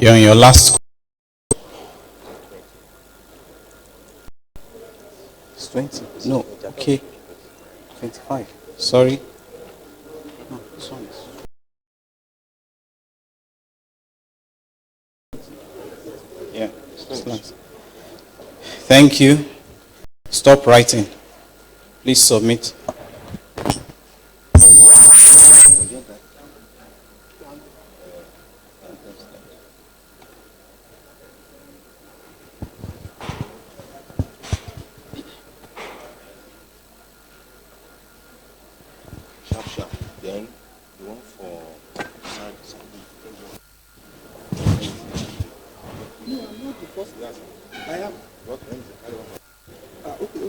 You're in your last. It's 20. No, okay. 25. Sorry. No, this one is. Yeah, it's thank you. Stop writing. Please submit. Then the one for no, I'm not the first class. I am. What ends the carry one? Okay.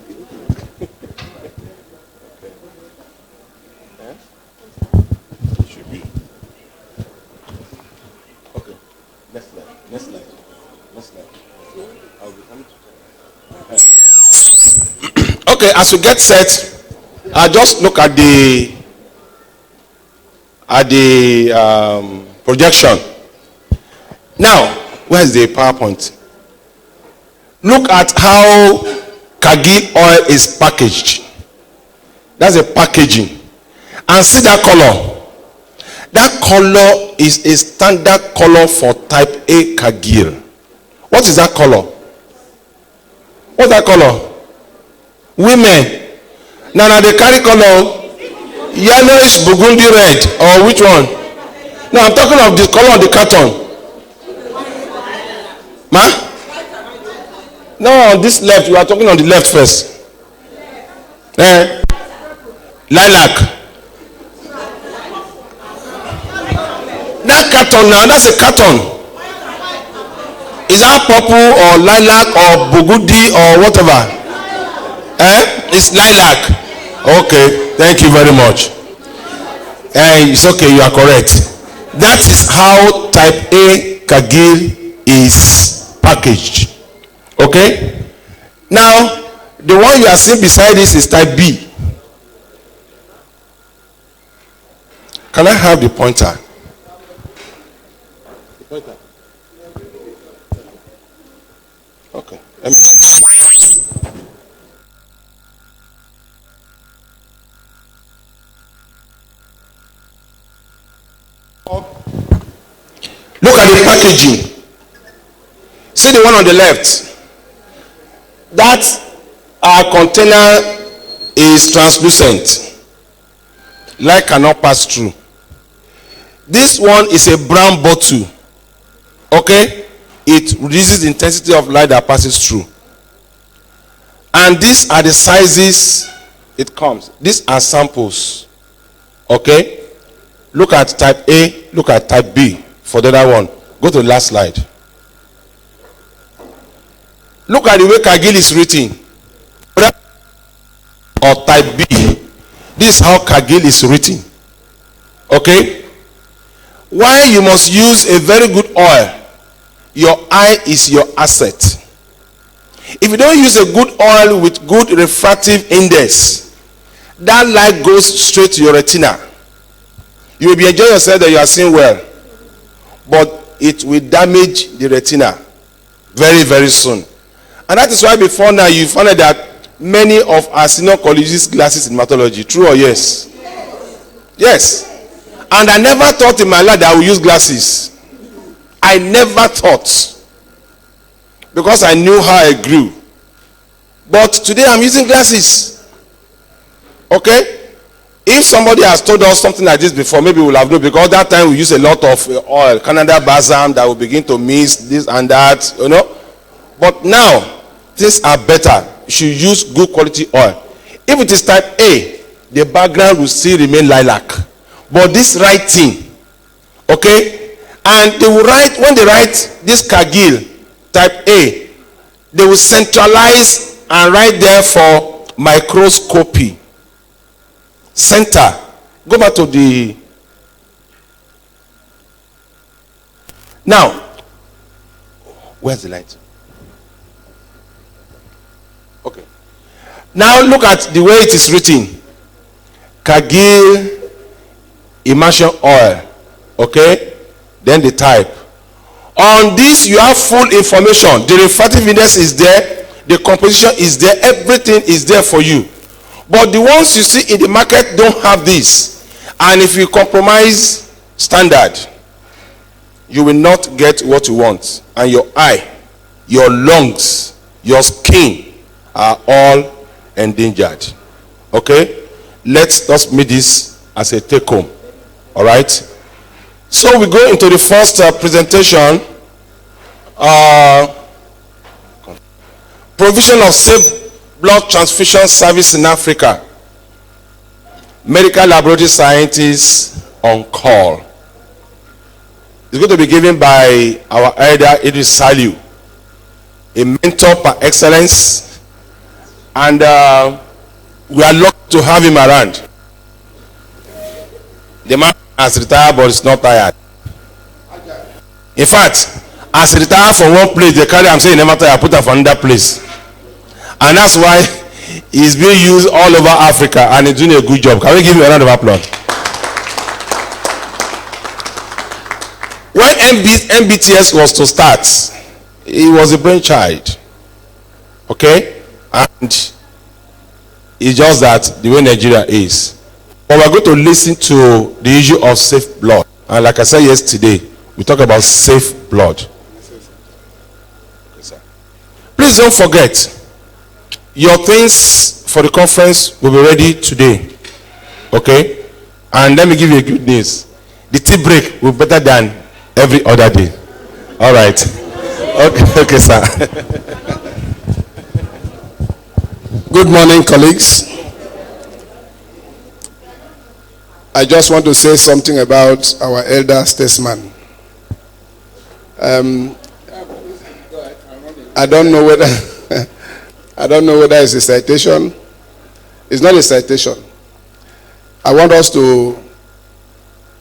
Okay. It should be. Okay. Next slide. I'll be coming to okay, as we get set, I just look at the projection. Now, where's the PowerPoint? Look at how Kagi oil is packaged. That's a packaging. And see that color. That color is a standard color for type A Kagir. What is that color? What's that color? Women. Now they carry color. Yellowish, burgundy red, or which one? No, I'm talking of the color of the carton. Ma? No, on this left. You are talking on the left first. Lilac. That carton now, that's a carton. Is that purple or lilac or burgundy or whatever? It's lilac. Okay, thank you very much. It's okay, you are correct. That is how type A Kagil is packaged. Okay? Now, the one you are seeing beside this is type B. Can I have the pointer? Okay. Look at the packaging. See the one on the left. That container is translucent. Light cannot pass through. This one is a brown bottle. Okay? It reduces the intensity of light that passes through. And these are the sizes it comes. These are samples. Okay? Look at type A, look at type B for the other one. Go to the last slide. Look at the way Kagil is written. Or type B. This is how Kagil is written. Okay? Why you must use a very good oil? Your eye is your asset. If you don't use a good oil with good refractive index, that light goes straight to your retina. You will be enjoying yourself that you are seeing well, but it will damage the retina very, very soon. And that is why before now you found out that many of our senior colleagues use glasses in hematology. True or yes? Yes. And I never thought in my life that I would use glasses. I never thought, because I knew how I grew. But today I'm using glasses. Okay? If somebody has told us something like this before, maybe we'll have known, because that time we use a lot of oil, Canada balsam that will begin to mix this and that, you know. But now things are better. You should use good quality oil. If it is type A, the background will still remain lilac. But this writing, okay, and they will write, when they write this Kagil type A, they will centralize and write there for microscopy. Center. Go back to the. Now, where's the light? Okay. Now look at the way it is written. Kagil immersion oil. Okay. Then the type. On this, you have full information. The refractive index is there, the composition is there, everything is there for you. But the ones you see in the market don't have this. And if you compromise standard, you will not get what you want. And your eye, your lungs, your skin are all endangered. Okay? Let's just make this as a take home. All right? So we go into the first presentation. Provision of safe blood transfusion service in Africa. Medical laboratory scientists on call. It's going to be given by our elder Hbtssn, a mentor par excellence, and we are lucky to have him around. The man has retired but is not tired. In fact, as he retired from one place, they carry him saying never tire, put him from another place. And that's why he's being used all over Africa and he's doing a good job. Can we give him a round of applause? When MBTS was to start, he was a brainchild. Okay? And it's just that the way Nigeria is. But we're going to listen to the issue of safe blood. And like I said yesterday, we talk about safe blood. Please don't forget, your things for the conference will be ready today. Okay? And let me give you a good news. The tea break will be better than every other day. All right. Okay, sir. Good morning, colleagues. I just want to say something about our elder statesman. I don't know whether it's a citation. It's not a citation. I want us to,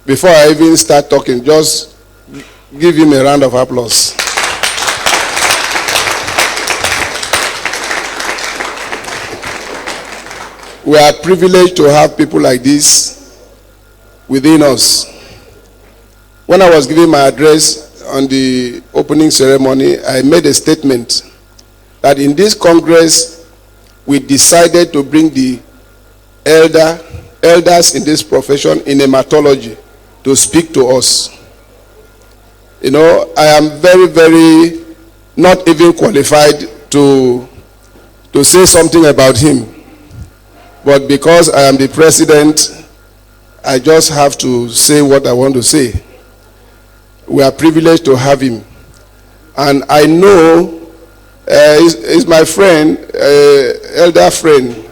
before I even start talking, just give him a round of applause. We are privileged to have people like this within us. When I was giving my address on the opening ceremony, I made a statement that in this Congress, we decided to bring the elders in this profession in hematology to speak to us. You know, I am very, very not even qualified to say something about him. But because I am the president, I just have to say what I want to say. We are privileged to have him. And I know he's my friend, elder friend.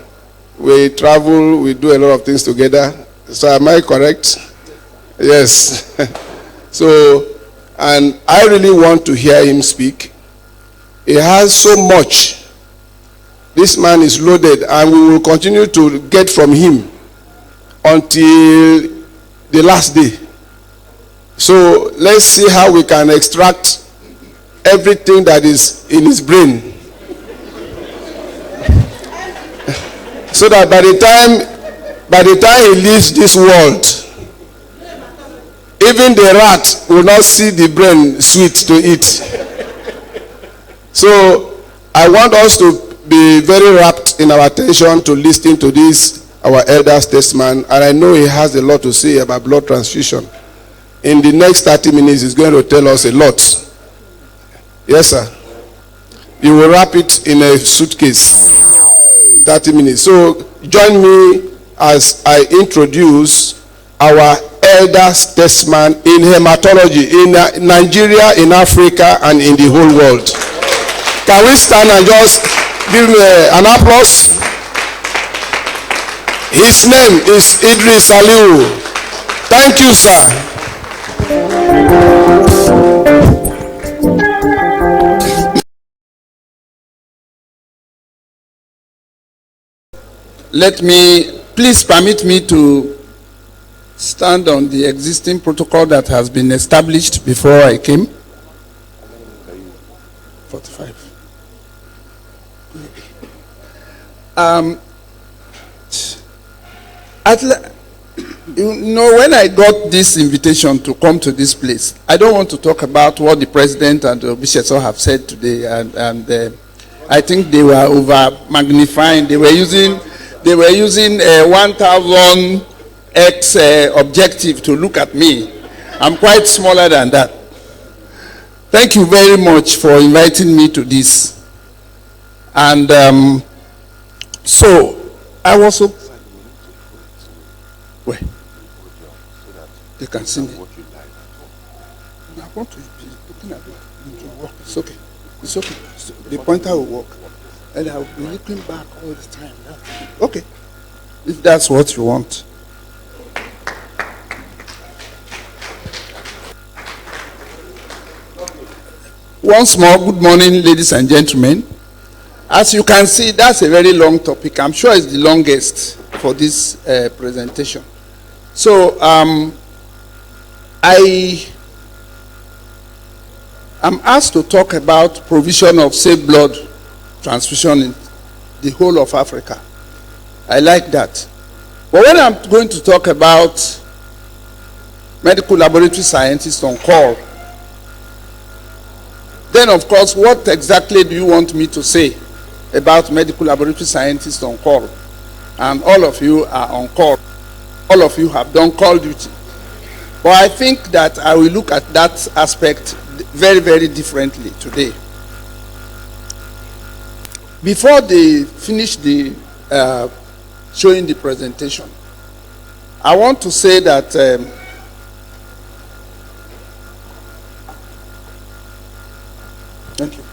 We travel, we do a lot of things together. So am I correct? Yes. So, and I really want to hear him speak. He has so much. This man is loaded, and we will continue to get from him until the last day. So let's see how we can extract everything that is in his brain. So that by the time he leaves this world, even the rat will not see the brain sweet to eat. So I want us to be very rapt in our attention to listen to this, our elder statesman, and I know he has a lot to say about blood transfusion. In the next 30 minutes, he's going to tell us a lot. Yes, sir. You will wrap it in a suitcase. 30 minutes. So join me as I introduce our elder statesman in hematology in Nigeria, in Africa, and in the whole world. Can we stand and just give me an applause? His name is Hbtssn. Thank you, sir. Please permit me to stand on the existing protocol that has been established before I came. 45. You know, when I got this invitation to come to this place, I don't want to talk about what the president and the Hbtssn have said today, and I think they were over magnifying. They were using 1,000x objective to look at me. I'm quite smaller than that. Thank you very much for inviting me to this. And so I was so. Where? You can see me. I want to be looking at it. It's okay. It's okay. The pointer will work. And I'll be looking back all the time. Okay. If that's what you want. Once more, good morning, ladies and gentlemen. As you can see, that's a very long topic. I'm sure it's the longest for this presentation. So, I am asked to talk about provision of safe blood transfusion in the whole of Africa. I like that. But when I'm going to talk about medical laboratory scientists on call, then of course, what exactly do you want me to say about medical laboratory scientists on call? And all of you are on call. All of you have done call duty. But I think that I will look at that aspect very, very differently today. Before they finish the showing the presentation, I want to say that thank you.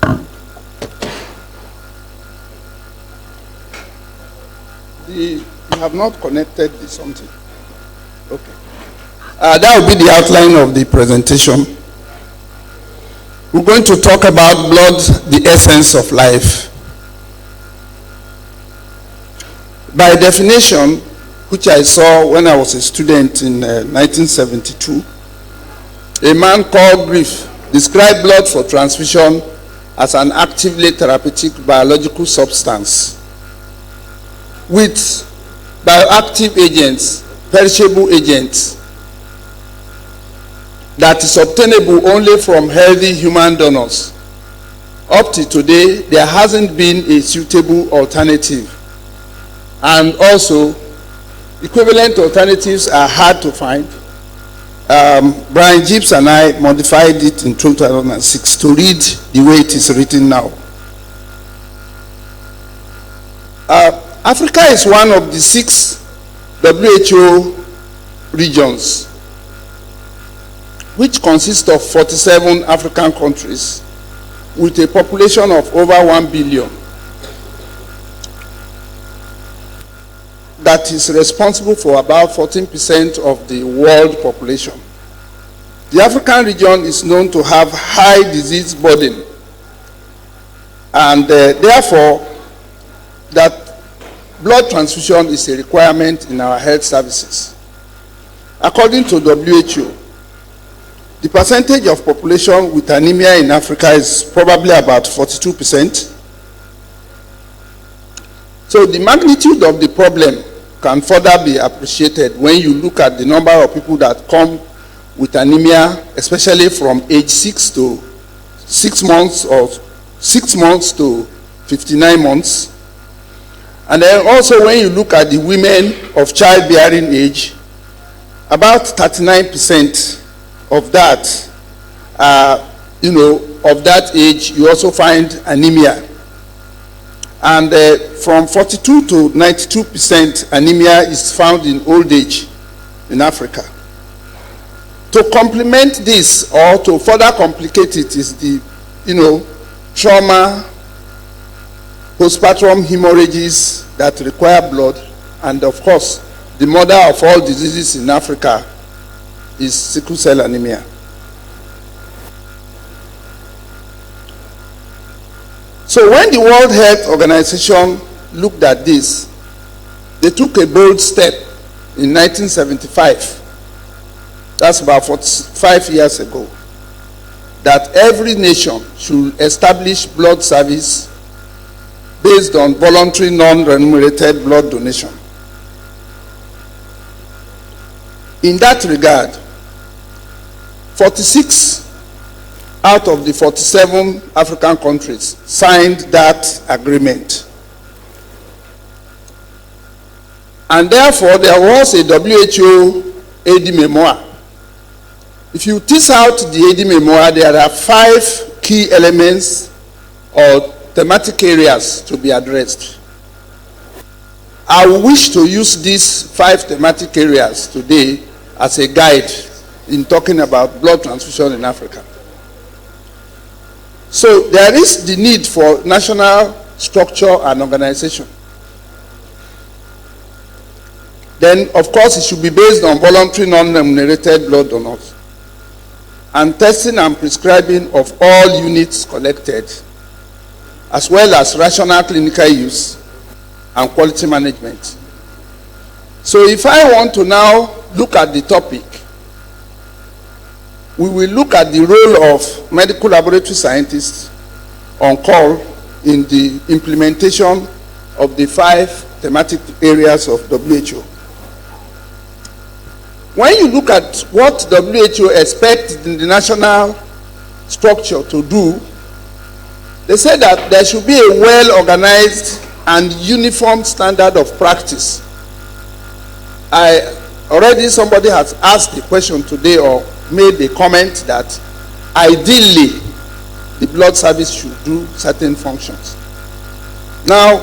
You have not connected the something. Okay. That will be the outline of the presentation. We're going to talk about blood, the essence of life. By definition, which I saw when I was a student in 1972, a man called Griff described blood for transfusion as an actively therapeutic biological substance with bioactive agents, perishable agents, that is obtainable only from healthy human donors. Up to today, there hasn't been a suitable alternative. And also, equivalent alternatives are hard to find. Brian Gibbs and I modified it in 2006 to read the way it is written now. Africa is one of the 6 WHO regions, which consists of 47 African countries with a population of over 1 billion. That is responsible for about 14% of the world population. The African region is known to have high disease burden, and therefore that blood transfusion is a requirement in our health services. According to WHO, the percentage of population with anemia in Africa is probably about 42%. So the magnitude of the problem can further be appreciated when you look at the number of people that come with anemia, especially from age 6 months or 6 months to 59 months. And then also when you look at the women of childbearing age, about 39% of that, of that age, you also find anemia. And from 42 to 92% anemia is found in old age in Africa. To complement this, or to further complicate it, is the, trauma, postpartum hemorrhages that require blood, and of course, the mother of all diseases in Africa is sickle cell anemia. So when the World Health Organization looked at this, they took a bold step in 1975. That's about 45 years ago, that every nation should establish blood service based on voluntary non-remunerated blood donation. In that regard, 46 out of the 47 African countries signed that agreement. And therefore, there was a WHO AD memoir. If you tease out the AD memoir, there are 5 key elements or thematic areas to be addressed. I wish to use these 5 thematic areas today as a guide in talking about blood transfusion in Africa. So there is the need for national structure and organization. Then, of course, it should be based on voluntary non-remunerated blood donors and testing and prescribing of all units collected, as well as rational clinical use and quality management. So if I want to now look at the topic, we will look at the role of medical laboratory scientists on call in the implementation of the 5 thematic areas of WHO. When you look at what WHO expects the national structure to do, they say that there should be a well-organized and uniform standard of practice. Already somebody has asked the question today or made a comment that ideally the blood service should do certain functions. Now,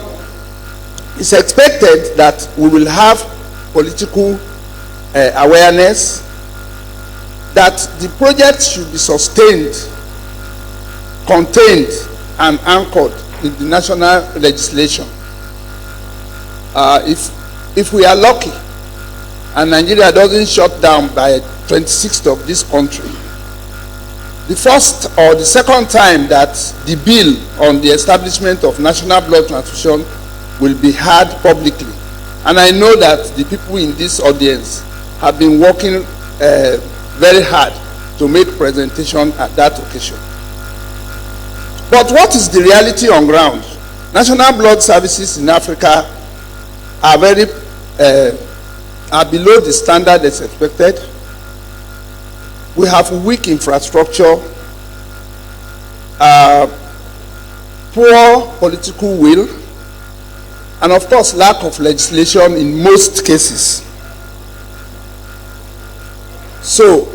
it's expected that we will have political awareness that the project should be sustained, contained, and anchored in the national legislation. If we are lucky and Nigeria doesn't shut down by 26th of this country, the first or the second time that the bill on the establishment of national blood transfusion will be heard publicly. And I know that the people in this audience have been working very hard to make presentation at that occasion. But what is the reality on ground? National blood services in Africa are below the standard that's expected. We have weak infrastructure, poor political will, and of course lack of legislation in most cases. So,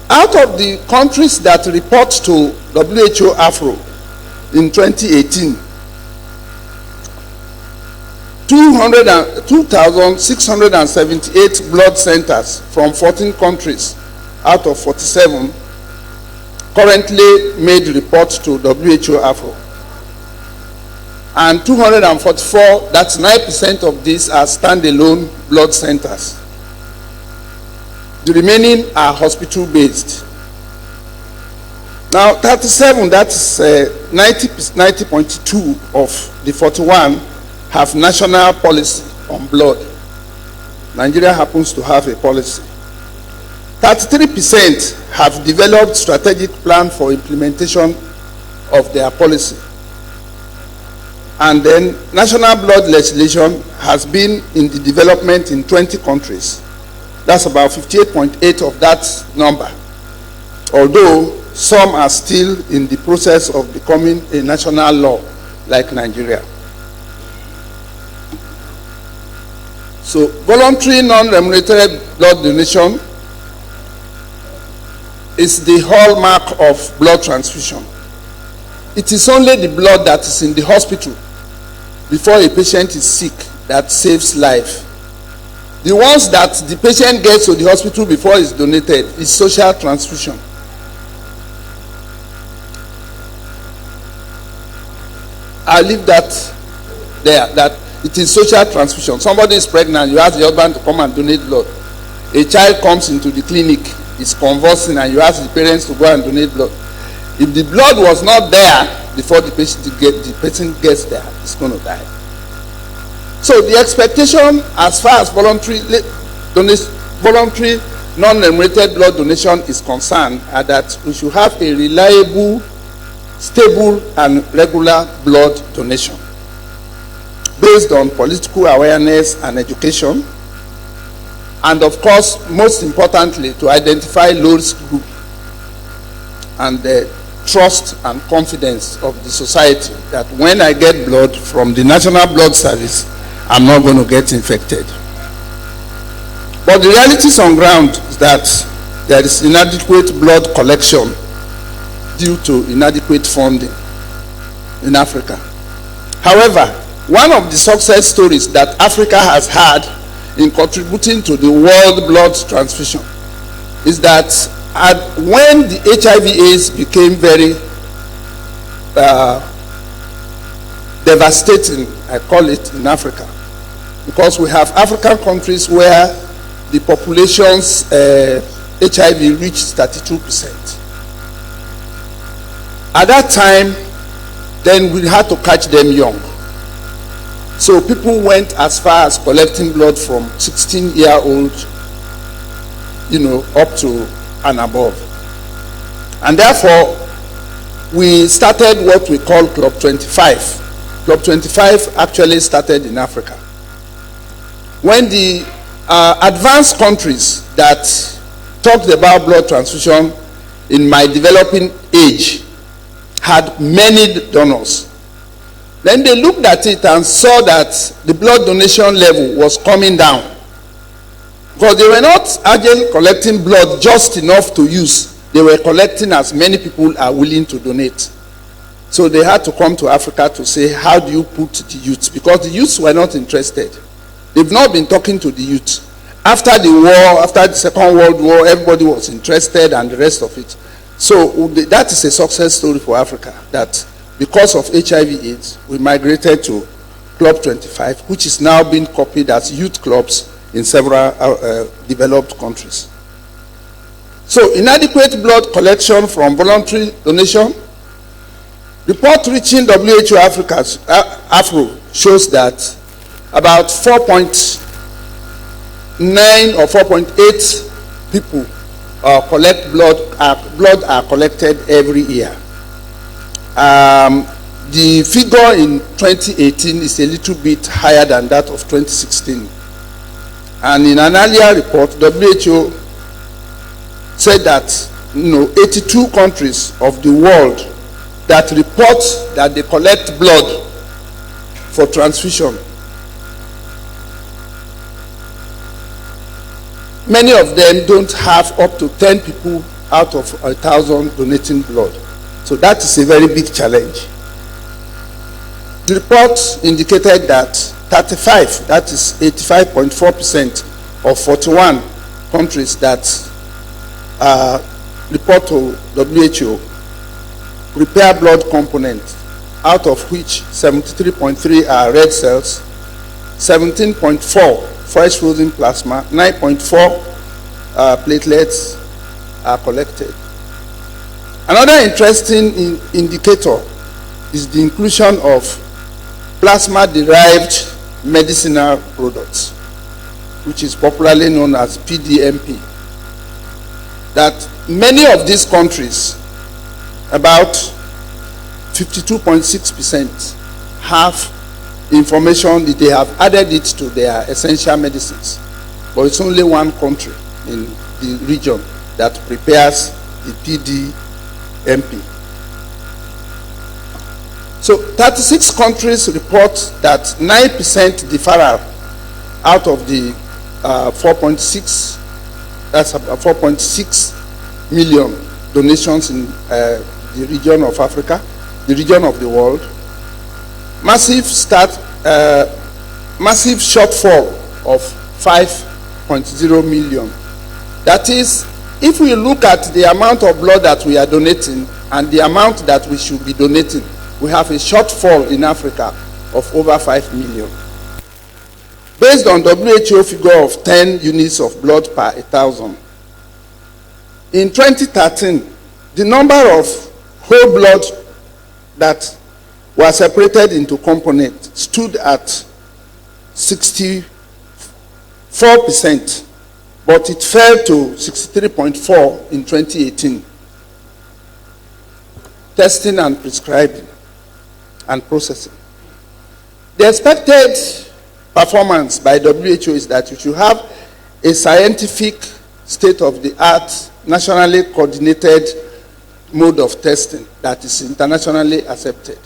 out of the countries that report to WHO Afro in 2018, 2,678 blood centers from 14 countries out of 47 currently made reports to WHO Afro. And 244, that's 9% of these, are standalone blood centers. The remaining are hospital-based. Now, 37, that's 90.2 of the 41 have national policy on blood. Nigeria happens to have a policy. 33% have developed strategic plan for implementation of their policy. And then national blood legislation has been in the development in 20 countries. That's about 58.8 of that number, although some are still in the process of becoming a national law, like Nigeria. So, voluntary non-remunerated blood donation is the hallmark of blood transfusion. It is only the blood that is in the hospital before a patient is sick that saves life. The ones that the patient gets to the hospital before it's donated is social transfusion. I'll leave that there, that it is social transfusion. Somebody is pregnant, you ask the husband to come and donate blood. A child comes into the clinic, is convulsing, and you ask the parents to go and donate blood. If the blood was not there before the patient gets there, it's going to die. So the expectation as far as voluntary non-remunerated blood donation is concerned are that we should have a reliable, stable, and regular blood donation based on political awareness and education, and of course, most importantly, to identify low-risk group and the trust and confidence of the society that when I get blood from the National Blood Service, I'm not going to get infected. But the realities on ground is that there is inadequate blood collection due to inadequate funding in Africa. However, one of the success stories that Africa has had in contributing to the world blood transfusion is that when the HIV/AIDS became very devastating, I call it, in Africa, because we have African countries where the population's HIV reached 32%. At that time, then we had to catch them young. So people went as far as collecting blood from 16-year-old, up to and above. And therefore, we started what we call Club 25. Club 25 actually started in Africa. When the advanced countries that talked about blood transfusion in my developing age had many donors, then they looked at it and saw that the blood donation level was coming down. Because they were not actually collecting blood just enough to use. They were collecting as many people are willing to donate. So they had to come to Africa to say, how do you put the youth? Because the youths were not interested. They've not been talking to the youth. After the war, after the Second World War, everybody was interested and the rest of it. So that is a success story for Africa, that because of HIV/AIDS, we migrated to Club 25, which is now being copied as youth clubs in several developed countries. So inadequate blood collection from voluntary donation. Report reaching WHO Africa's Afro shows that about 4.9 or 4.8 people collect blood. Blood are collected every year. The figure in 2018 is a little bit higher than that of 2016. And in an earlier report, WHO said that 82 countries of the world that report that they collect blood for transfusion, many of them don't have up to 10 people out of 1,000 donating blood. So that is a very big challenge. The report indicated that 35, that is 85.4% of 41 countries that report to WHO prepare blood components, out of which 73.3 are red cells, 17.4 fresh frozen plasma, 9.4 platelets are collected. Another interesting indicator is the inclusion of plasma-derived medicinal products, which is popularly known as PDMP. That many of these countries, about 52.6%, have information that they have added it to their essential medicines. But it's only one country in the region that prepares the PDMP. So 36 countries report that 9% deferral out of the 4.6, that's about 4.6 million donations in the region of Africa, the region of the world. Massive shortfall of 5.0 million. That is, if we look at the amount of blood that we are donating and the amount that we should be donating, we have a shortfall in Africa of over 5 million. Based on WHO figure of 10 units of blood per 1,000. In 2013, the number of whole blood that were separated into components stood at 64%, but it fell to 63.4 in 2018. Testing and prescribing and processing. The expected performance by WHO is that you should have a scientific, state-of-the-art, nationally coordinated mode of testing that is internationally accepted.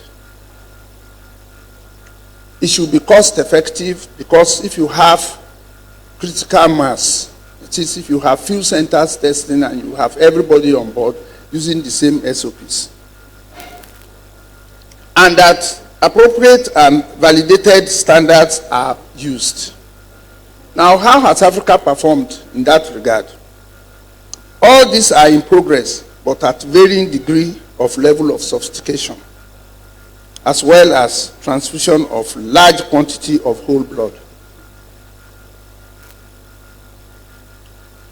It should be cost-effective, because if you have critical mass, that is, if you have few centers testing and you have everybody on board using the same SOPs, and that appropriate and validated standards are used. Now, how has Africa performed in that regard? All these are in progress, but at varying degree of level of sophistication, as well as transfusion of large quantity of whole blood.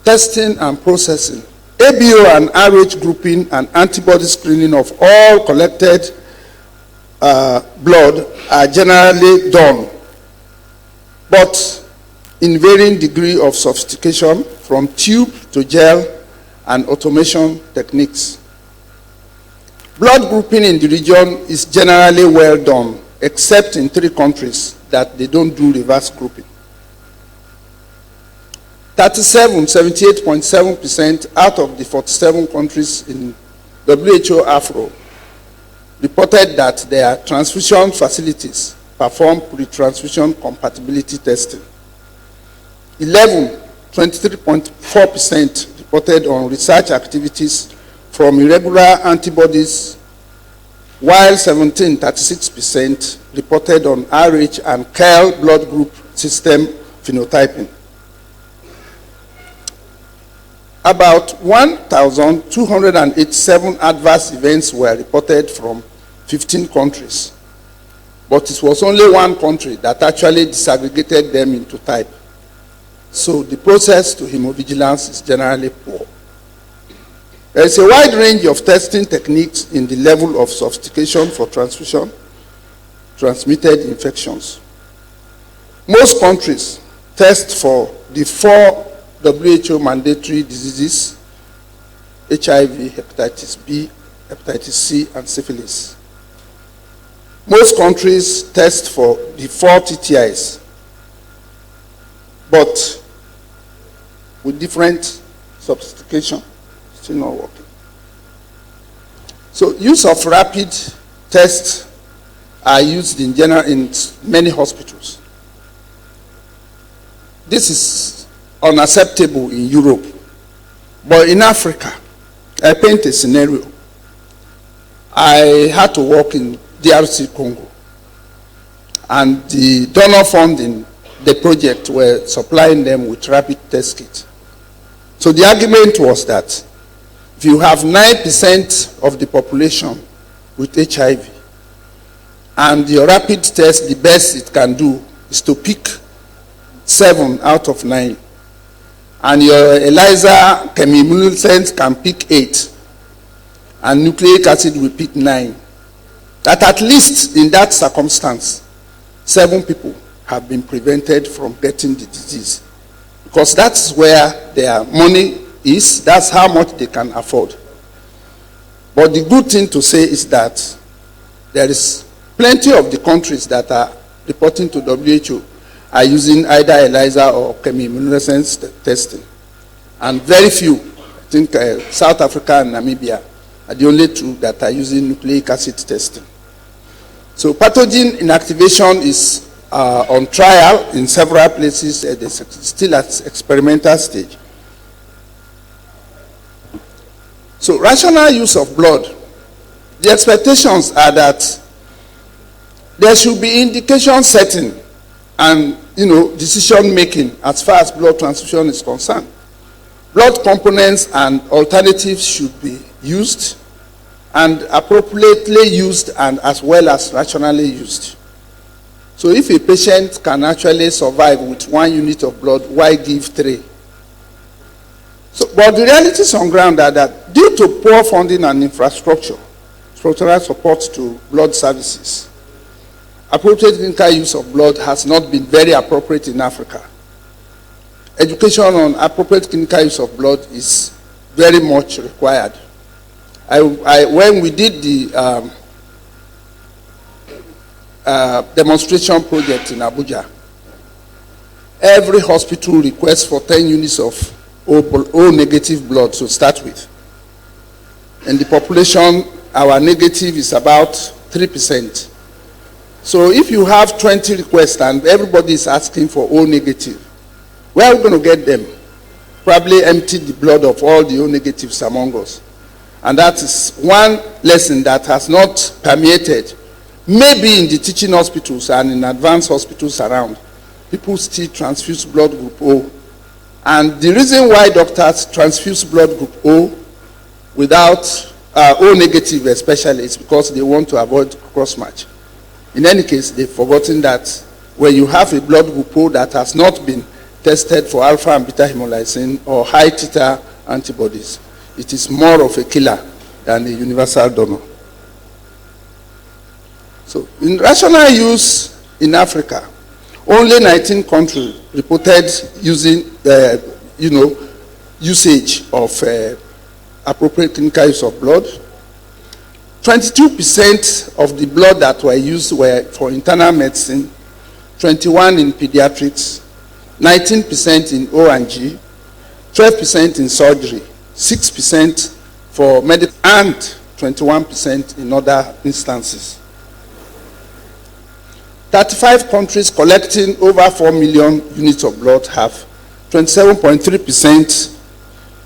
Testing and processing. ABO and RH grouping and antibody screening of all collected blood are generally done, but in varying degree of sophistication, from tube to gel and automation techniques. Blood grouping in the region is generally well done, except in 3 countries that they don't do reverse grouping. 78.7% out of the 47 countries in WHO Afro reported that their transfusion facilities perform pre-transfusion compatibility testing. 23.4% reported on research activities from irregular antibodies, while 36% reported on RH and KEL blood group system phenotyping. About 1,287 adverse events were reported from 15 countries, but it was only 1 country that actually disaggregated them into type. So the process to hemovigilance is generally poor. There is a wide range of testing techniques in the level of sophistication for transfusion transmitted infections. Most countries test for the 4 WHO mandatory diseases: HIV, hepatitis B, hepatitis C, and syphilis. Most countries test for the 4 TTIs, but with different sophistication, still not working. So use of rapid tests are used in general in many hospitals. This is unacceptable in Europe, but in Africa, I paint a scenario. I had to work in DRC Congo, and the donor funding the project were supplying them with rapid test kits. So the argument was that if you have 9% of the population with HIV, and your rapid test, the best it can do is to pick 7 out of 9, and your ELISA chemiluminescence can pick 8, and nucleic acid will pick 9, that at least in that circumstance, 7 people have been prevented from getting the disease, because that's where their money is, that's how much they can afford. But the good thing to say is that there is plenty of the countries that are reporting to WHO are using either ELISA or chemiluminescence testing, and very few, I think South Africa and Namibia are the only 2 that are using nucleic acid testing. So pathogen inactivation is on trial in several places, still at experimental stage. So rational use of blood. The expectations are that there should be indication setting and decision making as far as blood transfusion is concerned. Blood components and alternatives should be used, and appropriately used, and as well as rationally used. So if a patient can actually survive with 1 unit of blood, why give 3? So, but the realities on ground are that due to poor funding and infrastructure, structural support to blood services, appropriate clinical use of blood has not been very appropriate in Africa. Education on appropriate clinical use of blood is very much required. When we did the demonstration project in Abuja, every hospital requests for 10 units of O negative blood to start with. And the population, our negative is about 3%. So if you have 20 requests and everybody is asking for O negative, where are we going to get them? Probably empty the blood of all the O negatives among us. And that is one lesson that has not permeated. Maybe in the teaching hospitals and in advanced hospitals around, people still transfuse blood group O. And the reason why doctors transfuse blood group O without O negative especially is because they want to avoid cross-match. In any case, they've forgotten that when you have a blood group O that has not been tested for alpha and beta hemolysin or high titer antibodies, it is more of a killer than a universal donor. So in rational use in Africa, only 19 countries reported using usage of appropriate clinical use of blood. 22% of the blood that were used were for internal medicine, 21% in pediatrics, 19% in O&G, 12% in surgery, 6% for medical, and 21% in other instances. 35 countries collecting over 4 million units of blood have 27.3%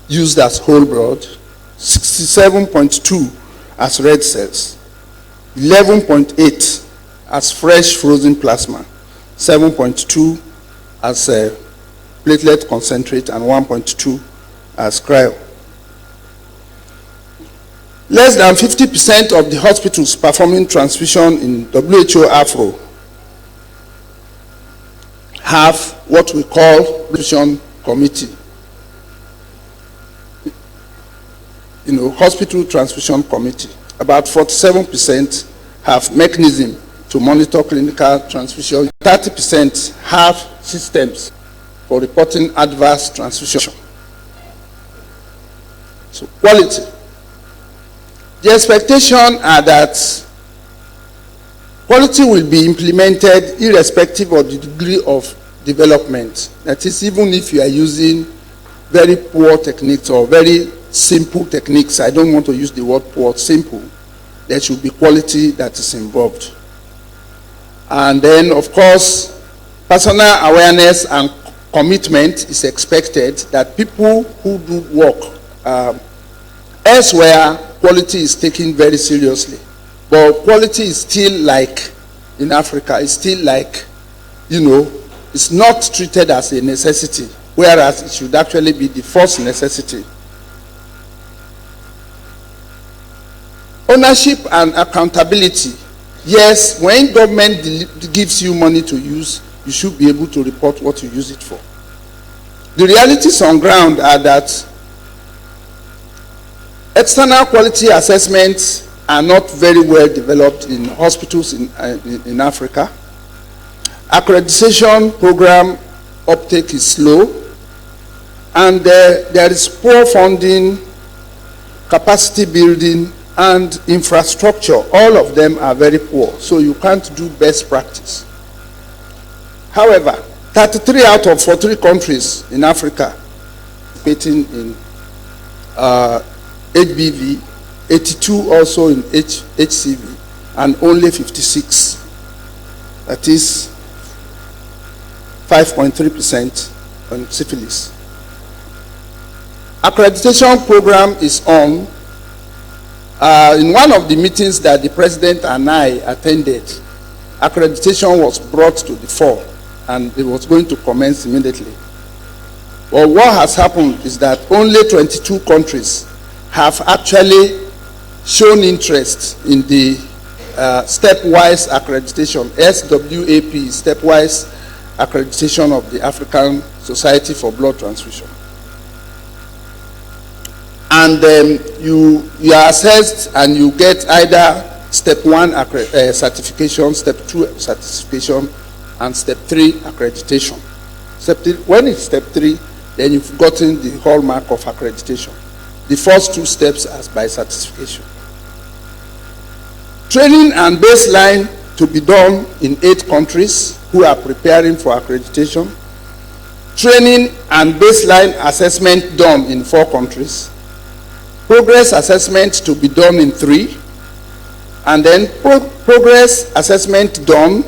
used as whole blood, 67.2% as red cells, 11.8% as fresh frozen plasma, 7.2% as platelet concentrate, and 1.2% as cryo. Less than 50% of the hospitals performing transfusion in WHO Afro have what we call transfusion committee. Hospital transfusion committee. About 47% have mechanism to monitor clinical transfusion. 30% have systems for reporting adverse transfusion. So quality. The expectation are that quality will be implemented irrespective of the degree of development. That is, even if you are using very poor techniques or very simple techniques, I don't want to use the word poor, simple, there should be quality that is involved. And then, of course, personal awareness and commitment is expected, that people who do work elsewhere, quality is taken very seriously. But quality is still like, in Africa, it's still like, it's not treated as a necessity, whereas it should actually be the first necessity. Ownership and accountability. Yes, when government gives you money to use, you should be able to report what you use it for. The realities on ground are that external quality assessments are not very well developed in hospitals in Africa. Accreditation program uptake is slow, and there is poor funding, capacity building, and infrastructure. All of them are very poor, so you can't do best practice. However, 33 out of 43 countries in Africa participating in HBV, 82 also in HCV, and only 56, that is 5.3% on syphilis. Accreditation program is on. In one of the meetings that the president and I attended, accreditation was brought to the fore, and it was going to commence immediately. But what has happened is that only 22 countries have actually shown interest in the stepwise accreditation, SWAP, stepwise accreditation of the African Society for Blood Transfusion. And you are assessed and you get either step 1 certification, step 2 certification, and step 3 accreditation. When it's step 3, then you've gotten the hallmark of accreditation. The first 2 steps are by certification. Training and baseline to be done in 8 countries who are preparing for accreditation. training and baseline assessment done in 4 countries, progress assessment to be done in 3, and then progress assessment done,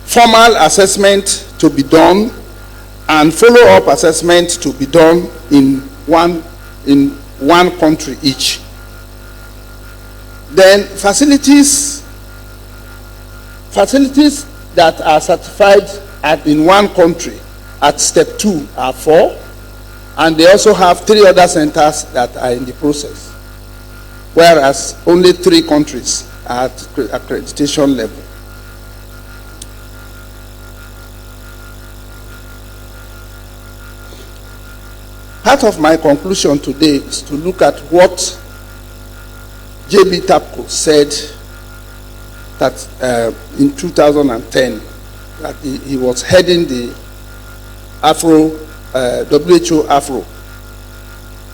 formal assessment to be done, and follow-up assessment to be done in one country each. Then facilities that are certified in one country at step 2 are 4, and they also have 3 other centers that are in the process, whereas only 3 countries are at accreditation level. Part of my conclusion today is to look at what J.B. Tapko said that in 2010, that he was heading the WHO Afro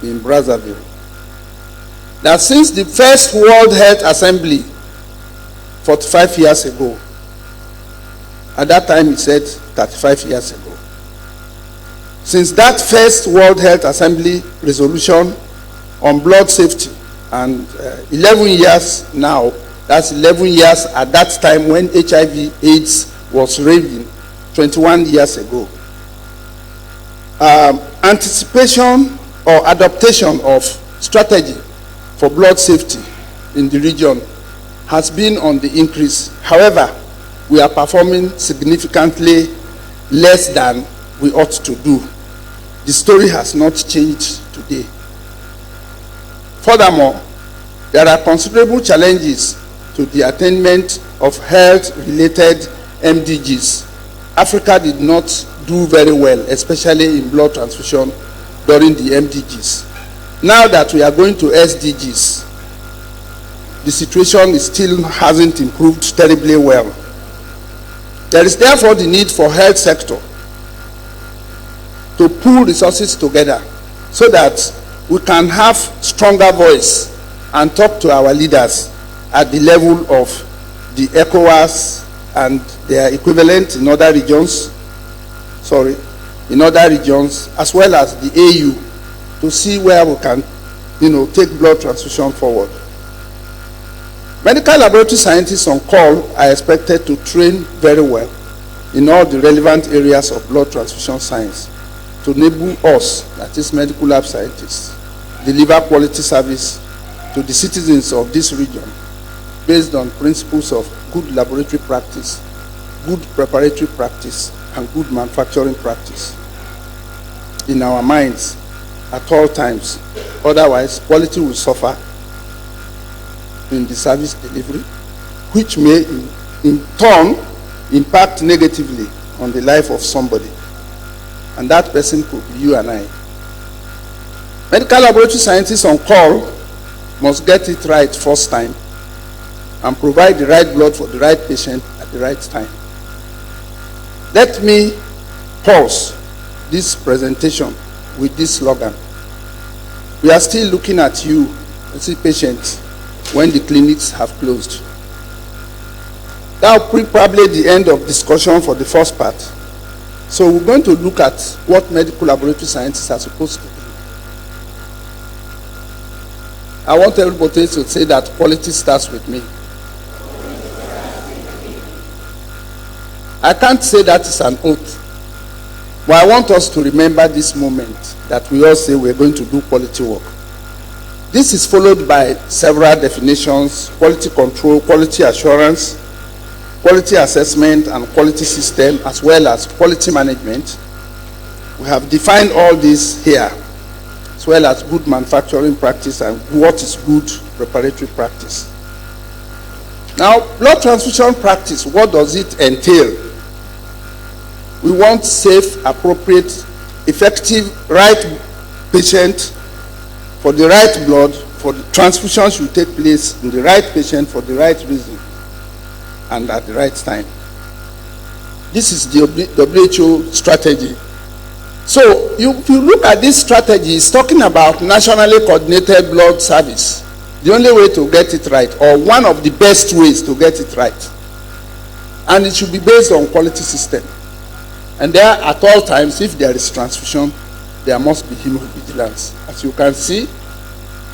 in Brazzaville. That since the first World Health Assembly 45 years ago, at that time he said 35 years ago, since that first World Health Assembly resolution on blood safety, and 11 years now, that's 11 years at that time when HIV/AIDS was raving 21 years ago. Anticipation or adaptation of strategy for blood safety in the region has been on the increase. However, we are performing significantly less than we ought to do. The story has not changed today. Furthermore, there are considerable challenges to the attainment of health-related MDGs. Africa did not do very well, especially in blood transfusion during the MDGs. Now that we are going to SDGs, the situation still hasn't improved terribly well. There is therefore the need for health sector to pool resources together so that we can have stronger voice and talk to our leaders at the level of the ECOWAS and their equivalent in other regions, as well as the AU, to see where we can, take blood transfusion forward. Medical laboratory scientists on call are expected to train very well in all the relevant areas of blood transfusion science to enable us, that is medical lab scientists, deliver quality service to the citizens of this region based on principles of good laboratory practice, good preparatory practice, and good manufacturing practice in our minds at all times. Otherwise, quality will suffer in the service delivery, which may in turn impact negatively on the life of somebody. And that person could be you and I. Medical laboratory scientists on call must get it right first time and provide the right blood for the right patient at the right time. Let me pause this presentation with this slogan. We are still looking at you, as patients, when the clinics have closed. That will be probably the end of discussion for the first part. So we're going to look at what medical laboratory scientists are supposed to do. I want everybody to say that quality starts with me. I can't say that is an oath, but I want us to remember this moment that we all say we're going to do quality work. This is followed by several definitions: quality control, quality assurance, quality assessment, and quality system, as well as quality management. We have defined all this here, as well as good manufacturing practice and what is good preparatory practice. Now, blood transfusion practice, what does it entail? We want safe, appropriate, effective, right patient for the right blood, for the transfusion should take place in the right patient for the right reason and at the right time. This is the WHO strategy. So if you look at this strategy, it's talking about nationally coordinated blood service. The only way to get it right, or one of the best ways to get it right. And it should be based on quality system. And there, at all times, if there is transfusion, there must be hemovigilance. As you can see,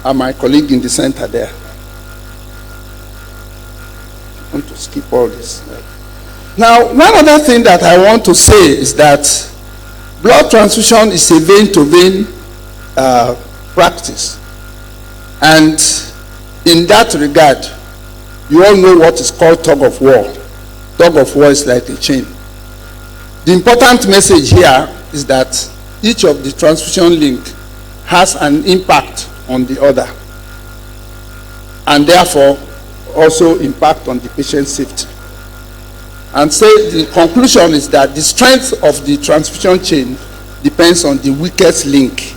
and my colleague in the center there. I want to skip all this. Now, one other thing that I want to say is that blood transfusion is a vein-to-vein practice. And in that regard, you all know what is called tug of war. Tug of war is like a chain. The important message here is that each of the transfusion link has an impact on the other, and therefore also impact on the patient's safety. And say the conclusion is that the strength of the transfusion chain depends on the weakest link.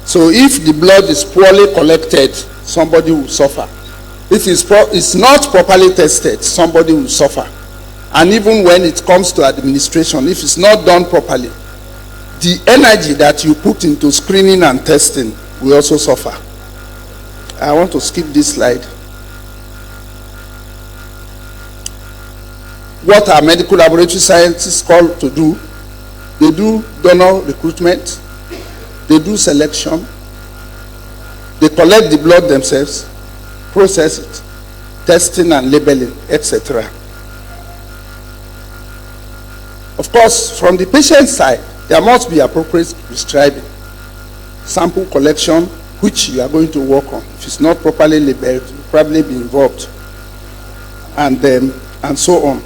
So if the blood is poorly collected, somebody will suffer. If it's not properly tested, somebody will suffer. And even when it comes to administration, if it's not done properly, the energy that you put into screening and testing will also suffer. I want to skip this slide. What are medical laboratory scientists called to do? They do donor recruitment, they do selection, they collect the blood themselves, process it, testing and labeling, etc. Of course, from the patient side, there must be appropriate prescribing, sample collection, which you are going to work on. If it's not properly labeled, you'll probably be involved, and so on.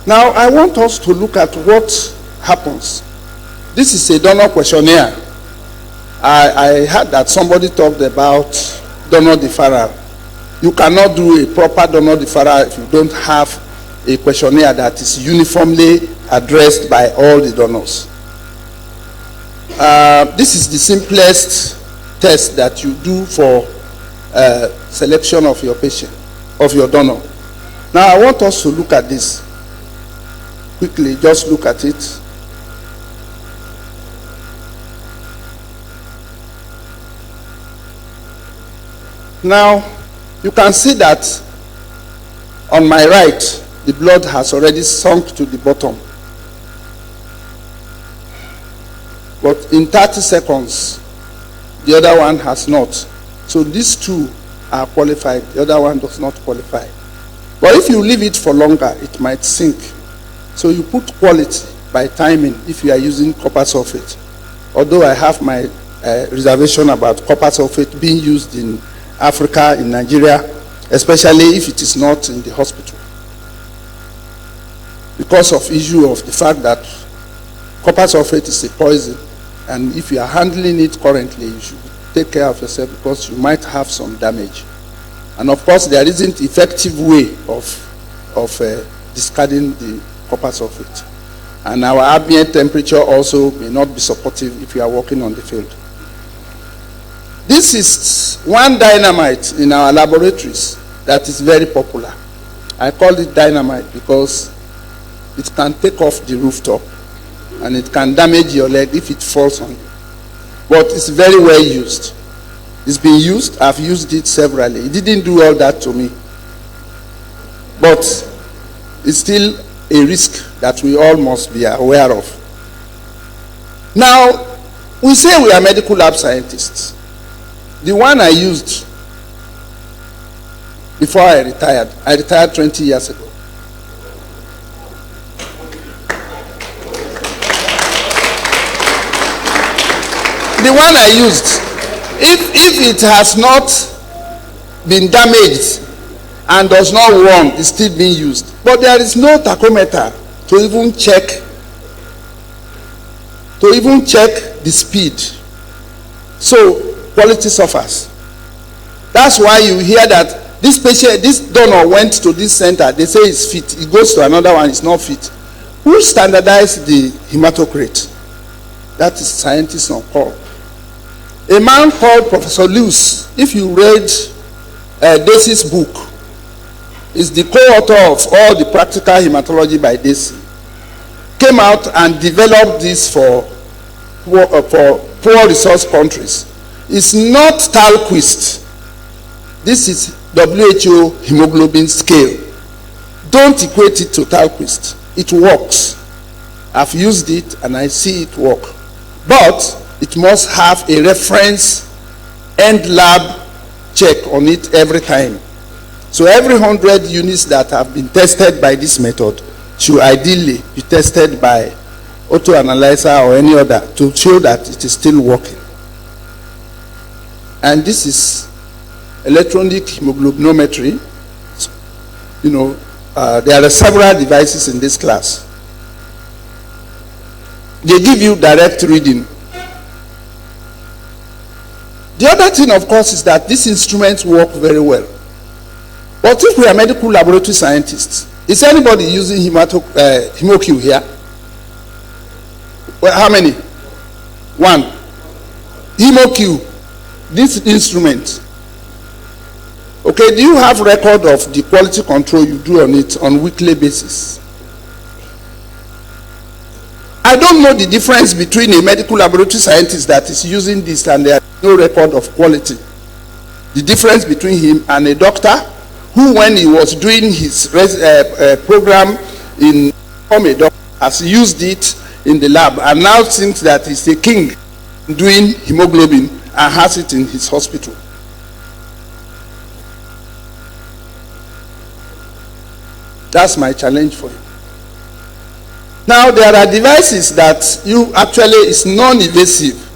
Now, I want us to look at what happens. This is a donor questionnaire. I heard that somebody talked about donor deferral. You cannot do a proper donor deferral if you don't have a questionnaire that is uniformly addressed by all the donors. This is the simplest test that you do for selection of your patient, of your donor. Now, I want us to look at this. Quickly, just look at it. Now, you can see that on my right, the blood has already sunk to the bottom. But in 30 seconds, the other one has not. So these two are qualified, the other one does not qualify. But if you leave it for longer, it might sink. So you put quality by timing if you are using copper sulfate. Although I have my reservation about copper sulfate being used in Africa, in Nigeria, especially if it is not in the hospital. Because of issue of the fact that copper sulfate is a poison, and if you are handling it currently, you should take care of yourself because you might have some damage. And of course, there isn't effective way of discarding the copper sulfate. And our ambient temperature also may not be supportive if you are working on the field. This is one dynamite in our laboratories that is very popular. I call it dynamite because it can take off the rooftop and it can damage your leg if it falls on you. But it's very well used. It's been used. I've used it severally. It didn't do all that to me. But it's still a risk that we all must be aware of. Now, we say we are medical lab scientists. The one I used before I retired 20 years ago. The one I used, if it has not been damaged and does not run, it's still being used. But there is no tachometer to even check the speed. So quality suffers. That's why you hear that this patient, this donor went to this center, they say it's fit. He goes to another one, it's not fit. Who standardized the hematocrit? That is scientists on call. A man called Professor Lewis, if you read Dacey's book, is the co-author of all the practical hematology by Dacey, came out and developed this for poor resource countries. It's not Talquist. This is WHO hemoglobin scale. Don't equate it to Talquist. It works. I've used it and I see it work. But it must have a reference end lab check on it every time. So every 100 units that have been tested by this method should ideally be tested by auto-analyzer or any other to show that it is still working. And this is electronic hemoglobinometry. You know, there are several devices in this class. They give you direct reading. The other thing, of course, is that these instruments work very well. But if we are medical laboratory scientists, is anybody using HemoQ here? Well, how many? One. HemoQ, this instrument. Okay, do you have record of the quality control you do on it on a weekly basis? I don't know the difference between a medical laboratory scientist that is using this and there is no record of quality. The difference between him and a doctor who, when he was doing his program in become a doctor, has used it in the lab and now thinks that he's a king doing hemoglobin and has it in his hospital. That's my challenge for you. Now, there are devices that you actually is non-invasive.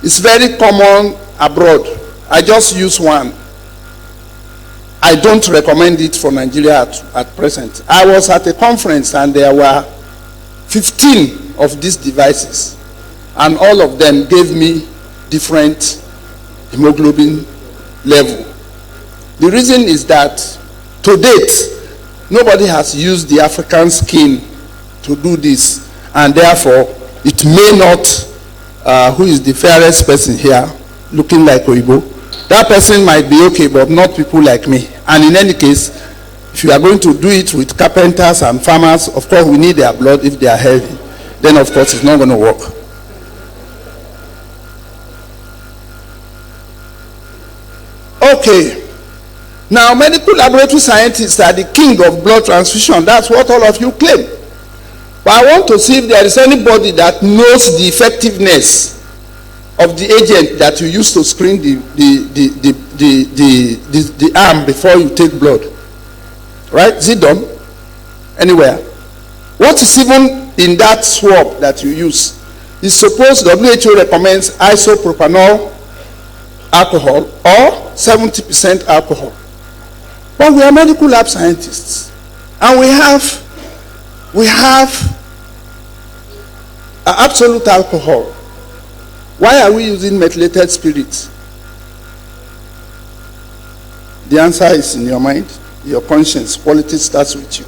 It's very common abroad. I just use one. I don't recommend it for Nigeria at present. I was at a conference and there were 15 of these devices, and all of them gave me different hemoglobin level. The reason is that to date, nobody has used the African skin to do this, and therefore it may not, who is the fairest person here, looking like Oibo, that person might be okay, but not people like me. And in any case, if you are going to do it with carpenters and farmers, of course we need their blood if they are healthy. Then of course it's not going to work. Okay. Now, medical laboratory scientists are the king of blood transfusion. That's what all of you claim. But I want to see if there is anybody that knows the effectiveness of the agent that you use to screen the arm before you take blood. Right? Is it done? Anywhere? What is even in that swab that you use? Is suppose WHO recommends isopropanol alcohol or 70% alcohol. But we are medical lab scientists, and we have absolute alcohol. Why are we using methylated spirits? The answer is in your mind, your conscience. Quality starts with you.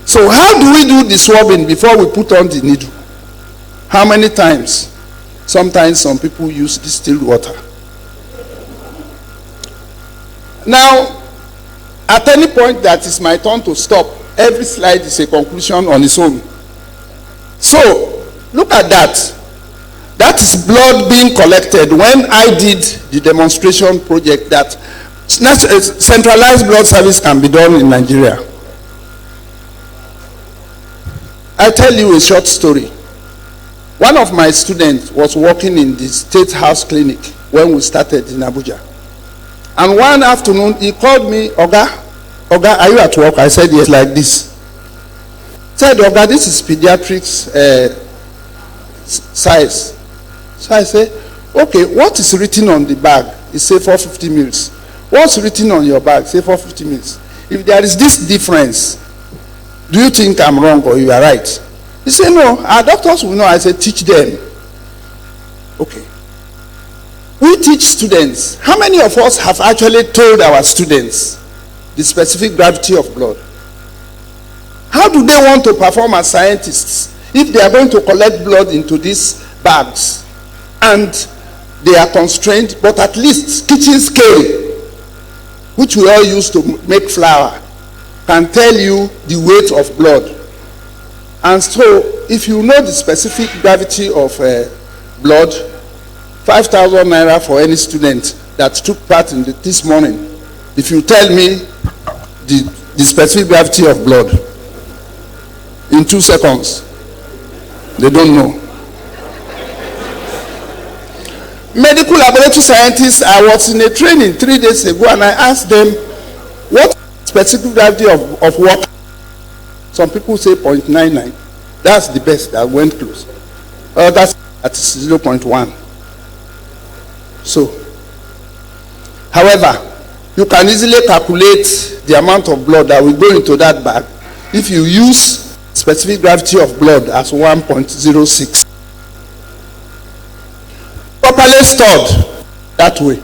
So how do we do the swabbing before we put on the needle? How many times? Sometimes some people use distilled water. Now, at any point that is my turn to stop, every slide is a conclusion on its own. So, look at that. That is blood being collected. When I did the demonstration project that centralized blood service can be done in Nigeria. I'll tell you a short story. One of my students was working in the State House Clinic when we started in Abuja. And one afternoon, he called me, Oga, are you at work? I said, yes, like this. He said, Oga, this is pediatrics size. So I said, okay, what is written on the bag? He said 450 mils. What's written on your bag? Say 450 mils. If there is this difference, do you think I'm wrong or you are right? He said, no, our doctors will know. I said, teach them. Okay. We teach students. How many of us have actually told our students the specific gravity of blood? How do they want to perform as scientists if they are going to collect blood into these bags and they are constrained, but at least kitchen scale, which we all use to make flour, can tell you the weight of blood. And so, if you know the specific gravity of blood, 5,000 naira for any student that took part in this morning, if you tell me the specific gravity of blood. in 2 seconds. They don't know. Medical laboratory scientists, I was in a training 3 days ago, and I asked them, what specific gravity of water? Some people say 0.99. That's the best that went close. That's at 0.1. So, however, you can easily calculate the amount of blood that will go into that bag if you use specific gravity of blood as 1.06. Properly stored that way.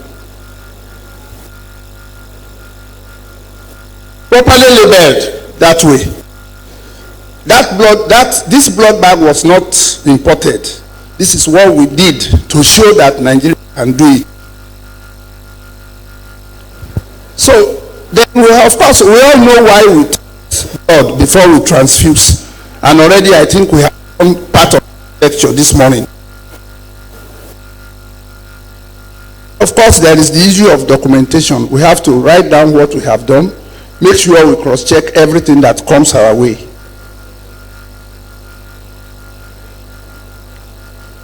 Properly labeled that way. This blood bag was not imported. This is what we did to show that Nigeria can do it. So then of course we all know why we test blood before we transfuse. And already I think we have done part of the lecture this morning. Of course, there is the issue of documentation. We have to write down what we have done, make sure we cross-check everything that comes our way.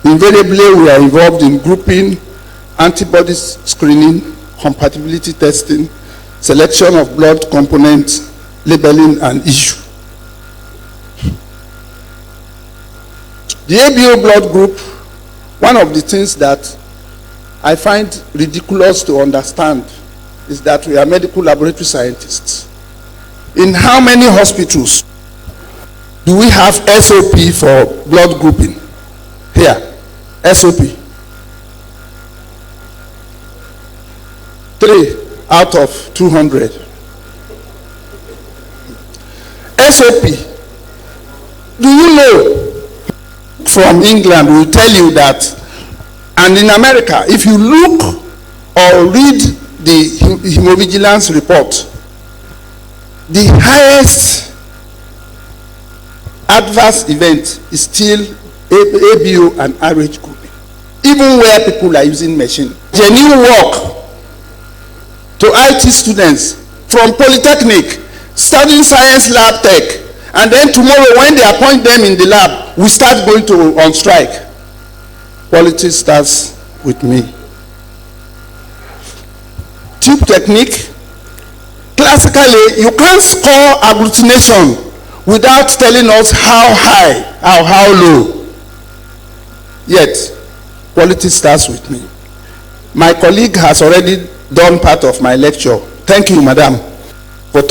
Invariably, we are involved in grouping, antibody screening, compatibility testing, selection of blood components, labeling, and issue. The ABO blood group, one of the things that I find ridiculous to understand is that we are medical laboratory scientists. In how many hospitals do we have SOP for blood grouping? Here, SOP. 3 out of 200. SOP. Do you know, from England will tell you that, and in America, if you look or read the hemovigilance report, the highest adverse event is still ABO and RH grouping, even where people are using machine. Genuine work to IT students from Polytechnic, studying science lab tech, and then tomorrow when they appoint them in the lab, we start going on strike. Quality starts with me. Tube technique. Classically, you can't score agglutination without telling us how high or how low. Yet, quality starts with me. My colleague has already done part of my lecture. Thank you, madam, for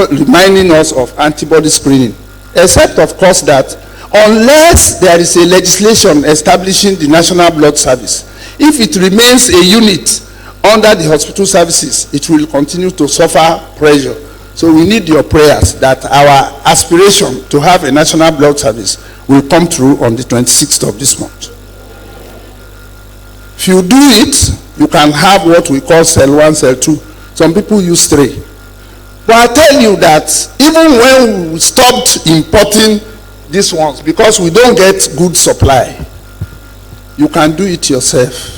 reminding us of antibody screening. Except, of course, that unless there is a legislation establishing the National Blood Service, if it remains a unit under the hospital services, it will continue to suffer pressure. So we need your prayers that our aspiration to have a National Blood Service will come through on the 26th of this month. If you do it, you can have what we call cell 1, cell 2. Some people use 3. But I'll tell you that even when we stopped importing these ones, because we don't get good supply, you can do it yourself.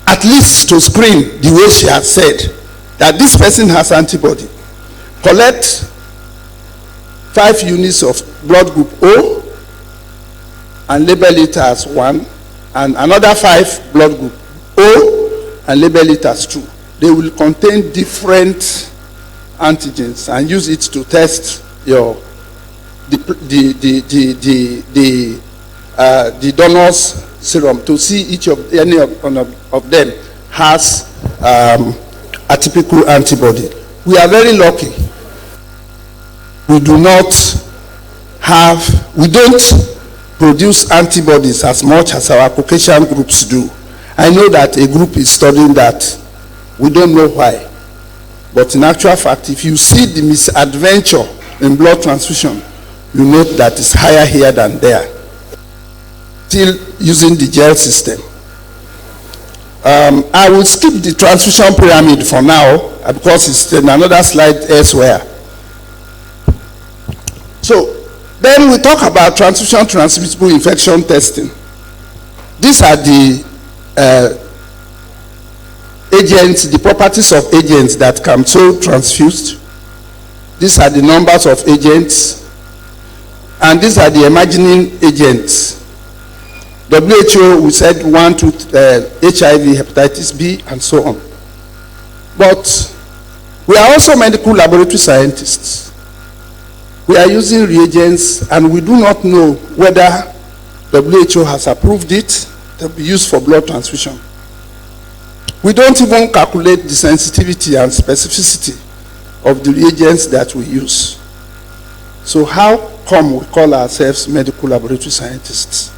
At least to screen the way she has said, that this person has antibody. Collect 5 units of blood group O and label it as 1, and another 5 blood group O and label it as 2. They will contain different antigens and use it to test your the donor's serum to see each of any of them has atypical antibody. We are very lucky. We don't produce antibodies as much as our Caucasian groups do. I know that a group is studying that. We don't know why. But in actual fact, if you see the misadventure in blood transfusion, you note that it's higher here than there. Still using the gel system. I will skip the transfusion pyramid for now because it's in another slide elsewhere. So then we talk about transfusion transmissible infection testing. These are the agents, the properties of agents that can so transfused. These are the numbers of agents. And these are the emerging agents. WHO, we said HIV, hepatitis B, and so on. But we are also medical laboratory scientists. We are using reagents, and we do not know whether WHO has approved it to be used for blood transfusion. We don't even calculate the sensitivity and specificity of the reagents that we use. So how come we call ourselves medical laboratory scientists?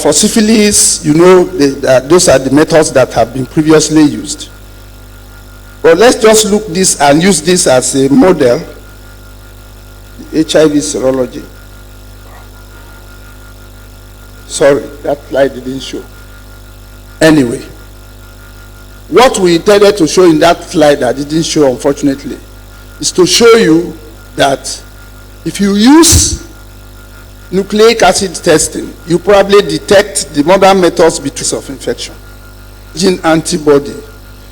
For syphilis, you know, those are the methods that have been previously used. But let's just look this and use this as a model, HIV serology. Sorry, that slide didn't show. Anyway, what we intended to show in that slide that didn't show, unfortunately, is to show you that if you use nucleic acid testing, you probably detect the modern methods between of infection. Gene antibody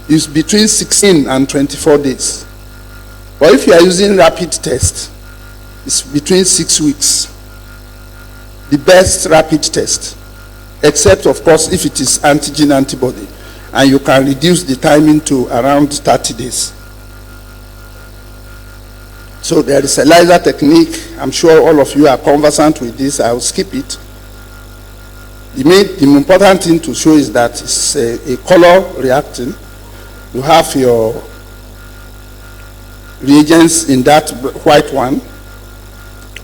is between 16 and 24 days. But if you are using rapid test, it's between 6 weeks. The best rapid test, except of course if it is antigen antibody, and you can reduce the timing to around 30 days. So there is a ELISA technique. I'm sure all of you are conversant with this. I will skip it. The important thing to show is that it's a color reacting. You have your reagents in that white one,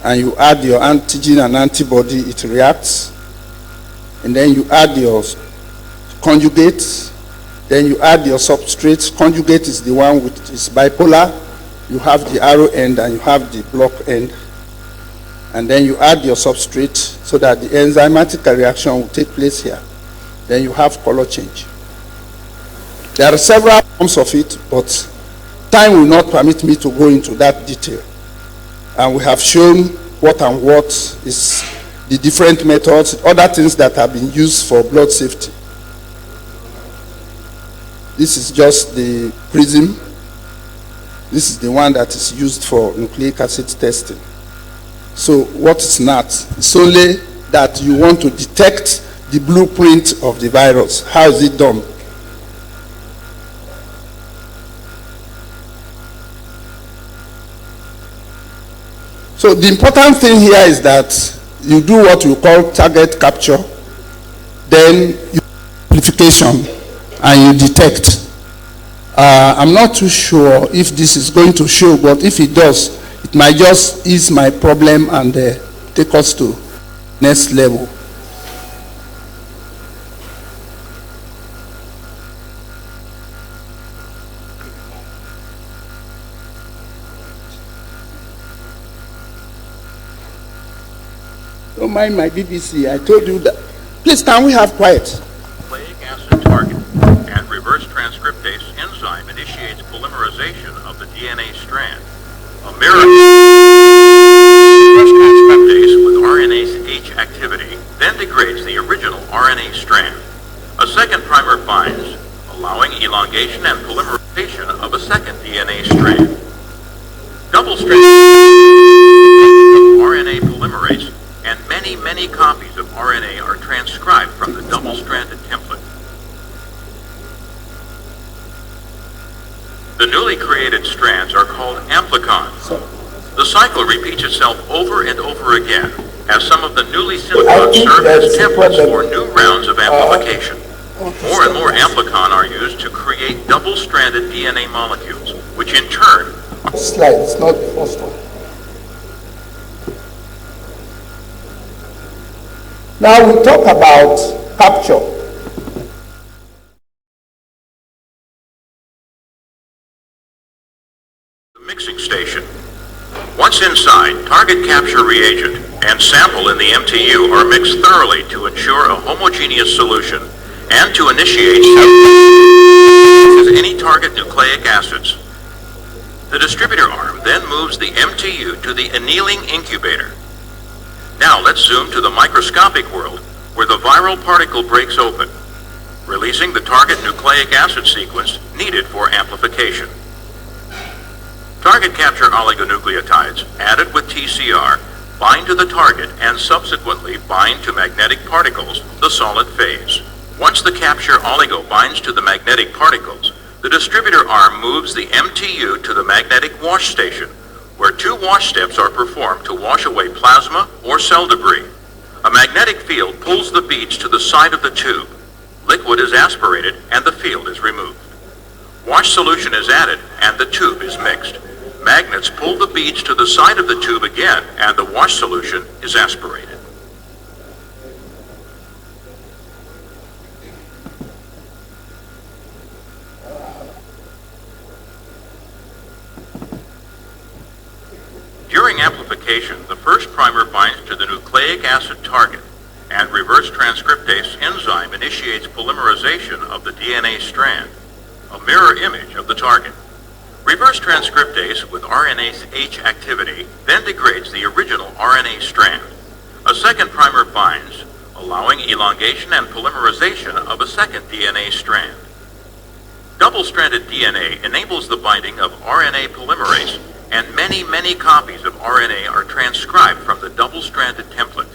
and you add your antigen and antibody, it reacts. And then you add your conjugate, then you add your substrate. Conjugate is the one which is bipolar. You have the arrow end and you have the block end. And then you add your substrate so that the enzymatic reaction will take place here. Then you have color change. There are several forms of it, but time will not permit me to go into that detail. And we have shown what and what is the different methods, other things that have been used for blood safety. This is just the PRISM. This is the one that is used for nucleic acid testing. So what is NAT? It's only that you want to detect the blueprint of the virus. How is it done? So the important thing here is that you do what we call target capture, then you amplification, and you detect. I'm not too sure if this is going to show, but if it does, it might just ease my problem and take us to next level. Don't mind my BBC. I told you that. Please, can we have quiet? Nucleic acid target and reverse transcriptase enzyme initiates polymerization of the DNA strand. A mirror reverse transcriptase with RNase H activity then degrades the original RNA strand. A second primer binds, allowing elongation and polymerization of a second DNA strand. Double-stranded RNA polymerase and many copies of RNA are transcribed from the double-stranded template. The newly created strands are called amplicons. The cycle repeats itself over and over again as some of the newly silicons serve as templates for new rounds of amplification. More and more amplicon are used to create double-stranded DNA molecules, which in turn... Slide, it's not the first one. Now we talk about capture. The mixing station. Once inside, target capture reagent and sample in the MTU are mixed thoroughly to ensure a homogeneous solution and to initiate any target nucleic acids. The distributor arm then moves the MTU to the annealing incubator. Now let's zoom to the microscopic world where the viral particle breaks open, releasing the target nucleic acid sequence needed for amplification. Target capture oligonucleotides added with TCR bind to the target and subsequently bind to magnetic particles, the solid phase. Once the capture oligo binds to the magnetic particles, the distributor arm moves the MTU to the magnetic wash station, where 2 wash steps are performed to wash away plasma or cell debris. A magnetic field pulls the beads to the side of the tube. Liquid is aspirated and the field is removed. Wash solution is added and the tube is mixed. Magnets pull the beads to the side of the tube again and the wash solution is aspirated. During amplification, the first primer binds to the nucleic acid target, and reverse transcriptase enzyme initiates polymerization of the DNA strand, a mirror image of the target. Reverse transcriptase with RNase H activity then degrades the original RNA strand. A second primer binds, allowing elongation and polymerization of a second DNA strand. Double-stranded DNA enables the binding of RNA polymerase, and many copies of RNA are transcribed from the double-stranded template.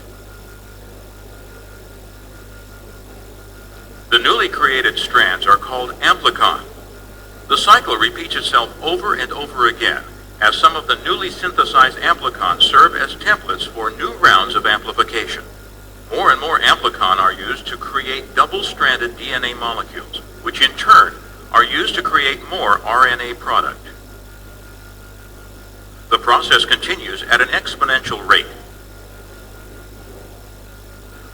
The newly created strands are called amplicon. The cycle repeats itself over and over again, as some of the newly synthesized amplicons serve as templates for new rounds of amplification. More and more amplicon are used to create double-stranded DNA molecules, which in turn are used to create more RNA product. The process continues at an exponential rate.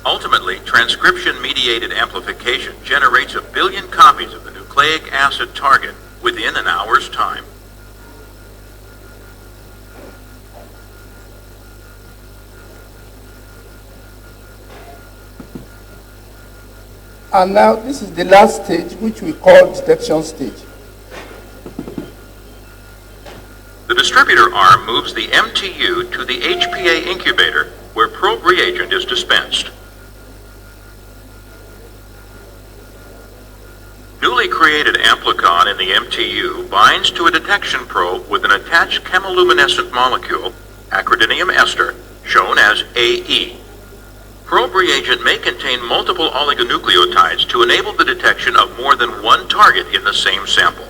Ultimately, transcription-mediated amplification generates 1 billion copies of the nucleic acid target within an hour's time. And now this is the last stage, which we call detection stage. The distributor arm moves the MTU to the HPA incubator, where probe reagent is dispensed. Newly created amplicon in the MTU binds to a detection probe with an attached chemiluminescent molecule, acridinium ester, shown as AE. Probe reagent may contain multiple oligonucleotides to enable the detection of more than one target in the same sample.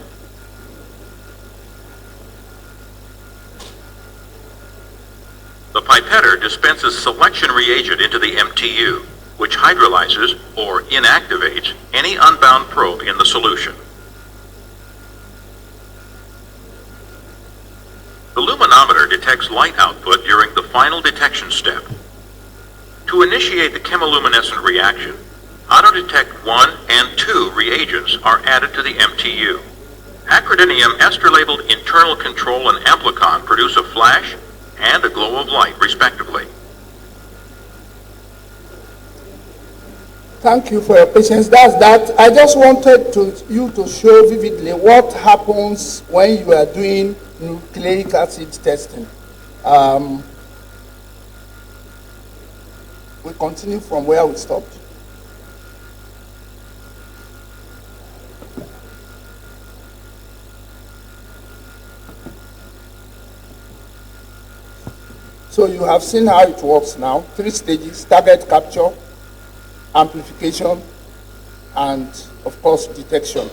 The pipetter dispenses selection reagent into the MTU, which hydrolyzes or inactivates any unbound probe in the solution. The luminometer detects light output during the final detection step. To initiate the chemiluminescent reaction, Auto-Detect 1 and 2 reagents are added to the MTU. Acridinium ester-labeled internal control and amplicon produce a flash and a glow of light, respectively. Thank you for your patience. That's that. I just wanted you to show vividly what happens when you are doing nucleic acid testing. We continue from where we stopped. So you have seen how it works now. 3 stages: target capture, amplification, and of course detection.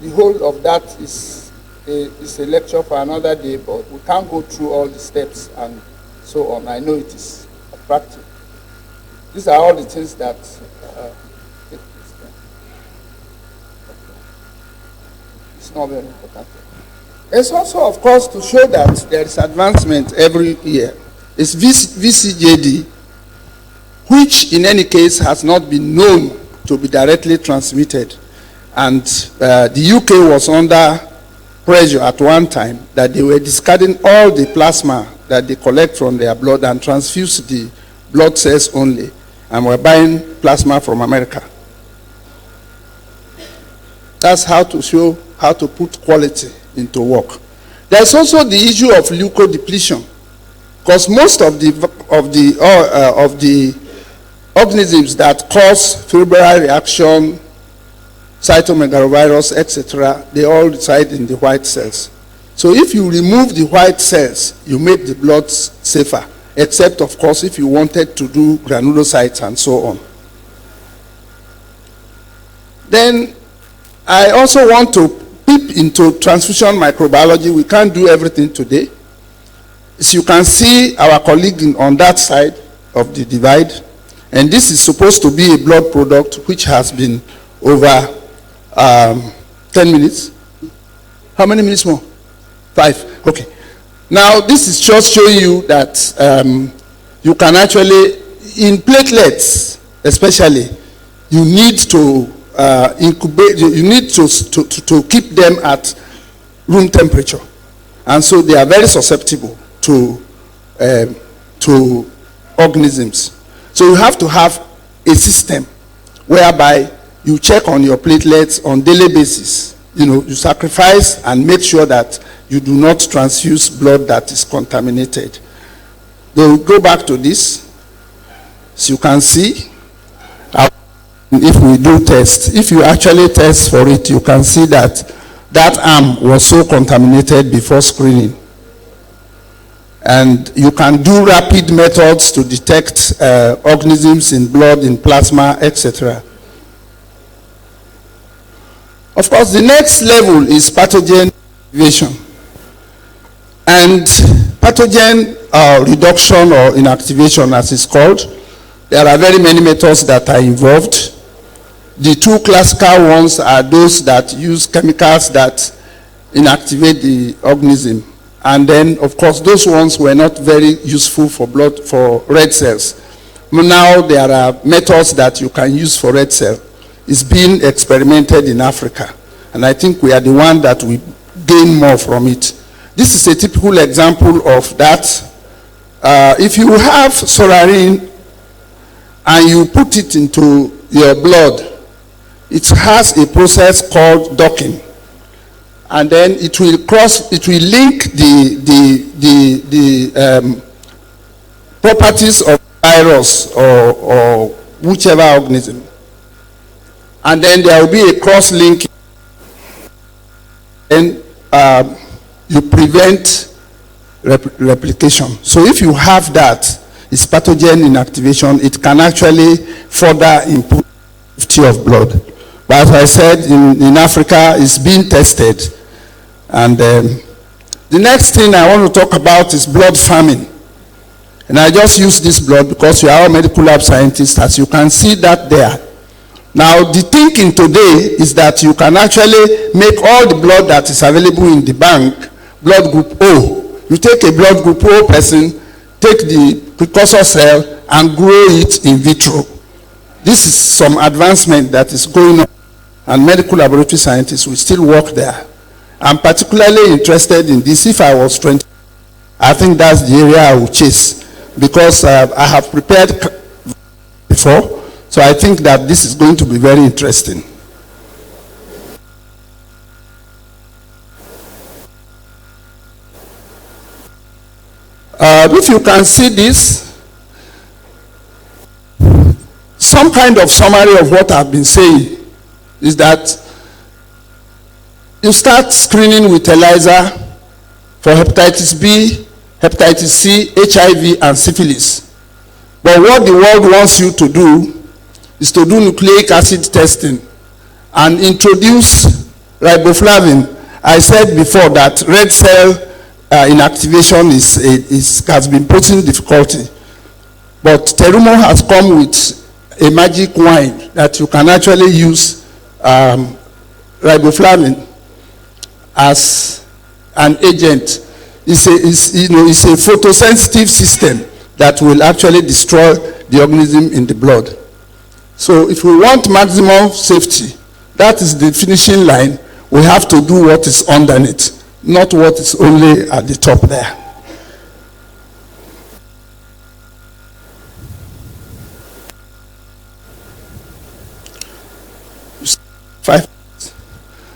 The whole of that is a lecture for another day, but we can't go through all the steps and so on. I know it is attractive. These are all the things that it's not very important. It's also, of course, to show that there is advancement every year. It's VCJD, which in any case has not been known to be directly transmitted. And the UK was under pressure at one time that they were discarding all the plasma that they collect from their blood and transfuse the blood cells only, and were buying plasma from America. That's how to show how to put quality into work. There's also the issue of leukodepletion, because most of the organisms that cause febrile reaction cytomegalovirus, etc., they all reside in the white cells. So if you remove the white cells, you make the blood safer, except, of course, if you wanted to do granulocytes and so on. Then I also want to peep into transfusion microbiology. We can't do everything today. As you can see, our colleague on that side of the divide, and this is supposed to be a blood product which has been over 10 minutes. How many minutes more? 5. Okay. Now, this is just showing you that you can actually, in platelets especially, you need to incubate, you need to keep them at room temperature. And so they are very susceptible to organisms. So you have to have a system whereby you check on your platelets on daily basis. You know, you sacrifice and make sure that you do not transfuse blood that is contaminated. We'll go back to this. As you can see, if we do test, if you actually test for it, you can see that that arm was so contaminated before screening. And you can do rapid methods to detect organisms in blood, in plasma, etc. Of course, the next level is pathogen inactivation. And pathogen reduction or inactivation, as it's called, there are very many methods that are involved. The two classical ones are those that use chemicals that inactivate the organism. And then, of course, those ones were not very useful for red cells. Now there are methods that you can use for red cell. It's being experimented in Africa. And I think we are the one that we gain more from it. This is a typical example of that. If you have saurine and you put it into your blood, it has a process called docking. And then it will link the properties of virus or whichever organism. And then there will be a cross link. And you prevent replication. So if you have that, it's pathogen inactivation. It can actually further improve the safety of blood. But as I said, in Africa, it's being tested. And the next thing I want to talk about is blood farming. And I just use this blood because we are all medical lab scientists, as you can see that there. Now, the thinking today is that you can actually make all the blood that is available in the bank blood group O. You take a blood group O person, take the precursor cell, and grow it in vitro. This is some advancement that is going on, and medical laboratory scientists will still work there. I'm particularly interested in this. If I was 20, I think that's the area I would chase, because I have prepared before. So I think that this is going to be very interesting. If you can see this, some kind of summary of what I've been saying is that you start screening with ELISA for hepatitis B, hepatitis C, HIV, and syphilis. But what the world wants you to do is to do nucleic acid testing and introduce riboflavin. I said before that red cell inactivation has been posing difficulty. But Terumo has come with a magic wine that you can actually use riboflavin as an agent. It's a photosensitive system that will actually destroy the organism in the blood. So if we want maximum safety, that is the finishing line. We have to do what is underneath, not what is only at the top there.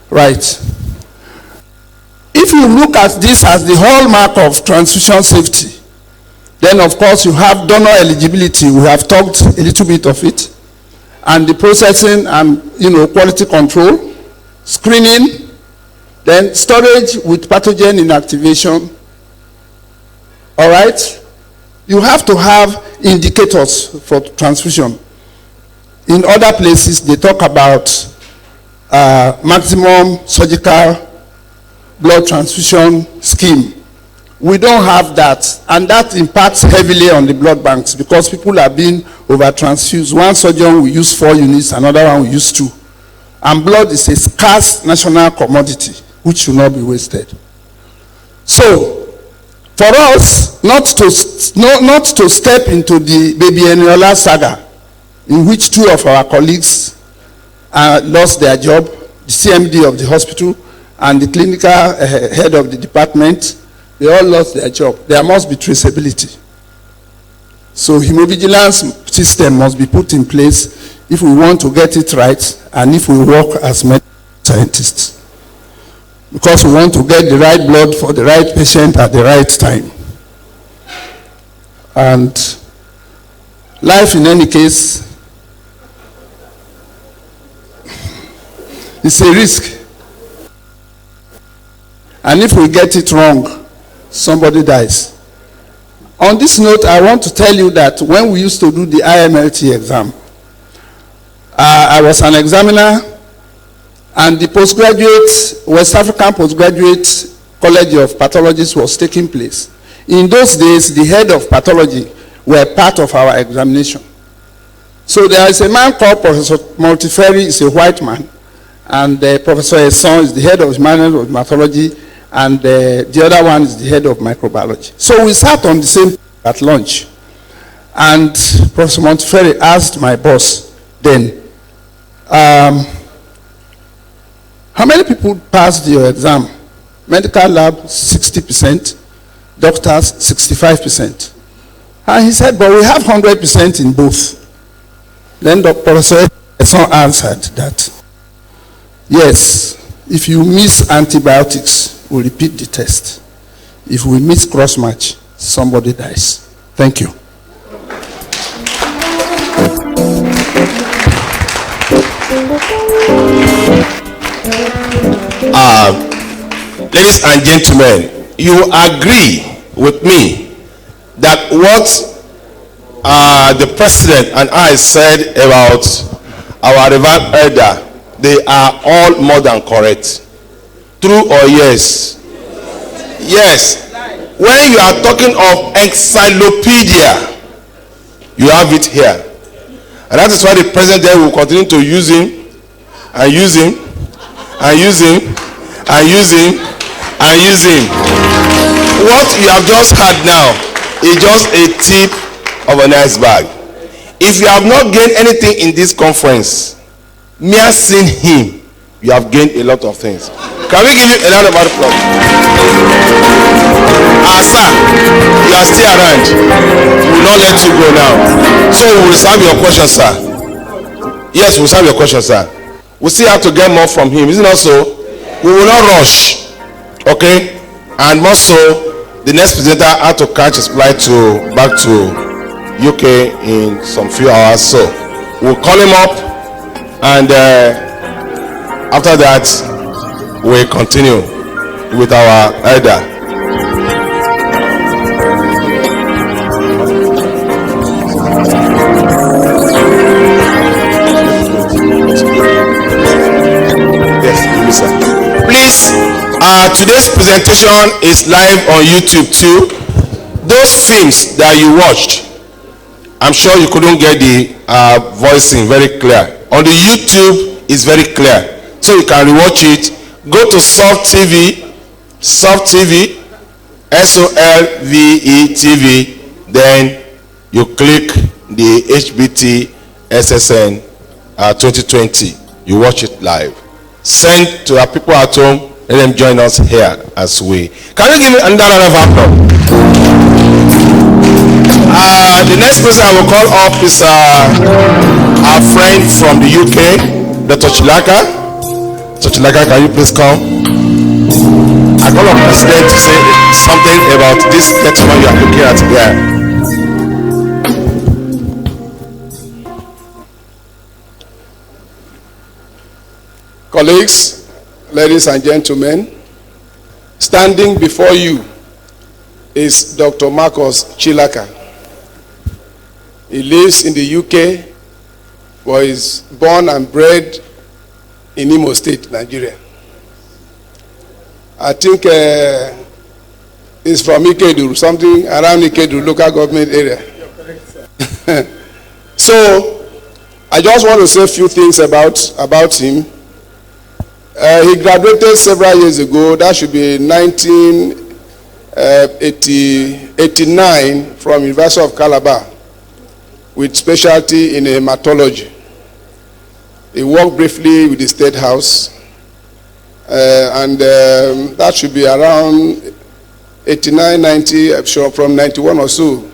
Right. If you look at this as the hallmark of transfusion safety, then of course you have donor eligibility. We have talked a little bit of it. and the processing and quality control, screening, then storage with pathogen inactivation. All right? You have to have indicators for transfusion. In other places, they talk about maximum surgical blood transfusion scheme. We don't have that, and that impacts heavily on the blood banks because people are being over-transfused. One surgeon will use 4 units, another one will use 2. And blood is a scarce national commodity, which should not be wasted. So, for us, not to step into the Baby Eniola saga, in which 2 of our colleagues lost their job, the CMD of the hospital and the clinical head of the department, they all lost their job. There must be traceability. So hemovigilance system must be put in place if we want to get it right and if we work as medical scientists. Because we want to get the right blood for the right patient at the right time. And life, in any case, is a risk. And if we get it wrong, somebody dies. On this note, I want to tell you that when we used to do the IMLT exam, I was an examiner, and the postgraduate, West African Postgraduate College of Pathologists was taking place. In those days, the head of pathology were part of our examination. So there is a man called Professor Multiferi, is a white man, and Professor Hbtssn is the head of hematology, and the other one is the head of microbiology. So we sat on the same at lunch, and Professor Montefiore asked my boss then, how many people passed your exam? Medical lab, 60%, doctors, 65%. And he said, but we have 100% in both. Then Professor Hbtssn answered that, yes, if you miss antibiotics, we'll repeat the test. If we miss cross-match, somebody dies. Thank you. Ladies and gentlemen, you agree with me that what the president and I said about our revered elder, they are all more than correct. True or yes? Yes. When you are talking of encyclopedia, you have it here. And that is why the president there will continue to use him and use him and use him and use him and use him. What you have just had now is just a tip of an iceberg. If you have not gained anything in this conference, mere seeing him, you have gained a lot of things. Can we give you a round of applause? Sir, you are still around. We will not let you go now. So we will reserve your question, sir. Yes, we will reserve your question, sir. We still have to get more from him. Isn't that so? We will not rush. Okay? And more so, the next presenter had to catch his flight back to UK in some few hours. So we'll call him up, and after that, we'll continue with our elder. Yes, sir. Please, today's presentation is live on YouTube too. Those films that you watched, I'm sure you couldn't get the voicing very clear. On the YouTube, it's very clear. So you can rewatch it. Go to Soft TV, SolveTV, TV. Then you click the Hbtssn 2020. You watch it live. Send to our people at home. Let them join us here as we. Can you give me another round of applause? The next person I will call up is our friend from the UK, Dr. Chilaka. Dr. Chilaka, can you please come? I call up President to say something about this gentleman you are looking at here. Colleagues, ladies and gentlemen, standing before you is Dr. Marcus Chilaka. He lives in the UK, but is born and bred in Imo State, Nigeria. I think he's from Ikedu, something around Ikedu local government area. So, I just want to say a few things about him. He graduated several years ago, that should be 1989 from University of Calabar with specialty in hematology. He worked briefly with the State House and that should be around 89, 90, I'm sure from 91 or so,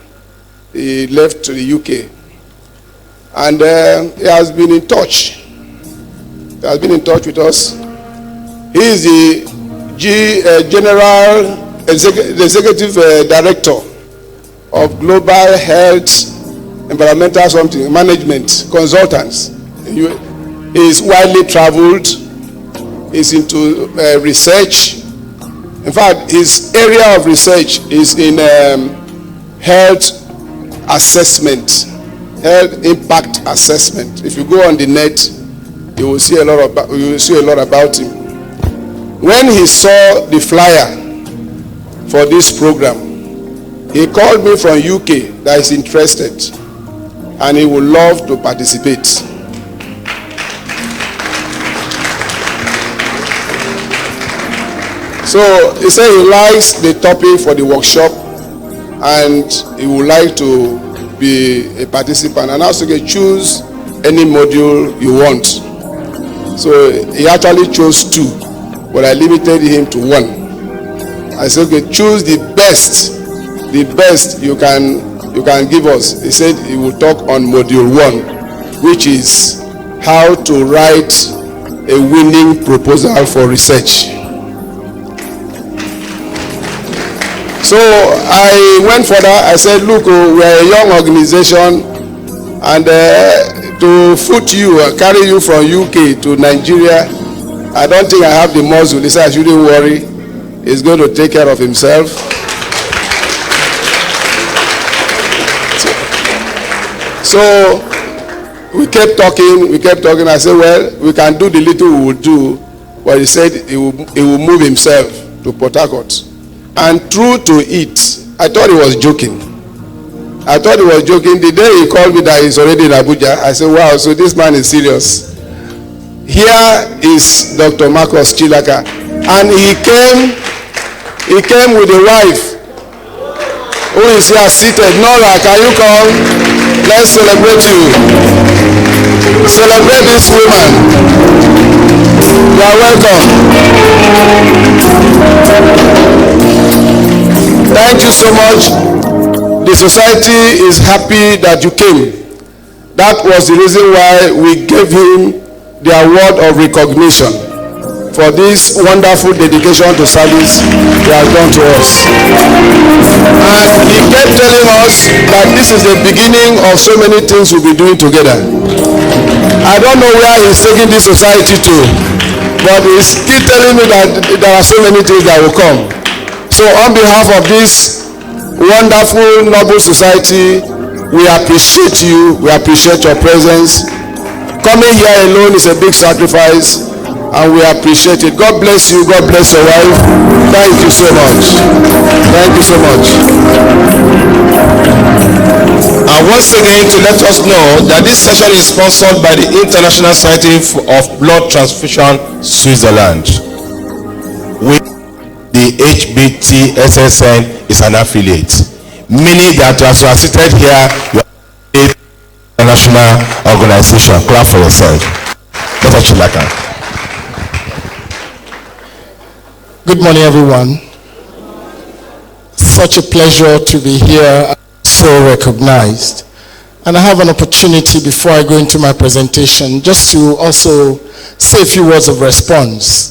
he left to the UK. And he has been in touch. He has been in touch with us. He is the General Executive Director of Global Health Environmental something Management Consultants. He is widely traveled. He is into research. In fact, his area of research is in health assessment. Health impact assessment. If you go on the net, you will see a lot about him. When he saw the flyer for this program, he called me from UK that is interested and he would love to participate. So he said he likes the topic for the workshop and he would like to be a participant and also choose any module you want. So he actually chose 2, but I limited him to 1. I said, okay, choose the best you can give us. He said he will talk on module 1, which is how to write a winning proposal for research. So I went further. I said, look, we are a young organization, and to foot you, carry you from UK to Nigeria, I don't think I have the muscle. He said, I shouldn't worry. He's going to take care of himself. So we kept talking. I said, well, we can do the little we will do. But he said he will move himself to Port Harcourt. And true to it, I thought he was joking. The day he called me that he's already in Abuja, I said, wow, so this man is serious. Here is Dr. Marcus Chilaka. And he came with a wife who is here seated. Nora, can you come? Let's celebrate you. Celebrate this woman. You are welcome. Thank you so much. The society is happy that you came. That was the reason why we gave him the award of recognition for this wonderful dedication to service he has done to us. And he kept telling us that this is the beginning of so many things we'll be doing together. I don't know where he's taking this society to, but he's still telling me that there are so many things that will come. So on behalf of this wonderful, noble society, we appreciate you, we appreciate your presence. Coming here alone is a big sacrifice, and we appreciate it. God bless you, God bless your wife. Thank you so much. Thank you so much. And once again, to let us know that this session is sponsored by the International Society of Blood Transfusion, Switzerland. The Hbtssn is an affiliate, meaning that as you are seated here, you are an international organization. Clap for yourself. Dr. Chilaka. Good morning, everyone. Such a pleasure to be here, so recognized. And I have an opportunity before I go into my presentation just to also say a few words of response.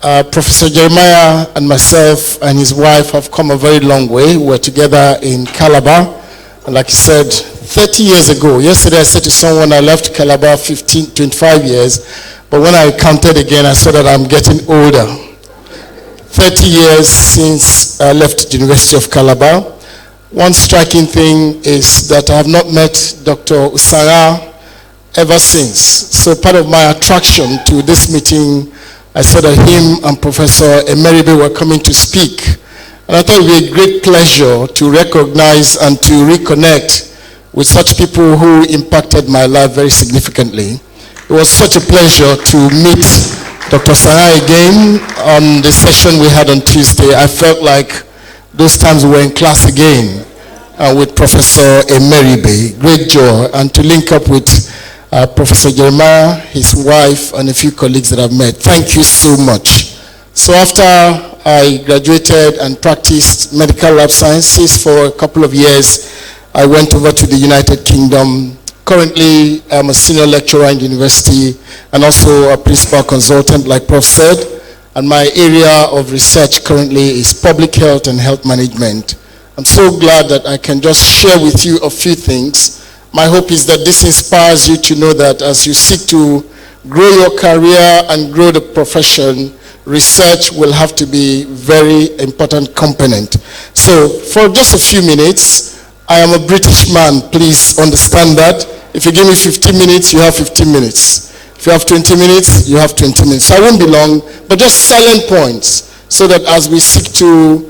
Professor Jeremiah and myself and his wife have come a very long way. We're together in Calabar. And like he said, 30 years ago, yesterday I said to someone I left Calabar 25 years But when I counted again, I saw that I'm getting older. 30 years since I left the University of Calabar. One striking thing is that I have not met Dr. Usara ever since. So part of my attraction to this meeting, I saw that him and Professor Emeribe were coming to speak. And I thought it would be a great pleasure to recognize and to reconnect with such people who impacted my life very significantly. It was such a pleasure to meet Dr. Sarai again on the session we had on Tuesday. I felt like those times we were in class again with Professor Emeribe. Great joy. And to link up with Professor Jeremiah, his wife, and a few colleagues that I've met. Thank you so much. So after I graduated and practiced medical lab sciences for a couple of years, I went over to the United Kingdom. Currently, I'm a senior lecturer in the university and also a principal consultant, like Prof said. And my area of research currently is public health and health management. I'm so glad that I can just share with you a few things. My hope is that this inspires you to know that as you seek to grow your career and grow the profession, research will have to be a very important component. So for just a few minutes, I am a British man, please understand that. If you give me 15 minutes, you have 15 minutes. If you have 20 minutes, you have 20 minutes. I won't be long, but just salient points so that as we seek to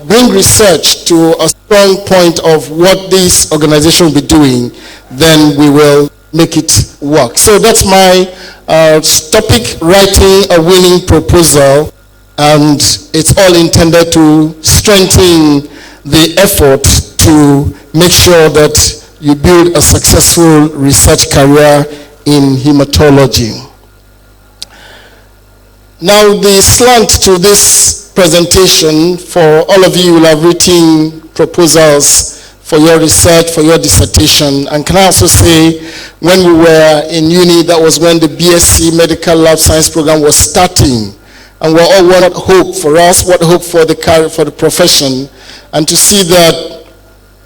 bring research to a strong point of what this organization will be doing, then we will make it work. So that's my topic, writing a winning proposal, and it's all intended to strengthen the effort to make sure that you build a successful research career in hematology. Now the slant to this presentation, for all of you will have written proposals for your research, for your dissertation. And can I also say, when we were in uni, that was when the BSc Medical Lab Science program was starting. And we're all what hope for us, what hope for the career, for the profession. And to see that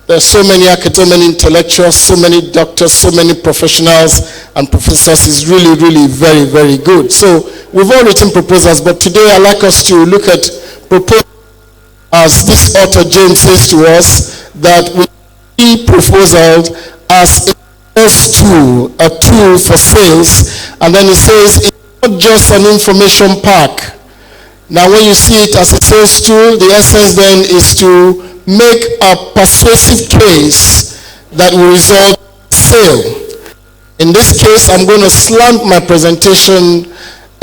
there are so many academic intellectuals, so many doctors, so many professionals and professors is really, really very, very good. So we've all written proposals, but today I'd like us to look at proposals as this author James says to us, that we see proposals as a sales tool, a tool for sales, and then he says it's not just an information pack. Now when you see it as a sales tool, the essence then is to make a persuasive case that will result in sale. In this case, I'm going to slant my presentation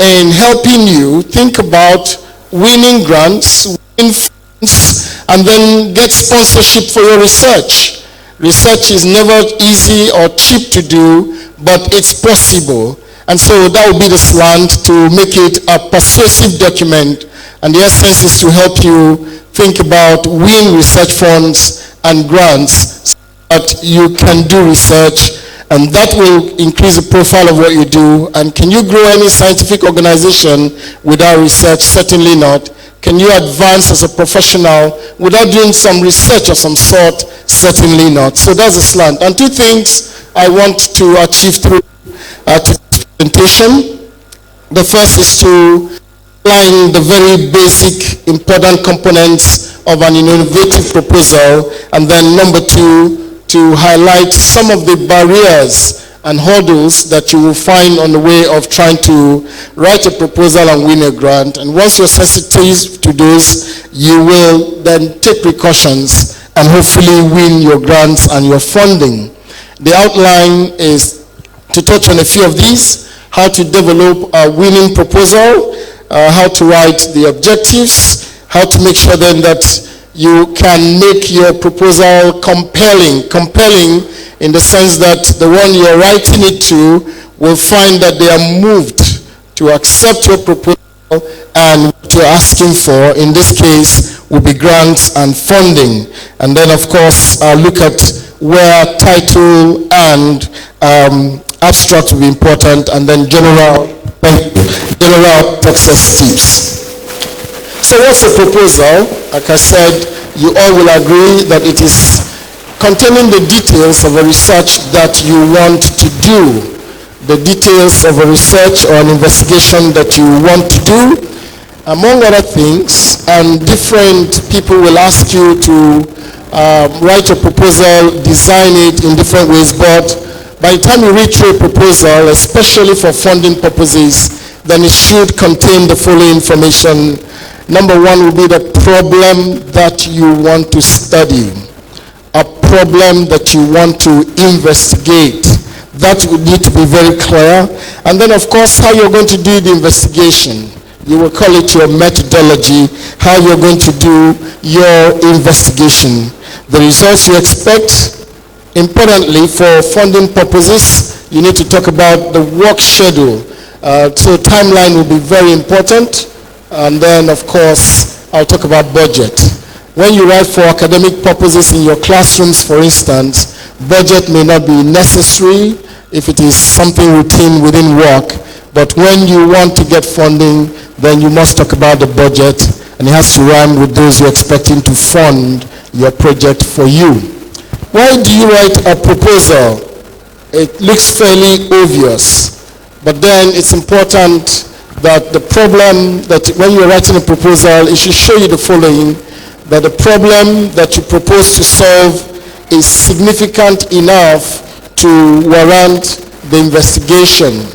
in helping you think about winning grants, winning funds, and then get sponsorship for your research. Research is never easy or cheap to do, but it's possible. And so that will be the slant to make it a persuasive document. And the essence is to help you think about win research funds and grants so that you can do research, and that will increase the profile of what you do. And can you grow any scientific organization without research? Certainly not. Can you advance as a professional without doing some research of some sort? Certainly not. So that's a slant. And two things I want to achieve through this presentation. The first is to outline the very basic important components of an innovative proposal, and then number two, to highlight some of the barriers and hurdles that you will find on the way of trying to write a proposal and win a grant. And once you're sensitive to those, you will then take precautions and hopefully win your grants and your funding. The outline is to touch on a few of these: how to develop a winning proposal, how to write the objectives, how to make sure then that you can make your proposal compelling in the sense that the one you're writing it to will find that they are moved to accept your proposal, and what you're asking for in this case will be grants and funding. And then of course look at where title and abstract will be important, and then general success tips. So what's a proposal? Like I said, you all will agree that it is containing the details of a research that you want to do. the details of a research or an investigation that you want to do, among other things, and different people will ask you to write a proposal, design it in different ways, but by the time you read through a proposal, especially for funding purposes, then it should contain the following information. Number one will be the problem that you want to study, a problem that you want to investigate. That would need to be very clear. And then, of course, how you're going to do the investigation. You will call it your methodology, how you're going to do your investigation. The results you expect. Importantly, for funding purposes, you need to talk about the work schedule. So timeline will be very important. And then, of course, I'll talk about budget. When you write for academic purposes in your classrooms, for instance, budget may not be necessary if it is something routine within work. But when you want to get funding, then you must talk about the budget, and it has to rhyme with those you're expecting to fund your project for you. Why do you write a proposal? It looks fairly obvious, but then it's important that the problem that when you're writing a proposal, it should show you the following, that the problem that you propose to solve is significant enough to warrant the investigation,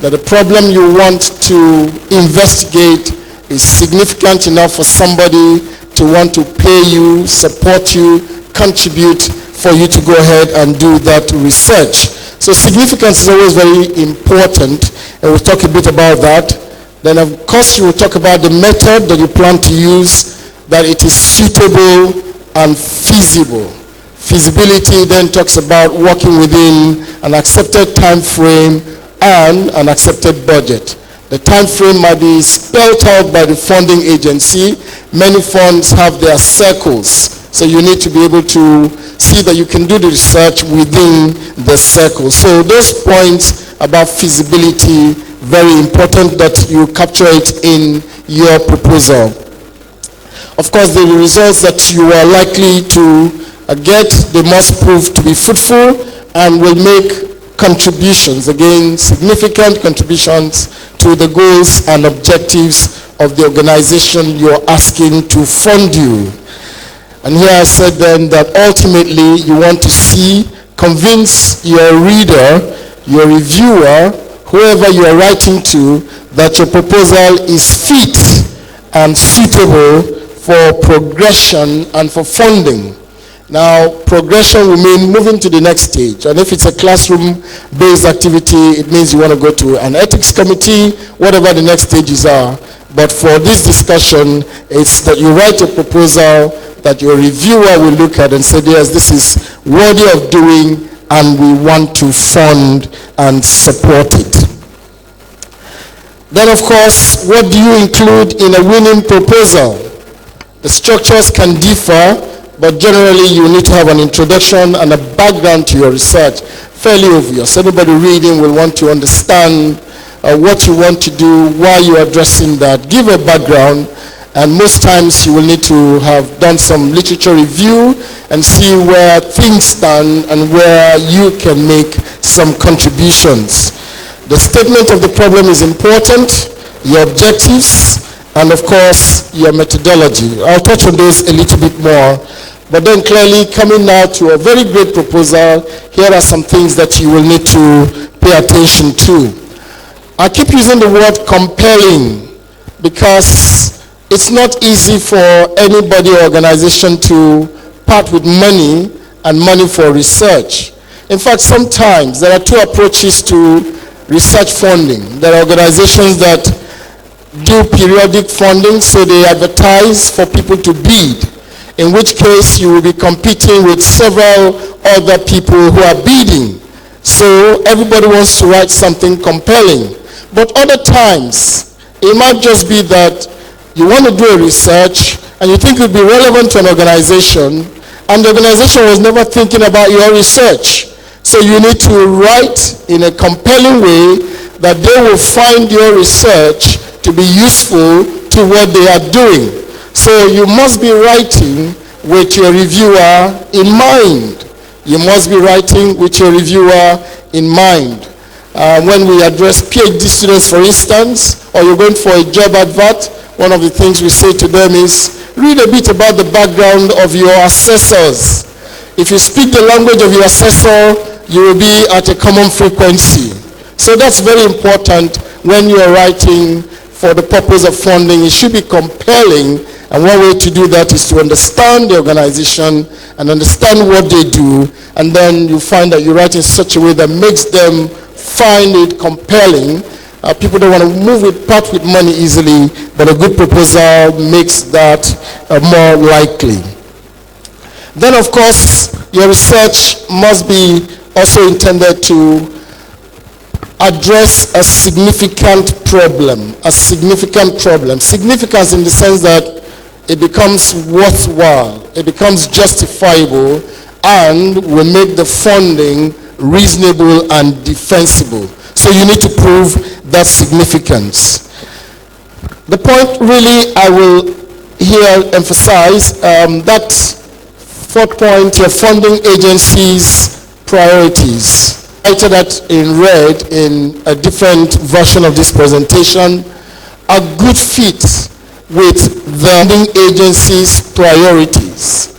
that the problem you want to investigate is significant enough for somebody to want to pay you, support you, contribute for you to go ahead and do that research. So significance is always very important, and we'll talk a bit about that. Then of course you will talk about the method that you plan to use, that it is suitable and feasible. Feasibility then talks about working within an accepted time frame and an accepted budget. The time frame might be spelled out by the funding agency. Many funds have their circles, so you need to be able to see that you can do the research within the circle. So those points about feasibility, very important that you capture it in your proposal. Of course, the results that you are likely to get, they must prove to be fruitful and will make contributions, again, significant contributions to the goals and objectives of the organization you're asking to fund you. And here I said then that ultimately you want to see, convince your reader, your reviewer, whoever you are writing to, that your proposal is fit and suitable for progression and for funding. Now, progression will mean moving to the next stage. And if it's a classroom-based activity, it means you want to go to an ethics committee, whatever the next stages are. But for this discussion, it's that you write a proposal that your reviewer will look at and say, yes, this is worthy of doing, and we want to fund and support it. Then, of course, what do you include in a winning proposal? The structures can differ, but generally you need to have an introduction and a background to your research. Fairly obvious. Everybody reading will want to understand what you want to do, why you are addressing that. Give a background, and most times you will need to have done some literature review and see where things stand and where you can make some contributions. The statement of the problem is important, your objectives, and of course your methodology. I'll touch on those a little bit more. But then clearly, coming now to a very great proposal, here are some things that you will need to pay attention to. I keep using the word compelling because it's not easy for anybody or organization to part with money and money for research. In fact, sometimes there are two approaches to research funding. There are organizations that do periodic funding, so they advertise for people to bid, in which case you will be competing with several other people who are bidding. So everybody wants to write something compelling. But other times, it might just be that you want to do a research and you think it would be relevant to an organization, and the organization was never thinking about your research. So you need to write in a compelling way that they will find your research to be useful to what they are doing. So you must be writing with your reviewer in mind. You must be writing with your reviewer in mind. When we address PhD students, for instance, or you're going for a job advert, one of the things we say to them is, read a bit about the background of your assessors. If you speak the language of your assessor, you will be at a common frequency. So that's very important when you're writing for the purpose of funding. It should be compelling, and one way to do that is to understand the organization and understand what they do, and then you find that you write in such a way that makes them find it compelling. People don't want to part with money easily, but a good proposal makes that more likely. Then, of course, your research must be also intended to address a significant problem. Significance in the sense that it becomes worthwhile, it becomes justifiable, and will make the funding reasonable and defensible. So you need to prove that significance. The point really I will here emphasize, that fourth point, your funding agency's priorities. I cited that in red in a different version of this presentation. A good fit with the funding agency's priorities.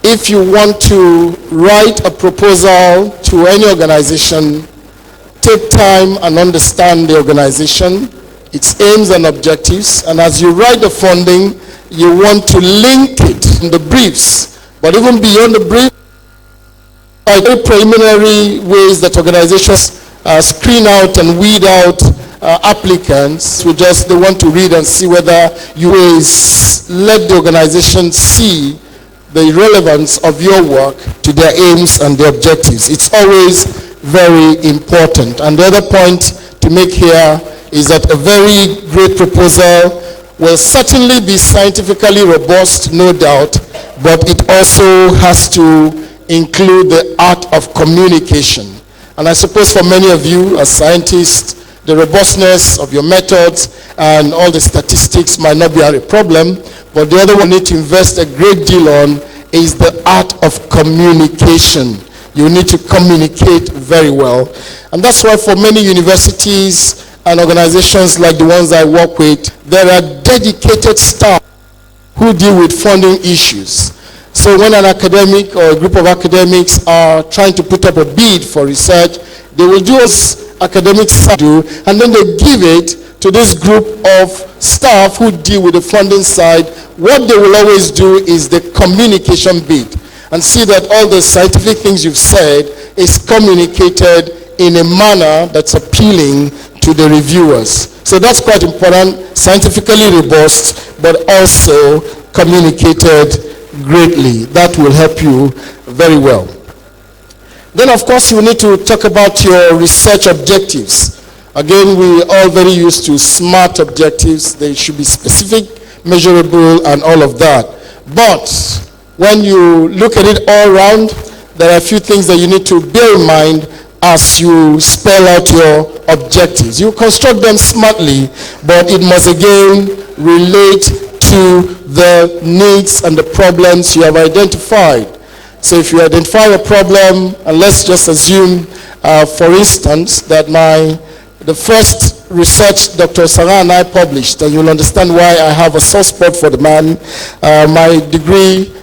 If you want to write a proposal to any organization, take time and understand the organization, its aims and objectives, and as you write the funding, you want to link it in the briefs. But even beyond the brief, by very preliminary ways that organizations screen out and weed out applicants, they want to read and see whether you let the organization see the relevance of your work to their aims and their objectives. It's always very important. And the other point to make here is that a very great proposal will certainly be scientifically robust, no doubt, but it also has to include the art of communication. And I suppose for many of you as scientists, the robustness of your methods and all the statistics might not be a problem, but the other one you need to invest a great deal on is the art of communication. You need to communicate very well. And that's why for many universities and organizations like the ones I work with, there are dedicated staff who deal with funding issues. So when an academic or a group of academics are trying to put up a bid for research, they will do as academics do, and then they give it to this group of staff who deal with the funding side. What they will always do is the communication bit, and see that all the scientific things you've said is communicated in a manner that's appealing to the reviewers. So that's quite important, scientifically robust, but also communicated greatly. That will help you very well. Then of course you need to talk about your research objectives. Again, we are all very used to SMART objectives. They should be specific, measurable, and all of that. But when you look at it all around, there are a few things that you need to bear in mind as you spell out your objectives. You construct them smartly, but it must again relate to the needs and the problems you have identified. So if you identify a problem, and let's just assume, for instance, that the first research Dr. Sarah and I published, and you'll understand why I have a soft spot for the man. My degree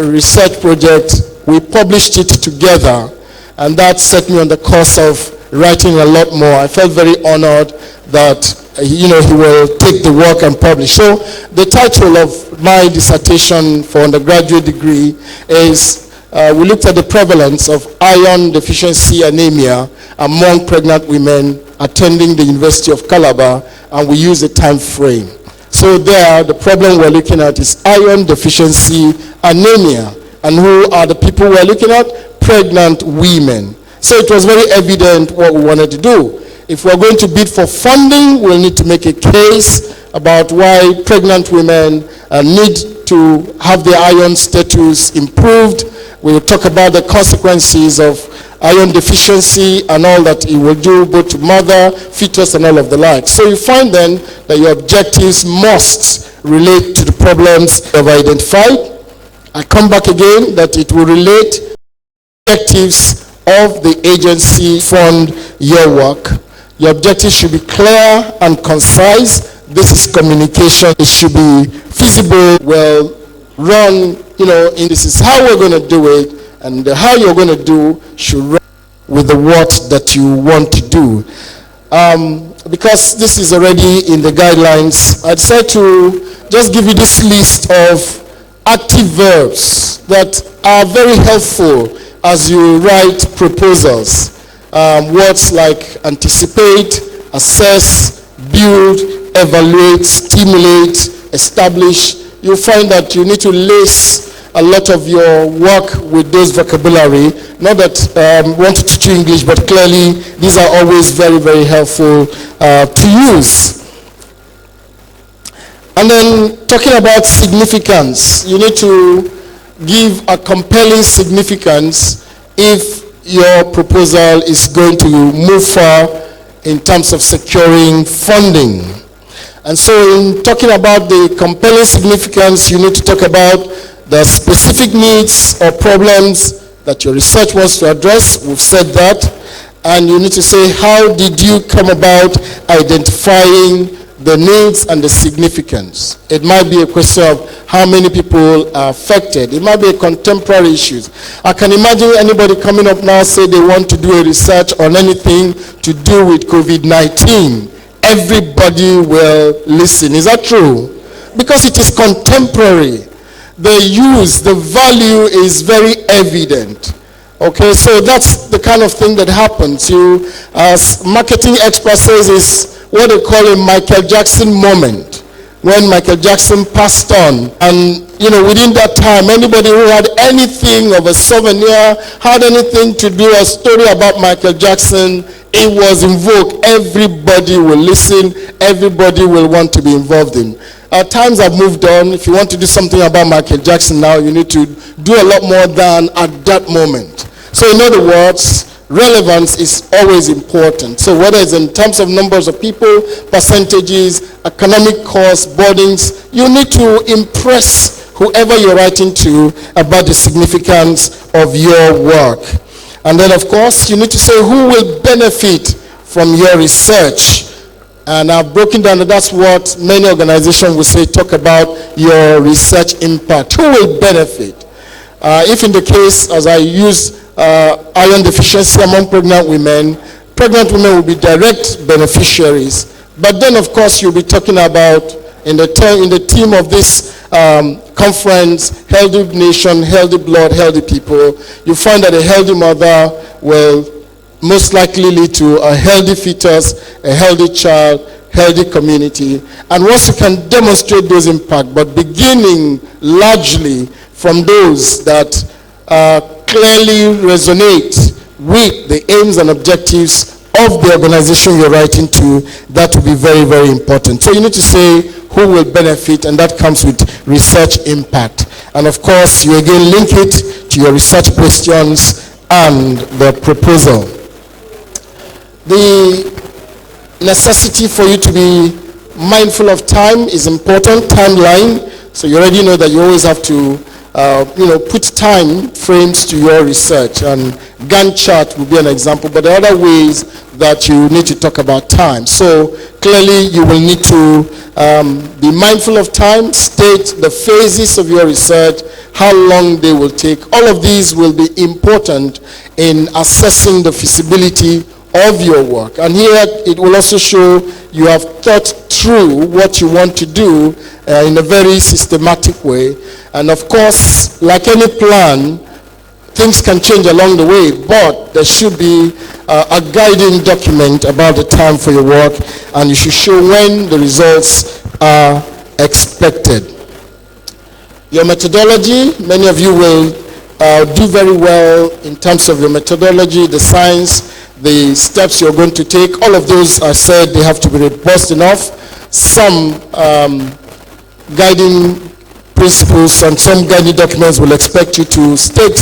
research project, we published it together, and that set me on the course of writing a lot more. I felt very honored that he will take the work and publish. So the title of my dissertation for undergraduate degree is we looked at the prevalence of iron deficiency anemia among pregnant women attending the University of Calabar, and we use a time frame. So there, the problem we're looking at is iron deficiency anemia. And who are the people we're looking at? Pregnant women. So it was very evident what we wanted to do. If we're going to bid for funding, we'll need to make a case about why pregnant women need to have their iron status improved. We'll talk about the consequences of iron deficiency and all that it will do both to mother, fetus, and all of the like. So you find then that your objectives must relate to the problems you have identified. I come back again that it will relate objectives of the agency fund your work. Your objectives should be clear and concise. This is communication. It should be feasible, well run, and this is how we're going to do it, and the how you're going to do should run with the what that you want to do. Because this is already in the guidelines, I decided to just give you this list of active verbs that are very helpful as you write proposals. Words like anticipate, assess, build, evaluate, stimulate, establish. You'll find that you need to lace a lot of your work with those vocabulary. Not that I want to teach you English, but clearly these are always very, very helpful to use. And then talking about significance, you need to give a compelling significance if your proposal is going to move far in terms of securing funding. And so in talking about the compelling significance, you need to talk about the specific needs or problems that your research wants to address. We've said that. And you need to say, how did you come about identifying the needs and the significance? It might be a question of how many people are affected. It might be a contemporary issue. I can imagine anybody coming up now say they want to do a research on anything to do with COVID-19. Everybody will listen. Is that true? Because it is contemporary. The use, the value is very evident. Okay, so that's the kind of thing that happens. You, as marketing expert says, is what they call a Michael Jackson moment. When Michael Jackson passed on, and within that time, anybody who had anything of a souvenir, had anything to do a story about Michael Jackson, it was invoked. Everybody will listen. Everybody will want to be involved in. Times have moved on. If you want to do something about Michael Jackson now, you need to do a lot more than at that moment. So in other words, relevance is always important. So whether it's in terms of numbers of people, percentages, economic costs, burdens, you need to impress whoever you're writing to about the significance of your work. And then of course, you need to say who will benefit from your research. And I've broken down that that's what many organizations will say, talk about your research impact. Who will benefit? If in the case, as I use iron deficiency among pregnant women will be direct beneficiaries. But then of course you'll be talking about, in the theme of this conference, healthy nation, healthy blood, healthy people, you find that a healthy mother will most likely lead to a healthy fetus, a healthy child, healthy community. And once you can demonstrate those impacts, but beginning largely from those that clearly resonate with the aims and objectives of the organization you're writing to, that will be very, very important. So you need to say who will benefit, and that comes with research impact. And of course, you again link it to your research questions and the proposal. The necessity for you to be mindful of time is important, timeline. So you already know that you always have to put time frames to your research, and Gantt chart will be an example, but there are other ways that you need to talk about time. So clearly you will need to be mindful of time, state the phases of your research, how long they will take. All of these will be important in assessing the feasibility of your work. And here it will also show you have thought through what you want to do in a very systematic way. And of course, like any plan, things can change along the way, but there should be a guiding document about the time for your work, and you should show when the results are expected. Your methodology, many of you will do very well in terms of your methodology, the science, the steps you're going to take. All of those are said, they have to be robust enough. Some guiding principles and some guiding documents will expect you to state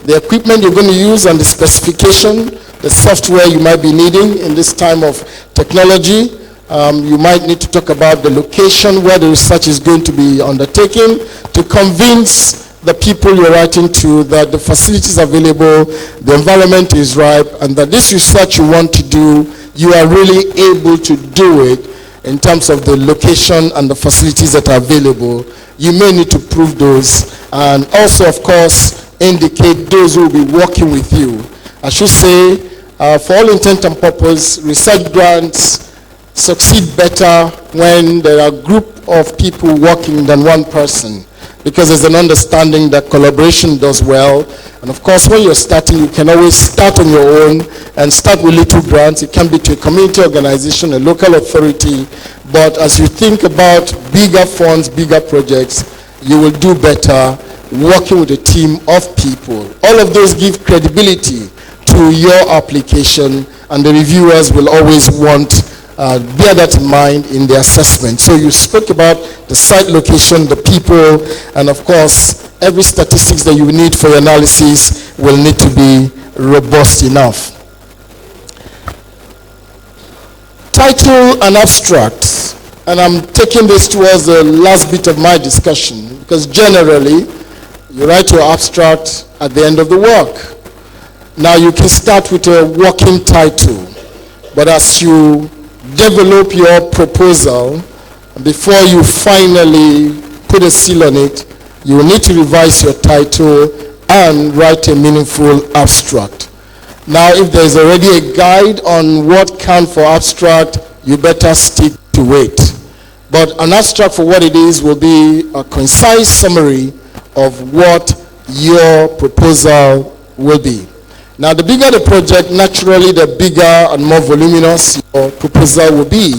the equipment you're going to use and the specification, the software you might be needing in this time of technology. You might need to talk about the location where the research is going to be undertaken to convince the people you're writing to that the facilities available, the environment is ripe, and that this research you want to do, you are really able to do it in terms of the location and the facilities that are available. You may need to prove those, and also, of course, indicate those who will be working with you. I should say, for all intent and purpose, research grants succeed better when there are a group of people working than one person, because there's an understanding that collaboration does well. And of course, when you're starting, you can always start on your own and start with little grants. It can be to a community organization, a local authority, but as you think about bigger funds, bigger projects, you will do better working with a team of people. All of those give credibility to your application, and the reviewers will always want bear that in mind in the assessment. So you spoke about the site location, the people, and of course, every statistics that you need for your analysis will need to be robust enough. Title and abstract, and I'm taking this towards the last bit of my discussion, because generally, you write your abstract at the end of the work. Now you can start with a working title, but as you develop your proposal, before you finally put a seal on it, you will need to revise your title and write a meaningful abstract. Now, if there is already a guide on what counts for abstract, you better stick to it. But an abstract, for what it is, will be a concise summary of what your proposal will be. Now, the bigger the project, naturally the bigger and more voluminous your proposal will be.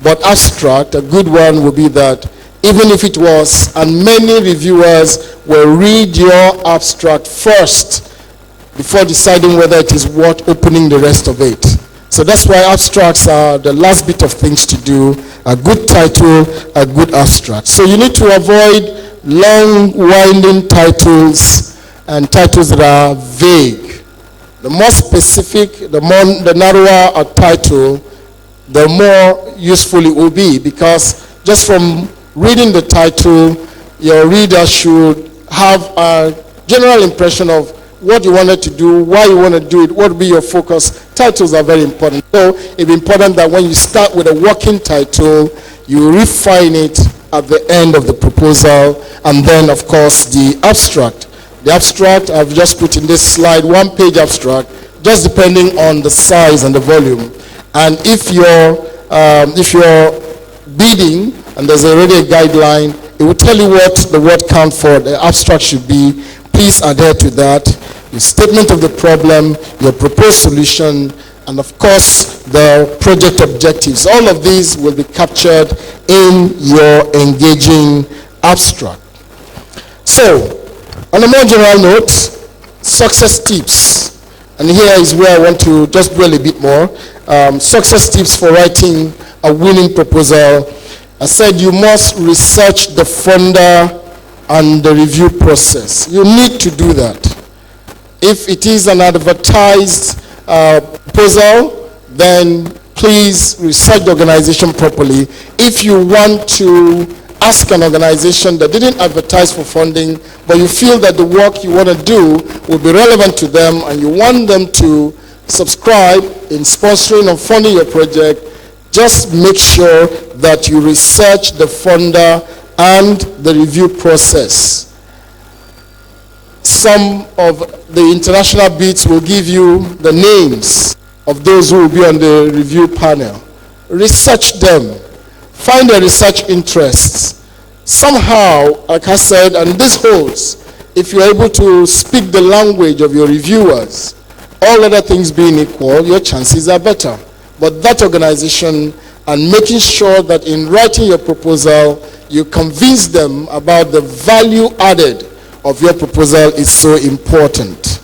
But abstract, a good one will be that even if it was, and many reviewers will read your abstract first before deciding whether it is worth opening the rest of it. So that's why abstracts are the last bit of things to do. A good title, a good abstract. So you need to avoid long, winding titles and titles that are vague. The more specific, the narrower a title, the more useful it will be, because just from reading the title, your reader should have a general impression of what you wanted to do, why you want to do it, what will be your focus. Titles are very important. So it's important that when you start with a working title, you refine it at the end of the proposal, and then, of course, the abstract. The abstract I've just put in this slide, one-page abstract, just depending on the size and the volume. And if you're bidding and there's already a guideline, it will tell you what the word count for the abstract should be. Please adhere to that. Your statement of the problem, your proposed solution, and of course the project objectives. All of these will be captured in your engaging abstract. So, on a more general note, success tips. And here is where I want to just dwell a bit more. Success tips for writing a winning proposal. I said you must research the funder and the review process. You need to do that. If it is an advertised proposal, then please research the organization properly. If you want to ask an organization that didn't advertise for funding, but you feel that the work you want to do will be relevant to them and you want them to subscribe in sponsoring or funding your project, just make sure that you research the funder and the review process. Some of the international bids will give you the names of those who will be on the review panel. Research them. Find their research interests. Somehow, like I said, and this holds, if you're able to speak the language of your reviewers, all other things being equal, your chances are better. But that organization, and making sure that in writing your proposal, you convince them about the value added of your proposal is so important.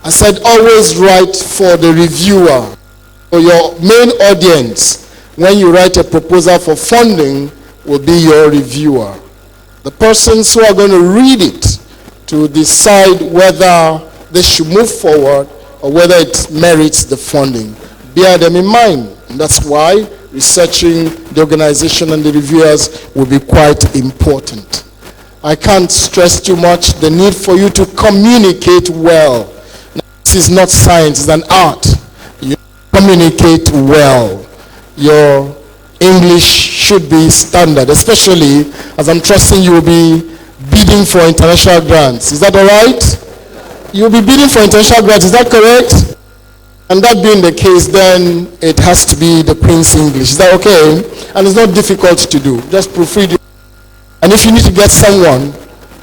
I said always write for the reviewer, or your main audience. When you write a proposal for funding, will be your reviewer. The persons who are going to read it to decide whether they should move forward or whether it merits the funding. Bear them in mind. And that's why researching the organization and the reviewers will be quite important. I can't stress too much the need for you to communicate well. Now, this is not science, it's an art. You communicate well. Your English should be standard, especially as I'm trusting you will be bidding for international grants. Is that all right? You'll be bidding for international grants, is that correct? And that being the case, then it has to be the Queen's English. Is that okay? And it's not difficult to do. Just proofread it. And if you need to get someone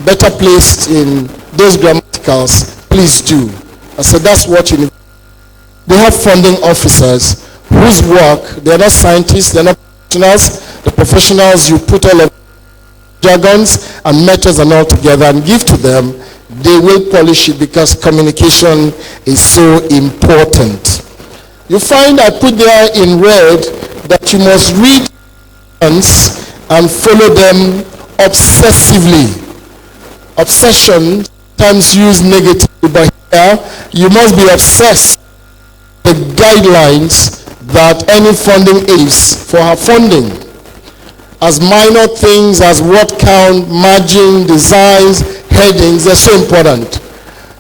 better placed in those grammaticals, please do. I said that's what you need. They have funding officers whose work, they're not scientists, they're not professionals. The professionals, you put all of jargons and methods and all together and give to them, they will polish it because communication is so important. You find I put there in red that you must read once and follow them obsessively. Obsession sometimes used negatively, but here you must be obsessed with the guidelines that any funding is for her funding. As minor things as word count, margin, designs, headings, they're so important.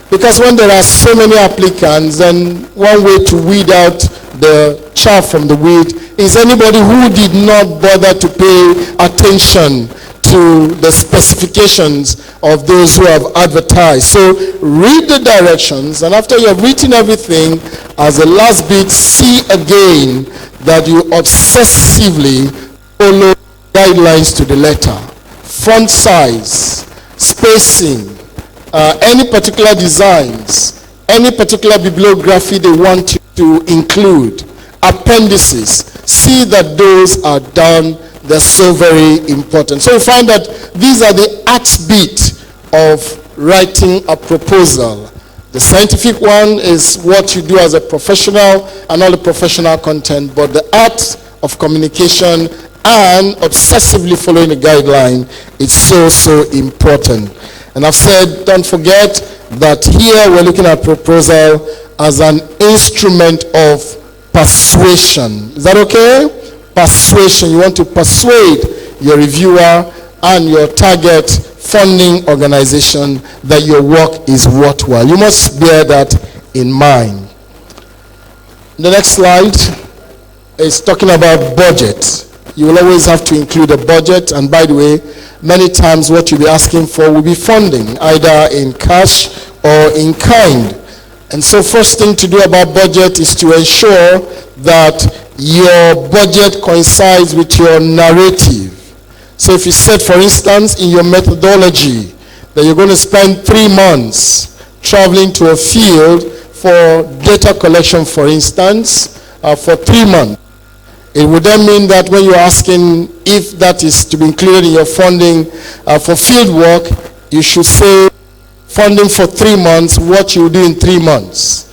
Because when there are so many applicants, then one way to weed out the chaff from the wheat is anybody who did not bother to pay attention to the specifications of those who have advertised. So read the directions, and after you have written everything, as a last bit, see again that you obsessively follow guidelines to the letter. Font size, spacing, any particular designs, any particular bibliography they want you to include, appendices, see that those are done. They're so very important. So you find that these are the art bit of writing a proposal. The scientific one is what you do as a professional and all the professional content, but the art of communication and obsessively following the guideline is so important. And I've said, don't forget that here we're looking at proposal as an instrument of persuasion. Is that okay? Persuasion. You want to persuade your reviewer and your target funding organization that your work is worthwhile. You must bear that in mind. The next slide is talking about budget. You will always have to include a budget, and by the way, many times what you'll be asking for will be funding, either in cash or in kind. And so first thing to do about budget is to ensure that your budget coincides with your narrative. So if you said, for instance, in your methodology that you're going to spend 3 months traveling to a field for data collection, for instance, for 3 months, it would then mean that when you're asking if that is to be included in your funding for field work, you should say funding for 3 months, what you do in 3 months.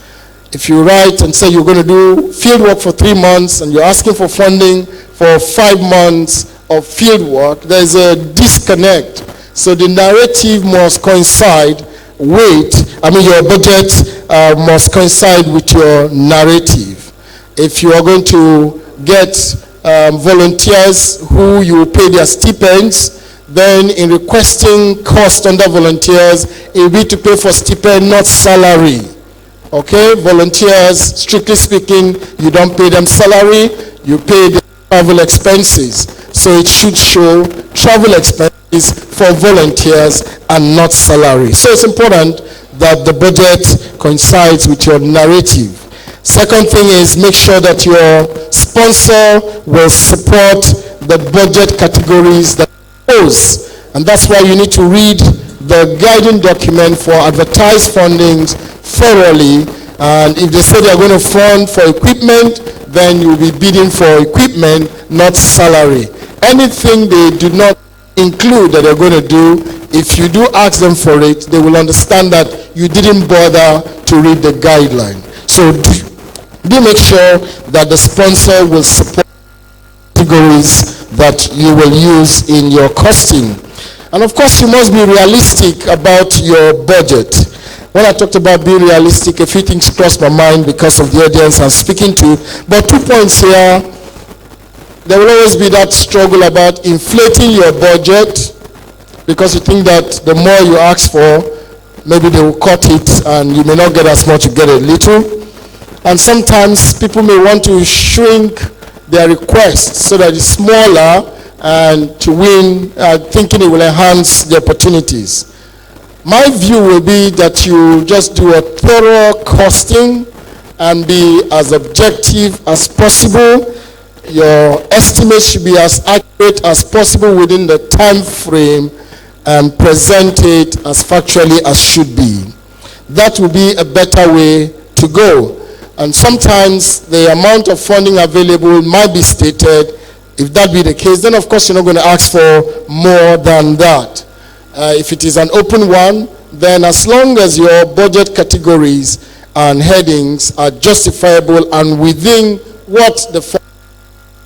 If you write and say you're going to do field work for 3 months and you're asking for funding for 5 months of field work, there's a disconnect. So the narrative must coincide with, your budget must coincide with your narrative. If you are going to get volunteers who you pay their stipends, then in requesting cost under volunteers, it will be to pay for stipend, not salary. Okay, volunteers, strictly speaking, you don't pay them salary, you pay the travel expenses. So it should show travel expenses for volunteers and not salary. So it's important that the budget coincides with your narrative. Second thing is make sure that your sponsor will support the budget categories that propose. And that's why you need to read the guiding document for advertised fundings thoroughly. And if they say they're going to fund for equipment, then you'll be bidding for equipment, not salary. Anything they do not include that they're going to do, if you do ask them for it, they will understand that you didn't bother to read the guideline. So do make sure that the sponsor will support categories that you will use in your costing. And of course, you must be realistic about your budget. When I talked about being realistic, a few things crossed my mind because of the audience I'm speaking to. But 2 points here. There will always be that struggle about inflating your budget because you think that the more you ask for, maybe they will cut it and you may not get as much, you get a little. And sometimes people may want to shrink their request so that it's smaller and to win, thinking it will enhance the opportunities. My view will be that you just do a thorough costing and be as objective as possible. Your estimate should be as accurate as possible within the time frame and present it as factually as should be. That will be a better way to go. And sometimes the amount of funding available might be stated. If that be the case, then of course you're not going to ask for more than that. If it is an open one, then as long as your budget categories and headings are justifiable and within what the fund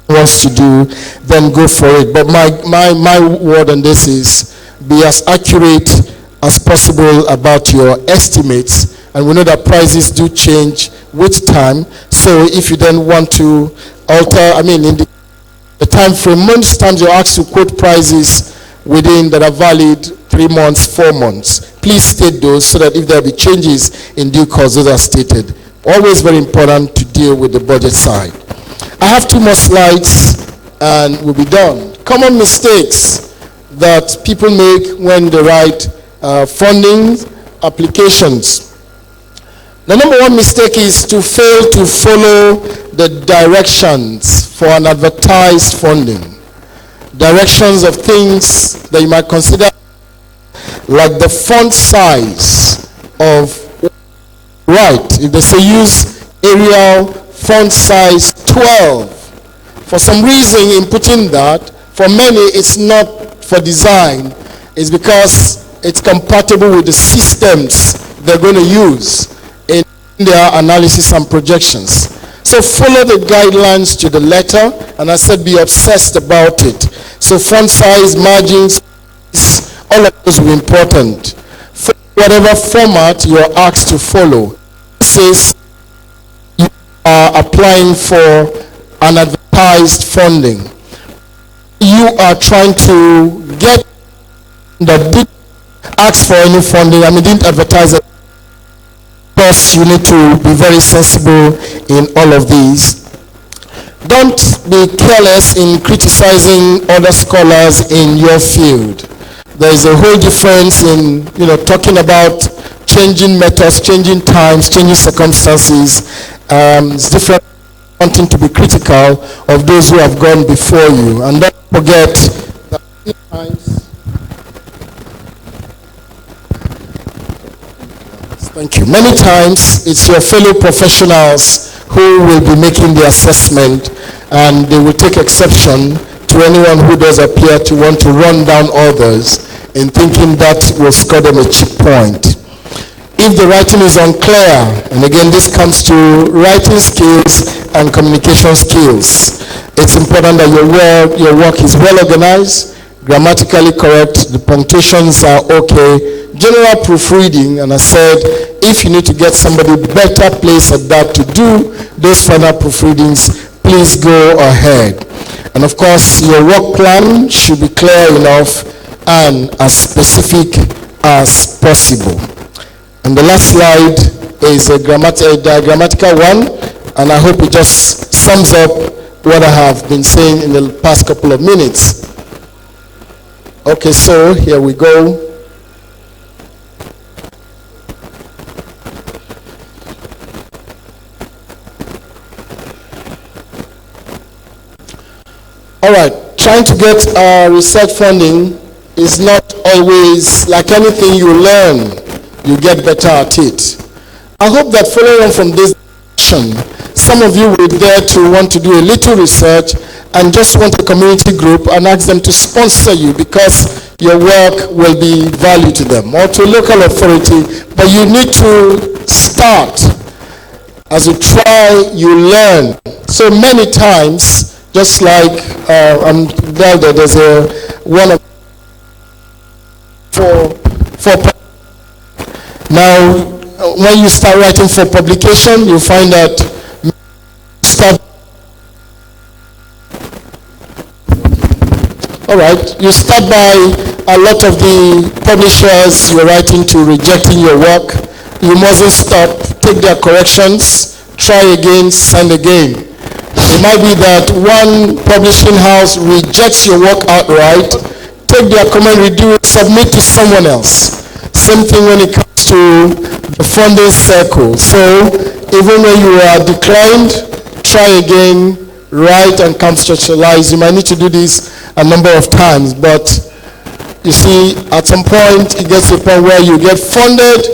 wants to do, then go for it. But my word on this is be as accurate as possible about your estimates. And we know that prices do change with time. So if you then want to alter, in the time frame, most times you're asked to quote prices within that are valid 3 months, 4 months. Please state those so that if there be changes in due course, those are stated. Always very important to deal with the budget side. I have 2 more slides and we'll be done. Common mistakes that people make when they write funding applications. The number one mistake is to fail to follow the directions for an advertised funding. Directions of things that you might consider, like the font size of, if they say use Arial font size 12. For some reason in putting that, for many it's not for design, it's because it's compatible with the systems they're going to use in their analysis and projections. So follow the guidelines to the letter, and I said be obsessed about it. So font size, margins, all of those will be important. For whatever format you're asked to follow. This is you are applying for an advertised funding. You are trying to get that didn't ask for any funding, didn't advertise it. Of course, you need to be very sensible in all of these. Don't be careless in criticizing other scholars in your field. There is a whole difference in talking about changing methods, changing times, changing circumstances. It's different wanting to be critical of those who have gone before you. And don't forget that many times, thank you. Many times it's your fellow professionals who will be making the assessment, and they will take exception to anyone who does appear to want to run down others in thinking that will score them a cheap point. If the writing is unclear, and again this comes to writing skills and communication skills, it's important that your work is well organized, grammatically correct, the punctuations are okay, general proofreading, and I said if you need to get somebody better placed at that to do those final proofreadings, please go ahead. And of course your work plan should be clear enough and as specific as possible. And the last slide is a grammatical one, and I hope it just sums up what I have been saying in the past couple of minutes. Okay, so here we go. All right, trying to get research funding is not always like anything you learn, you get better at it. I hope that following on from this discussion, some of you will dare to want to do a little research and just want a community group and ask them to sponsor you because your work will be value to them, or to a local authority, but you need to start. As you try, you learn. So many times, just like I'm glad that there's one of for now, when you start writing for publication, you find that you start by a lot of the publishers you're writing to rejecting your work. You mustn't stop. Take their corrections, try again, send again. It might be that one publishing house rejects your work outright. Take their comment, redo it, submit to someone else. Same thing when it comes to the funding circle. So even when you are declined, try again, write and conceptualize. You might need to do this a number of times, but you see, at some point, it gets to a point where you get funded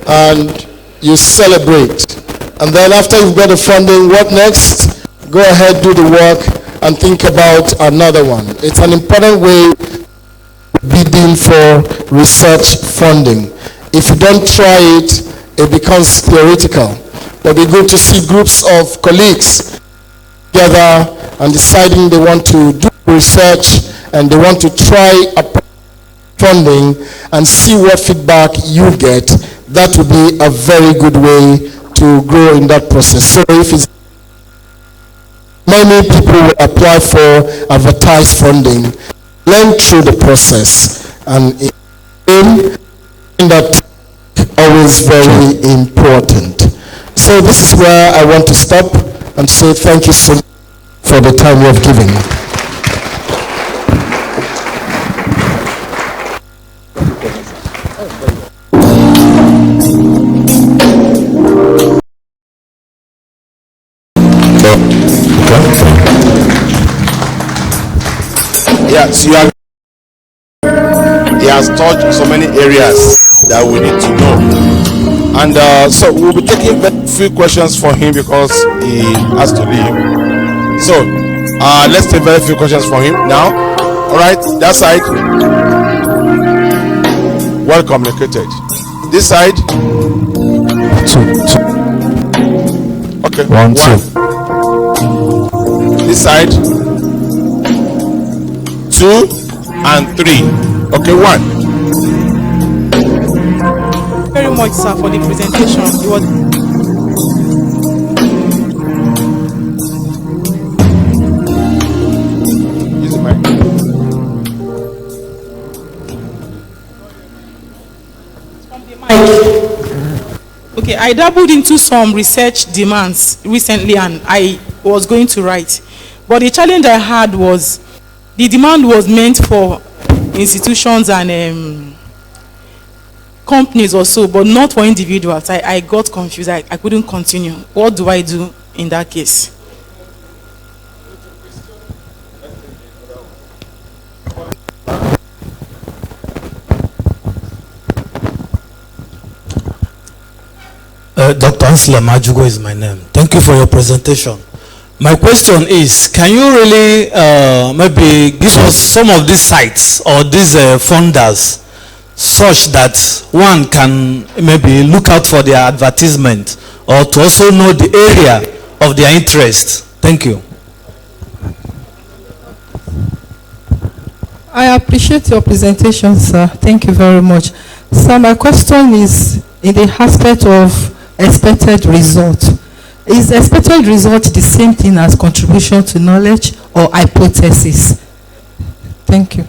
and you celebrate. And then after you've got the funding, what next? Go ahead, do the work, and think about another one. It's an important way bidding for research funding. If you don't try it, it becomes theoretical. But it'd be good to see groups of colleagues together and deciding they want to do research and they want to try a funding and see what feedback you get. That would be a very good way to grow in that process. So if it's many people will apply for advertised funding, learn through the process, and that always very important. So this is where I want to stop and say thank you so much for the time you have given. Yes, you are. He has touched so many areas that we need to know, and so we'll be taking a few questions for him because he has to leave. So let's take very few questions for him now. All right, that side, well communicated. This side, Two. okay, One, two. This side, 2 and 3. Okay, 1. Very much, sir, for the presentation. It was Use the mic. okay. I dabbled into some research demands recently, and I was going to write, but the challenge I had was the demand was meant for institutions and companies or so, but not for individuals. I got confused. I couldn't continue. What do I do in that case? Dr. Ansela Majugo is my name. Thank you for your presentation. My question is, can you really maybe give us some of these sites or these funders such that one can maybe look out for their advertisement or to also know the area of their interest? Thank you. I appreciate your presentation, sir. Thank you very much. So my question is in the aspect of expected result. Is expected result the same thing as contribution to knowledge or hypothesis? Thank you.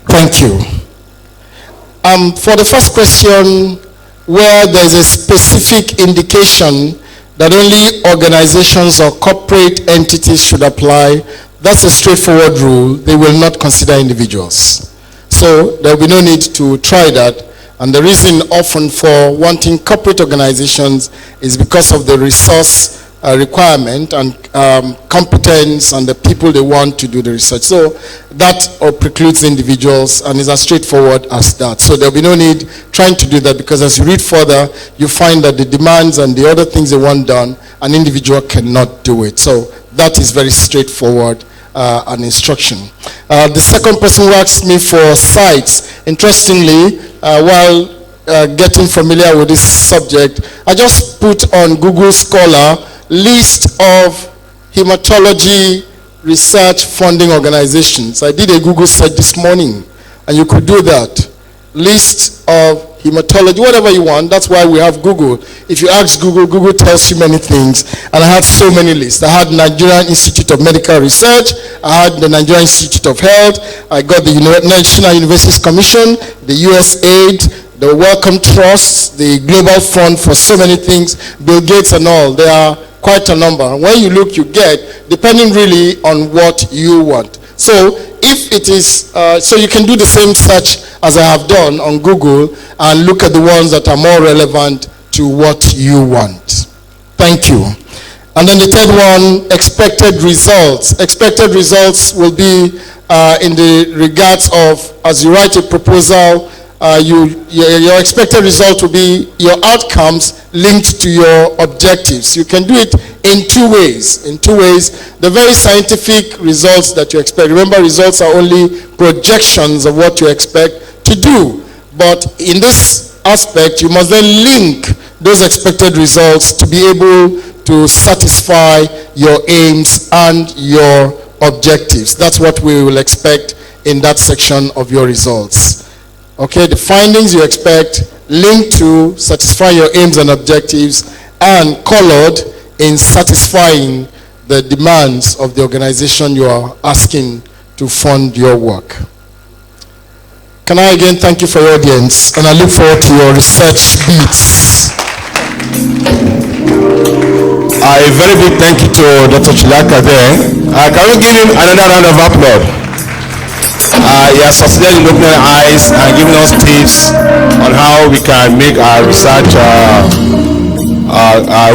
Thank you. For the first question, where there's a specific indication that only organizations or corporate entities should apply, that's a straightforward rule. They will not consider individuals. So there will be no need to try that. And the reason often for wanting corporate organizations is because of the resource requirement and competence and the people they want to do the research. So that precludes individuals and is as straightforward as that. So there will be no need trying to do that, because as you read further, you find that the demands and the other things they want done, an individual cannot do it. So that is very straightforward an instruction. The second person who asked me for sites, interestingly, while getting familiar with this subject, I just put on Google Scholar list of hematology research funding organizations. I did a Google search this morning, and you could do that. List of hematology, whatever you want. That's why we have Google. If you ask Google, Google tells you many things. And I had so many lists. I had Nigerian Institute of Medical Research. I had the Nigerian Institute of Health. I got the National Universities Commission, the USAID, the Wellcome Trust, the Global Fund for so many things, Bill Gates and all. There are quite a number. When you look, you get, depending really on what you want. So if it is, so you can do the same search as I have done on Google and look at the ones that are more relevant to what you want. Thank you. And then the third one, expected results. Expected results will be in the regards of, as you write a proposal, your expected result will be your outcomes linked to your objectives. You can do it in two ways. The very scientific results that you expect. Remember, results are only projections of what you expect to do. But in this aspect, you must then link those expected results to be able to satisfy your aims and your objectives. That's what we will expect in that section of your results. Okay, the findings you expect linked to satisfy your aims and objectives and colored in satisfying the demands of the organization you are asking to fund your work. Can I again thank you for your audience, and I look forward to your research beats. A very big thank you to Dr. Chilaka there. Can we give him another round of applause? He has succeeded in opening our eyes and giving us tips on how we can make our research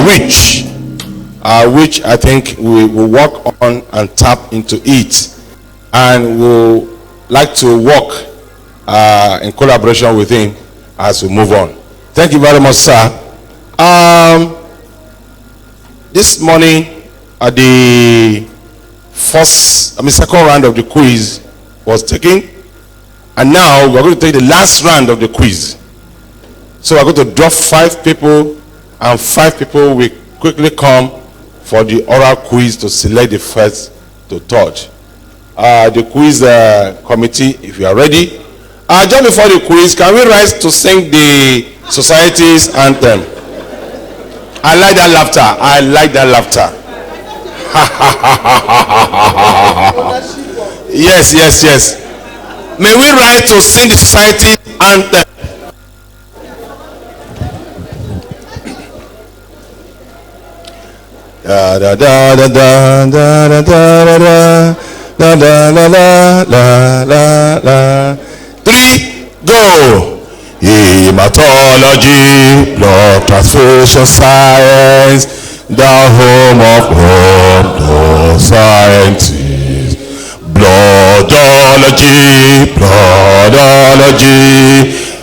rich, which I think we will work on and tap into it, and we'll like to work in collaboration with him as we move on. Thank you very much, sir. This morning, the second round of the quiz was taken, and now we're going to take the last round of the quiz. So we're going to drop 5 people, and 5 people will quickly come for the oral quiz to select the first to third. The quiz committee, if you are ready. Just before the quiz, can we rise to sing the society's anthem? I like that laughter. Yes. May we rise to sing the society anthem. Da da da da da da da da da da la la. 3, go. Hematology, blood transfusion science, the home of blood scientists. Bloodology,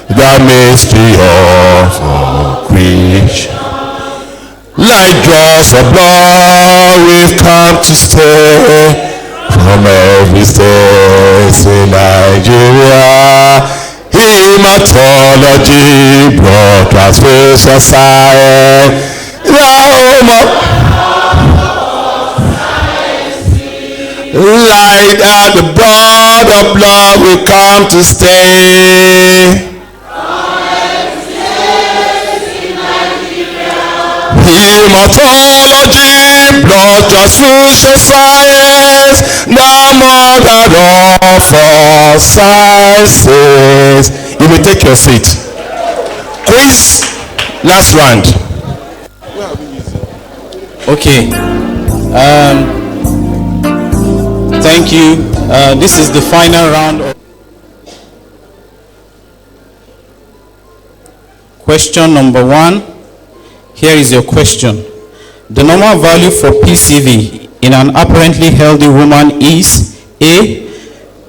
the mystery of creation. Like drops of blood, we've come to stay from every state in Nigeria. Hematology, blood transfusion science, the home of like that, the blood of blood will come to stay. Hematology, blood transfusion science, the mother of all sciences. You may take your seat. Quiz, last round. Okay. Thank you. This is the final round of question number 1. Here is your question. The normal value for PCV in an apparently healthy woman is A,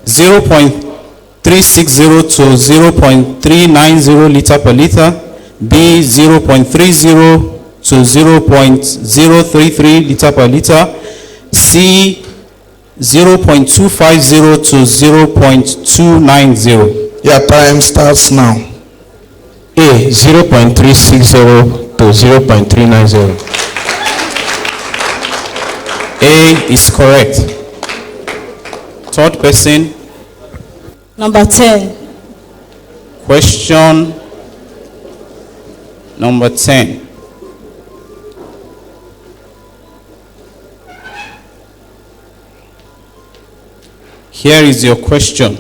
0.360 to 0.390 liter per liter, B, 0.30 to 0.033 liter per liter, C, 0.250 to 0.290. Your time starts now. A, 0.360 to 0.390. A is correct. Third person. Number 10. Question number 10. Here is your question.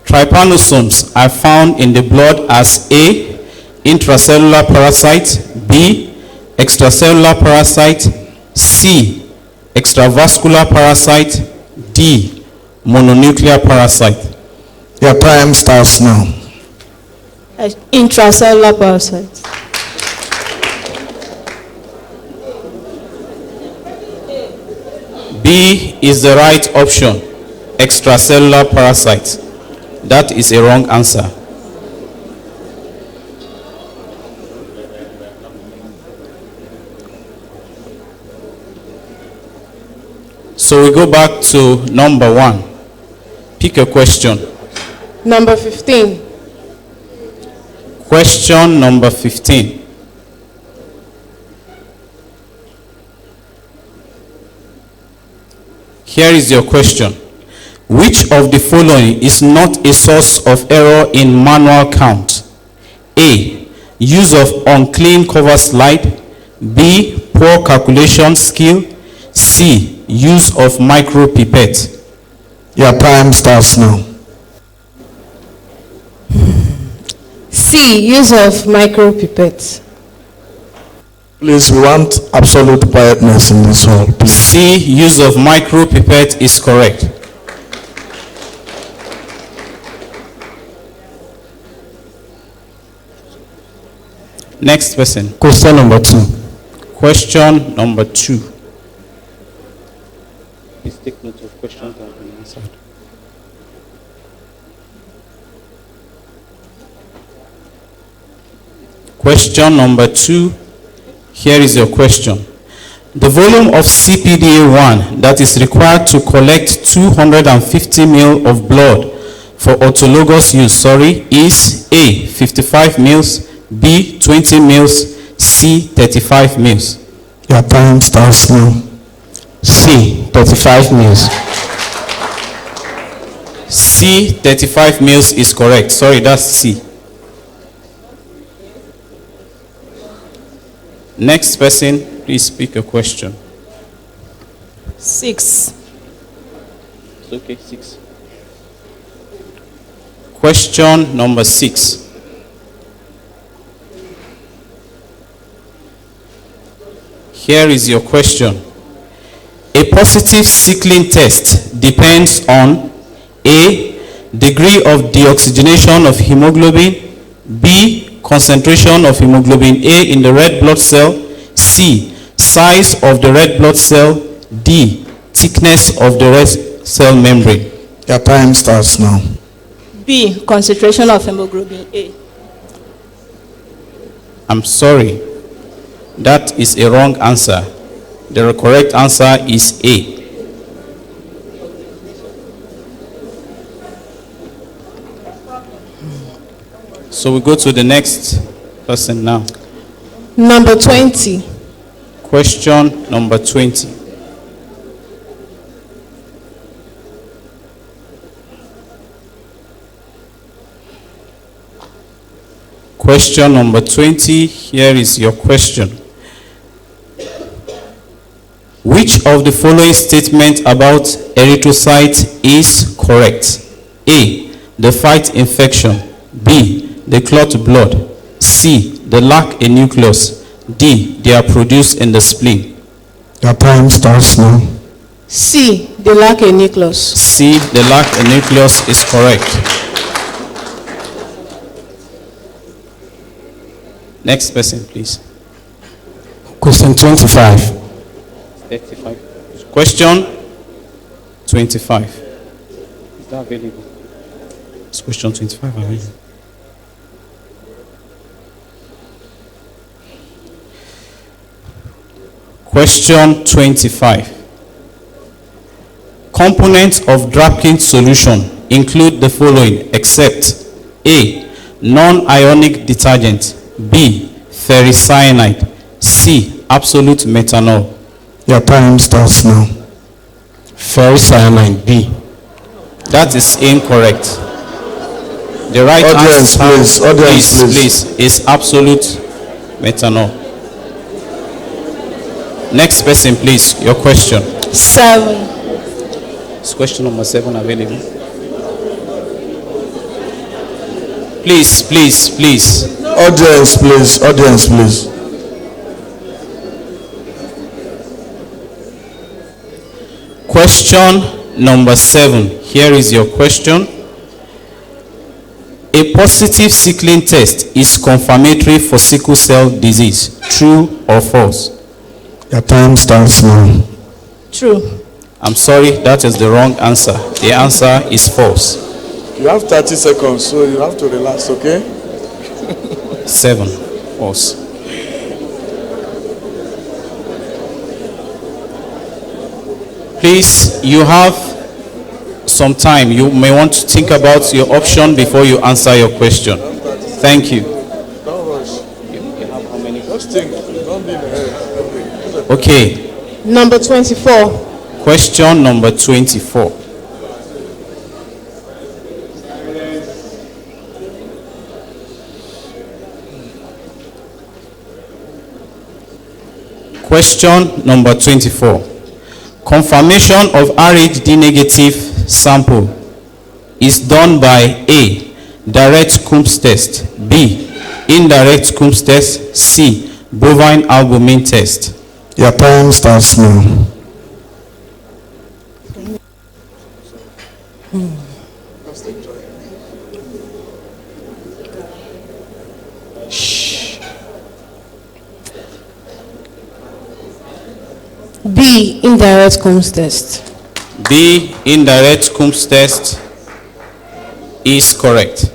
Trypanosomes are found in the blood as A, intracellular parasite, B, extracellular parasite, C, extravascular parasite, D, mononuclear parasite. Your time starts now. Intracellular parasite. B is the right option, extracellular parasite. That is a wrong answer. So we go back to number 1. Pick a question. Number 15. Question number 15. Here is your question. Which of the following is not a source of error in manual count? A, use of unclean cover slide. B, poor calculation skill. C, use of micro pipette. Your time starts now. C, use of micro pipette. Please, we want absolute quietness in this hall. Please. C, use of micro pipette is correct. Next person. Question number 2. Question number 2. Please take note of questions that have been answered. Question number 2. Here is your question. The volume of CPDA1 that is required to collect 250 ml of blood for autologous use, is A, 55 ml, B, 20 ml, C, 35 ml. Your time starts now. C, 35 ml. C, 35 ml is correct. That's C. Next person, please speak a question. 6. It's okay, 6. Question number 6. Here is your question. A positive sickling test depends on A, degree of deoxygenation of hemoglobin, B, concentration of hemoglobin A in the red blood cell, C, size of the red blood cell, D, thickness of the red cell membrane. Your time starts now. B, concentration of hemoglobin A. I'm sorry. That is a wrong answer. The correct answer is A. So we go to the next person now. Number 20. Question number 20. Question number 20. Here is your question. Which of the following statements about erythrocytes is correct? A, they fight infection. B, they clot blood. C, they lack a nucleus. D, they are produced in the spleen. Your time starts now. C, they lack a nucleus. C, they lack a nucleus is correct. Next person, please. Question 25. 35. Question 25. Is that available? It's question 25 available. Question 25. Components of Drapkin solution include the following except A, non-ionic detergent, B, ferricyanide, C, absolute methanol. Your time starts now. Ferricyanide, B. That is incorrect. The right Audience, answer please. Audience, please, is absolute Methanol. Next person, please. Your question. 7. Is question number 7 available? Please, please, please. Audience, please. Audience, please. Question number 7. Here is your question. A positive sickling test is confirmatory for sickle cell disease. True or false? Your time starts now. True. I'm sorry, that is the wrong answer. The answer is false. You have 30 seconds, so you have to relax, okay? 7. False. Please, you have some time. You may want to think about your option before you answer your question. Thank you. Don't rush. You have how many? Just think. Don't be in a hurry. Okay. Number 24. Question number 24. Question number 24. Confirmation of Rhd negative sample is done by A. Direct Coombs test. B. Indirect Coombs test. C. Bovine albumin test. Your time starts now. B. Indirect Coombs test. B. Indirect Coombs test is correct.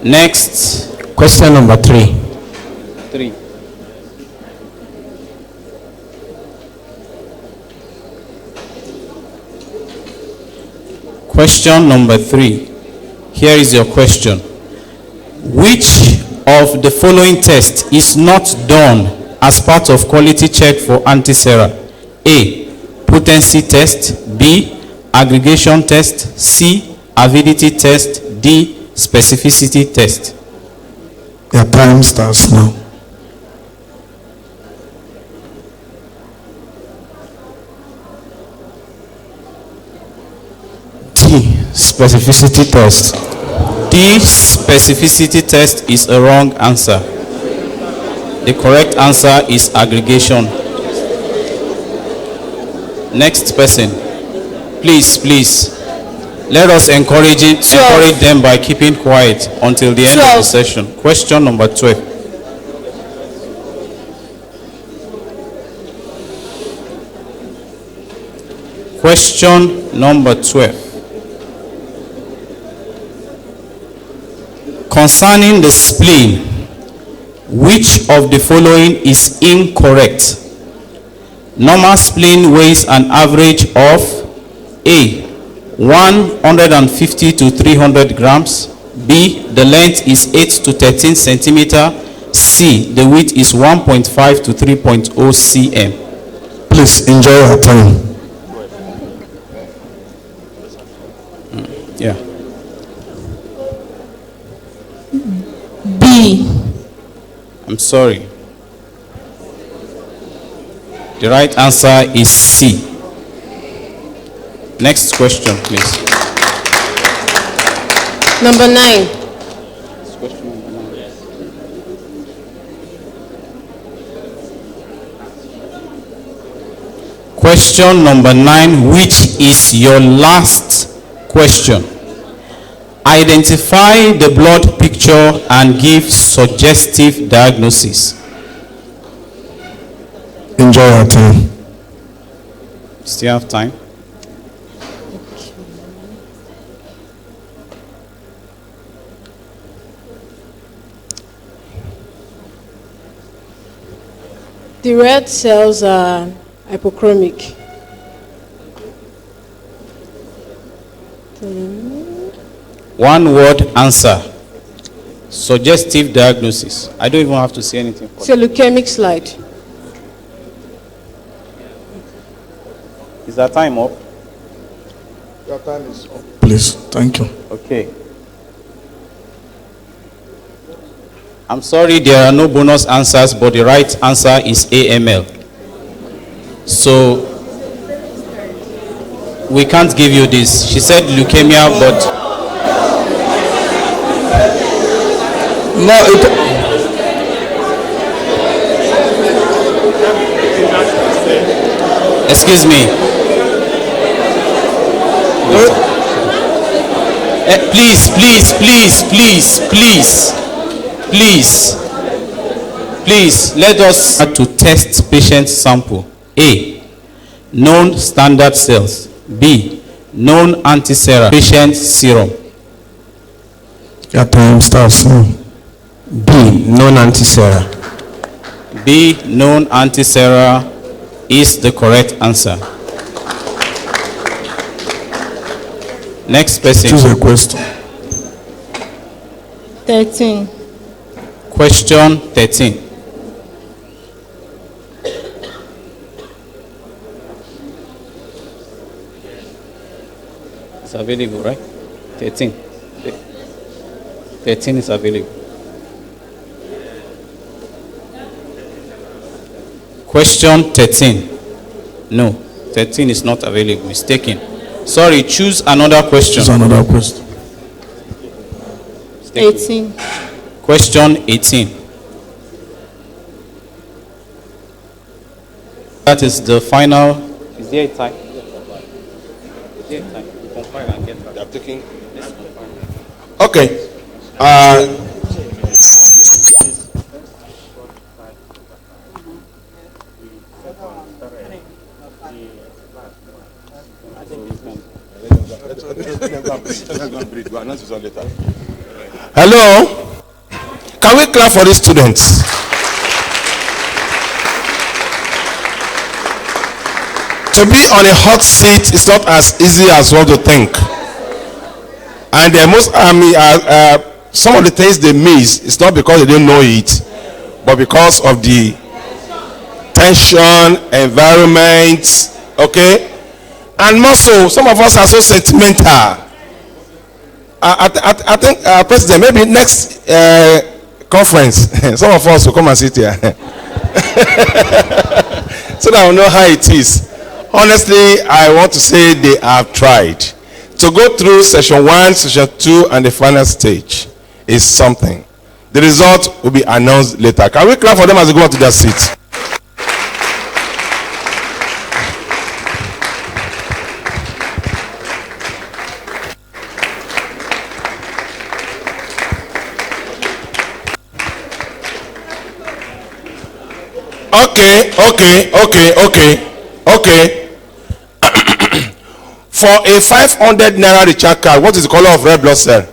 Next. Question number 3. 3. Question number 3. Here is your question. Which of the following test is not done as part of quality check for anti-sera? A. Potency test. B. Aggregation test. C. Avidity test. D. Specificity test. Your time starts now. D. Specificity test. D. Specificity test is a wrong answer. The correct answer is aggregation. Next person. Please, please. Let us encourage them by keeping quiet until the end of the session. Question number 12. Question number 12. Concerning the spleen, which of the following is incorrect? Normal spleen weighs an average of A. 150 to 300 grams. B. The length is 8 to 13 centimeter. C. The width is 1.5 to 3.0 cm. Please enjoy your time. Yeah. B. I'm sorry. The right answer is C. Next question, please. Number 9. Question number 9, which is your last question. Identify the blood picture and give suggestive diagnosis. Enjoy your time. Still have time? The red cells are hypochromic. One word answer. Suggestive diagnosis. I don't even have to say anything. It's a leukemic slide. Is that time up? Your time is up. Please, thank you. Okay. I'm sorry, there are no bonus answers, but the right answer is AML. So we can't give you this. She said leukemia, but No, excuse me. Please, let us start to test patient sample. A, known standard cells. B, known anti-serum. Patient serum. Your time starts now. B, known anti-serum. B, known anti-serum is the correct answer. Next person. Choose a question. 13. Question 13. It's available, right? 13. 13 is available. Question 13. No, 13 is not available. It's taken. Sorry, choose another question. Choose another question. 18. Question 18. That is the final. Is there a time? Is there a time? You compile and get back. They are taking. Okay. Hello? Can we clap for these students? To be on a hot seat is not as easy as what you think. And some of the things they miss, it's not because they don't know it, but because of the tension, environment, okay? And more so, some of us are so sentimental. I think, President, maybe next conference, some of us will come and sit here. So that I will know how it is. Honestly, I want to say they have tried. To go through session 1, session 2, and the final stage is something. The result will be announced later. Can we clap for them as they go on to their seats? Okay. For a 500 naira recharge card, what is the color of red blood cell?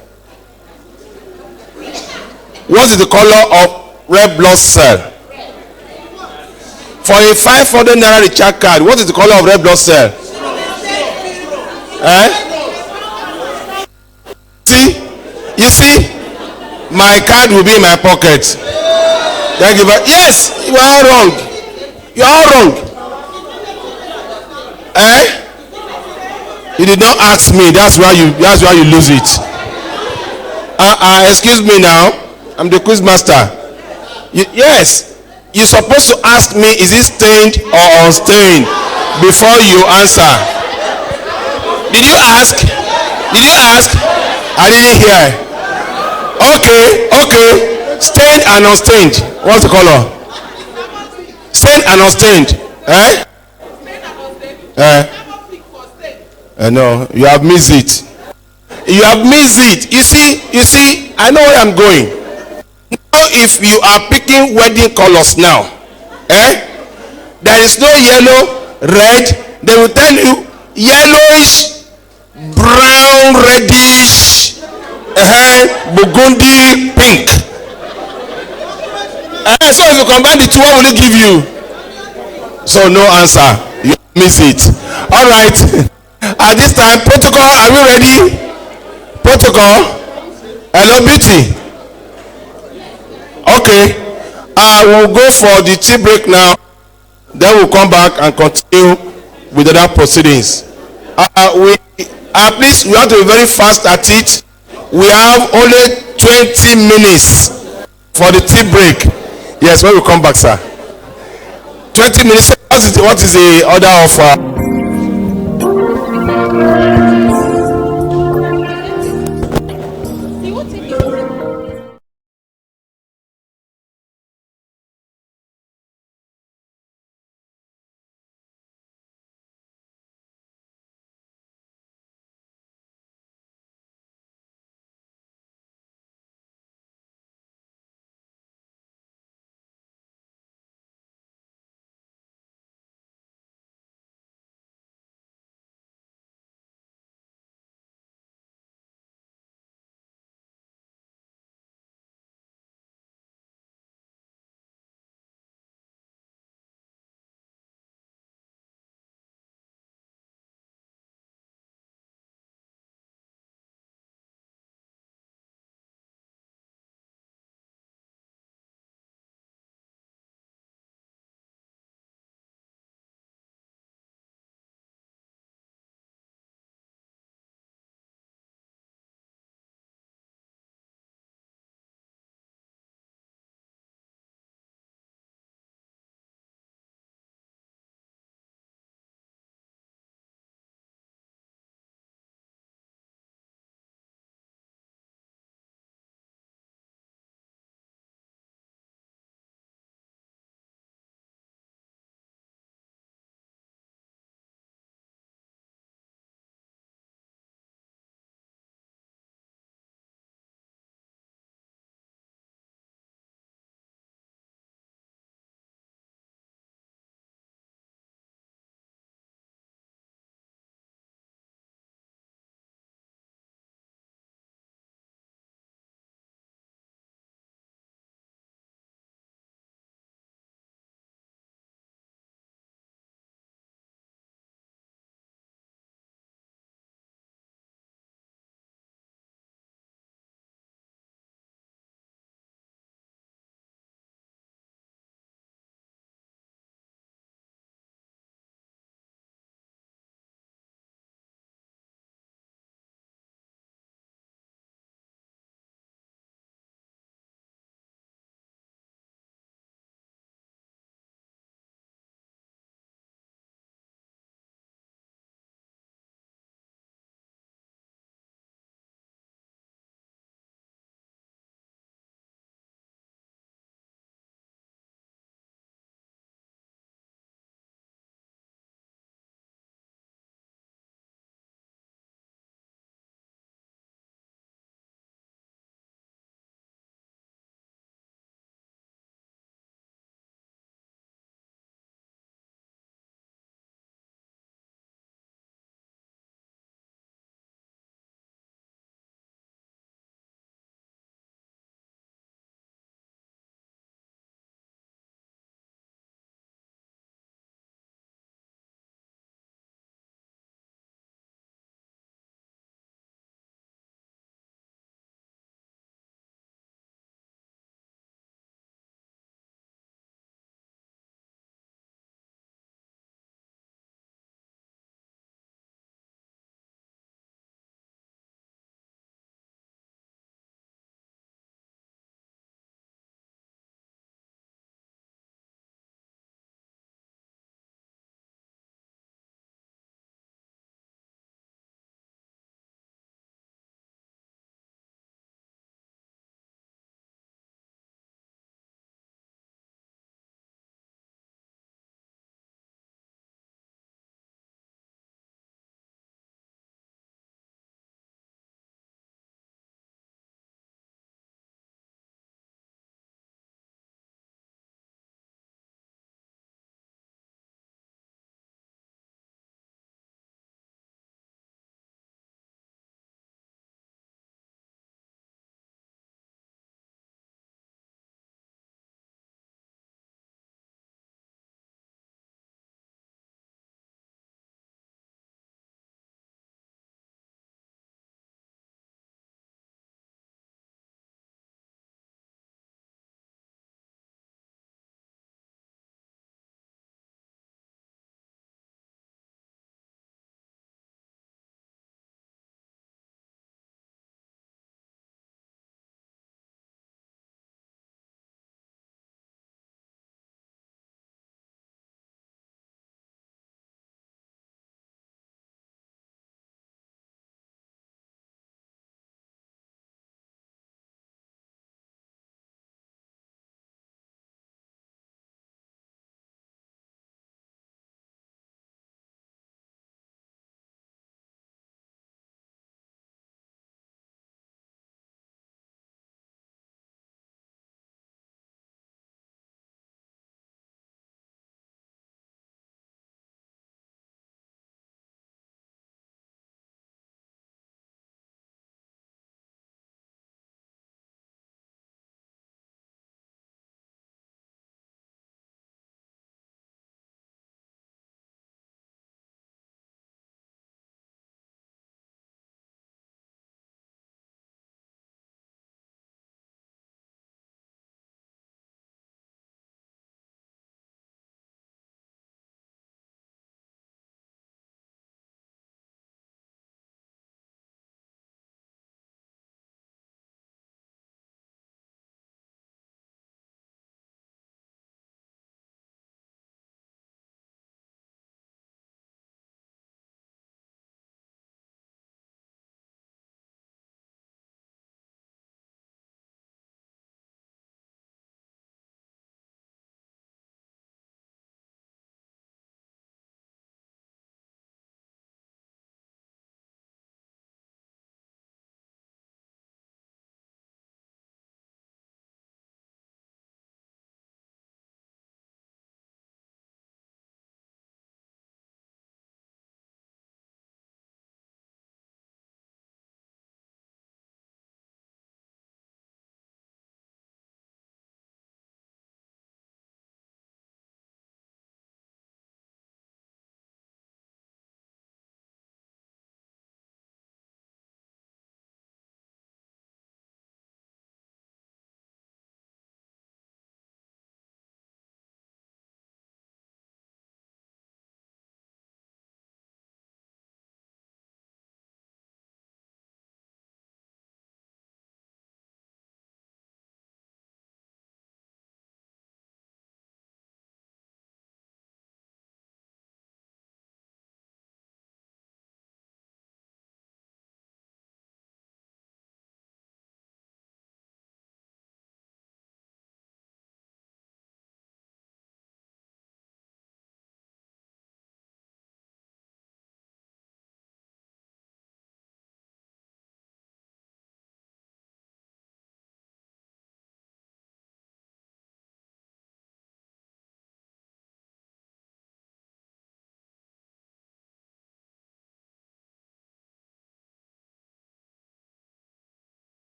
What is the color of red blood cell? For a 500 naira recharge card, what is the color of red blood cell? You see, my card will be in my pocket. Thank you. Yes, you are all wrong. You are all wrong. You did not ask me. That's why you lose it. Excuse me now. I'm the quiz master. Yes. You're supposed to ask me, is it stained or unstained before you answer. Did you ask? I didn't hear. Okay. Stained and unstained. What's the color? Stained and unstained. No, you have missed it. You see, I know where I'm going. Now, if you are picking wedding colors now, there is no yellow, red. They will tell you yellowish, brown, reddish, burgundy, pink. So if you combine the two, what will it give you? So no answer. You miss it. All right. At this time, protocol, are we ready? Protocol. Hello, beauty. Okay. We'll go for the tea break now. Then we'll come back and continue with other proceedings. Please, we have to be very fast at it. We have only 20 minutes. for the tea break. Yes, when we come back, sir. 20 minutes. What is the order of...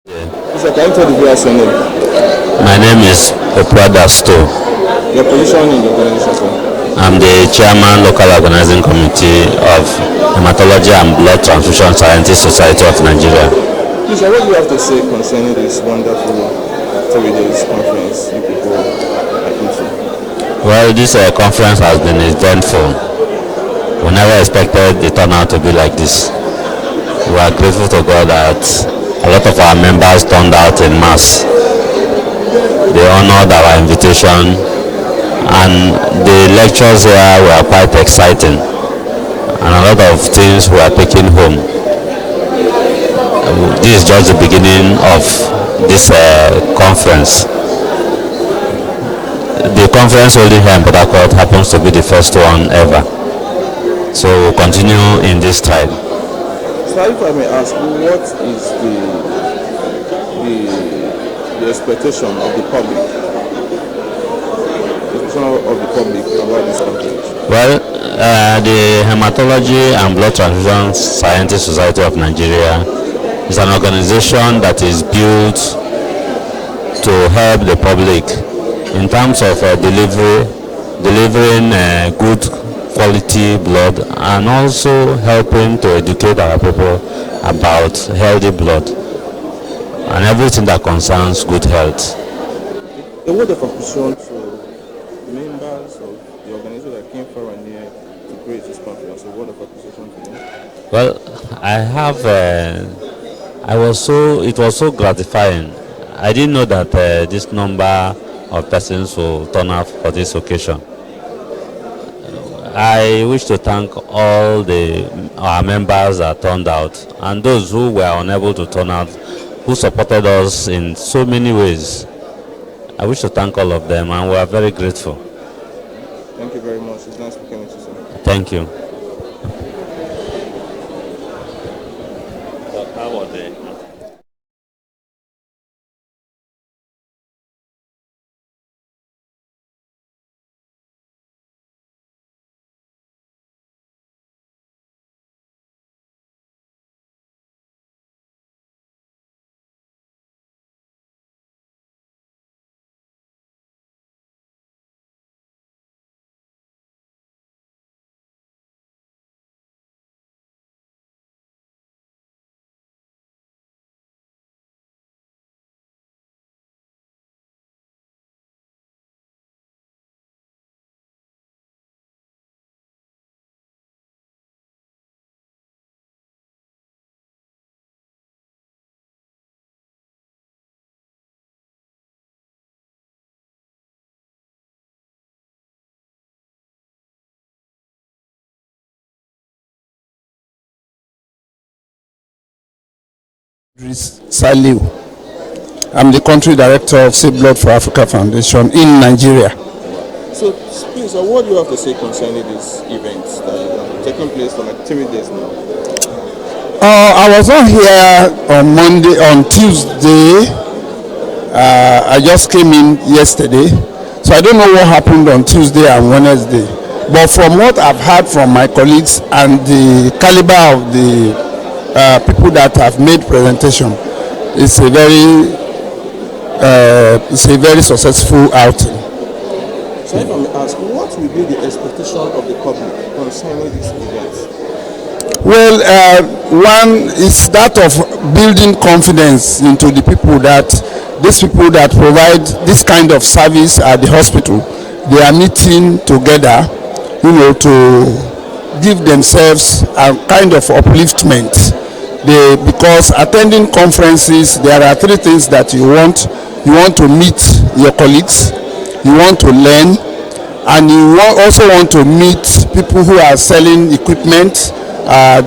Sir, can you tell the viewers your name? My name is Oprada Sto. Your position in the organization, sir? I'm the chairman local organizing committee of Hematology and Blood Transfusion Scientists Society of Nigeria. Please, sir, what do you have to say concerning this wonderful 3 days conference you people are into? Well, this conference has been eventful. We never expected the turnout to be like this. We are grateful to God that a lot of our members turned out in mass. They honored our invitation, and the lectures here were quite exciting, and a lot of things we are taking home. This is just the beginning of this conference. The conference holding here in Port Harcourt happens to be the first one ever, so we'll continue in this stride. So if I may ask, what is the expectation of the public? About this conference? Well, the Hematology and Blood Transfusion Scientists Society of Nigeria is an organization that is built to help the public in terms of delivering good quality blood, and also helping to educate our people about healthy blood and everything that concerns good health. A word of appreciation to members of the organization that came far and near to create this conference. A word of appreciation to them. Well, it was so gratifying. I didn't know that this number of persons will turn out for this occasion. I wish to thank all our members that turned out, and those who were unable to turn out, who supported us in so many ways. I wish to thank all of them, and we are very grateful. Thank you very much. It's nice speaking with you, sir. Thank you. Saliu. I'm the country director of Save Blood for Africa Foundation in Nigeria. So, please, what do you have to say concerning this event that is taking place for like 3 days now? I was not here on Tuesday. I just came in yesterday, so I don't know what happened on Tuesday and Wednesday. But from what I've heard from my colleagues and the caliber of the people that have made presentation, it's a very successful outing. So if I may ask, what will be the expectation of the public concerning this event? Well, one is that of building confidence into the people that these people that provide this kind of service at the hospital, they are meeting together, to give themselves a kind of upliftment. Because attending conferences, there are 3 things that you want. You want to meet your colleagues, you want to learn, and you also want to meet people who are selling equipment,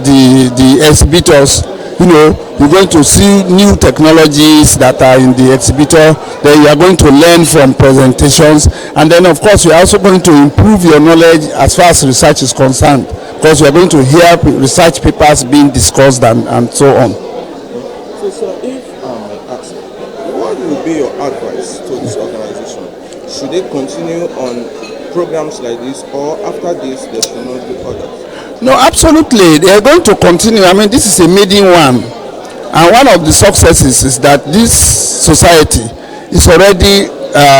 the exhibitors. You're going to see new technologies that are in the exhibitor. Then you are going to learn from presentations, and then of course you are also going to improve your knowledge as far as research is concerned, because you are going to hear research papers being discussed and so on. So, sir, if I ask, what will be your advice to this organization? Should they continue on programs like this, or after this there should not be others? No, absolutely. They are going to continue. I mean, this is a maiden one. And one of the successes is that this society is already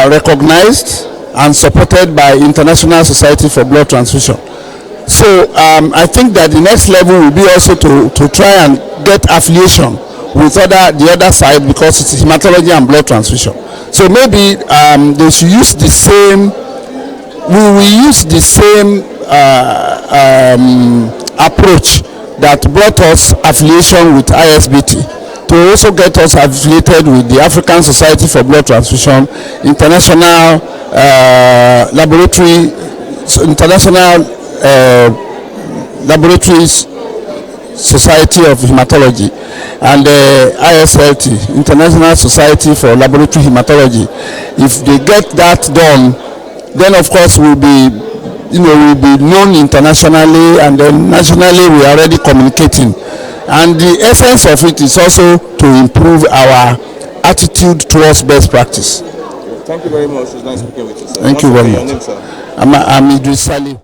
recognized and supported by International Society for Blood Transfusion. So I think that the next level will be also to try and get affiliation with the other side, because it's hematology and blood transfusion. So maybe they should use the same, we will use the same approach that brought us affiliation with ISBT to also get us affiliated with the African Society for Blood Transfusion, International Laboratories Society of Hematology, and ISLT, International Society for Laboratory Hematology. If they get that done, then of course we'll be known internationally, and then nationally we are already communicating. And the essence of it is also to improve our attitude towards best practice. Thank you very much. It's nice speaking with you, sir. Thank you very much. Your name, sir? I'm Idris Salih.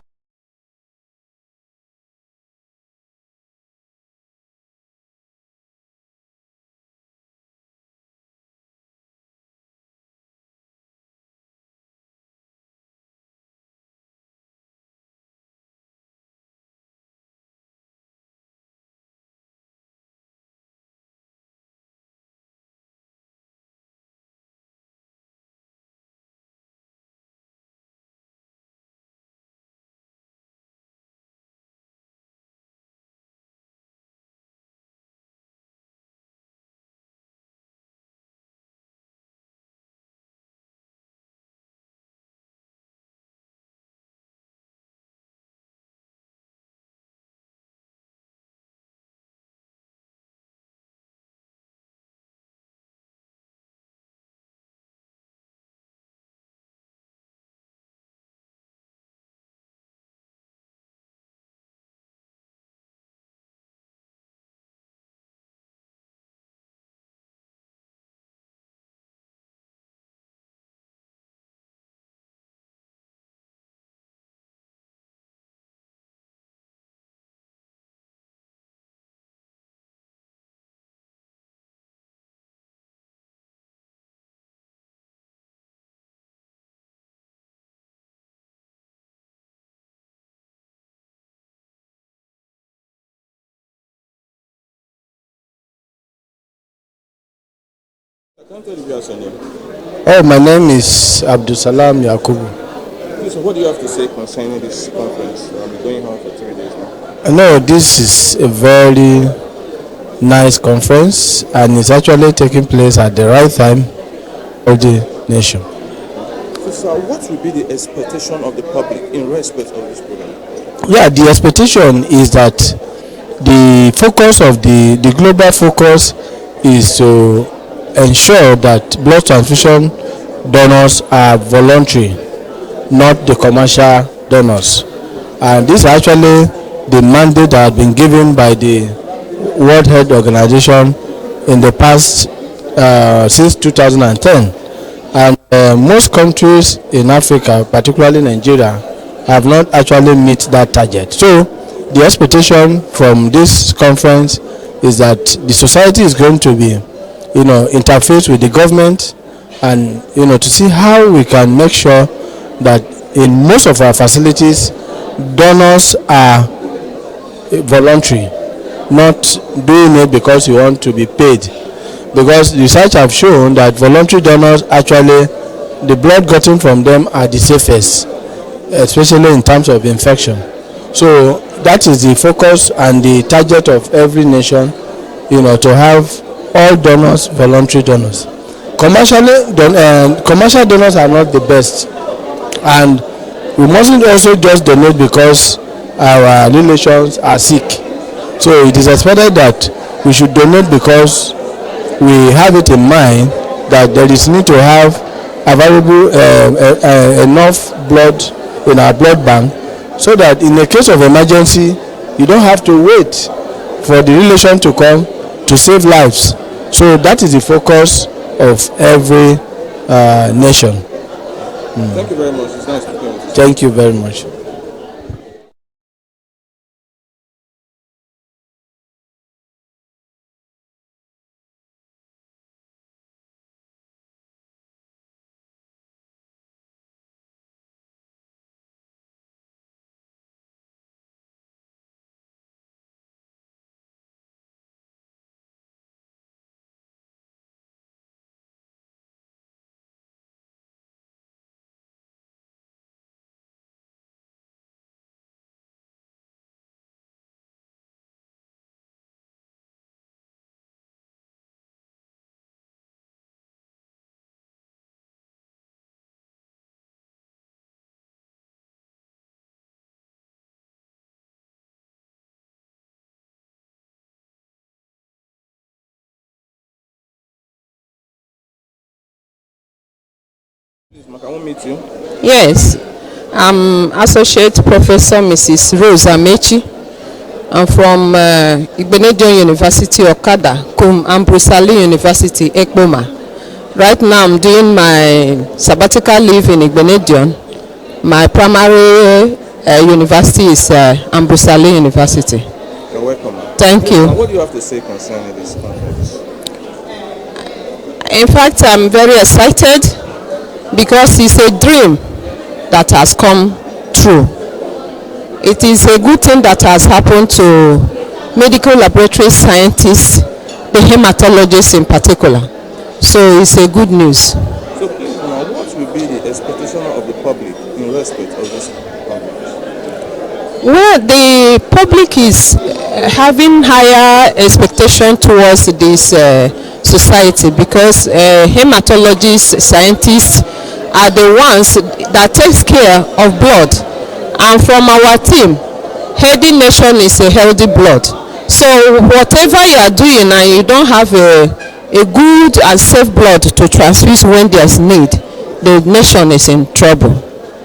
Oh, my name is Abdussalam Yakubu. So what do you have to say concerning this conference? Going on for 3 days now. No, this is a very nice conference, and it's actually taking place at the right time of the nation. So, sir, what will be the expectation of the public in respect of this program? Yeah, the expectation is that the focus of the global focus is to ensure that blood transfusion donors are voluntary, not the commercial donors. And this is actually the mandate that has been given by the World Health Organization in the past since 2010. And most countries in Africa, particularly Nigeria, have not actually met that target. So the expectation from this conference is that the society is going to be, interface with the government, and to see how we can make sure that in most of our facilities donors are voluntary, not doing it because you want to be paid. Because research have shown that voluntary donors, actually the blood gotten from them are the safest, especially in terms of infection. So that is the focus and the target of every nation, to have all donors voluntary donors. Commercial donors are not the best, and we mustn't also just donate because our relations are sick. So it is expected that we should donate because we have it in mind that there is need to have available enough blood in our blood bank, so that in the case of emergency you don't have to wait for the relation to come to save lives. So that is the focus of every nation. Thank you very much. It's nice to meet you. Thank you very much. Can we meet you? Yes, I'm Associate Professor Mrs. Rose Amechi. I'm from Igbenedion University, Okada, and Brusali University, Ekboma. Right now, I'm doing my sabbatical leave in Igbenedion. My primary university is Ambrosali University. You're welcome. Thank you. What do you have to say concerning this conference? In fact, I'm very excited because it's a dream that has come true. It is a good thing that has happened to medical laboratory scientists, the hematologists in particular. So it's a good news. So please, now, what will be the expectation of the public in respect of this conference? Well, the public is having higher expectation towards this society because hematologists, scientists are the ones that takes care of blood. And from our team, healthy nation is a healthy blood. So whatever you are doing and you don't have a good and safe blood to transfuse when there's need, the nation is in trouble.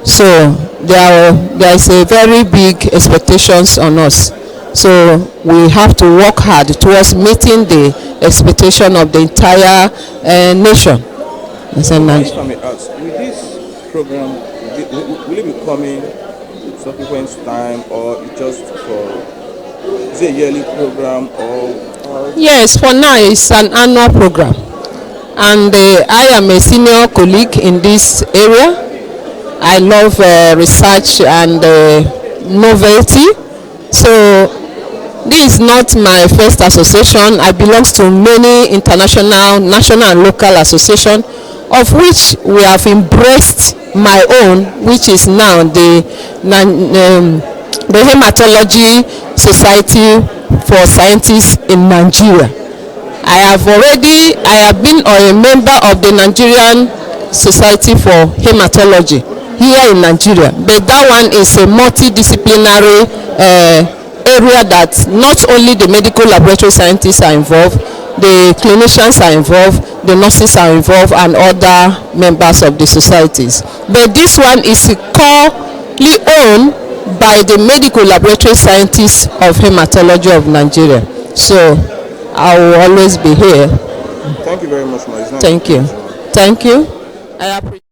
So there is a very big expectations on us. So we have to work hard towards meeting the expectation of the entire nation. If I may ask, with this program, will it be coming some people's time, or just is it a yearly program, or? Yes, for now it's an annual program, and I am a senior colleague in this area. I love research and novelty. So this is not my first association. I belong to many international, national and local associations, of which we have embraced my own, which is now the Hematology Society for Scientists in Nigeria. I have been a member of the Nigerian Society for Hematology here in Nigeria, but that one is a multidisciplinary area that not only the medical laboratory scientists are involved, the clinicians are involved, the nurses are involved, and other members of the societies. But this one is currently owned by the medical laboratory scientists of hematology of Nigeria. So I will always be here. Thank you very much, Maizan. Thank you. Thank you. I appreciate.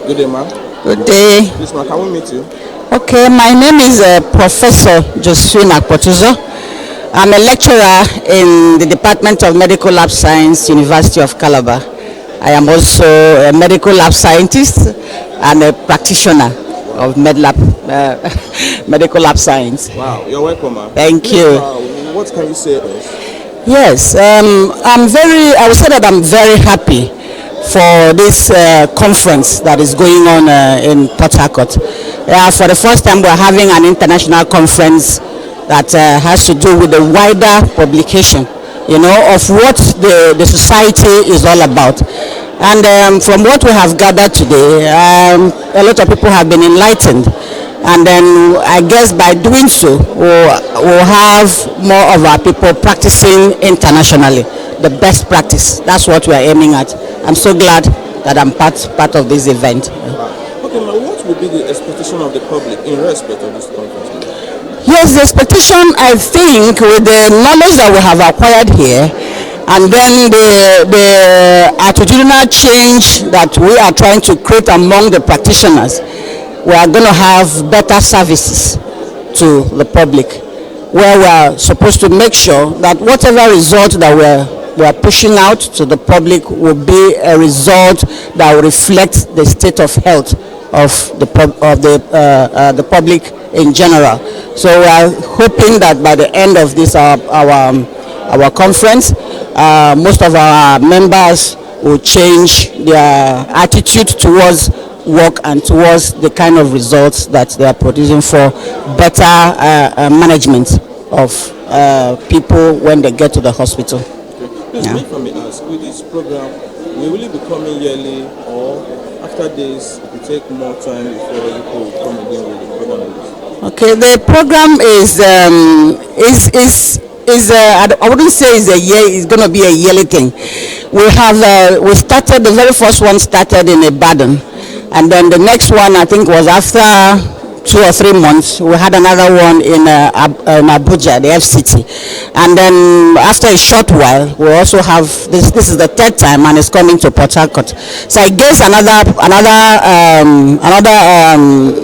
Good day, ma'am. Good day. Please, ma'am, can we meet you? Okay, my name is Professor Josephine Akpotuzo. I'm a lecturer in the Department of Medical Lab Science, University of Calabar. I am also a medical lab scientist and a practitioner of medical lab science. Wow, you're welcome, ma'am. Thank you. What can you say to us? Yes, I would say that I'm very happy for this conference that is going on in Port Harcourt. For the first time, we're having an international conference that has to do with the wider publication, of what the society is all about. And from what we have gathered today, a lot of people have been enlightened. And then I guess by doing so, we'll have more of our people practicing internationally, the best practice. That's what we're aiming at. I'm so glad that I'm part of this event. Okay, now what would be the expectation of the public in respect of this conference? Yes, the expectation, I think, with the knowledge that we have acquired here, and then the attitudinal change that we are trying to create among the practitioners, we are going to have better services to the public, where we are supposed to make sure that whatever result that we are pushing out to the public will be a result that will reflect the state of health of the public in general. So we are hoping that by the end of this our conference, most of our members will change their attitude towards work and towards the kind of results that they are producing for better management of people when they get to the hospital. Please, if I may ask, with this program, will it be coming yearly, or after this, it will take more time before people will come again with the program? Okay, the program is I wouldn't say it's a year. It's going to be a yearly thing. We started, the very first one started in Ibadan, and then the next one I think was after 2 or 3 months. We had another one in Abuja, the FCT, and then after a short while we also have this. This is the third time, and it's coming to Port Harcourt. So I guess another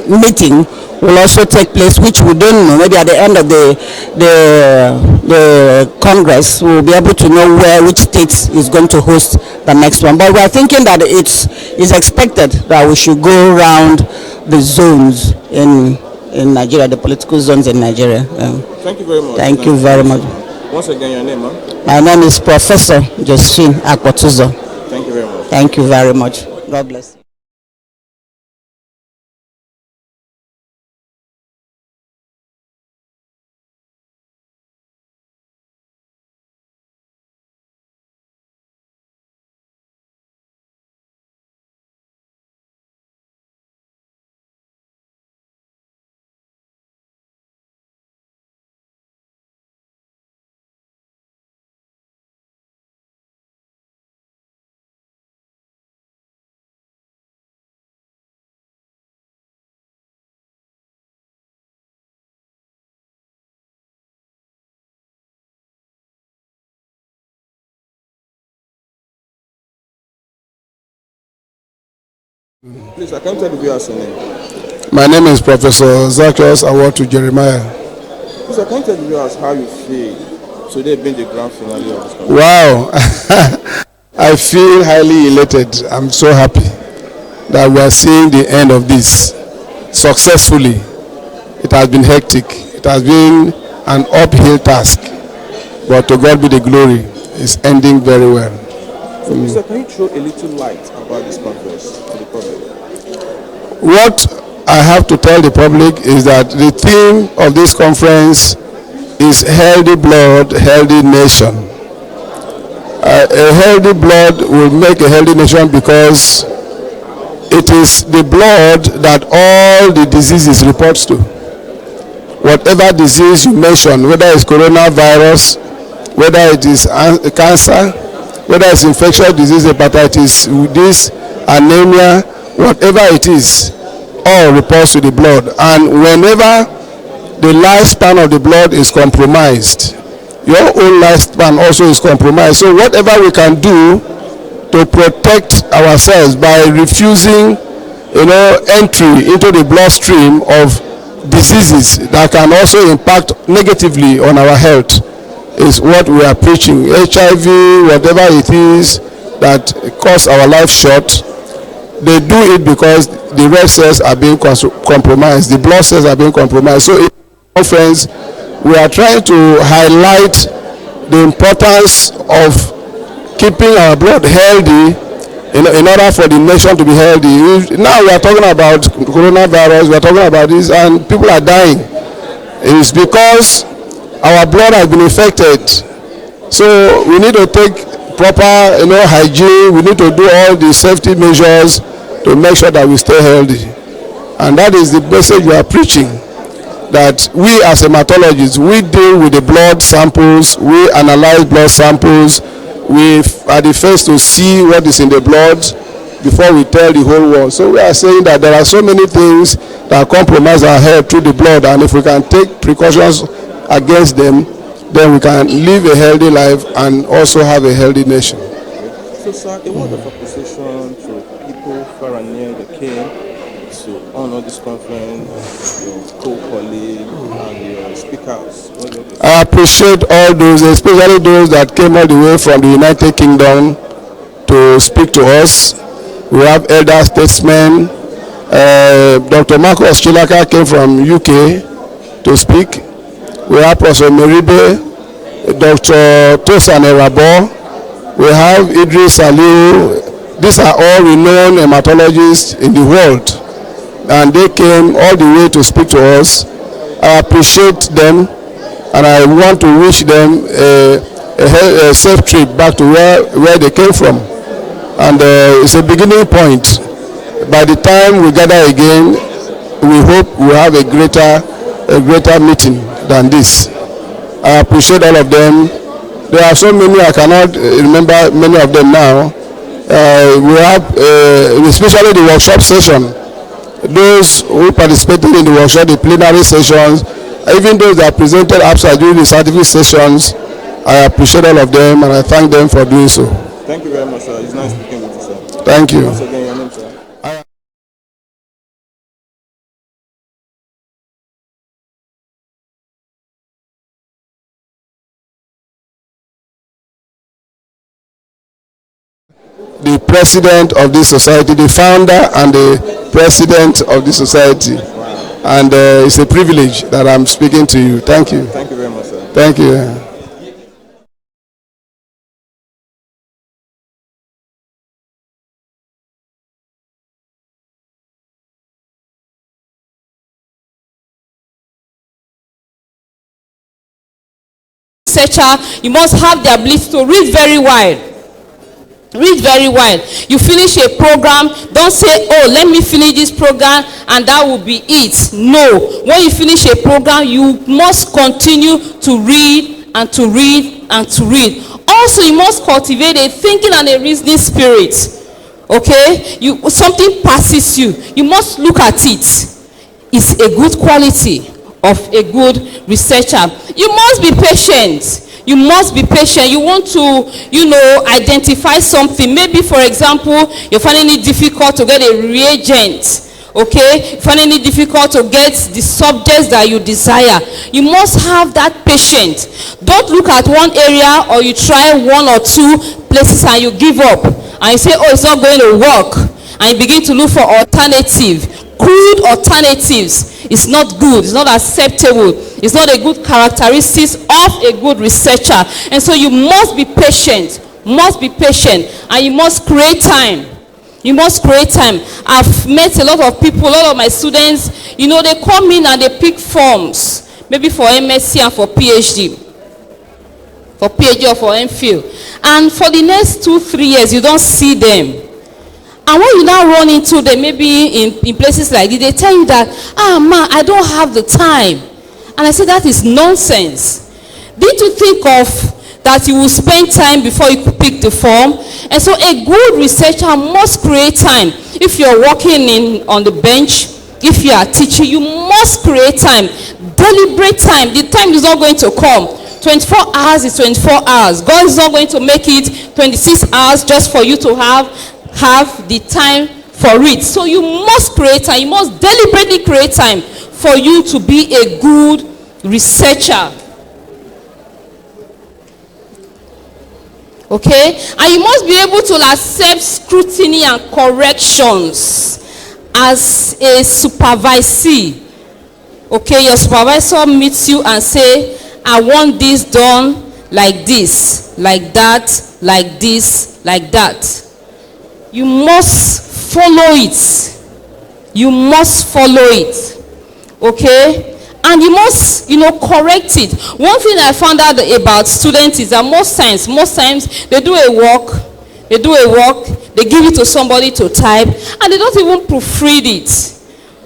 meeting will also take place, which we don't know. Maybe at the end of the Congress, we'll be able to know which state is going to host the next one. But we are thinking that it is expected that we should go around the zones in Nigeria, the political zones in Nigeria. Thank you very much. Thank you very much. Once again, your name, ma'am? My name is Professor Josephine Akpotuzo. Thank you very much. Thank you very much. God bless you. Please, I can't tell the viewers your name. My name is Professor Zacchaeus Award to Jeremiah. Please, I can't tell the viewers how you feel today being the grand finale of this conference. Wow. I feel highly elated. I'm so happy that we are seeing the end of this successfully. It has been hectic. It has been an uphill task. But to God be the glory. It's ending very well. So, Mr. Can you throw a little light about this conference to the public? What I have to tell the public is that the theme of this conference is healthy blood, healthy nation. A healthy blood will make a healthy nation because it is the blood that all the diseases reports to. Whatever disease you mention, whether it's coronavirus, whether it is cancer, whether it's infectious disease, hepatitis, this, anemia, whatever it is, all reports to the blood. And whenever the lifespan of the blood is compromised, your own lifespan also is compromised. So whatever we can do to protect ourselves by refusing, entry into the bloodstream of diseases that can also impact negatively on our health is what we are preaching. HIV, whatever it is that costs our life short, they do it because the red cells are being compromised, the blood cells are being compromised. So in this conference, we are trying to highlight the importance of keeping our blood healthy in order for the nation to be healthy. Now we are talking about coronavirus, we are talking about this, and people are dying. It's because our blood has been infected. So we need to take proper hygiene. We need to do all the safety measures to make sure that we stay healthy. And that is the message we are preaching, that we as hematologists, we deal with the blood samples, we analyze blood samples, we are the first to see what is in the blood before we tell the whole world. So we are saying that there are so many things that compromise our health through the blood, and if we can take precautions against them, then we can live a healthy life and also have a healthy nation. So, sir, a word of appreciation to people far and near that came just to honor this conference, your co-colleague and your speakers? I appreciate all those, especially those that came all the way from the United Kingdom to speak to us. We have elder statesmen. Dr. Marcus Chilaka came from UK to speak. We have Professor Meribe, Dr. Tosan Erabo. We have Idris Aliu. These are all renowned hematologists in the world, and they came all the way to speak to us. I appreciate them, and I want to wish them a safe trip back to where they came from. And it's a beginning point. By the time we gather again, we hope we have a greater meeting than this. I appreciate all of them. There are so many, I cannot remember many of them now. We have, especially the workshop session, those who participated in the workshop, the plenary sessions, even those that presented abstract during the scientific sessions. I appreciate all of them, and I thank them for doing so. Thank you very much, sir. It's nice speaking with you, sir. Thank you. Once again, your name, sir. The president of this society, the founder and the president of this society. And it's a privilege that I'm speaking to you. Thank you. Thank you very much, sir. Thank you. Researcher, you must have the ability to read very wide. Read very well. You finish a program, don't say, oh, let me finish this program and that will be it. No. When you finish a program, you must continue to read and to read and to read. Also, you must cultivate a thinking and a reasoning spirit. Okay? Something passes you. You must look at it. It's a good quality of a good researcher. You must be patient. You must be patient. You want to, identify something. Maybe, for example, you're finding it difficult to get a reagent. Okay? You're finding it difficult to get the subjects that you desire. You must have that patience. Don't look at one area or you try one or two places and you give up. And you say, oh, it's not going to work. And you begin to look for alternative. Crude alternatives. It's not good. It's not acceptable. It's not a good characteristics of a good researcher. And so you must be patient. Must be patient. And you must create time. You must create time. I've met a lot of people, a lot of my students, they come in and they pick forms. Maybe for MSc and for PhD. For PhD or for MPhil. And for the next 2-3 years, you don't see them. And when you now run into them, maybe in places like this, they tell you that, man, I don't have the time. And I say, that is nonsense. Did you think of that you will spend time before you pick the form? And so a good researcher must create time. If you're working on the bench, if you are teaching, you must create time. Deliberate time. The time is not going to come. 24 hours is 24 hours. God is not going to make it 26 hours just for you to have the time for it. So you must create time. You must deliberately create time for you to be a good researcher. Okay? And you must be able to accept scrutiny and corrections as a supervisee. Okay? Your supervisor meets you and say, I want this done like this, like that, like this, like that. You must follow it. You must follow it. Okay? And you must, correct it. One thing I found out about students is that most times, they do a work, they give it to somebody to type, and they don't even proofread it.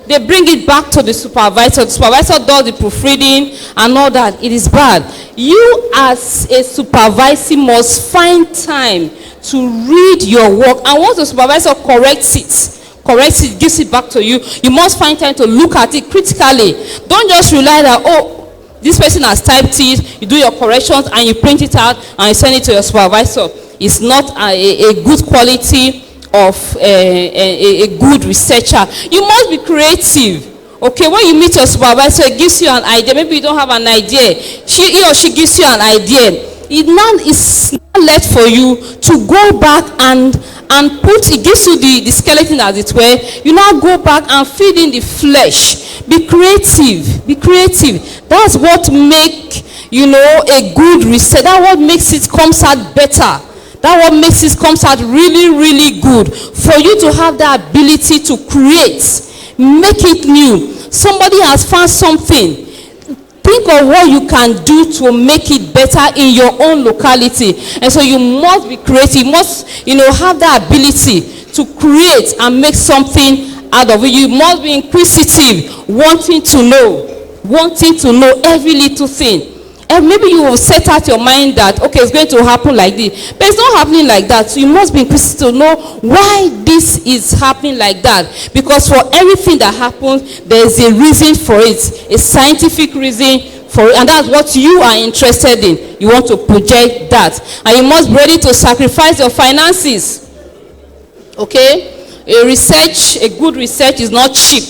They bring it back to the supervisor. The supervisor does the proofreading and all that. It is bad. You as a supervisor must find time to read your work. And once the supervisor corrects it, gives it back to you, you must find time to look at it critically. Don't just rely that, oh, this person has typed it, you do your corrections and you print it out and you send it to your supervisor. It's not a good quality of a good researcher. You must be creative. Okay, when you meet your supervisor, it gives you an idea. Maybe you don't have an idea. He or she gives you an idea. It's not left for you to go back and put, it gives you the skeleton, as it were. You now go back and feed in the flesh. Be creative. Be creative. That's what make, a good research. That's what makes it comes out better. That's what makes it comes out really, really good. For you to have the ability to create, make it new. Somebody has found something. Think of what you can do to make it better in your own locality. And so you must be creative. You must, have the ability to create and make something out of it. You must be inquisitive, wanting to know every little thing. And maybe you will set out your mind that, okay, it's going to happen like this. But it's not happening like that. So you must be inquisitive to know why this is happening like that. Because for everything that happens, there is a reason for it. A scientific reason for it. And that's what you are interested in. You want to project that. And you must be ready to sacrifice your finances. Okay? A good research is not cheap.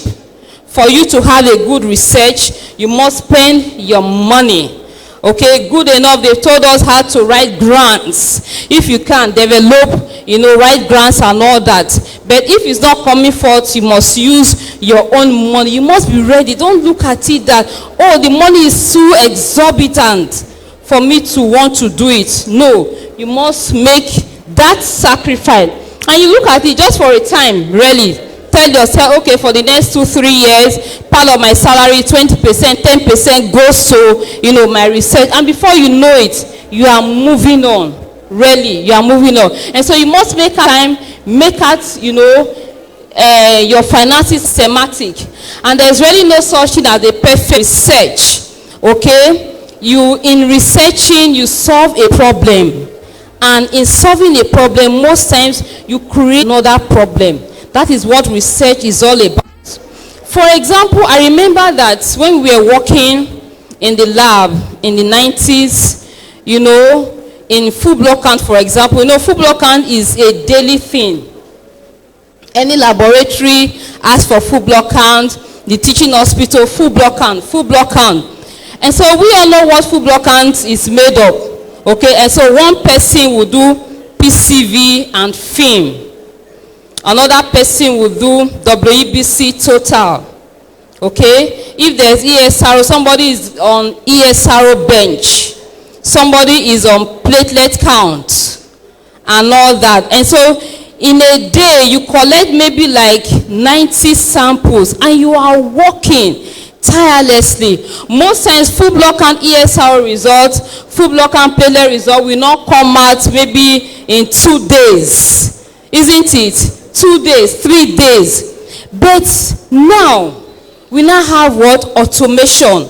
For you to have a good research, you must spend your money. Okay, good enough. They've told us how to write grants. If you can develop, write grants and all that. But if it's not coming forth, you must use your own money. You must be ready. Don't look at it that, oh, the money is too exorbitant for me to want to do it. No, you must make that sacrifice. And you look at it just for a time, really. Tell yourself, okay, for the next 2-3 years, part of my salary, 20%, 10% goes to, my research. And before you know it, you are moving on. Really, you are moving on. And so you must make time, make out, your finances systematic. And there's really no such thing as a perfect research. Okay? In researching, you solve a problem. And in solving a problem, most times, you create another problem. That is what research is all about. For example, I remember that when we were working in the lab in the 90s, in full blood count, for example, full blood count is a daily thing. Any laboratory asks for full blood count, the teaching hospital, full blood count, full blood count. And so we all know what full blood count is made of. Okay, and so one person will do PCV and film. Another person will do WBC total. Okay? If there's ESRO, somebody is on ESRO bench. Somebody is on platelet count. And all that. And so, in a day, you collect maybe like 90 samples. And you are working tirelessly. Most times, full blood count ESRO results, full blood count platelet result will not come out maybe in 2 days. Isn't it? 2 days, 3 days. But now, we now have what? Automation.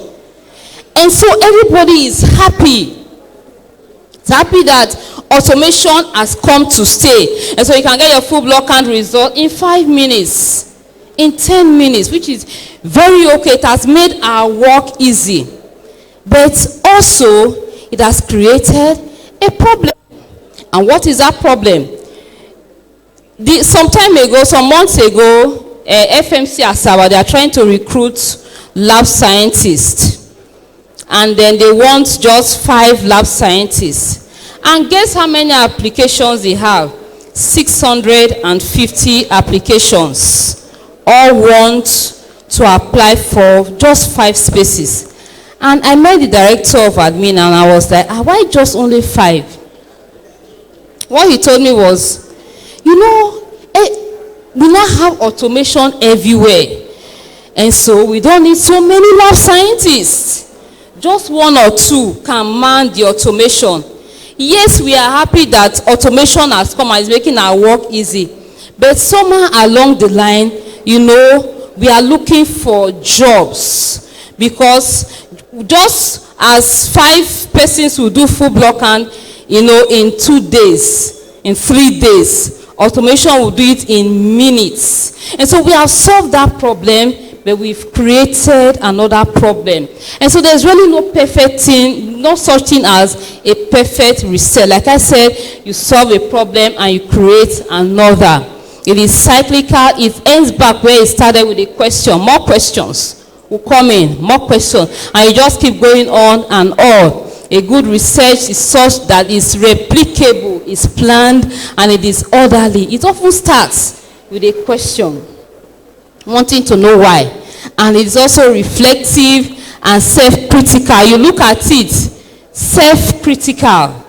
And so everybody is happy. It's happy that automation has come to stay. And so you can get your full blood count result in 5 minutes, in 10 minutes, which is very okay. It has made our work easy. But also, it has created a problem. And what is that problem? Some months ago, FMC Asaba, they are trying to recruit lab scientists. And then they want just 5 lab scientists. And guess how many applications they have? 650 applications. All want to apply for just 5 spaces. And I met the director of admin and I was like, why just only 5? What he told me was, we now have automation everywhere. And so we don't need so many lab scientists. Just 1 or 2 can man the automation. Yes, we are happy that automation has come and is making our work easy. But somewhere along the line, we are looking for jobs. Because just as 5 persons will do full block count, in 2 days, in 3 days, automation will do it in minutes. And so we have solved that problem, but we've created another problem. And so there's really no perfect thing, no such thing as a perfect research. Like I said, you solve a problem and you create another. It is cyclical. It ends back where it started with a question. More questions will come in, more questions, and you just keep going on and on. A good research is such that it's replicable, it's planned, and it is orderly. It often starts with a question, wanting to know why. And it's also reflective and self-critical. You look at it, self-critical,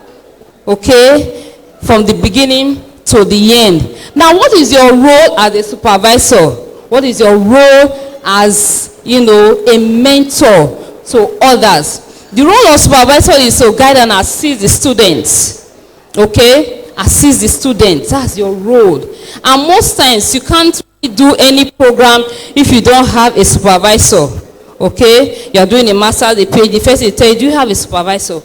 okay, from the beginning to the end. Now, what is your role as a supervisor? What is your role as, a mentor to others? The role of supervisor is to guide and assist the students. Okay? Assist the students. That's your role. And most times, you can't do any program if you don't have a supervisor. Okay? You are doing a master's, a PhD. First, they tell you, do you have a supervisor?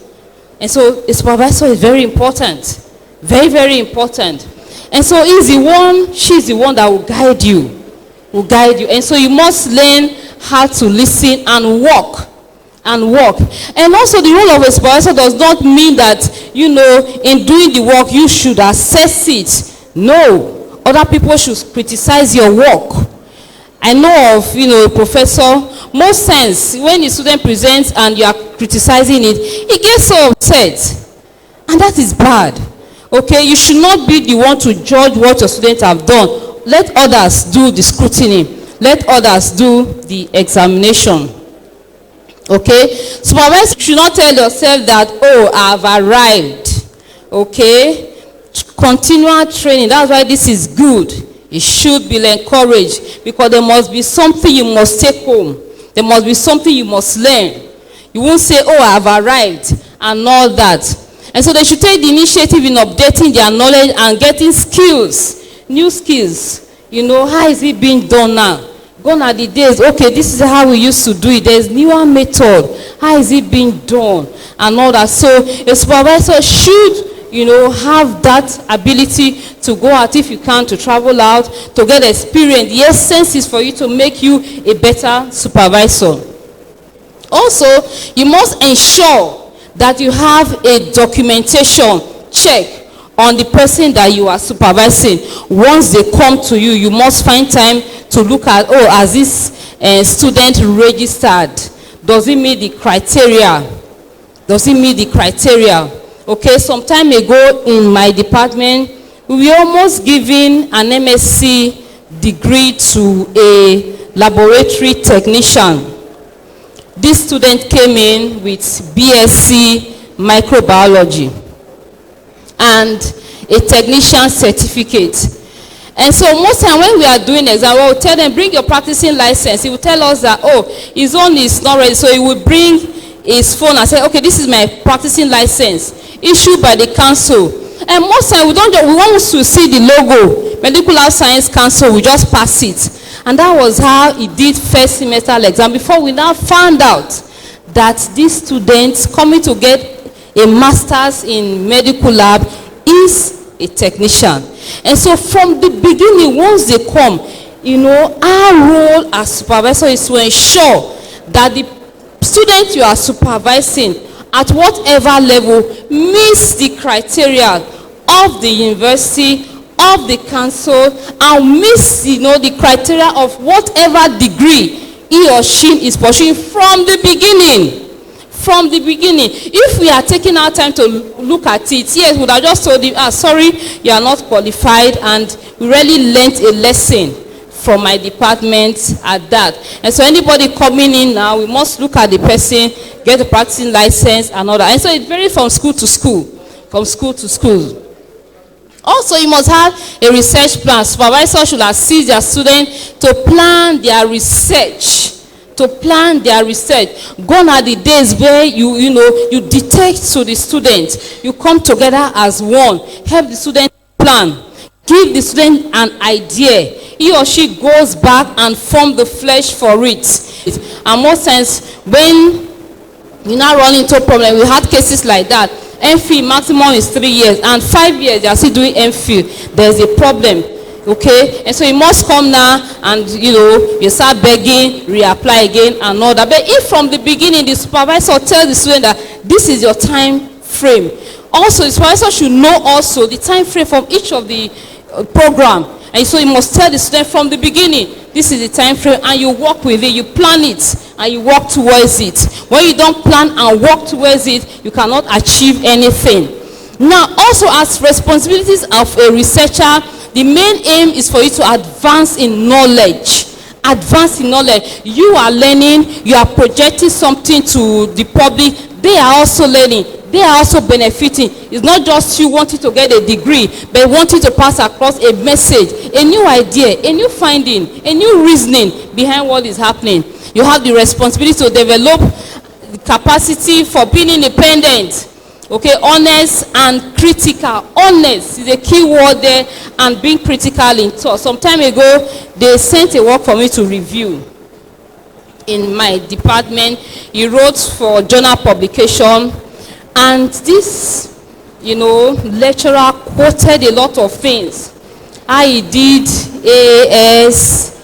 And so, a supervisor is very important. Very, very important. And so, she's the one that will guide you. And so, you must learn how to listen and walk. And also the role of a supervisor does not mean that, in doing the work, you should assess it. No. Other people should criticize your work. I know of, a professor, most times, when the student presents and you are criticizing it, he gets so upset. And that is bad. Okay? You should not be the one to judge what your students have done. Let others do the scrutiny. Let others do the examination. Okay? Supervisor should not tell yourself that, I've arrived. Okay? Continual training. That's why this is good. It should be encouraged, because there must be something you must take home. There must be something you must learn. You won't say, I've arrived, and all that. And so they should take the initiative in updating their knowledge and getting skills, new skills. How is it being done now? Gone are the days, okay, this is how we used to do it. There's newer method. How is it being done? And all that. So a supervisor should, have that ability to go out if you can, to travel out, to get experience. The essence is for you to make you a better supervisor. Also, you must ensure that you have a documentation check on the person that you are supervising. Once they come to you, you must find time to look at, has this student registered? Does it meet the criteria? Does it meet the criteria? Okay, some time ago in my department, we were almost giving an MSc degree to a laboratory technician. This student came in with BSc microbiology and a technician certificate. And so most time when we are doing exam, we'll tell them, bring your practicing license. He will tell us that, his own is not ready. So he will bring his phone and say, okay, this is my practicing license issued by the council. And most time we want to see the logo, Medical Science Council, we just pass it. And that was how he did first semester exam, before we now found out that these students coming to get a master's in medical lab is a technician. And so from the beginning, once they come, our role as supervisor is to ensure that the student you are supervising at whatever level meets the criteria of the university, of the council, and meets the criteria of whatever degree he or she is pursuing from the beginning. From the beginning. If we are taking our time to look at it, yes, we would have just told him, sorry, you are not qualified, and we really learnt a lesson from my department at that. And so anybody coming in now, we must look at the person, get a practicing license and all that. And so it varies from school to school. From school to school. Also, you must have a research plan. Supervisors should assist their students to plan their research. To plan their research. Gone are the days where you dictate to the student. You come together as one. Help the student plan. Give the student an idea. He or she goes back and form the flesh for it. And most times, when you now run into a problem, we had cases like that. MPhil maximum is 3 years, and 5 years they are still doing MPhil. There's a problem. Okay, and so you must come now and you start begging, reapply again and all that. But if from the beginning the supervisor tells the student that this is your time frame, also the supervisor should know also the time frame from each of the program. And so you must tell the student from the beginning, this is the time frame, and you work with it, you plan it, and you work towards it. When you don't plan and work towards it, you cannot achieve anything. Now, also as responsibilities of a researcher, the main aim is for you to advance in knowledge. Advance in knowledge. You are learning, you are projecting something to the public, they are also learning, they are also benefiting. It's not just you wanting to get a degree, but wanting to pass across a message, a new idea, a new finding, a new reasoning behind what is happening. You have the responsibility to develop the capacity for being independent. Okay, honest and critical. Honest is a key word there, and being critical in thought. Some time ago, they sent a work for me to review in my department. He wrote for journal publication, and this, lecturer quoted a lot of things. I did AS,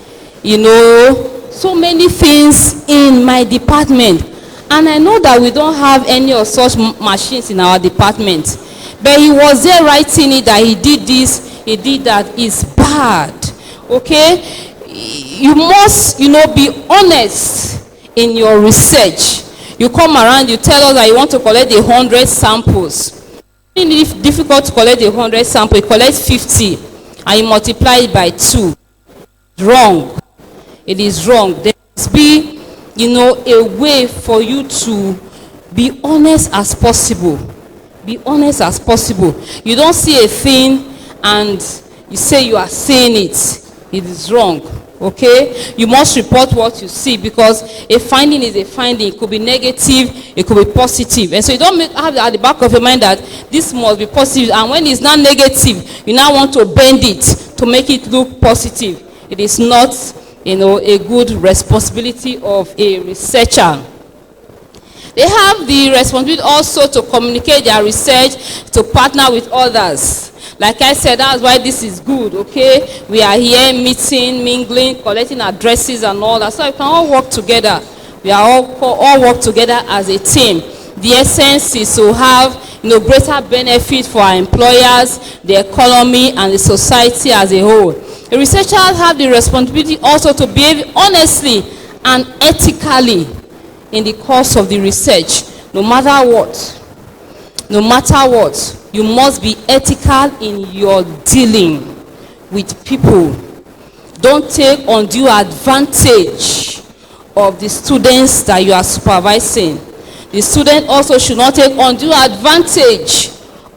so many things in my department. And I know that we don't have any of such machines in our department. But he was there writing it that he did this, he did that. Is bad. Okay? You must, be honest in your research. You come around, you tell us that you want to collect 100 samples. It's difficult to collect 100 samples. You collect 50 and you multiply it by 2. Wrong. It is wrong. There must be a way for you to be honest as possible. Be honest as possible. You don't see a thing and you say you are saying it. It is wrong. Okay? You must report what you see, because a finding is a finding. It could be negative, it could be positive. And so you don't have at the back of your mind that this must be positive. And when it's not negative, you now want to bend it to make it look positive. It is not a good responsibility of a researcher. They have the responsibility also to communicate their research, to partner with others. Like I said, that's why this is good, okay? We are here meeting, mingling, collecting addresses and all that. So we can all work together. We are all work together as a team. The essence is to have greater benefit for our employers, the economy, and the society as a whole. The researchers have the responsibility also to behave honestly and ethically in the course of the research. No matter what, you must be ethical in your dealing with people. Don't take undue advantage of the students that you are supervising. The student also should not take undue advantage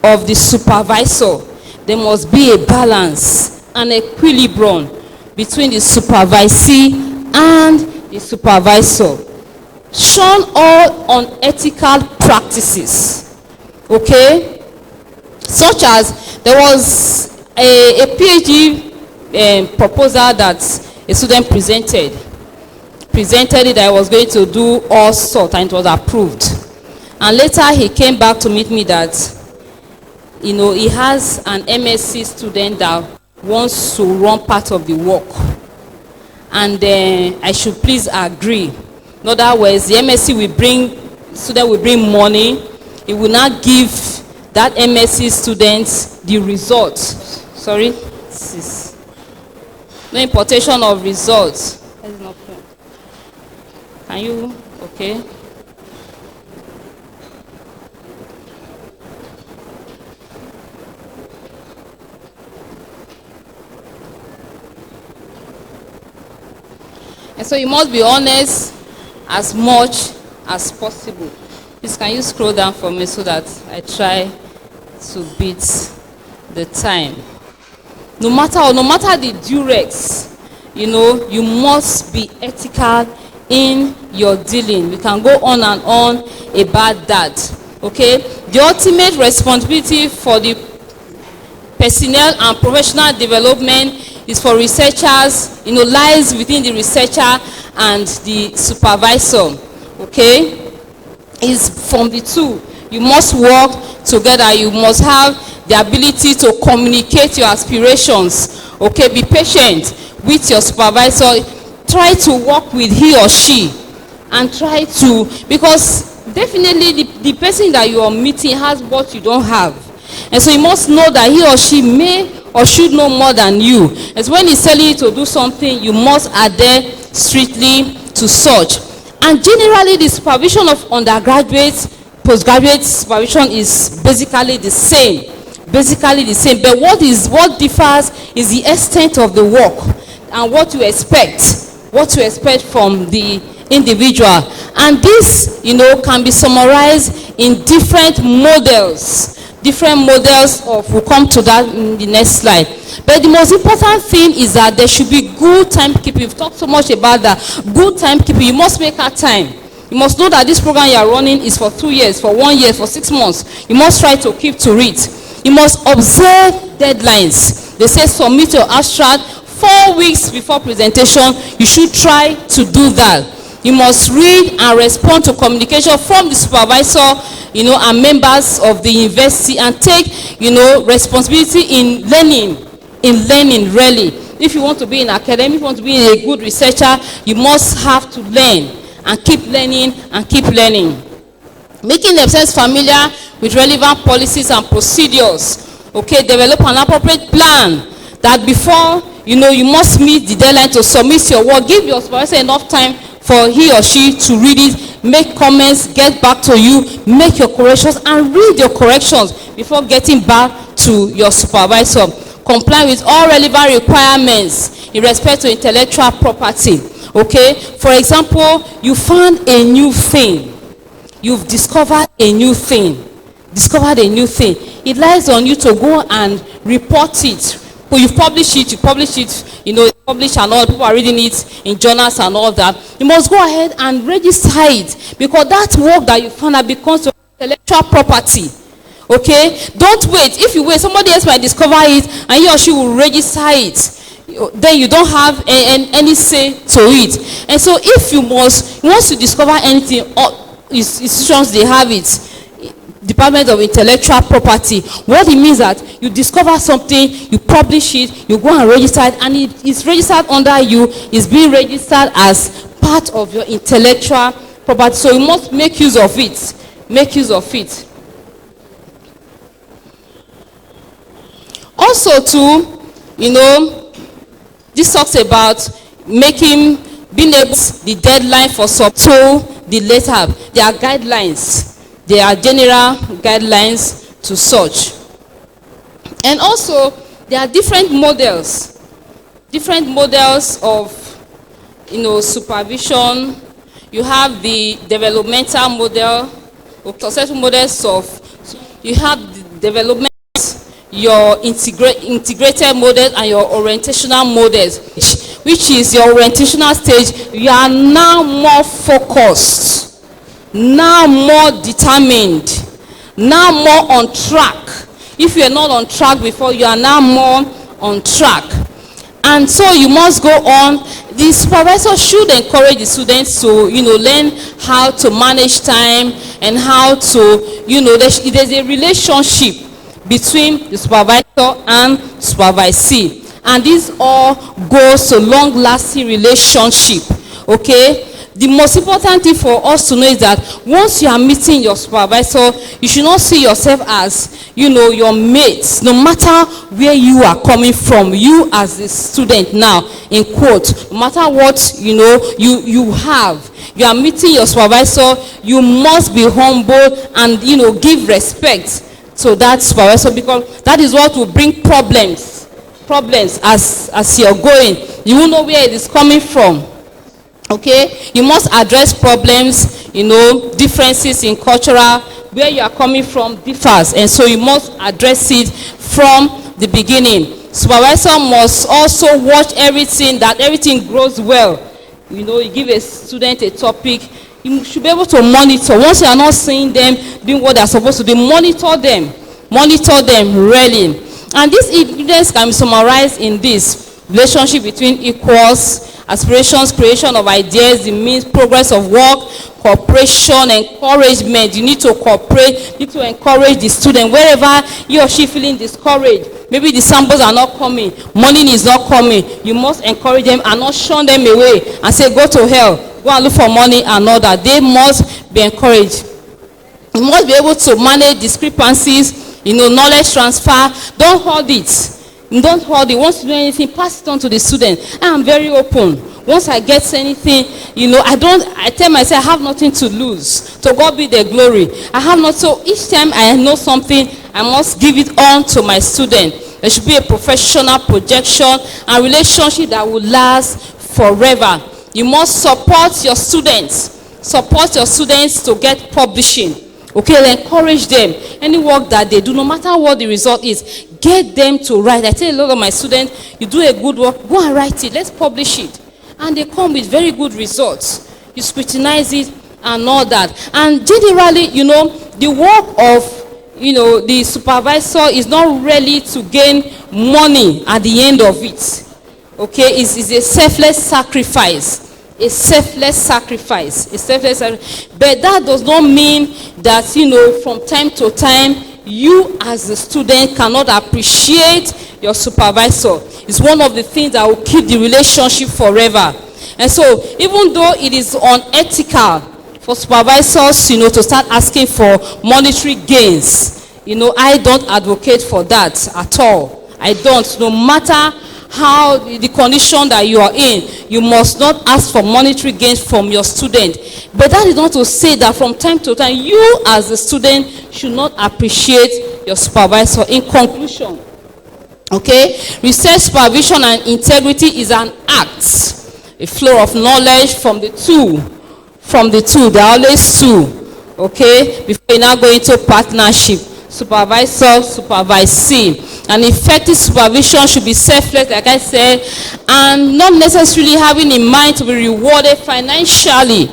of the supervisor. There must be a balance, an equilibrium between the supervisee and the supervisor. Shun all unethical practices, okay? Such as there was a PhD proposal that a student presented it that I was going to do all sorts, and it was approved. And later he came back to meet me that he has an MSc student that wants to run part of the work, and I should please agree. In other words, the MSc student will bring money. He will not give that MSc student the results. Sorry, this is no importation of results. That is not fair. Can you? Okay. And so you must be honest as much as possible. Please, can you scroll down for me so that I try to beat the time? No matter the durex, you must be ethical in your dealing. We can go on and on about that. Okay? The ultimate responsibility for the personnel and professional development is for researchers, lies within the researcher and the supervisor. Okay? Is from the two. You must work together. You must have the ability to communicate your aspirations. Okay? Be patient with your supervisor. Try to work with he or she, and try to, because definitely the person that you are meeting has what you don't have. And so you must know that he or she may or should know more than you. As when he's telling you to do something, you must adhere strictly to such. And generally, the supervision of undergraduates, postgraduate supervision is basically the same. Basically the same. But what differs is the extent of the work and what you expect from the individual. And this, can be summarized in different models of, we'll come to that in the next slide. But the most important thing is that there should be good timekeeping. We've talked so much about that. Good timekeeping. You must make out time. You must know that this program you are running is for 2 years, for 1 year, for 6 months. You must try to keep to it. You must observe deadlines. They say submit your abstract 4 weeks before presentation. You should try to do that. You must read and respond to communication from the supervisor, and members of the university, and take, responsibility in learning really. If you want to be in academic, if you want to be a good researcher, you must have to learn and keep learning and keep learning. Making themselves familiar with relevant policies and procedures. Okay, develop an appropriate plan that before, you must meet the deadline to submit your work. Give your supervisor enough time for he or she to read it, make comments, get back to you, make your corrections, and read your corrections before getting back to your supervisor. Comply with all relevant requirements in respect to intellectual property. Okay, for example, you found a new thing. You've discovered a new thing. It lies on you to go and report it. But you publish it, publish and all, people are reading it in journals and all that. You must go ahead and register it, because that work that you found out becomes your intellectual property. Okay? Don't wait. If you wait, somebody else might discover it and he or she will register it. Then you don't have any say to it. And so if once you discover anything, institutions, they have it. Department of Intellectual Property. What it means that you discover something, you publish it, you go and register it, and it is registered under you, is being registered as part of your intellectual property. So you must make use of it. Make use of it. Also too, this talks about being able to the deadline for the letter. There are guidelines. There are general guidelines to such. And also, there are different models of, supervision. You have the developmental model, or successful models of, you have the development, your integrated models, and your orientational models, which is your orientational stage. You are now more focused, now more determined, now more on track. If you are not on track before, you are now more on track. And so you must go on. The supervisor should encourage the students to, learn how to manage time, and how to, there's a relationship between the supervisor and supervisee. And this all goes to long-lasting relationship. Okay? The most important thing for us to know is that once you are meeting your supervisor, you should not see yourself as, your mates, no matter where you are coming from. You as a student now, in quote, no matter what, you have. You are meeting your supervisor, you must be humble and, give respect to that supervisor, because that is what will bring problems as you're going. You won't know where it is coming from. Okay, you must address problems, differences in cultural, where you are coming from differs, and so you must address it from the beginning. Supervisor must also watch everything, that everything grows well. You give a student a topic, you should be able to monitor. Once you are not seeing them doing what they are supposed to do, monitor them really. And these ingredients can be summarized in this relationship between equals: aspirations, creation of ideas, the means, progress of work, cooperation, encouragement. You need to cooperate, you need to encourage the student wherever he or she feeling discouraged. Maybe the samples are not coming, money is not coming. You must encourage them and not shun them away and say, go to hell, go and look for money and all that. They must be encouraged. You must be able to manage discrepancies, knowledge transfer. Don't hold it. Don't hold it. Once you do anything, pass it on to the student. I am very open. Once I get anything, I tell myself I have nothing to lose. To God be the glory. I have not, so each time I know something, I must give it on to my student. There should be a professional projection and relationship that will last forever. You must support your students. Support your students to get publishing. Okay, encourage them. Any work that they do, no matter what the result is, get them to write. I tell a lot of my students, you do a good work, go and write it. Let's publish it. And they come with very good results. You scrutinize it and all that. And generally, the work of, the supervisor is not really to gain money at the end of it. Okay, it's a selfless sacrifice. A selfless sacrifice. But that does not mean that, from time to time, you as a student cannot appreciate your supervisor. It's one of the things that will keep the relationship forever. And so, even though it is unethical for supervisors, to start asking for monetary gains, I don't advocate for that at all. I don't. No matter how the condition that you are in, you must not ask for monetary gains from your student. But that is not to say that from time to time, you as a student should not appreciate your supervisor. In conclusion, okay, research supervision and integrity is an act, a flow of knowledge from the two. There are always two. Okay, before you now go into partnership, supervisor, supervisee. And effective supervision should be selfless, like I said, and not necessarily having in mind to be rewarded financially,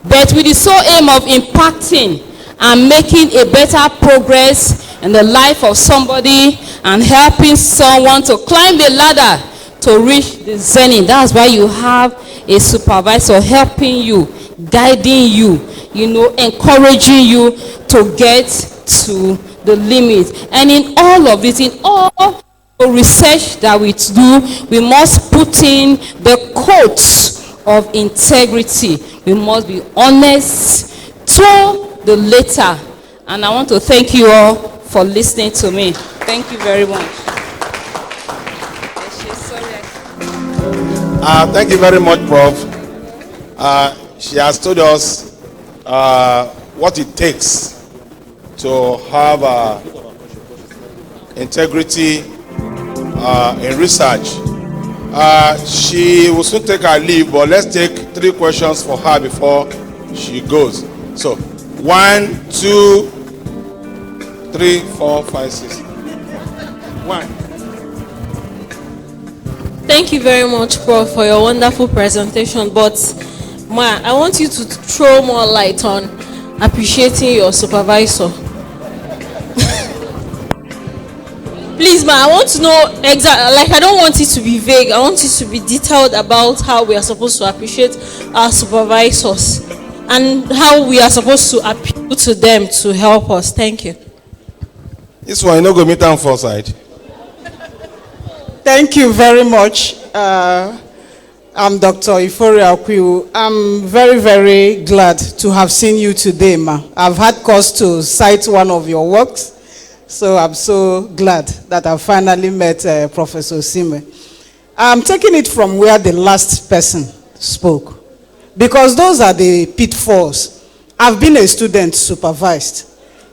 but with the sole aim of impacting and making a better progress in the life of somebody and helping someone to climb the ladder to reach the zenith. That's why you have a supervisor helping you, guiding you, encouraging you to get to the limit. And in all of this, in all the research that we do, we must put in the codes of integrity. We must be honest to the letter. And I want to thank you all for listening to me. Thank you very much. Thank you very much, Prof. She has told us what it takes to have integrity in research. She will soon take her leave, but let's take 3 questions for her before she goes. So, 1, 2, 3, 4, 5, 6. 1. Thank you very much, Prof, for your wonderful presentation. But I want you to throw more light on appreciating your supervisor. Please, I want to know exactly, I don't want it to be vague. I want it to be detailed about how we are supposed to appreciate our supervisors and how we are supposed to appeal to them to help us. Thank you. This one, go meet on foresight. Thank you very much. I'm Dr. Ifori Akwiu. I'm very, very glad to have seen you today, ma. I've had cause to cite one of your works. So I'm so glad that I finally met Professor Sime. I'm taking it from where the last person spoke, because those are the pitfalls. I've been a student supervised.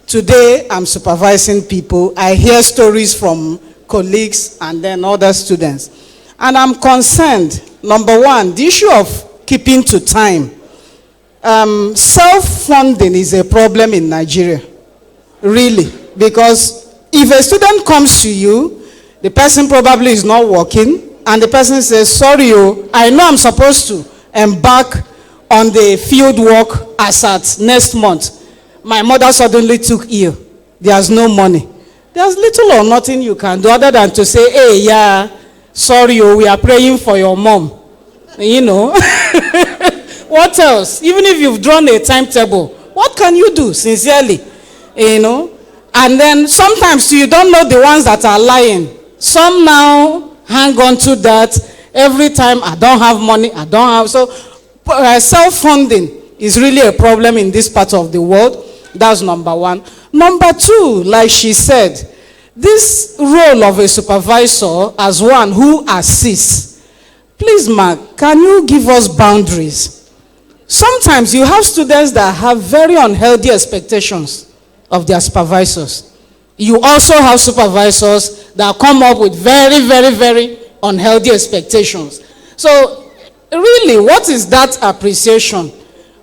Today, I'm supervising people. I hear stories from colleagues and then other students. And I'm concerned, number one, the issue of keeping to time. Self-funding is a problem in Nigeria, really. Because if a student comes to you, the person probably is not working, and the person says, sorry, I know I'm supposed to embark on the field work as at next month. My mother suddenly took ill. There's no money. There's little or nothing you can do other than to say, hey, yeah, sorry, we are praying for your mom. What else? Even if you've drawn a timetable, what can you do, sincerely? And then sometimes you don't know the ones that are lying. Some now hang on to that every time. I don't have money, I don't have. So self-funding is really a problem in this part of the world. That's number one. Number two, like she said, this role of a supervisor as one who assists, please, Mark, can you give us boundaries? Sometimes you have students that have very unhealthy expectations of their supervisors. You also have supervisors that come up with very, very, very unhealthy expectations. So, really, what is that appreciation?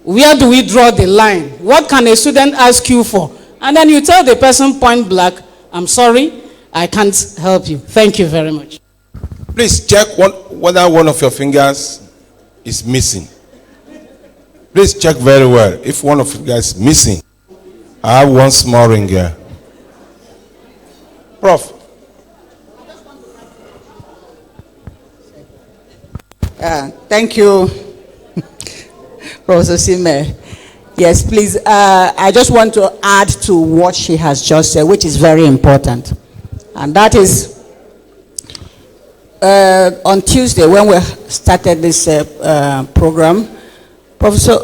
Where do we draw the line? What can a student ask you for? And then you tell the person point blank, I'm sorry, I can't help you. Thank you very much. Please check whether one of your fingers is missing. Please check very well. If one of you guys is missing, I have one small ring here. Prof. Thank you, Professor Sime. Yes, please. I just want to add to what she has just said, which is very important. And that is, on Tuesday, when we started this program, Professor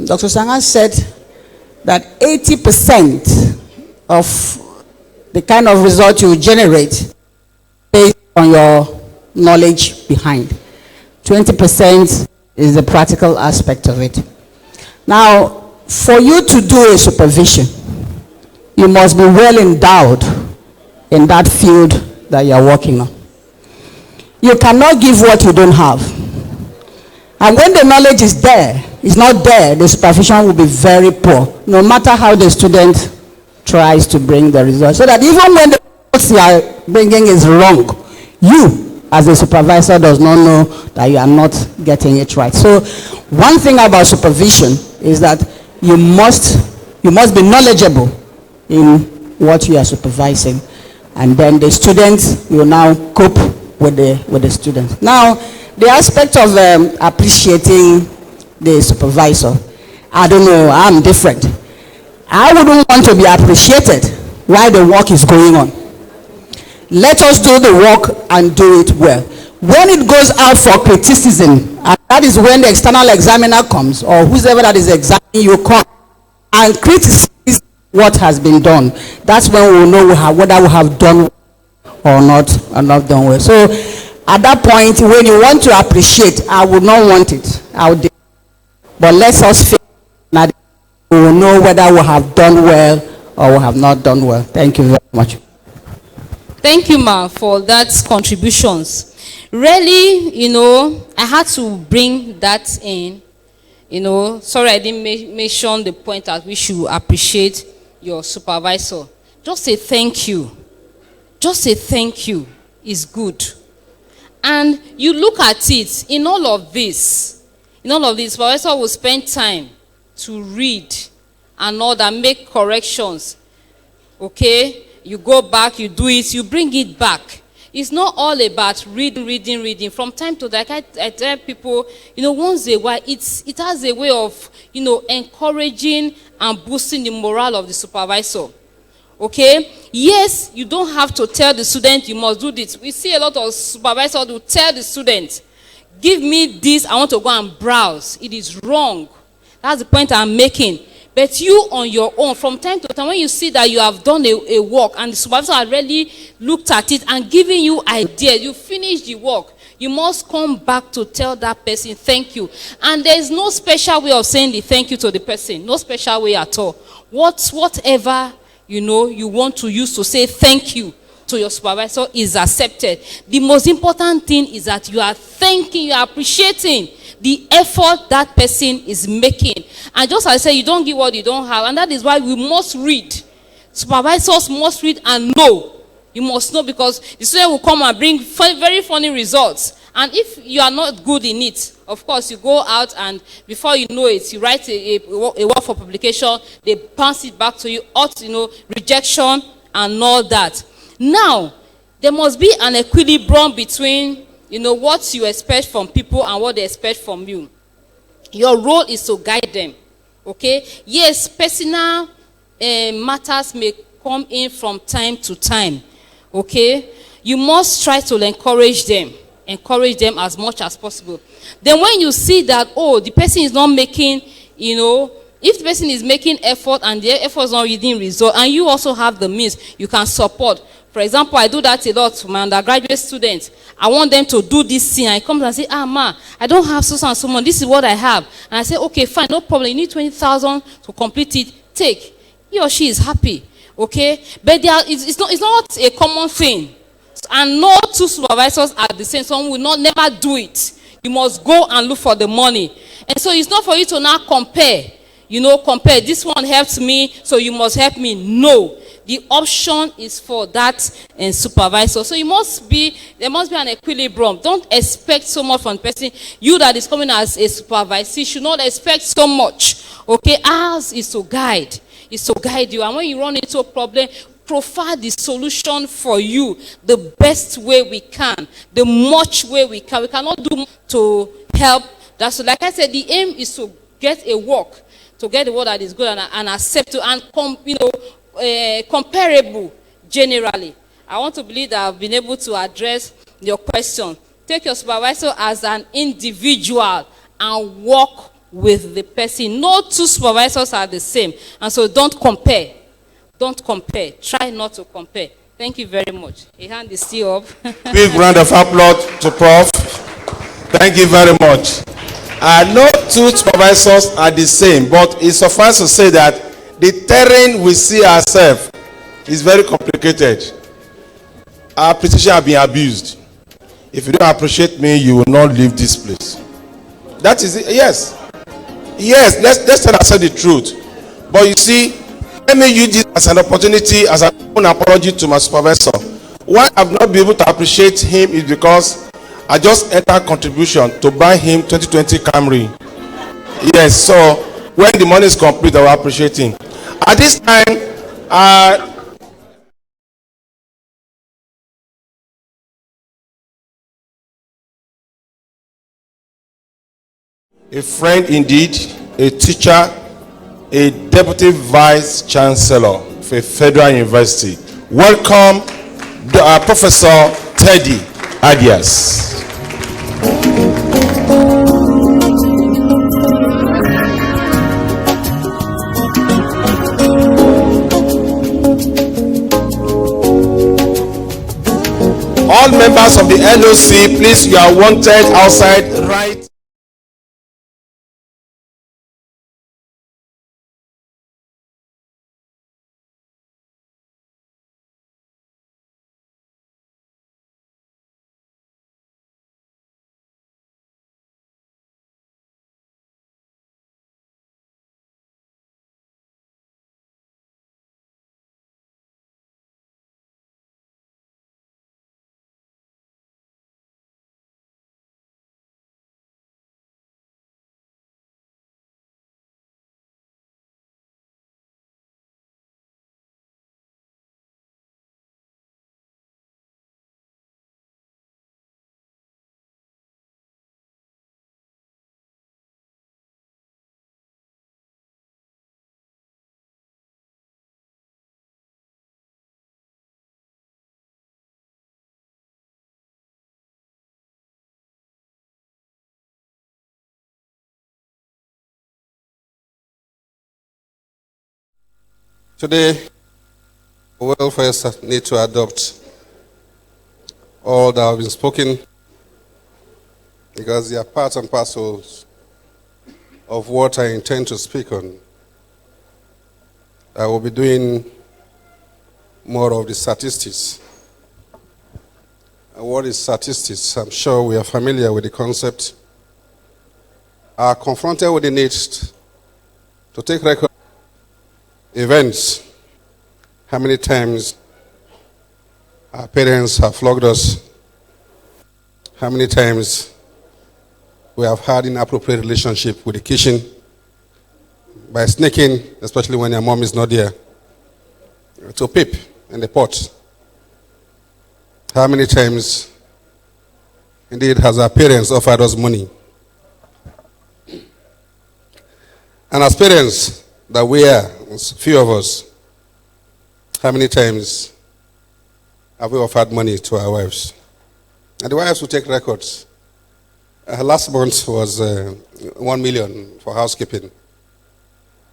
Dr. Sanga said that 80% of the kind of result you generate based on your knowledge behind. 20% is the practical aspect of it. Now, for you to do a supervision, you must be well endowed in that field that you are working on. You cannot give what you don't have. And when the knowledge is there, it's not there, the supervision will be very poor, no matter how the student tries to bring the results. So that even when the results you are bringing is wrong, you, as a supervisor, does not know that you are not getting it right. So one thing about supervision is that you must be knowledgeable in what you are supervising, and then the students will now cope with the students. Now, the aspect of appreciating the supervisor, I don't know, I'm different. I wouldn't want to be appreciated while the work is going on. Let us do the work and do it well. When it goes out for criticism, and that is when the external examiner comes, or whoever that is examining you come and criticize what has been done, that's when we will know whether we have done or not done well. So at that point, when you want to appreciate, I would not want it. But let us feel that we will know whether we have done well or we have not done well. Thank you very much. Thank you, Ma, for that contributions. Really, I had to bring that in. Sorry I didn't mention the point that we should appreciate your supervisor. Just say thank you. Just say thank you is good. And you look at it, in all of this, supervisor will spend time to read and all that, make corrections. Okay? You go back, you do it, you bring it back. It's not all about reading. From time to time, I tell people, once in a while, it has a way of, encouraging and boosting the morale of the supervisor. Okay? Yes, you don't have to tell the student you must do this. We see a lot of supervisors who tell the student, give me this, I want to go and browse. It is wrong. That's the point I'm making. But you on your own, from time to time, when you see that you have done a work and the supervisor has really looked at it and given you ideas, you finish the work, you must come back to tell that person thank you. And there is no special way of saying the thank you to the person. No special way at all. Whatever, you want to use to say thank you to your supervisor is accepted. The most important thing is that you are thanking, you are appreciating the effort that person is making. And just as I said, you don't give what you don't have. And that is why we must read. Supervisors must read and know. You must know, because the student will come and bring very funny results. And if you are not good in it, of course, you go out and before you know it, you write a work for publication, they pass it back to you, rejection and all that. Now, there must be an equilibrium between what you expect from people and what they expect from you. Your role is to guide them. Okay? Yes, personal matters may come in from time to time. Okay? You must try to encourage them. Encourage them as much as possible. Then when you see that, the person is not making, if the person is making effort and the effort is not yielding result, and you also have the means, you can support. For example, I do that a lot to my undergraduate students. I want them to do this thing. I come and say, ma, I don't have so and so much. This is what I have. And I say, okay, fine, no problem. You need 20,000 to complete it. Take. He or she is happy. Okay? But it's not a common thing. And no two supervisors are the same. Someone will never do it. You must go and look for the money. And so it's not for you to now compare. Compare. This one helps me, so you must help me. No. The option is for that supervisor. So there must be an equilibrium. Don't expect so much from the person. You that is coming as a supervisor, you should not expect so much. Okay? Ours is to guide. It's to guide you. And when you run into a problem, provide the solution for you the best way we can, the much way we can. We cannot do to help. That's like I said, the aim is to get a work, to get the work that is good and acceptable and comparable generally. I want to believe that I've been able to address your question. Take your supervisor as an individual and work with the person. No two supervisors are the same. And so don't compare. Don't compare. Try not to compare. Thank you very much. A hand is still up. Big round of applause to Prof. Thank you very much. No two supervisors are the same, but it's suffice to say that the terrain we see ourselves is very complicated. Our precision have been abused. If you don't appreciate me, you will not leave this place. That is it. Yes. Yes, let's tell ourselves the truth. But you see, let me use this as an opportunity, as an own apology to my supervisor. Why I've not been able to appreciate him is because I just entered contribution to buy him 2020 Camry. Yes, so when the money is complete, I will appreciate him. At this time, a friend indeed, a teacher, a deputy vice chancellor of a federal university. Welcome, Professor Teddy Adias. All members of the LOC, please, you are wanted outside right. Today, welfare need to adopt all that have been spoken because they are part and parcels of what I intend to speak on. I will be doing more of the statistics. What is statistics? I'm sure we are familiar with the concept. Are confronted with the need to take record events. How many times our parents have flogged us? How many times we have had inappropriate relationship with the kitchen by sneaking, especially when your mom is not there, to peep in the pot? How many times indeed has our parents offered us money? And as parents that we are, few of us, how many times have we offered money to our wives? And the wives will take records. Last month was 1 million for housekeeping.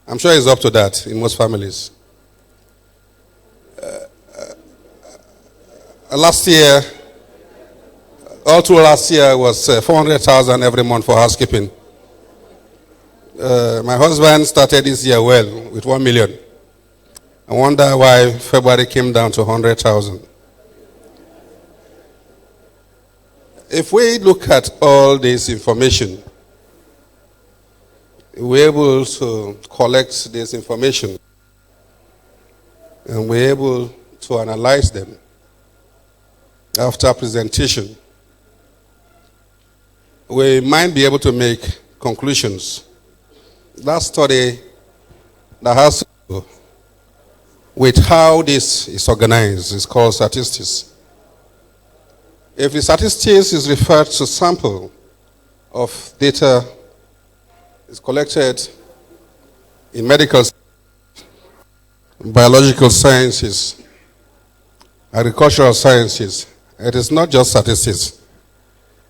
I'm sure it's up to that in most families. last year, all through last year was 400,000 every month for housekeeping. My husband started this year well with 1 million. I wonder why February came down to 100,000. If we look at all this information, we're able to collect this information and we're able to analyze them after presentation, we might be able to make conclusions. That study that has to do with how this is organized is called statistics. If the statistics is referred to sample of data is collected in medical, biological sciences, agricultural sciences, it is not just statistics,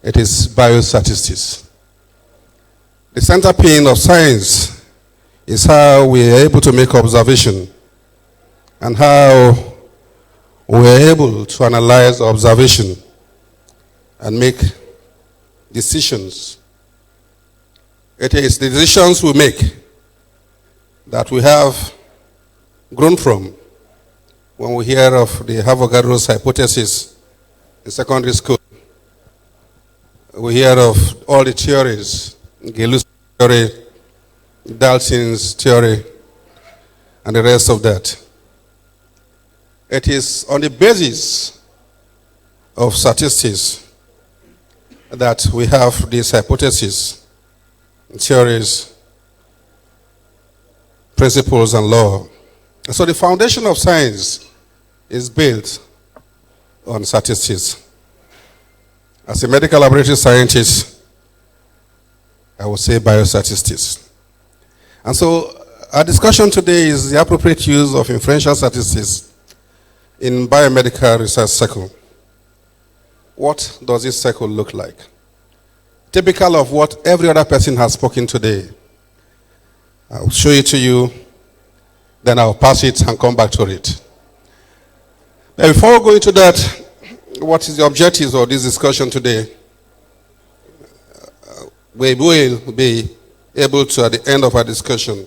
it is biostatistics. The centerpin of science is how we are able to make observation and how we are able to analyze observation and make decisions. It is the decisions we make that we have grown from when we hear of the Avogadro's hypothesis in secondary school. We hear of all the theories, Galois theory, Dalton's theory, and the rest of that. It is on the basis of statistics that we have these hypotheses, theories, principles, and law. So the foundation of science is built on statistics. As a medical laboratory scientist, I would say biostatistics. And so our discussion today is the appropriate use of inferential statistics in biomedical research cycle. What does this cycle look like? Typical of what every other person has spoken today. I'll show it to you, then I'll pass it and come back to it. But before we go into that, what is the objectives of this discussion today? We will be able to, at the end of our discussion,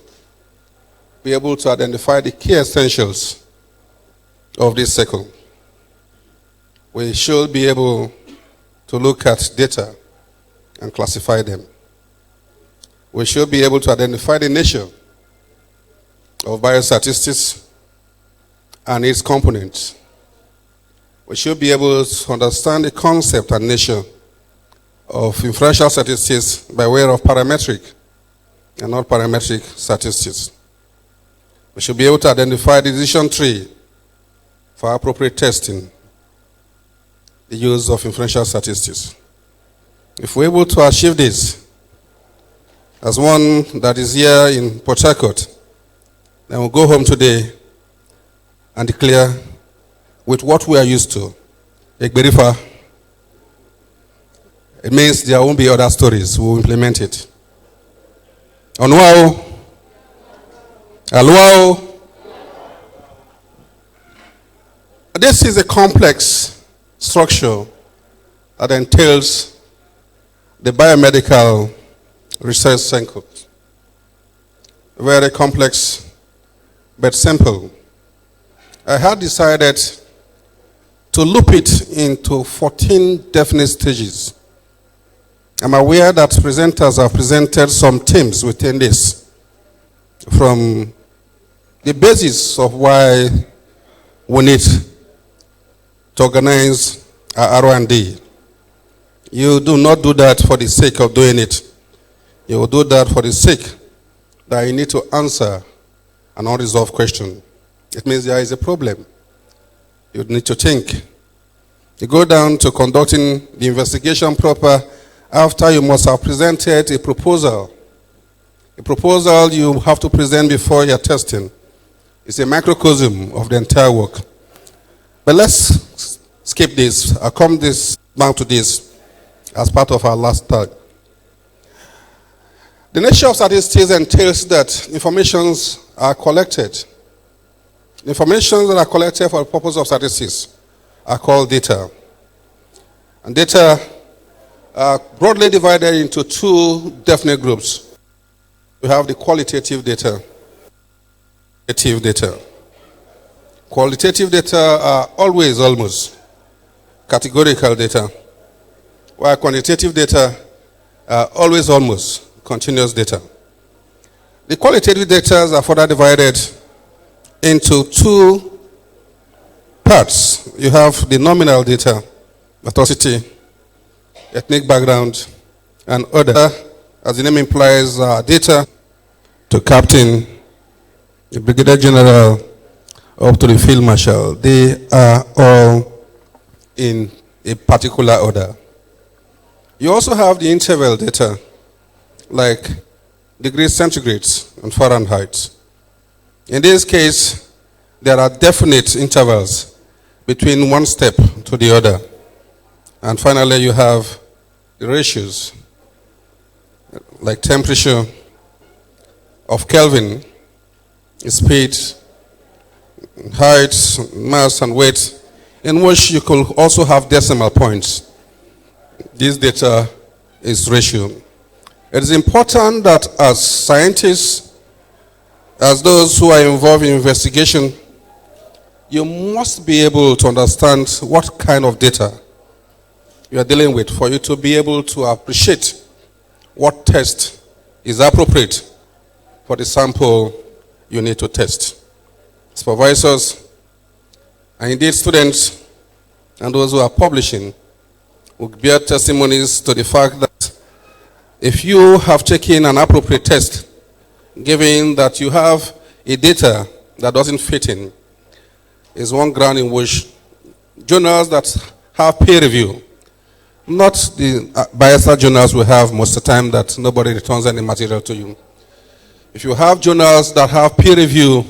be able to identify the key essentials of this cycle. We should be able to look at data and classify them. We should be able to identify the nature of biostatistics and its components. We should be able to understand the concept and nature of inferential statistics by way of parametric and not parametric statistics. We should be able to identify the decision tree for appropriate testing, the use of inferential statistics. If we're able to achieve this, as one that is here in Port Harcourt, then we'll go home today and declare with what we are used to, Egberifa, it means there won't be other stories. We'll implement it. Onwao, Aluao. This is a complex structure that entails the biomedical research cycle. Very complex, but simple. I had decided to loop it into 14 definite stages. I'm aware that presenters have presented some themes within this, from the basis of why we need to organize our R&D. You do not do that for the sake of doing it. You will do that for the sake that you need to answer an unresolved question. It means there is a problem. You need to think. You go down to conducting the investigation proper after you must have presented a proposal. A proposal you have to present before your testing. It's a microcosm of the entire work. But let's skip this. I'll come back to this as part of our last talk. The nature of statistics entails that informations are collected. Information that are collected for the purpose of statistics are called data. And data are broadly divided into two definite groups. We have the qualitative data, quantitative data. Qualitative data are always almost categorical data, while quantitative data are always almost continuous data. The qualitative data are further divided into two parts. You have the nominal data, ethnicity, ethnic background, and other, as the name implies, data to captain, the brigadier general, up to the field marshal. They are all in a particular order. You also have the interval data, like degrees centigrades and Fahrenheit. In this case, there are definite intervals between one step to the other. And finally, you have the ratios, like temperature of Kelvin, speed, height, mass, and weight, in which you could also have decimal points. This data is ratio. It is important that as scientists, as those who are involved in investigation, you must be able to understand what kind of data you are dealing with for you to be able to appreciate what test is appropriate for the sample you need to test. Supervisors, and indeed students, and those who are publishing will bear testimonies to the fact that if you have taken an appropriate test, given that you have a data that doesn't fit in, is one ground in which journals that have peer review, not the biased journals we have most of the time that nobody returns any material to you. If you have journals that have peer review,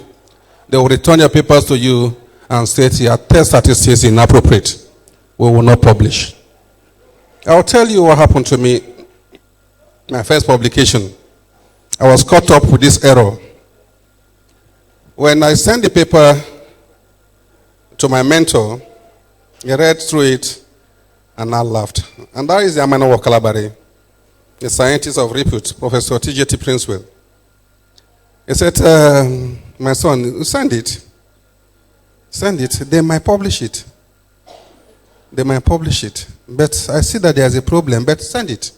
they will return your papers to you and state your test statistics inappropriate. We will not publish. I'll tell you what happened to me. My first publication, I was caught up with this error. When I sent the paper to my mentor, he read through it and I laughed. And that is the Amano Wakalabari, a scientist of repute, Professor T.J.T. Princewell. He said, my son, send it. Send it. They might publish it. They might publish it. But I see that there's a problem, but send it.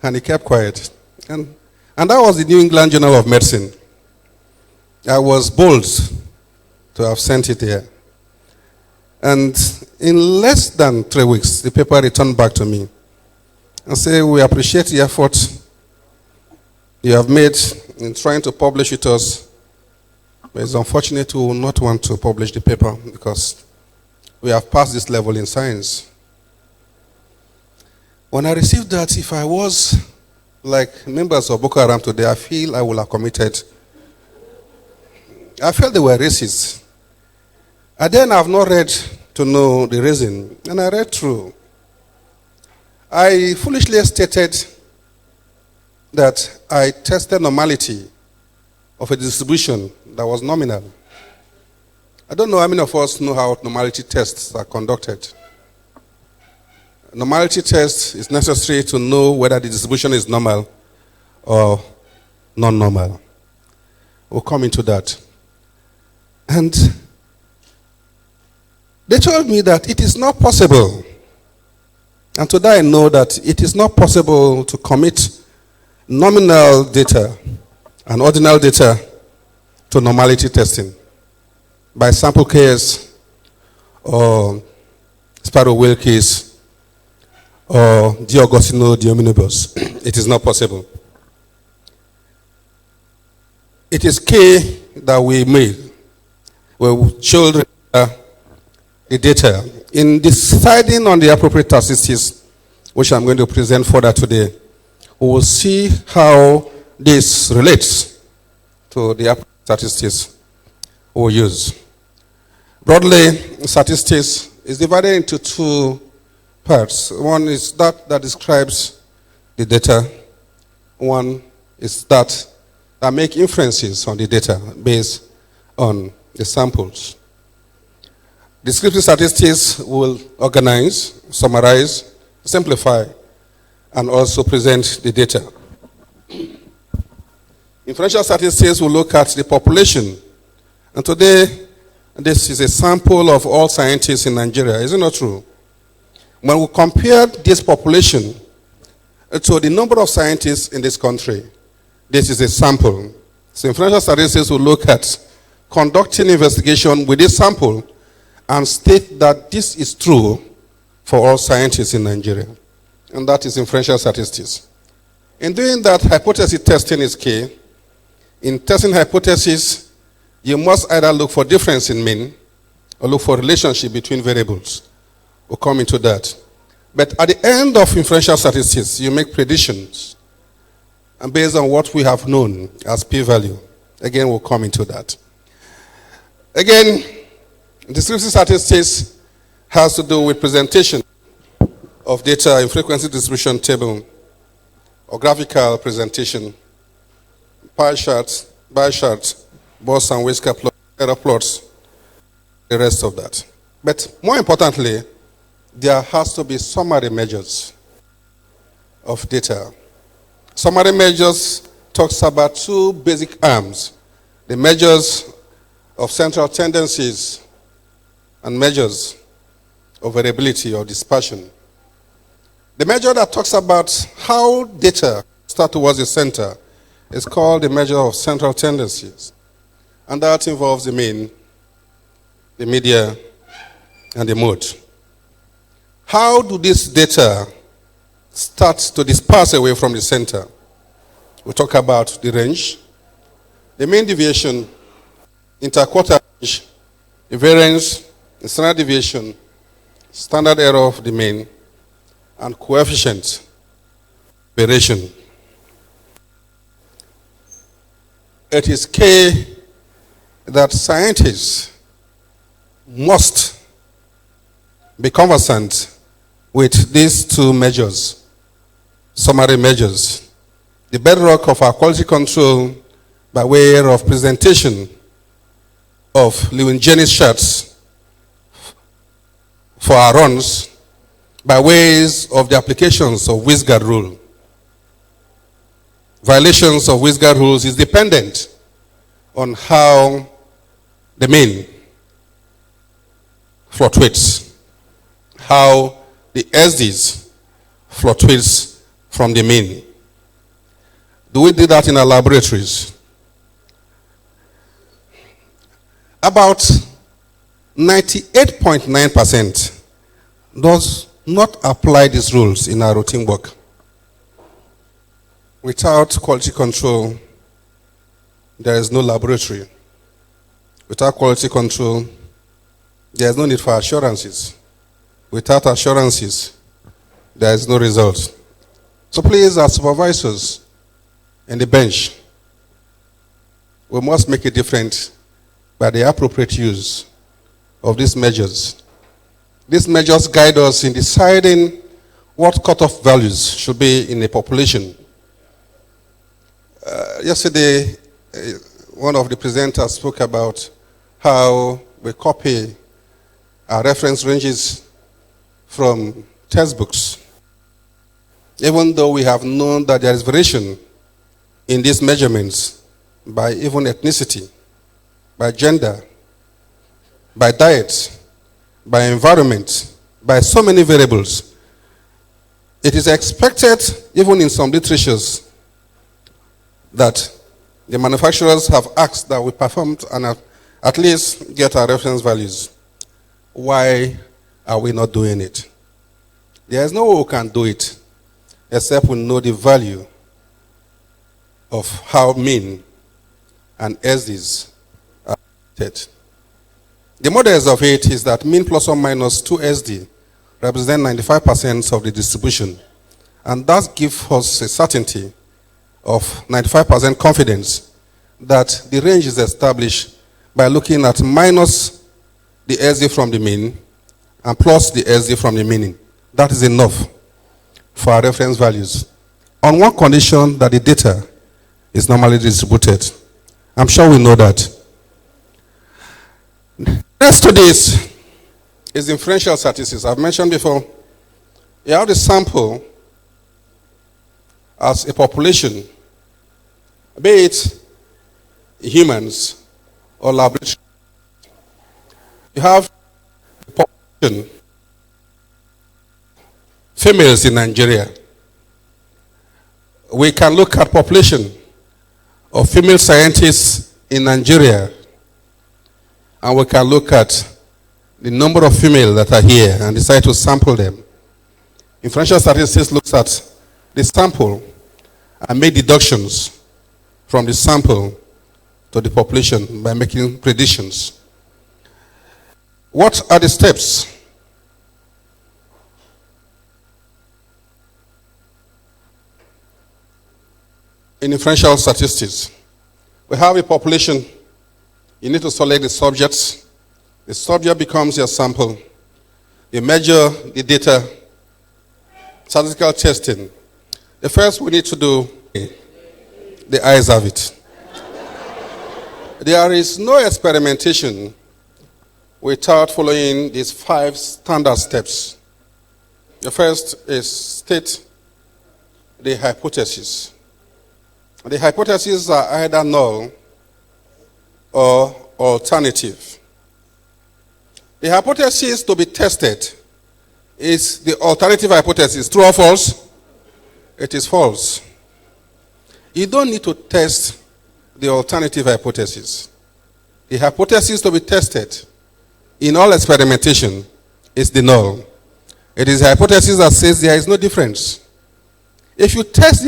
And he kept quiet. And that was the New England Journal of Medicine. I was bold to have sent it here. And in less than 3 weeks, the paper returned back to me and said, we appreciate the effort you have made in trying to publish with us. But it's unfortunate we will not want to publish the paper because we have passed this level in science. When I received that, if I was like members of Boko Haram today, I feel I would have committed. I felt they were racist. And then I've not read to know the reason, and I read through. I foolishly stated that I tested normality of a distribution that was nominal. I don't know how many of us know how normality tests are conducted. Normality test is necessary to know whether the distribution is normal or non-normal. We'll come into that. And they told me that it is not possible. And today I know that it is not possible to commit nominal data and ordinal data to normality testing by sample case or Sparrow-Wilkes or Diogostino Diomnibus. It is not possible. It is key that we should the data. In deciding on the appropriate statistics, which I'm going to present further today, we will see how this relates to the appropriate statistics we use. Broadly, statistics is divided into two parts. One is that describes the data. One is that make inferences on the data based on the samples. Descriptive statistics will organize, summarize, simplify, and also present the data. Inferential statistics will look at the population. And today, this is a sample of all scientists in Nigeria. Is it not true? When we compare this population to the number of scientists in this country, this is a sample. So inferential statistics will look at conducting investigation with this sample and state that this is true for all scientists in Nigeria. And that is inferential statistics. In doing that, hypothesis testing is key. In testing hypothesis, you must either look for difference in mean or look for relationship between variables. We'll come into that. But at the end of inferential statistics, you make predictions and based on what we have known as p-value. Again, we'll come into that. Again, descriptive statistics has to do with presentation of data in frequency distribution table or graphical presentation, pie charts, bar charts, Bose and Whisker plots, error plots, the rest of that. But more importantly, there has to be summary measures of data. Summary measures talks about two basic arms, the measures of central tendencies and measures of variability or dispersion. The measure that talks about how data start towards the center is called the measure of central tendencies. And that involves the mean, the media, and the mode. How do this data start to disperse away from the center? We talk about the range, the mean deviation, interquartile range, the variance, the standard deviation, standard error of the mean, and coefficient variation. It is key that scientists must be conversant with these two measures, summary measures. The bedrock of our quality control by way of presentation of Lewin-Jennings charts for our runs by ways of the applications of Whisker rule. Violations of Whisker rules is dependent on how the mean fluctuates, how the SDs fluctuates from the mean. Do we do that in our laboratories? About 98.9% does not apply these rules in our routine work. Without quality control, there is no laboratory. Without quality control, there is no need for assurances. Without assurances, there is no result. So please, as supervisors and the bench, we must make a difference by the appropriate use of these measures. These measures guide us in deciding what cutoff values should be in a population. Yesterday, one of the presenters spoke about how we copy our reference ranges from textbooks, even though we have known that there is variation in these measurements by even ethnicity, by gender, by diet, by environment, by so many variables. It is expected, even in some literatures, that the manufacturers have asked that we perform and at least get our reference values. Why are we not doing it? There is no way we can do it except we know the value of how mean and SDs are set. The models of it is that mean plus or minus 2 SD represent 95% of the distribution, and that gives us a certainty of 95% confidence that the range is established by looking at minus the SD from the mean and plus the SD from the meaning. That is enough for our reference values, on one condition that the data is normally distributed. I'm sure we know that. Next to this, is inferential statistics. I've mentioned before, you have the sample as a population, be it humans or laboratory. You have the population, females in Nigeria. We can look at population of female scientists in Nigeria, and we can look at the number of females that are here and decide to sample them. Inferential statistics looks at the sample and make deductions from the sample to the population by making predictions. What are the steps? In inferential statistics, we have a population. You need to select the subjects. The subject becomes your sample. You measure the data, statistical testing. The first we need to do, the eyes have it. There is no experimentation without following these 5 standard steps. The first is state the hypothesis. The hypotheses are either null or alternative. The hypothesis to be tested is the alternative hypothesis. True or false? It is false. You don't need to test the alternative hypothesis. The hypothesis to be tested in all experimentation is the null. It is a hypothesis that says there is no difference. If you test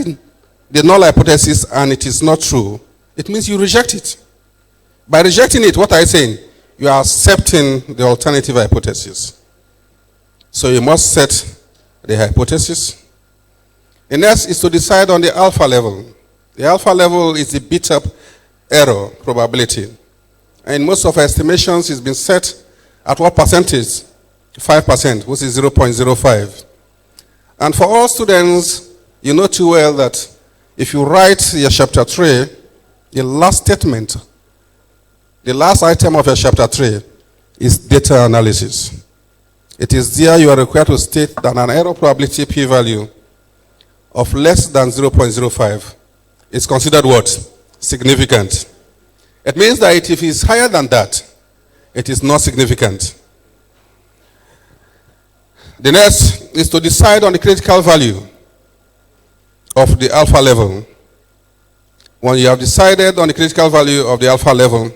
the null hypothesis and it is not true, it means you reject it. By rejecting it, what are you saying? You are accepting the alternative hypothesis. So you must set the hypothesis. The next is to decide on the alpha level. The alpha level is the beat-up error probability. And in most of our estimations, it's been set at what percentage? 5%, which is 0.05. And for all students, you know too well that if you write your chapter 3, the last statement, the last item of your chapter 3 is data analysis. It is there you are required to state that an error probability p-value of less than 0.05 is considered what? Significant. It means that if it is higher than that, it is not significant. The next is to decide on the critical value of the alpha level. When you have decided on the critical value of the alpha level,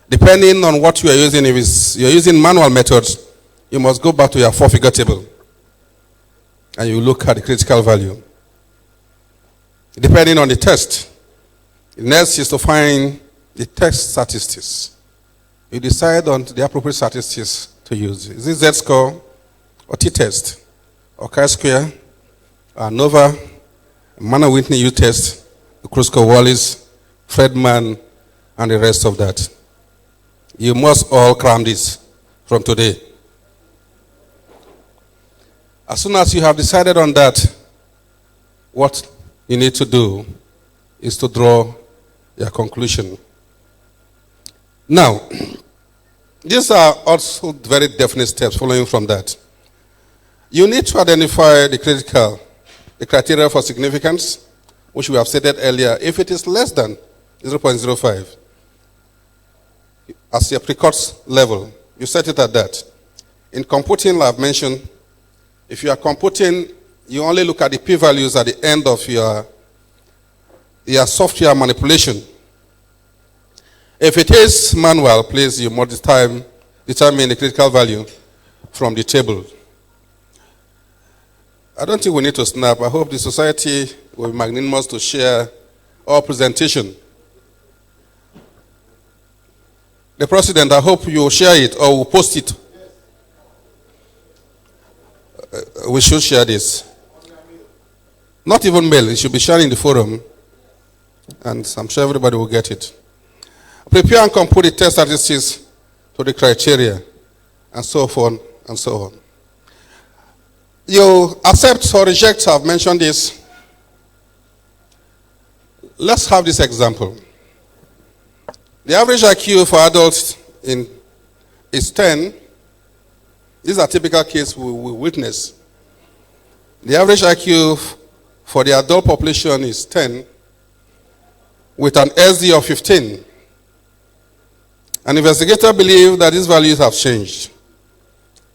depending on what you are using, if you are using manual methods, you must go back to your 4-figure table and you look at the critical value. Depending on the test, the next is to find the test statistics. You decide on the appropriate statistics to use. Is it Z-score or t-test or chi-square or ANOVA, Mann-Whitney U-test, Kruskal-Wallis, Fredman, and the rest of that. You must all cram this from today. As soon as you have decided on that, what you need to do is to draw your conclusion. Now, these are also very definite steps following from that. You need to identify the criteria for significance, which we have stated earlier. If it is less than 0.05, as your precut level, you set it at that. In computing, I've mentioned, if you are computing, you only look at the p-values at the end of your software manipulation. If it is manual, please, you must determine the critical value from the table. I don't think we need to snap. I hope the society will be magnanimous to share our presentation. The president, I hope you will share it or will post it. We should share this. Not even mail, it should be shared in the forum. And I'm sure everybody will get it. Prepare and compute the test statistics to the criteria, and so on and so on. You accept or reject, I've mentioned this. Let's have this example. The average IQ for adults is 10. These are typical cases we witness. The average IQ for the adult population is 10, with an SD of 15. An investigator believed that these values have changed.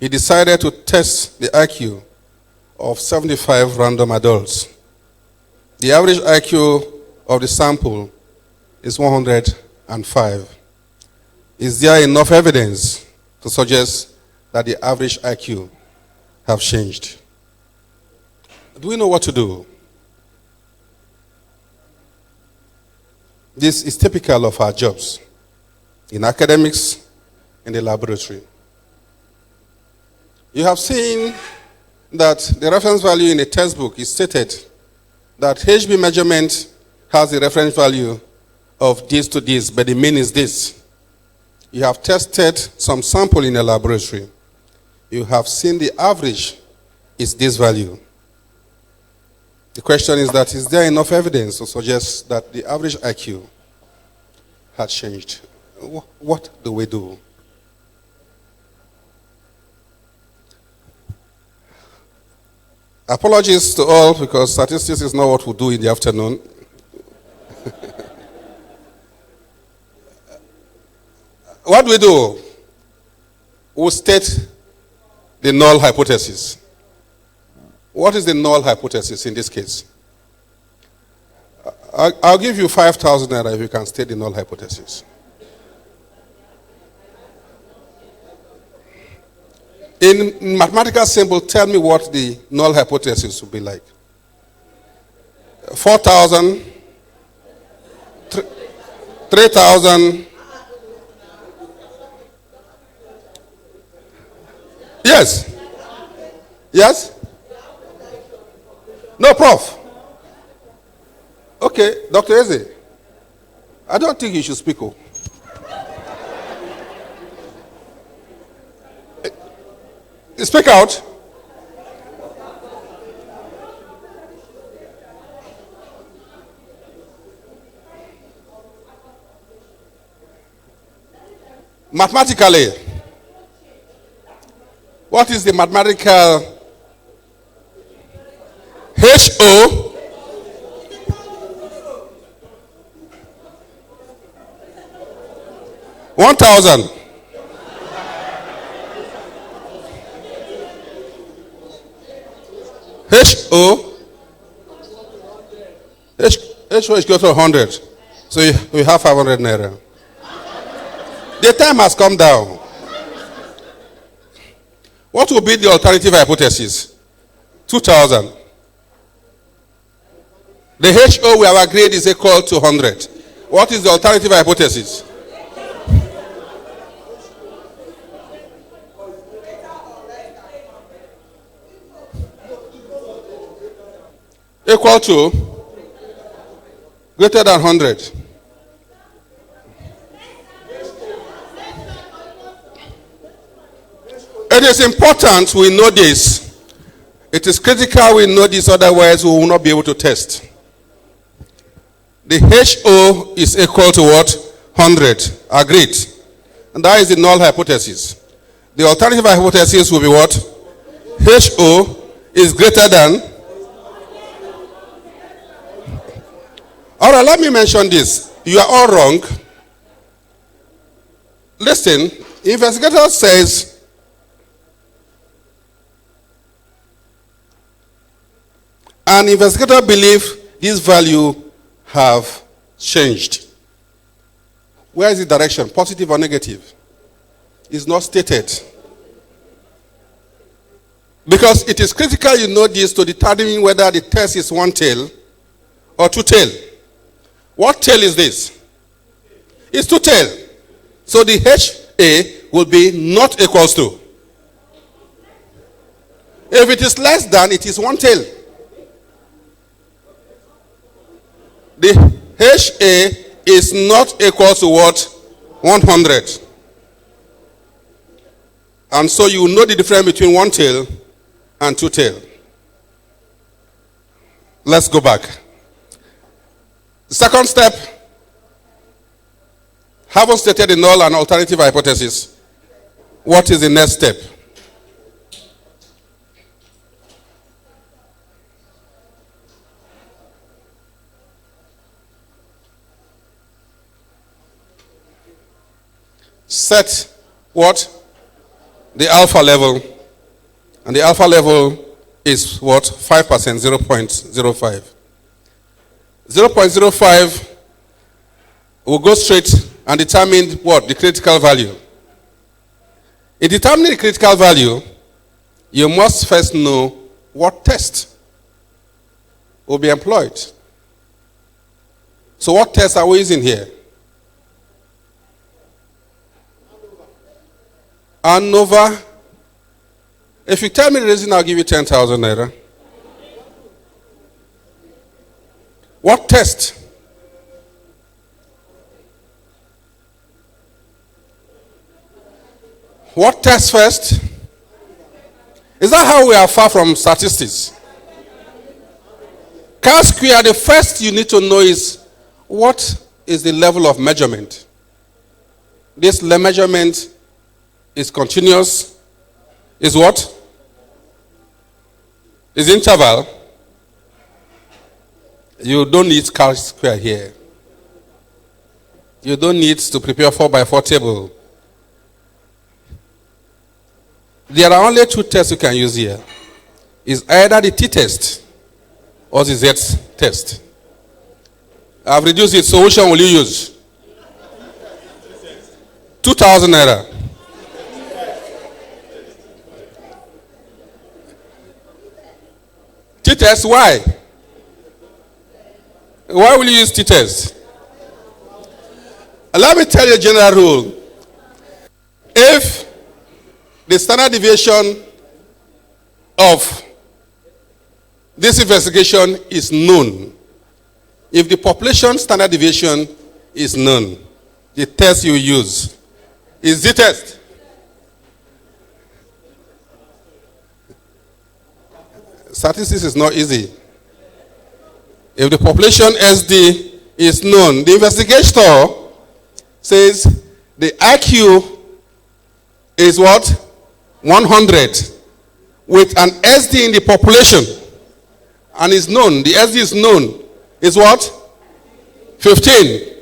He decided to test the IQ of 75 random adults. The average IQ of the sample is 105. Is there enough evidence to suggest that the average IQ have changed? Do we know what to do? This is typical of our jobs in academics, in the laboratory. You have seen that the reference value in a textbook is stated that HB measurement has a reference value of this to this, but the mean is this. You have tested some sample in a laboratory. You have seen the average is this value. The question is that, is there enough evidence to suggest that the average IQ had changed? What do we do? Apologies to all, because statistics is not what we do in the afternoon. What we do? We state the null hypothesis. What is the null hypothesis in this case? I'll give you 5,000 naira if you can state the null hypothesis. In mathematical symbol, tell me what the null hypothesis would be like. 4,000, 3,000. Yes. Yes? No, Prof. Okay, Dr. Eze. I don't think you should speak. Speak out. Mathematically, what is the mathematical HO? $1,000. HO is equal to 100. So we have 500 naira. The time has come down. What will be the alternative hypothesis? 2,000. The HO we have agreed is equal to 100. What is the alternative hypothesis? Equal to greater than 100. It is important we know this. It is critical we know this, otherwise we will not be able to test. The HO is equal to what? 100. Agreed. And that is the null hypothesis. The alternative hypothesis will be what? HO is greater than. All right, let me mention this. You are all wrong. Listen, investigator says an investigator believes this value have changed. Where is the direction? Positive or negative? It's not stated. Because it is critical you know this to determine whether the test is one tail or two tail. What tail is this? It's two tail. So the HA will be not equals to. If it is less than, it is one tail. The HA is not equal to what? 100. And so you know the difference between one tail and two tail. Let's go back. The second step, having stated the null and alternative hypothesis, what is the next step? set what? The alpha level. And the alpha level is what? 5%, 0.05. 0.05 will go straight and determine what? The critical value. In determining the critical value, you must first know what test will be employed. So what test are we using here? ANOVA. If you tell me the reason, I'll give you 10,000 naira. What test? What test first? Is that how we are far from statistics? Chi-square, the first you need to know is what is the level of measurement. This measurement is continuous. Is what? Is interval. You don't need chi-square here. You don't need to prepare 4x4 table. There are only two tests you can use here. It's either the t-test or the z-test. I've reduced it, so which one will you use? 2,000 naira. T-test, why? Why will you use t-test? Let me tell you a general rule. If the standard deviation of this investigation is known, if the population standard deviation is known, the test you use is the test. Statistics is not easy. If the population SD is known, the investigator says the IQ is what? 100 with an SD in the population, and is known, the SD is known, is what? 15.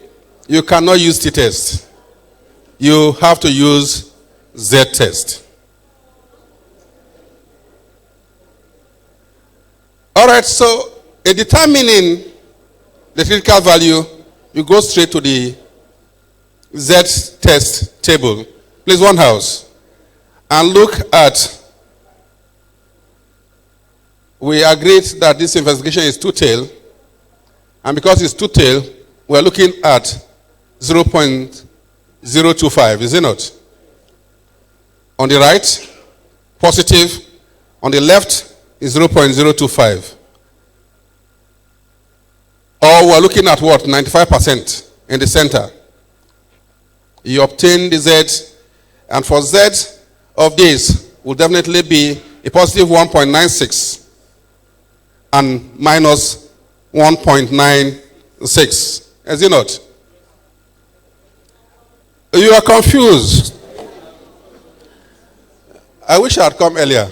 You cannot use t-test. You have to use z-test. All right, so in determining the critical value, you go straight to the z-test table. Please, one house. And look at, we agreed that this investigation is two-tailed, and because it's two-tailed, we're looking at 0.025, is it not? On the right, positive. On the left is 0.025. Or we're looking at what? 95% in the center. You obtain the Z, and for Z of this will definitely be a positive 1.96 and minus 1.96. Is it not? You are confused. I wish I had come earlier.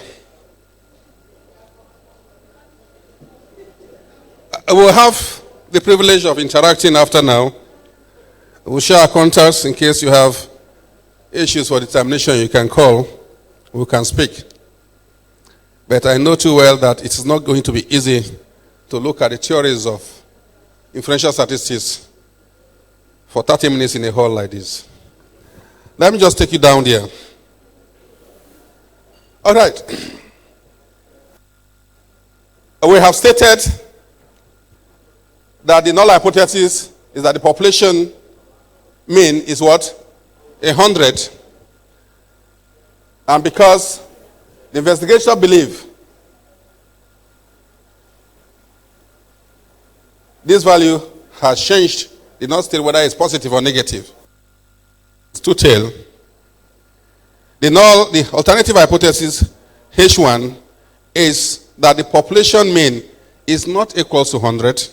We'll have the privilege of interacting after now. We'll share our contacts in case you have issues for determination. You can call. We can speak. But I know too well that it is not going to be easy to look at the theories of inferential statistics for 30 minutes in a hall like this. Let me just take you down there. All right. We have stated that the null hypothesis is that the population mean is what? 100. And because the investigator believe this value has changed, did not state whether it's positive or negative. It's two-tailed. The alternative hypothesis, H1, is that the population mean is not equal to 100.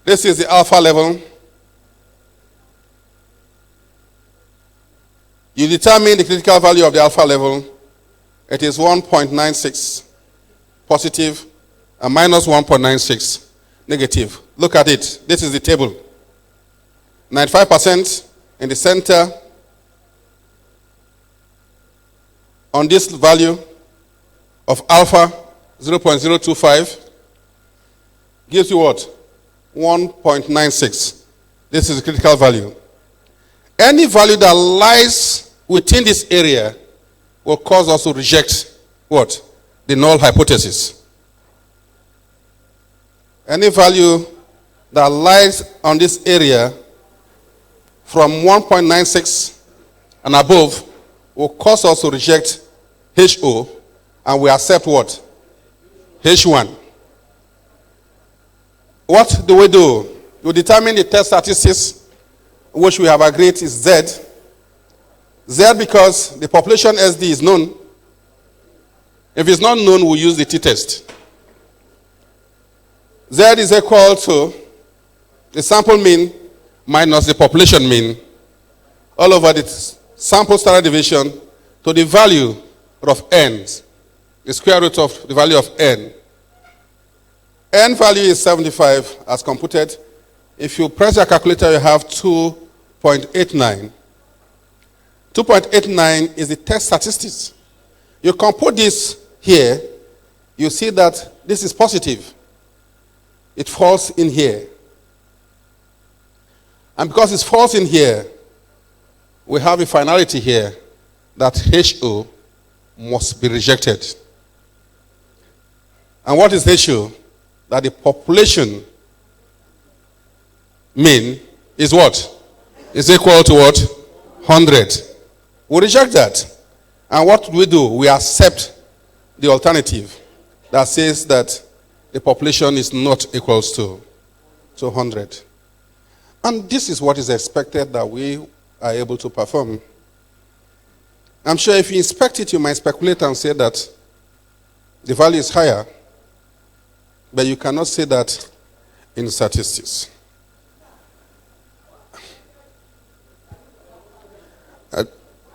This is the alpha level. You determine the critical value of the alpha level. It is 1.96 positive and minus 1.96 negative. Look at it. This is the table. 95% in the center on this value of alpha 0.025 gives you what? 1.96. This is the critical value. Any value that lies within this area will cause us to reject what? The null hypothesis. Any value that lies on this area from 1.96 and above will cause us to reject HO, and we accept what? H1. What do we do? We determine the test statistics, which we have agreed is Z. Z because the population SD is known. If it's not known, we use the t-test. Z is equal to the sample mean minus the population mean all over the sample standard deviation to the value of n, the square root of the value of n. N value is 75 as computed. If you press your calculator, you have 2.89. 2.89 is the test statistics. You compute this here, you see that this is positive. It falls in here. And because it falls in here, we have a finality here that HO must be rejected. And what is HO? That the population mean is what? Is equal to what? 100. We reject that. And what do? We accept the alternative that says that the population is not equals to 100. And this is what is expected that we are able to perform. I'm sure if you inspect it, you might speculate and say that the value is higher, but you cannot say that in statistics.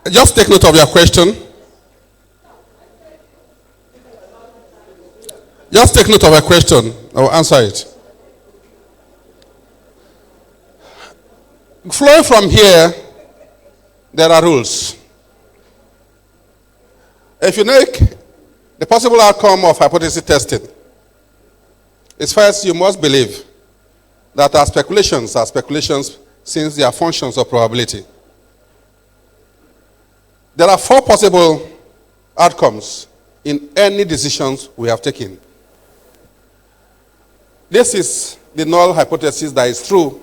Just take note of your question. Just take note of a question. I will answer it. Flowing from here, there are rules. If you make the possible outcome of hypothesis testing, it's first you must believe that our speculations are speculations since they are functions of probability. There are 4 possible outcomes in any decisions we have taken. This is the null hypothesis that is true.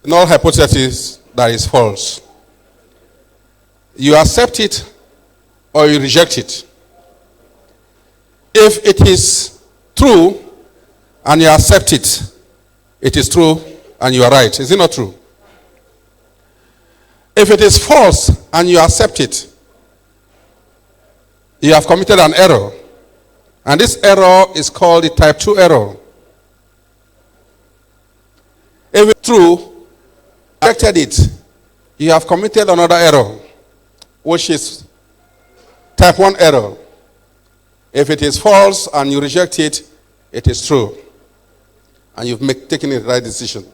The null hypothesis that is false. You accept it or you reject it. If it is true and you accept it, it is true and you are right. Is it not true? If it is false and you accept it, you have committed an error. And this error is called the type 2 error. If it's true, you rejected it, you have committed another error, which is type 1 error. If it is false and you reject it, it is true. And you've taken the right decision.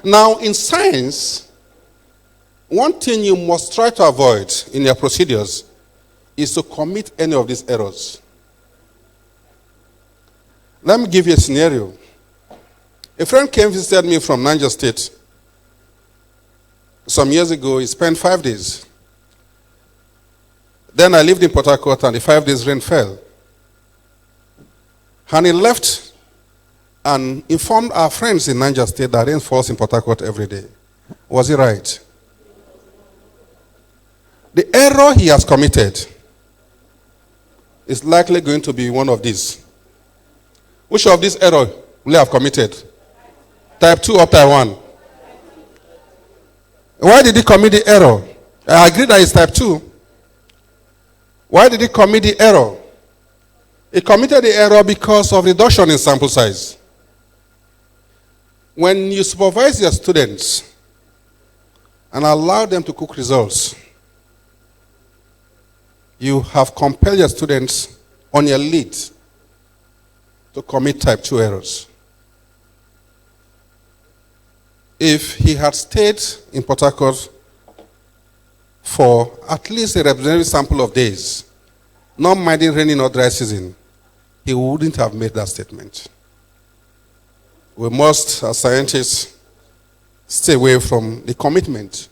Now, in science, one thing you must try to avoid in your procedures is to commit any of these errors. Let me give you a scenario. A friend came visited me from Niger State some years ago. He spent 5 days. Then I lived in Port Harcourt and the 5 days rain fell. And he left and informed our friends in Niger State that rain falls in Port Harcourt every day. Was he right? The error he has committed is likely going to be one of these. Which of these errors will he have committed? Type 2 or type 1? Why did he commit the error? I agree that it's type 2. Why did he commit the error? He committed the error because of reduction in sample size. When you supervise your students and allow them to cook results, you have compelled your students on your lead to commit type 2 errors. if he had stayed in Port Harcourt for at least a representative sample of days, not minding rainy or dry season, he wouldn't have made that statement. We must, as scientists, stay away from the commitment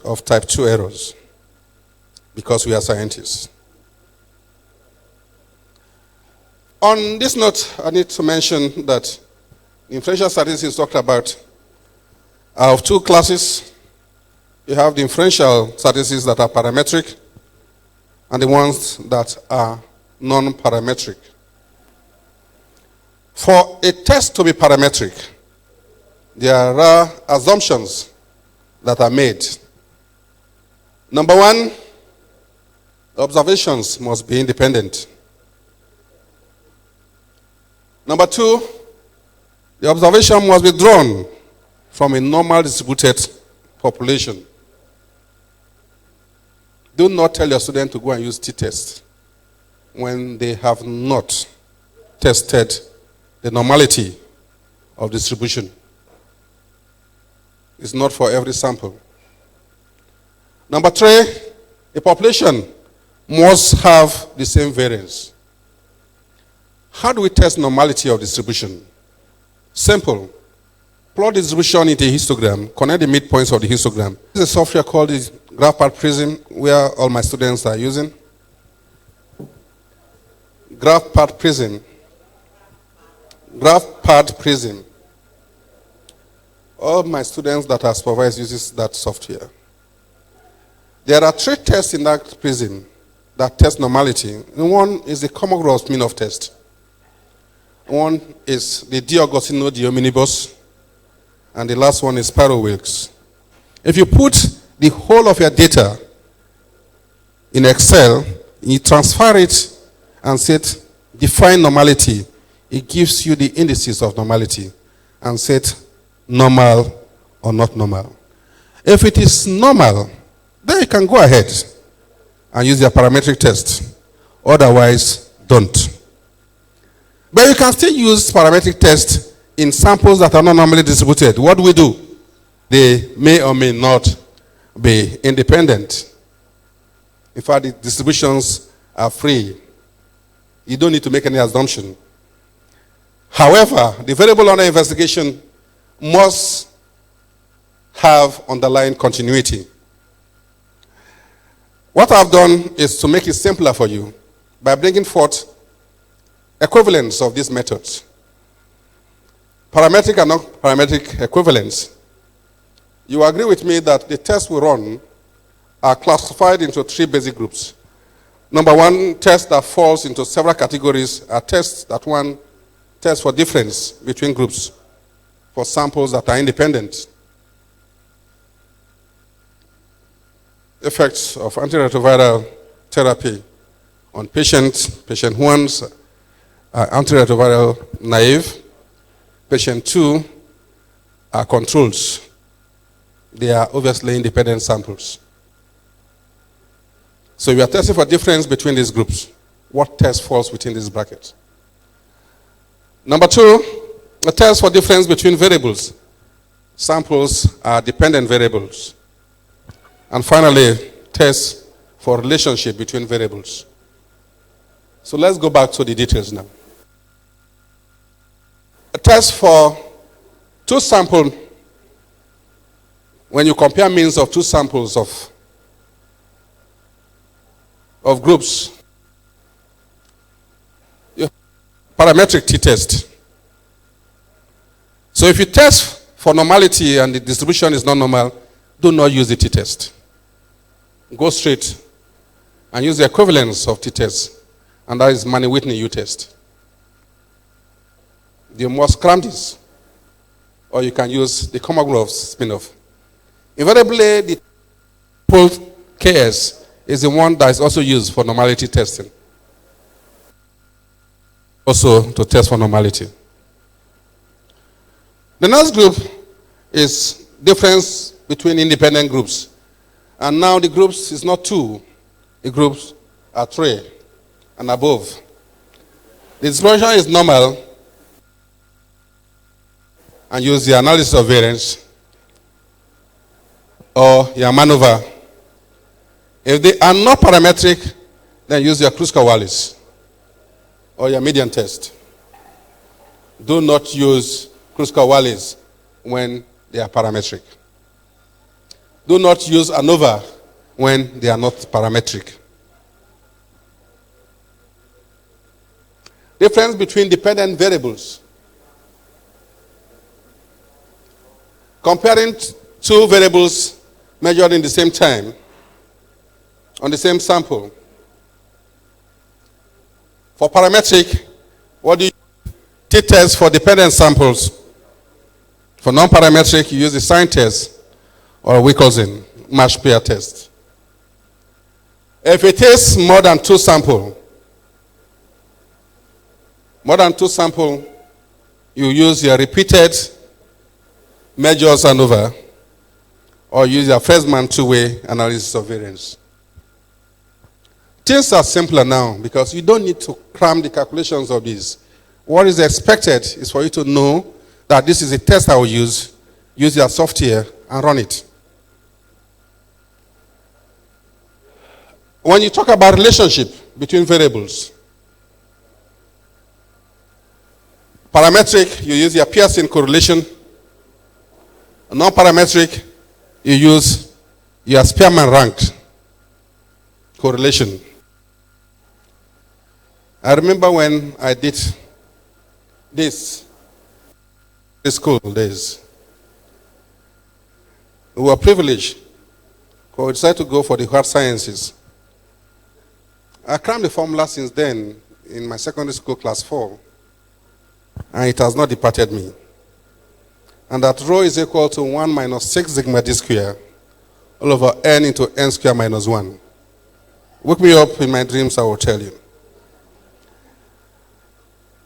of type 2 errors because we are scientists. On this note, I need to mention that the inferential statistics talked about are of two classes. You have the inferential statistics that are parametric and the ones that are non-parametric. For a test to be parametric, there are assumptions that are made. Number one, observations must be independent. Number two, the observation must be drawn from a normal distributed population. Do not tell your student to go and use t-test when they have not tested the normality of distribution. It's not for every sample. Number three, a population must have the same variance. How do we test normality of distribution? Simple. Plot distribution into a histogram, connect the midpoints of the histogram. This is a software called the GraphPad Prism, where all my students are using. GraphPad Prism. GraphPad Prism. All my students that are supervised uses that software. There are three tests in that prism that test normality. One is the Kolmogorov-Smirnov test. One is the D'Agostino-Omnibus. And the last one is Sparrow-Wilks. If you put the whole of your data in Excel, you transfer it and set define normality, it gives you the indices of normality and set normal or not normal. If it is normal, then you can go ahead and use your parametric test. Otherwise, don't. But you can still use parametric test in samples that are not normally distributed. What do we do? They may or may not be independent. In fact, the distributions are free. You don't need to make any assumption. However, the variable under investigation must have underlying continuity. What I've done is to make it simpler for you by bringing forth equivalents of these methods. Parametric and non-parametric equivalents. You agree with me that the tests we run are classified into three basic groups. Number one, tests that falls into several categories are tests that one tests for difference between groups for samples that are independent. Effects of antiretroviral therapy on patients. Patient 1 are antiretroviral naive. Patient 2 are controls. They are obviously independent samples. So we are testing for difference between these groups. What test falls within this bracket? Number 2, a test for difference between variables. Samples are dependent variables. And finally, tests for relationship between variables. So let's go back to the details now. A test for two samples, when you compare means of two samples of groups, you parametric t-test. So if you test for normality and the distribution is not normal, do not use the t-test. Go straight and use the equivalence of t-test, and that is Manny-Whitney U-test. You must cram this, or you can use the Kolmogorov-Smirnov. Invariably, the pool KS is the one that is also used for normality testing. Also to test for normality. The next group is difference between independent groups. And now the groups is not 2. The groups are 3 and above. The distribution is normal. and use the analysis of variance or your maneuver. If they are not parametric, then use your Kruskal-Wallis or your median test. Do not use Kruskal-Wallis when they are parametric. Do not use ANOVA when they are not parametric. Difference between dependent variables. Comparing two variables measured in the same time on the same sample. For parametric, what do you use? T-test for dependent samples. For non-parametric, you use the sign test or Wilkinson match pair test. If it is more than two samples, you use your repeated measures ANOVA or use your Fresman two-way analysis of variance. Things are simpler now because you don't need to cram the calculations of these. What is expected is for you to know that this is a test I will use your software and run it. When you talk about relationship between variables, parametric, you use your Pearson correlation. Non-parametric, you use your Spearman ranked correlation. I remember when I did this in school days. We were privileged because we decided to go for the hard sciences. I crammed the formula since then in my secondary school class 4, and it has not departed me. And that rho is equal to 1 minus 6 sigma d square all over n into n square minus 1. Wake me up in my dreams, I will tell you.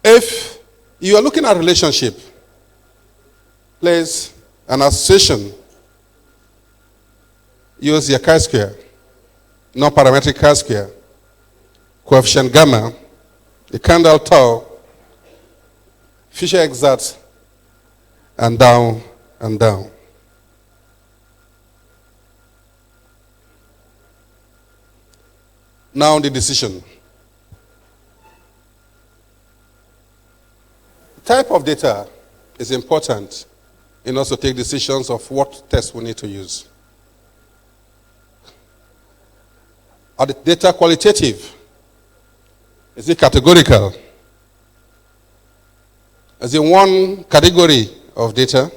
If you are looking at relationship, place an association, use your chi-square, non-parametric chi-square, coefficient gamma, the candle tau, Fisher exact, and down and down. Now the decision. Type of data is important in order to take decisions of what test we need to use. Are the data qualitative? Is it categorical? Is it one category of data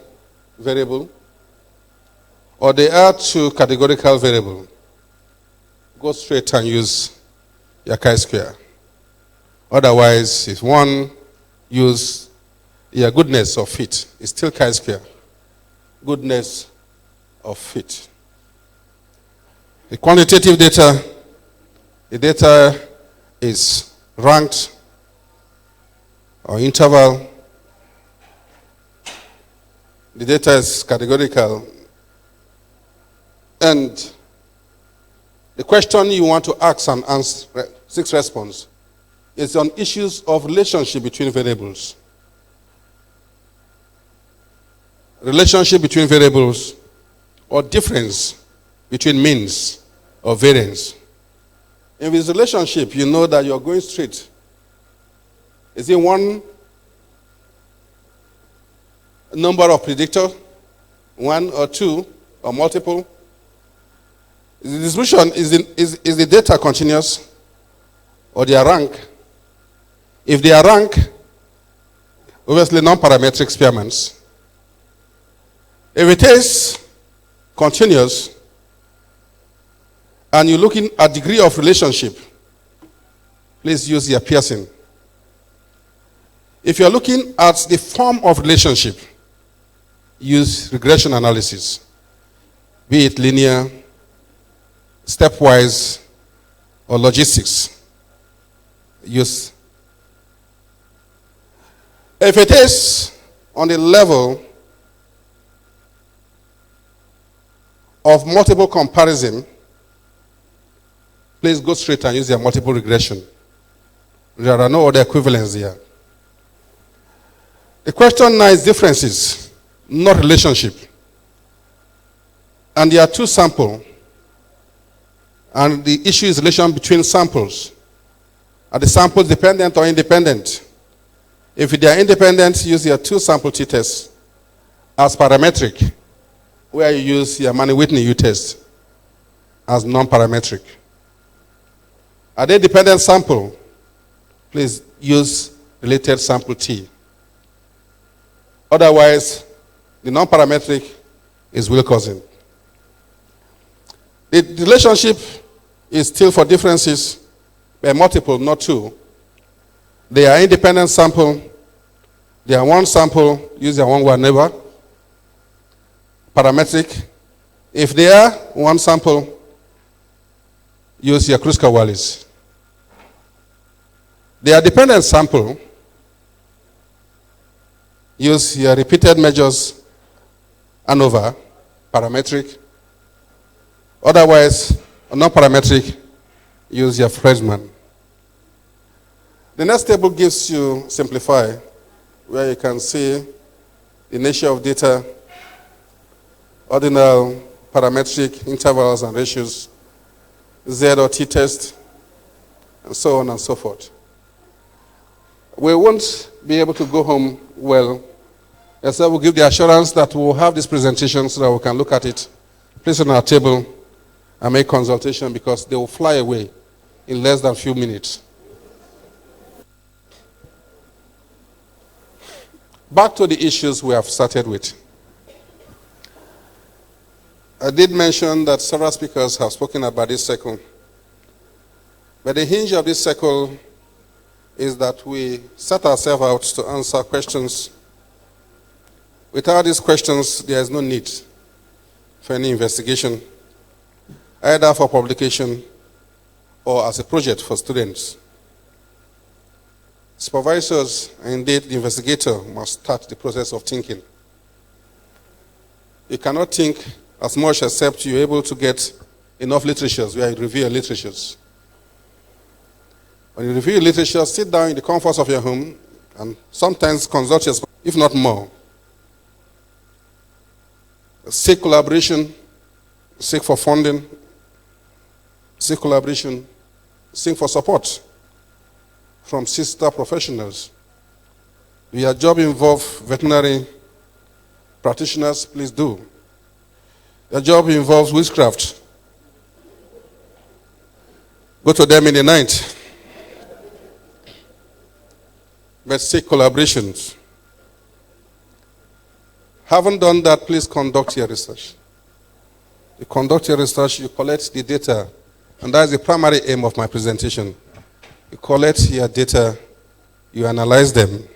variable? Or they are two categorical variable? Go straight and use your chi-square. Otherwise, if one use your goodness of fit, it's still chi-square. Goodness of fit. The quantitative data, the data is ranked or interval. The data is categorical. And the question you want to ask and answer, 6 response, is on issues of relationship between variables. Relationship between variables or difference between means or variance. If it's a relationship, you know that you're going straight. Is it one number of predictor, 1 or 2 or multiple? The distribution is the data continuous or their rank? If they are rank, obviously non-parametric experiments. If it is continuous and you're looking at degree of relationship, please use your Pearson. If you're looking at the form of relationship, use regression analysis, be it linear, stepwise, or logistics. Use. If it is on the level of multiple comparison, please go straight and use your multiple regression. There are no other equivalents here. The question now is differences not relationship. And there are two samples. And the issue is relation between samples. Are the samples dependent or independent? If they are independent, use your two sample t-test as parametric, where you use your Manny-Whitney u-test as non-parametric. Are they dependent sample? Please use related sample T. Otherwise, the non-parametric is Wilcoxon. The relationship is still for differences, but multiple, not two. They are independent sample. They are one sample, use their one neighbor. Parametric. If they are one sample, use your Kruskal-Wallis. They are dependent sample. Use your repeated measures ANOVA, parametric. Otherwise, non-parametric, use your Fresman. The next table gives you simplify, where you can see the nature of data, ordinal, parametric, intervals and ratios, Z or T test, and so on and so forth. We won't be able to go home well, except we'll give the assurance that we'll have this presentation so that we can look at it, place it on our table, and make consultation, because they will fly away in less than a few minutes. Back to the issues we have started with. I did mention that several speakers have spoken about this circle. But the hinge of this circle is that we set ourselves out to answer questions. Without these questions, there is no need for any investigation, either for publication or as a project for students. Supervisors, and indeed the investigator, must start the process of thinking. You cannot think as much except you're able to get enough literatures where you review your literatures. When you review your literature, sit down in the comforts of your home and sometimes consult your, if not more. Seek collaboration, seek for funding, seek collaboration, seek for support from sister professionals. If your job involves veterinary practitioners, please do. Your job involves witchcraft, go to them in the night. But seek collaborations. Haven't done that, please conduct your research. You conduct your research, you collect the data, and that is the primary aim of my presentation. You collect your data, you analyze them.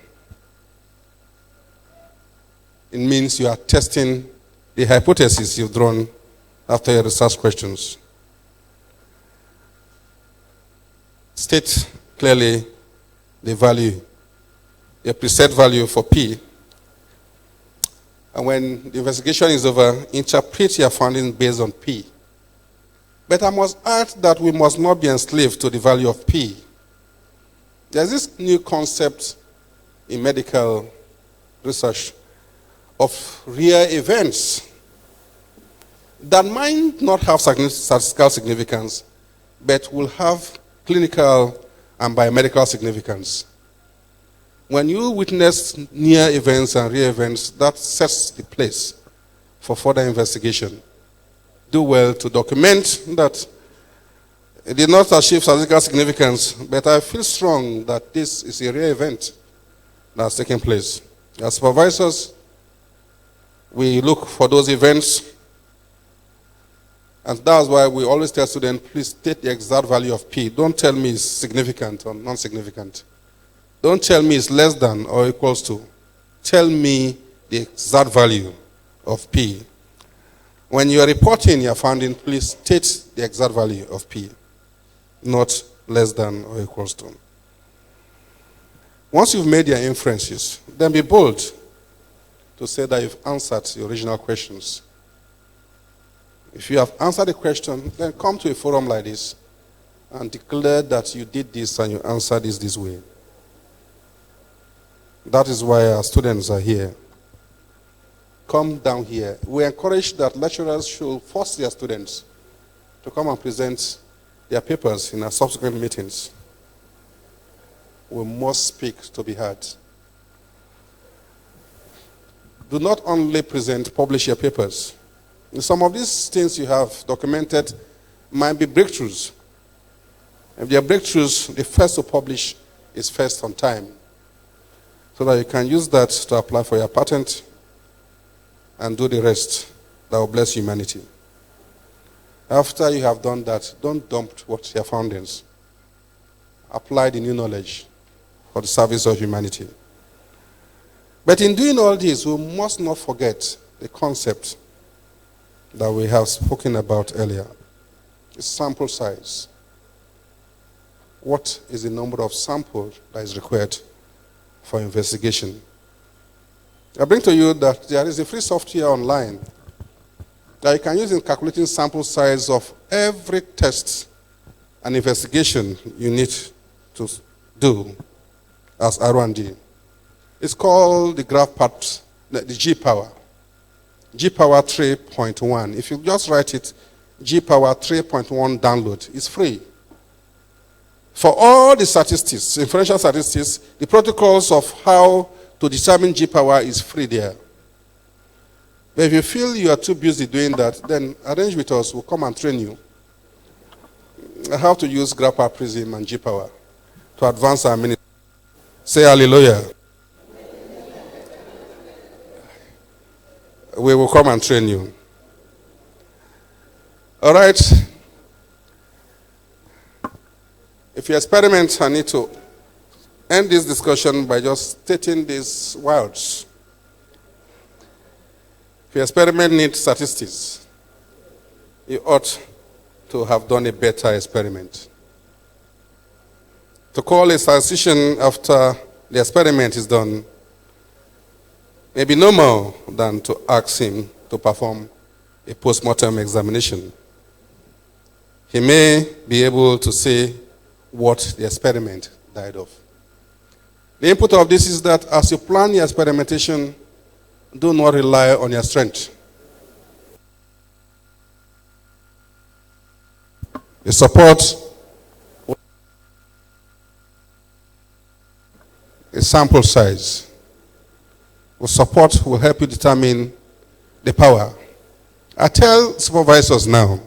It means you are testing the hypothesis you've drawn after your research questions. State clearly the value, the preset value for P. And when the investigation is over, interpret your findings based on P. But I must add that we must not be enslaved to the value of P. There's this new concept in medical research of rare events that might not have statistical significance, but will have clinical and biomedical significance. When you witness near events and rare events, that sets the place for further investigation. Do well to document that it did not achieve statistical significance, but I feel strong that this is a rare event that's taking place. As supervisors, we look for those events, and that's why we always tell students, please state the exact value of P. Don't tell me it's significant or non-significant. Don't tell me it's less than or equals to. Tell me the exact value of P. When you are reporting your finding, please state the exact value of P, not less than or equals to. Once you've made your inferences, then be bold to say that you've answered the original questions. If you have answered the question, then come to a forum like this and declare that you did this and you answered this way. That is why our students are here. come down here. We encourage that lecturers should force their students to come and present their papers in our subsequent meetings. We must speak to be heard. Do not only publish your papers. Some of these things you have documented might be breakthroughs. If they are breakthroughs, the first to publish is first on time, so that you can use that to apply for your patent and do the rest that will bless humanity. After you have done that, don't dump what your foundings. Apply the new knowledge for the service of humanity. But in doing all this, we must not forget the concept that we have spoken about earlier. The sample size. What is the number of samples that is required for investigation? I bring to you that there is a free software online that you can use in calculating sample size of every test and investigation you need to do as R&D. It's called the graph part, the G power 3.1. If you just write it, G power 3.1 download, it's free. For all the statistics, inferential statistics, the protocols of how to determine G power is free there. But if you feel you are too busy doing that, then arrange with us, we'll come and train you how to use graph prism and G power to advance our ministry. Say hallelujah. We will come and train you. All right. If you experiment, I need to end this discussion by just stating these words. If your experiment needs statistics, you ought to have done a better experiment. To call a statistician after the experiment is done may be no more than to ask him to perform a post-mortem examination. He may be able to say what the experiment died of. The input of this is that as you plan your experimentation, do not rely on your strength. The support, the sample size. The support will help you determine the power. I tell supervisors now,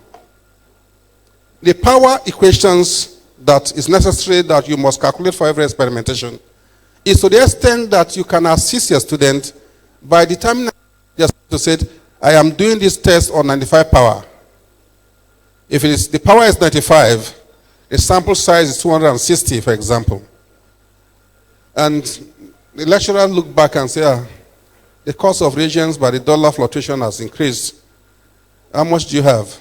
the power equations that is necessary that you must calculate for every experimentation is to the extent that you can assist your student by determining just to say, I am doing this test on 95 power. If it is, the power is 95, the sample size is 260, for example. And the lecturer look back and say, the cost of reagents by the dollar fluctuation has increased. How much do you have?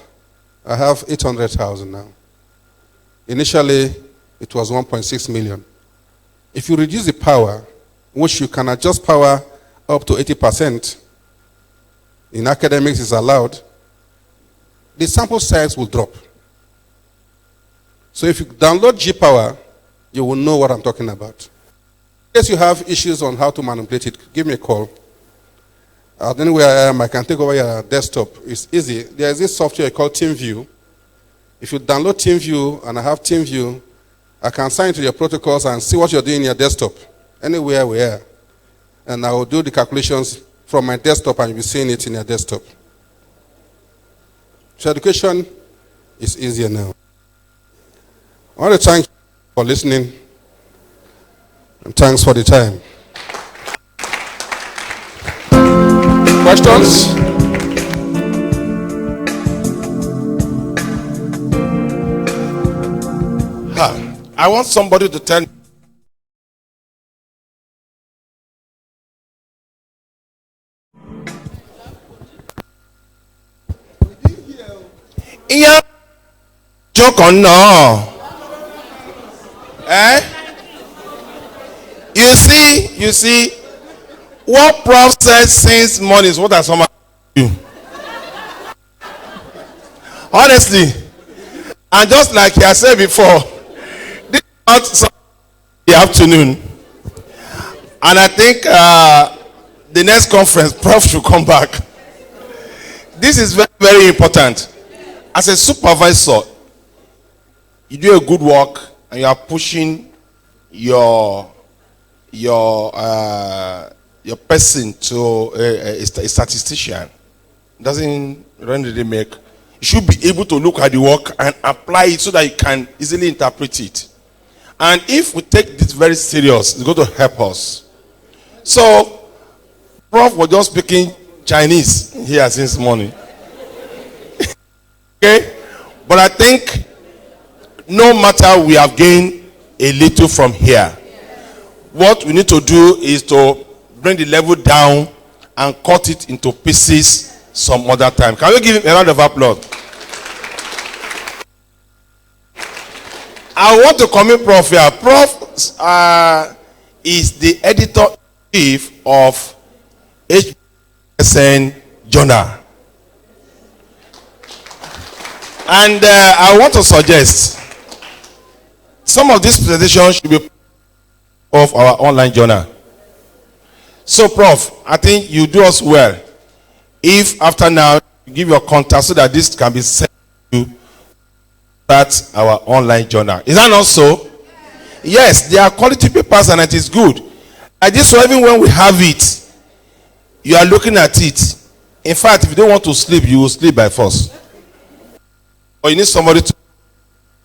I have 800,000 now. Initially, it was 1.6 million. If you reduce the power, which you can adjust power up to 80%, in academics is allowed, the sample size will drop. So if you download G power, you will know what I'm talking about. In case you have issues on how to manipulate it, give me a call. Anywhere I am, I can take over your desktop. It's easy. There is this software called TeamView. If you download TeamView and I have TeamView, I can sign into your protocols and see what you're doing in your desktop, anywhere we are. And I will do the calculations from my desktop and you'll be seeing it in your desktop. So education is easier now. I want to thank you for listening and thanks for the time. Questions? I want somebody to tell me. Yeah. Joke on no. You see, what Prof said since morning is what I saw do. Honestly, and just like I said before, this is not the afternoon, and I think the next conference, Prof should come back. This is very, very important. As a supervisor, you do a good work and you are pushing your person to a statistician. Doesn't really make. You should be able to look at the work and apply it so that you can easily interpret it. And if we take this very serious, it's going to help us. So, Prof was just speaking Chinese here since morning. Okay? But I think no matter we have gained a little from here, what we need to do is to bring the level down and cut it into pieces some other time. Can we give him a round of applause? I want to commend Prof here. Prof is the editor-in-chief of Hbtssn journal. And I want to suggest some of these presentations should be of our online journal. So, Prof, I think you do us well if after now you give your contact so that this can be sent to start our online journal. Is that not so? Yes, there are quality papers and it is good. Like this one, even when we have it, you are looking at it. In fact, if you don't want to sleep, you will sleep by force. Or you need somebody to.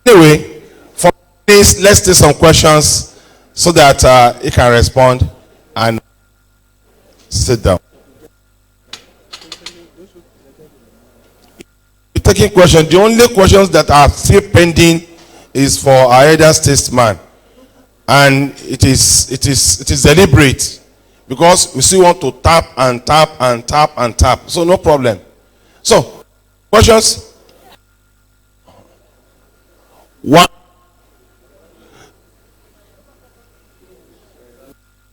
Anyway, for this, let's take some questions so that he can respond and sit down. You're taking questions. The only questions that are still pending is for our elder statesman, and it is deliberate because we still want to tap and tap and tap and tap. So no problem. So questions. One.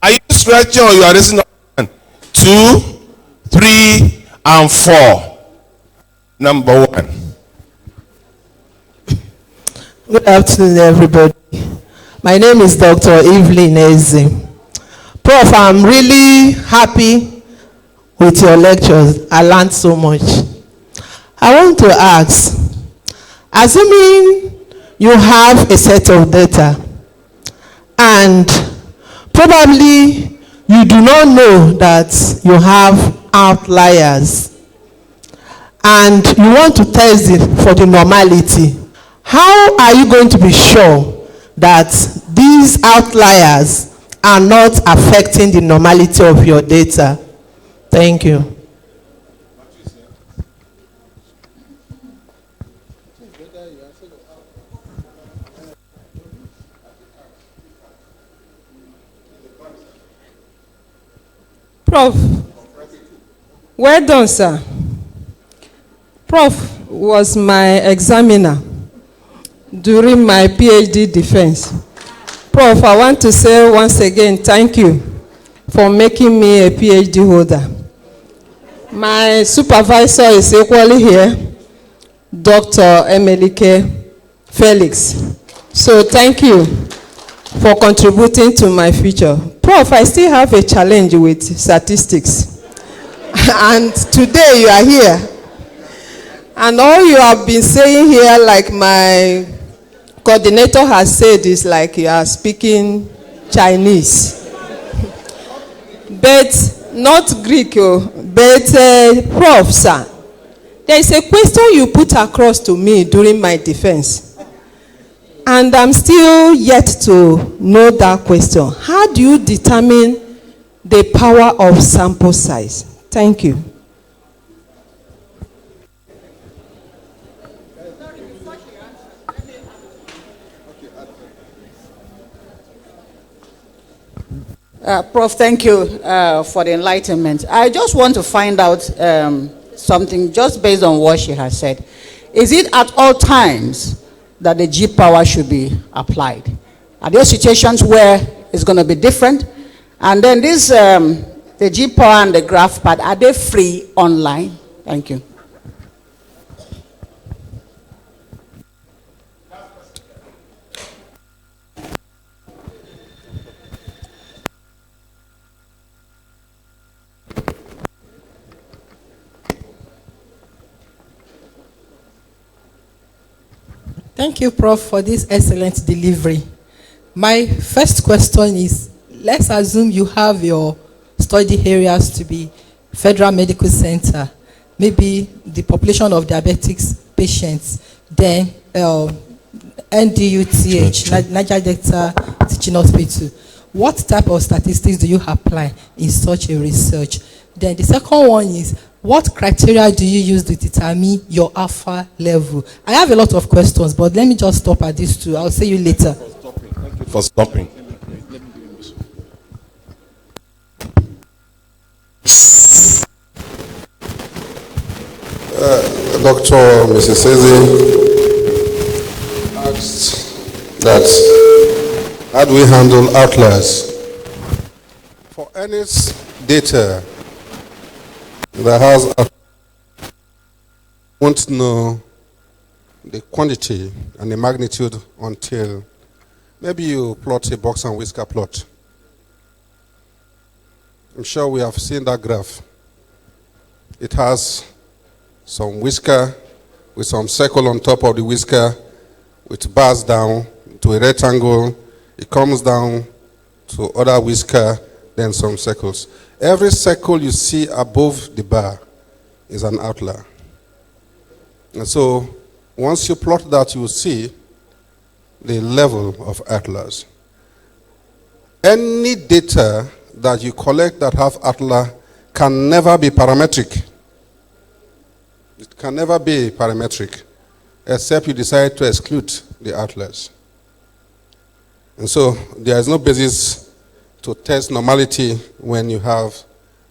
Are you stretching or you are raising up? 2, 3, and 4. Number 1. Good afternoon, everybody. My name is Dr. Evelyn Eze. Prof, I'm really happy with your lectures. I learned so much. I want to ask, assuming you have a set of data and probably you do not know that you have outliers and you want to test it for the normality, how are you going to be sure that these outliers are not affecting the normality of your data? Thank you. Prof, well done, sir. Prof was my examiner during my PhD defense. Prof, I want to say once again, thank you for making me a PhD holder. My supervisor is equally here, Dr. Emelike Felix. So thank you for contributing to my future. Prof, I still have a challenge with statistics. And today you are here. And all you have been saying here, like my coordinator has said, is like you are speaking Chinese. But not Greek, but Prof, sir, there is a question you put across to me during my defense. And I'm still yet to know that question. How do you determine the power of sample size? Thank you. Prof, thank you for the enlightenment. I just want to find out something just based on what she has said. Is it at all times that the G power should be applied? Are there situations where it's going to be different? And then this, the G power and the graph pad, are they free online? Thank you. Thank you, Prof, for this excellent delivery. My first question is, let's assume you have your study areas to be Federal Medical Center, maybe the population of diabetics patients, then NDUTH, Niger Delta Teaching Hospital. What type of statistics do you apply in such a research? Then the second one is, what criteria do you use to determine your alpha level? I have a lot of questions, but let me just stop at these two. I'll see you later. Thank you for stopping. Dr. Mrs. Eze asked that, how do we handle outliers? For any data that has won't know the quantity and the magnitude until maybe you plot a box and whisker plot. I'm sure we have seen that graph. It has some whisker with some circle on top of the whisker with bars down to a rectangle. It comes down to other whisker, then some circles. Every circle you see above the bar is an outlier. And so once you plot that, you will see the level of outliers. Any data that you collect that have outlier can never be parametric. It can never be parametric, except you decide to exclude the outliers. And so there is no basis to test normality when you have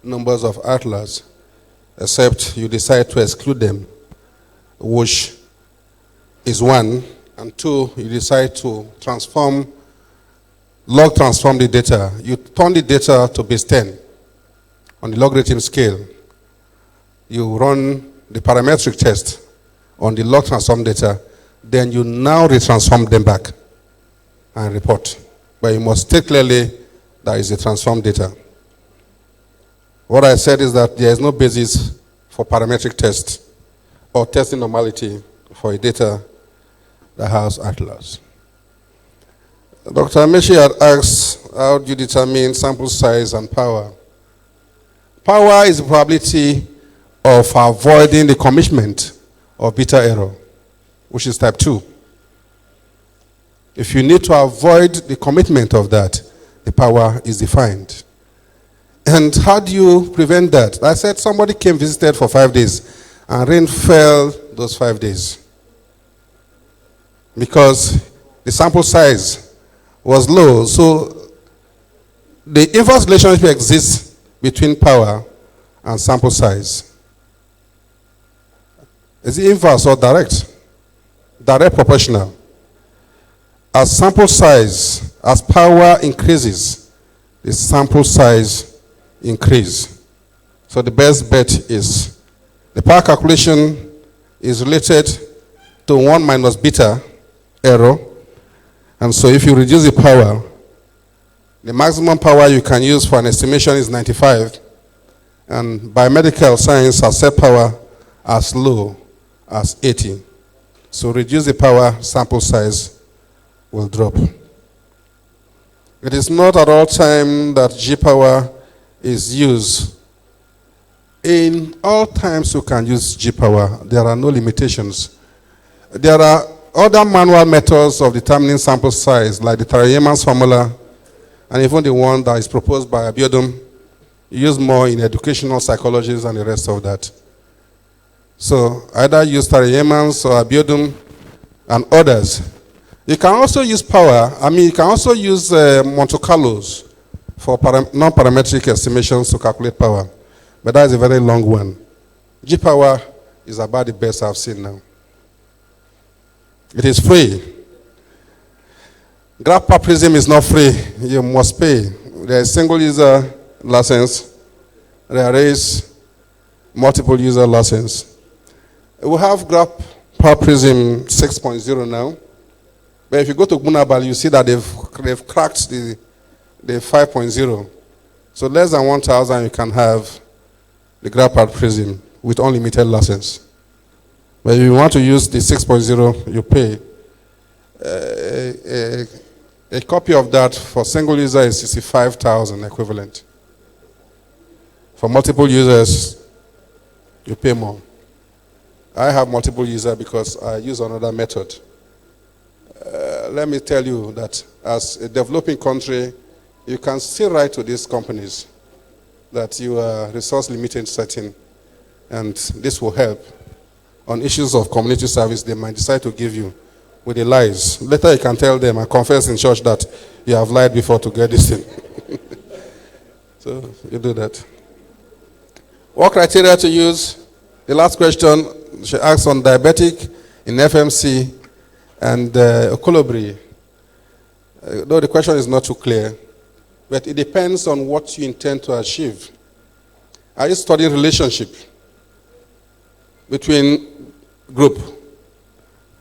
numbers of outliers, except you decide to exclude them, which is one, and two, you decide to log transform the data. You turn the data to base 10 on the logarithm scale. You run the parametric test on the log transform data, then you now retransform them back and report. But you must state clearly that is a transformed data. What I said is that there is no basis for parametric test or testing normality for a data that has outliers. Dr. Amechi had asked, how do you determine sample size and power? Power is the probability of avoiding the commitment of beta error, which is type 2. If you need to avoid the commitment of that, the power is defined. And how do you prevent that? I said somebody came, visited for 5 days, and rain fell those 5 days. Because the sample size was low, so the inverse relationship exists between power and sample size. Is it inverse or direct? Direct proportional. As sample size, as power increases, the sample size increase. So the best bet is the power calculation is related to 1 minus beta error. And so if you reduce the power, the maximum power you can use for an estimation is 95. And biomedical science has set power as low as 80. So reduce the power, sample size will drop. It is not at all time that G power is used. In all times you can use G power. There are no limitations. There are other manual methods of determining sample size, like the Tarry-Yeaman's formula, and even the one that is proposed by Abiodun, used more in educational psychology and the rest of that. So either use Tarry-Yeaman's or Abiodun and others. You can also use power. You can also use Monte Carlos for non-parametric estimations to calculate power. But that is a very long one. G power is about the best I've seen now. It is free. Graph per prism is not free. You must pay. There is single user license. There is multiple user license. We have graph per prism 6.0 now. But if you go to Gunabal, you see that they've cracked the 5.0. So less than 1,000 you can have the graph per prism with unlimited license. But if you want to use the 6.0, you pay A copy of that for single user is 65,000 equivalent. For multiple users, you pay more. I have multiple users because I use another method. Let me tell you that as a developing country, you can still write to these companies that you are resource limited setting, and this will help. On issues of community service, they might decide to give you with the lies. Later you can tell them, I confess in church that you have lied before to get this thing. So you do that. What criteria to use? The last question, she asked on diabetic in FMC and Okolobri. Though the question is not too clear, but it depends on what you intend to achieve. Are you studying relationship between group?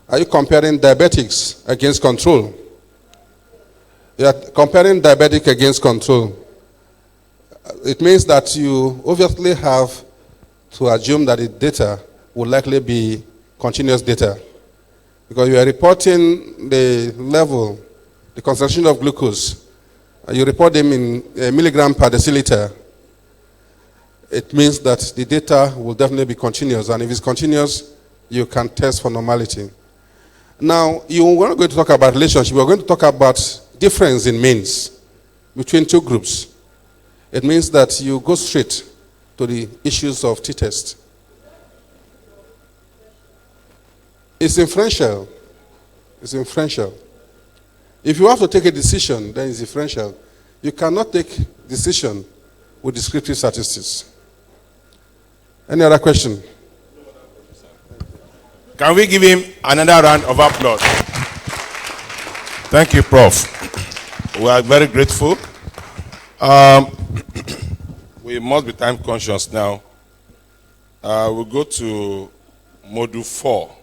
Are you comparing diabetics against control? You are comparing diabetic against control. It means that you obviously have to assume that the data will likely be continuous data, because you are reporting the level, the concentration of glucose. You report them in milligram per deciliter. It means that the data will definitely be continuous, and if it's continuous, you can test for normality. Now, you are not going to talk about relationship. We're going to talk about difference in means between two groups. It means that you go straight to the issues of t-test. It's inferential. It's inferential. If you have to take a decision, then it's inferential. You cannot take decision with descriptive statistics. Any other question? Can we give him another round of applause? Thank you, Prof. We are very grateful. We must be time conscious now. We'll go to Module 4.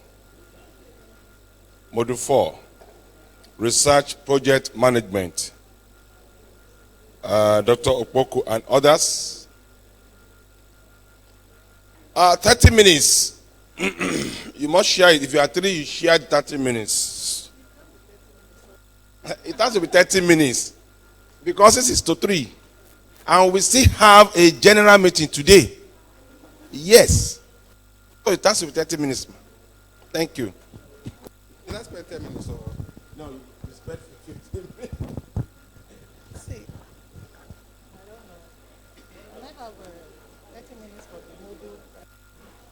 Module 4, Research Project Management. Dr. Opoku and others. 30 minutes. You must share it. If you are 3, you share 30 minutes. It has to be 30 minutes. Because this is to 3. And we still have a general meeting today. Yes. So it has to be 30 minutes. Thank you. Can I spend 10 minutes or? No, you spend 15 minutes. See, I don't know. Can I have 30 minutes for the module,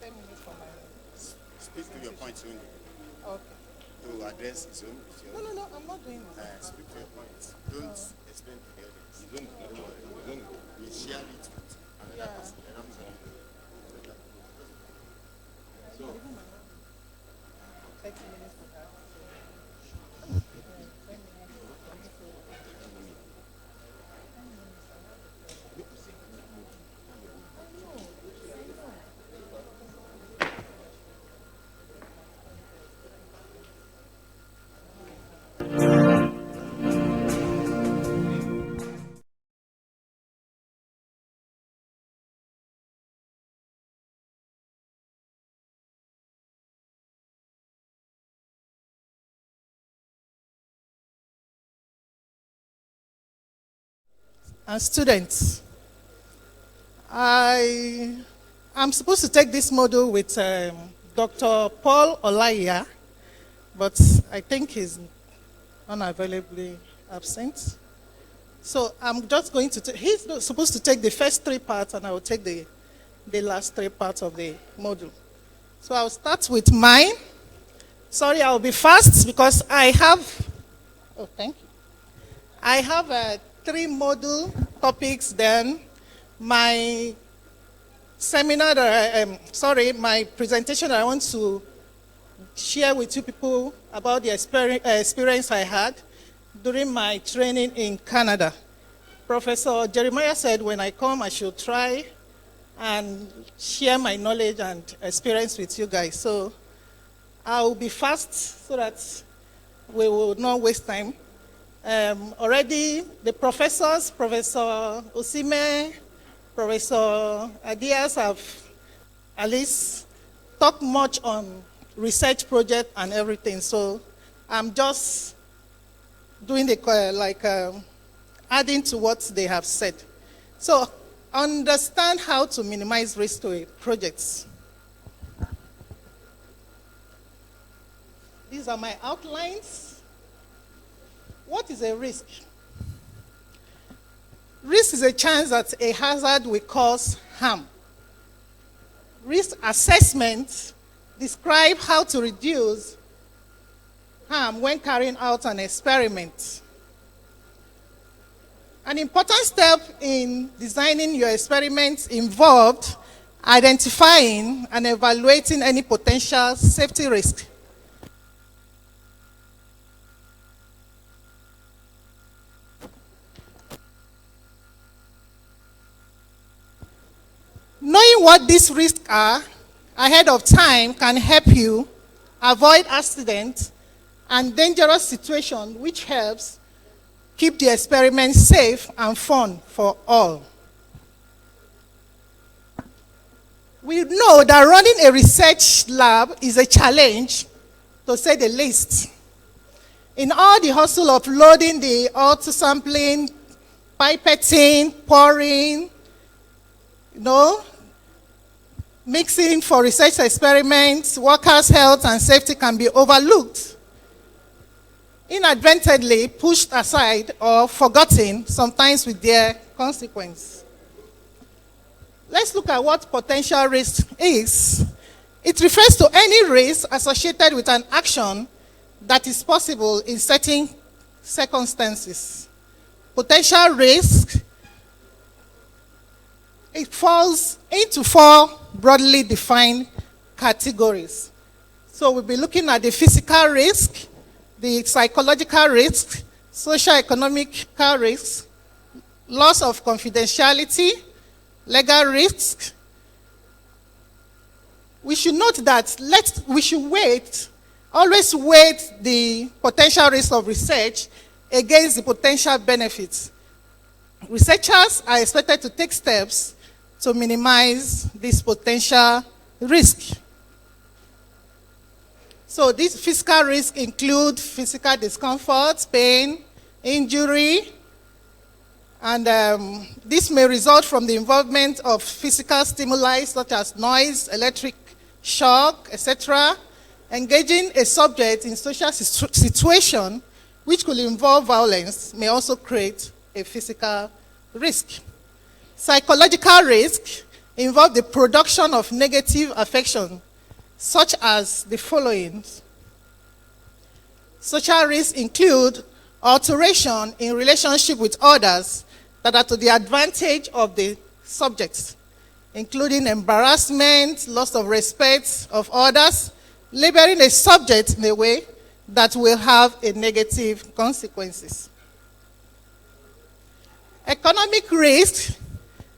10 minutes for my... Speak to your points only. Okay. To address his own. No, I'm not doing this. Speak to your points. Don't explain to the audience. You don't you share it with another person. So, 30 minutes for that. And students, I'm supposed to take this module with Dr. Paul Olaiya, but I think he's unavailably absent. So I'm just going to he's supposed to take the first 3 parts, and I will take the last 3 parts of the module. So I'll start with mine. Sorry, I'll be fast because I have, thank you. I have 3 module topics, then my seminar, my presentation I want to share with you people about the experience I had during my training in Canada. Professor Jeremiah said when I come I should try and share my knowledge and experience with you guys. So I'll be fast so that we will not waste time. Already the professors, Professor Osime, Professor Adias have at least talked much on research project and everything. So I'm just doing the, adding to what they have said. So, understand how to minimize risk to a project. These are my outlines. What is a risk? Risk is a chance that a hazard will cause harm. Risk assessment describes how to reduce harm when carrying out an experiment. An important step in designing your experiment involved identifying and evaluating any potential safety risk. Knowing what these risks are ahead of time can help you avoid accidents and dangerous situations, which helps keep the experiment safe and fun for all. We know that running a research lab is a challenge, to say the least. In all the hustle of loading the auto-sampling, pipetting, pouring, mixing for research experiments, workers' health and safety can be overlooked, inadvertently pushed aside or forgotten, sometimes with their consequence. Let's look at what potential risk is. It refers to any risk associated with an action that is possible in certain circumstances. Potential risk, it falls into 4 broadly defined categories. So we'll be looking at the physical risk, the psychological risk, socio-economic risk, loss of confidentiality, legal risk. We should note that we should always weight the potential risk of research against the potential benefits. Researchers are expected to take steps to minimize this potential risk. So these physical risks include physical discomfort, pain, injury, and this may result from the involvement of physical stimuli such as noise, electric shock, etc. Engaging a subject in social situation which could involve violence may also create a physical risk. Psychological risk involve the production of negative affection, such as the following. Social risks include alteration in relationship with others that are to the advantage of the subjects, including embarrassment, loss of respect of others, labeling a subject in a way that will have a negative consequences. Economic risks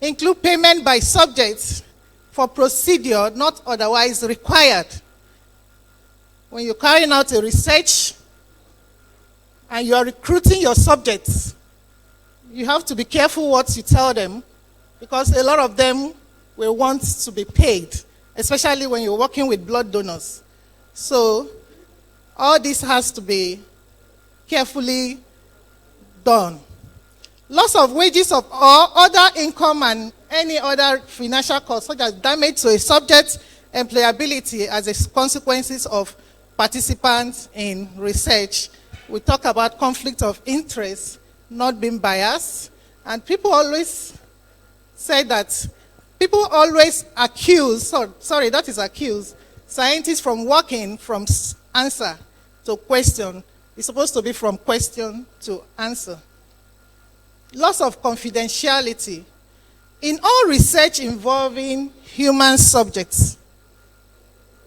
include payment by subjects for procedure not otherwise required. When you're carrying out a research and you are recruiting your subjects, you have to be careful what you tell them, because a lot of them will want to be paid, especially when you're working with blood donors. So all this has to be carefully done. Loss of wages or other income and any other financial costs, such as damage to a subject's employability as a consequences of participants in research. We talk about conflict of interest, not being biased. And people always say that, people always accuse scientists from working from answer to question. It's supposed to be from question to answer. Loss of confidentiality. In all research involving human subjects,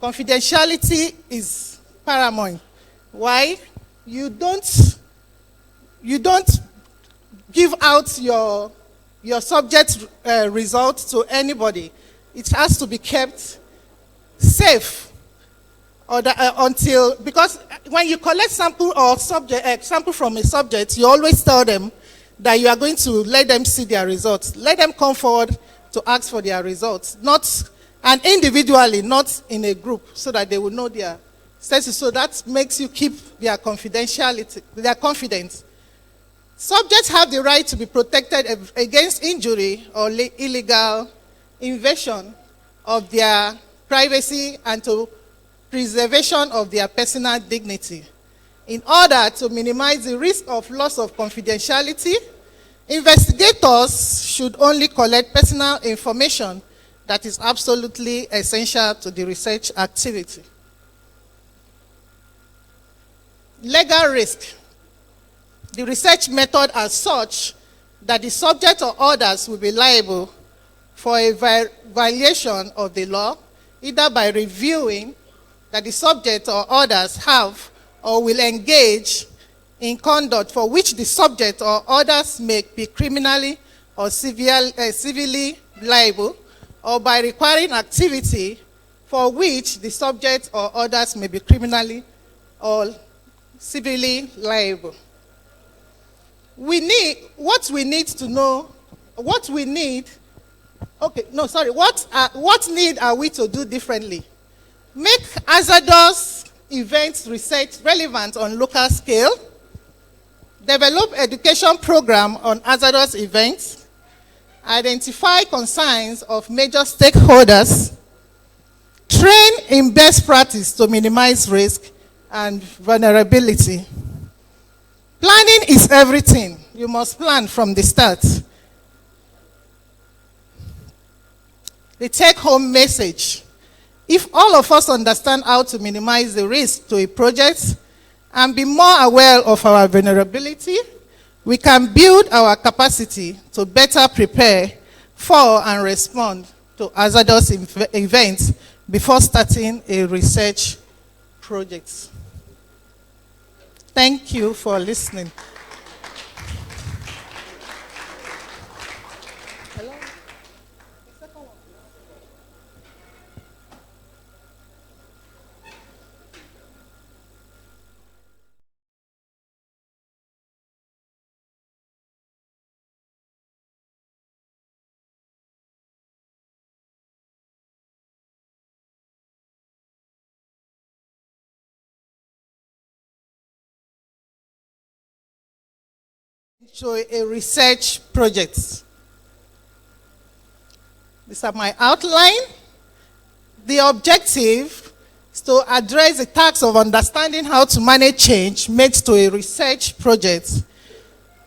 confidentiality is paramount. Why? You don't give out your subject results to anybody. It has to be kept safe because when you collect sample from a subject, you always tell them that you are going to let them see their results. Let them come forward to ask for their results, and individually, not in a group, so that they will know their status, so that makes you keep their confidentiality, their confidence. Subjects have the right to be protected against injury or illegal invasion of their privacy and to preservation of their personal dignity. In order to minimize the risk of loss of confidentiality, investigators should only collect personal information that is absolutely essential to the research activity. Legal risk. The research method as such that the subject or others will be liable for a violation of the law, either by reviewing that the subject or others have or will engage in conduct for which the subject or others may be criminally or civilly liable, or by requiring activity for which the subject or others may be criminally or civilly liable. What need are we to do differently? Make hazardous events research relevant on local scale, develop education program on hazardous events, identify concerns of major stakeholders, train in best practice to minimize risk and vulnerability. Planning is everything. You must plan from the start. The take-home message. If all of us understand how to minimize the risk to a project and be more aware of our vulnerability, we can build our capacity to better prepare for and respond to hazardous events before starting a research project. Thank you for listening. To a research project. These are my outline. The objective is to address the task of understanding how to manage change made to a research project.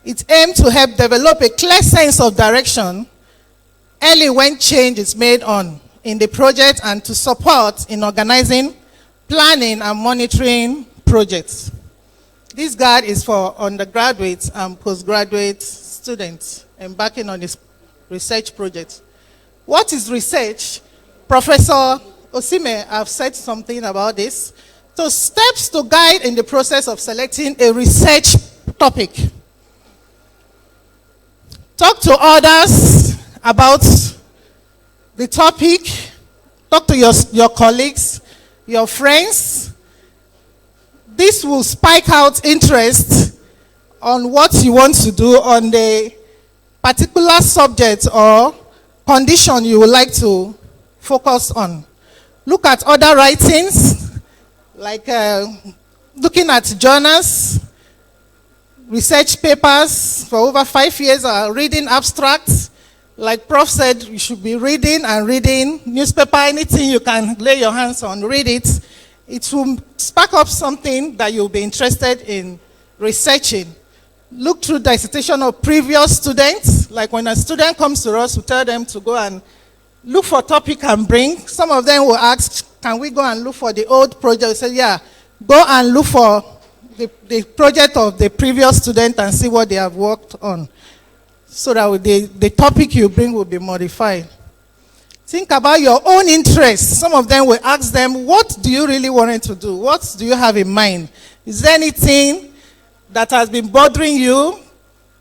It aims to help develop a clear sense of direction early when change is made in the project and to support in organizing, planning, and monitoring projects. This guide is for undergraduates and postgraduate students embarking on this research project. What is research? Professor Osime have said something about this. So steps to guide in the process of selecting a research topic. Talk to others about the topic. Talk to your colleagues, your friends. This will spike out interest on what you want to do on the particular subject or condition you would like to focus on. Look at other writings, like looking at journals, research papers for over 5 years, reading abstracts. Like Prof said, you should be reading and reading newspaper, anything you can lay your hands on, read it. It will spark up something that you'll be interested in researching. Look through the dissertation of previous students. Like when a student comes to us, we tell them to go and look for a topic and bring. Some of them will ask, can we go and look for the old project? We say, yeah, go and look for the project of the previous student and see what they have worked on. So that the topic you bring will be modified. Think about your own interests. Some of them will ask them, what do you really want to do? What do you have in mind? Is there anything that has been bothering you?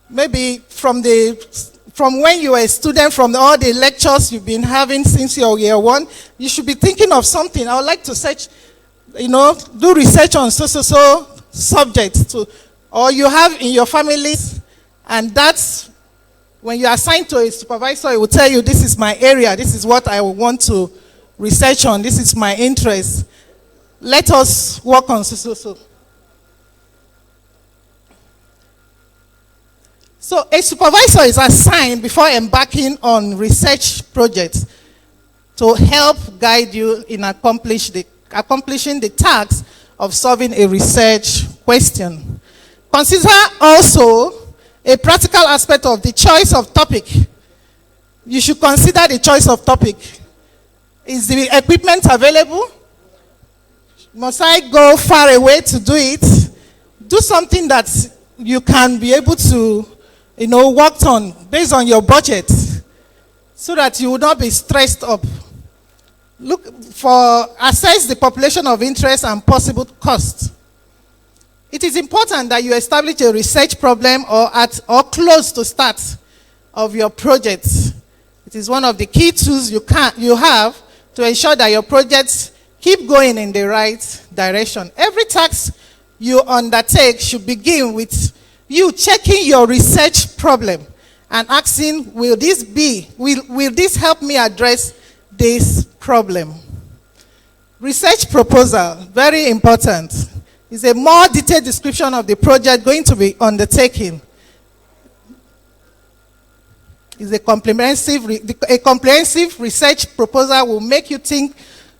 Maybe from when you were a student, from all the lectures you've been having since your year one, you should be thinking of something. I would like to search, do research on so subjects or you have in your family, and that's when you are assigned to a supervisor, he will tell you, this is my area, this is what I want to research on, this is my interest. let us work on so. So a supervisor is assigned before embarking on research projects to help guide you in accomplishing the task of solving a research question. Consider also a practical aspect of the choice of topic. You should consider the choice of topic. Is the equipment available? Must I go far away to do it? Do something that you can be able to, work on based on your budget so that you will not be stressed up. Assess the population of interest and possible costs. It is important that you establish a research problem or close to start of your project. It is one of the key tools you have to ensure that your projects keep going in the right direction. Every task you undertake should begin with you checking your research problem and asking, will this help me address this problem? Research proposal, very important, is a more detailed description of the project going to be undertaken. Is a comprehensive research proposal will make you think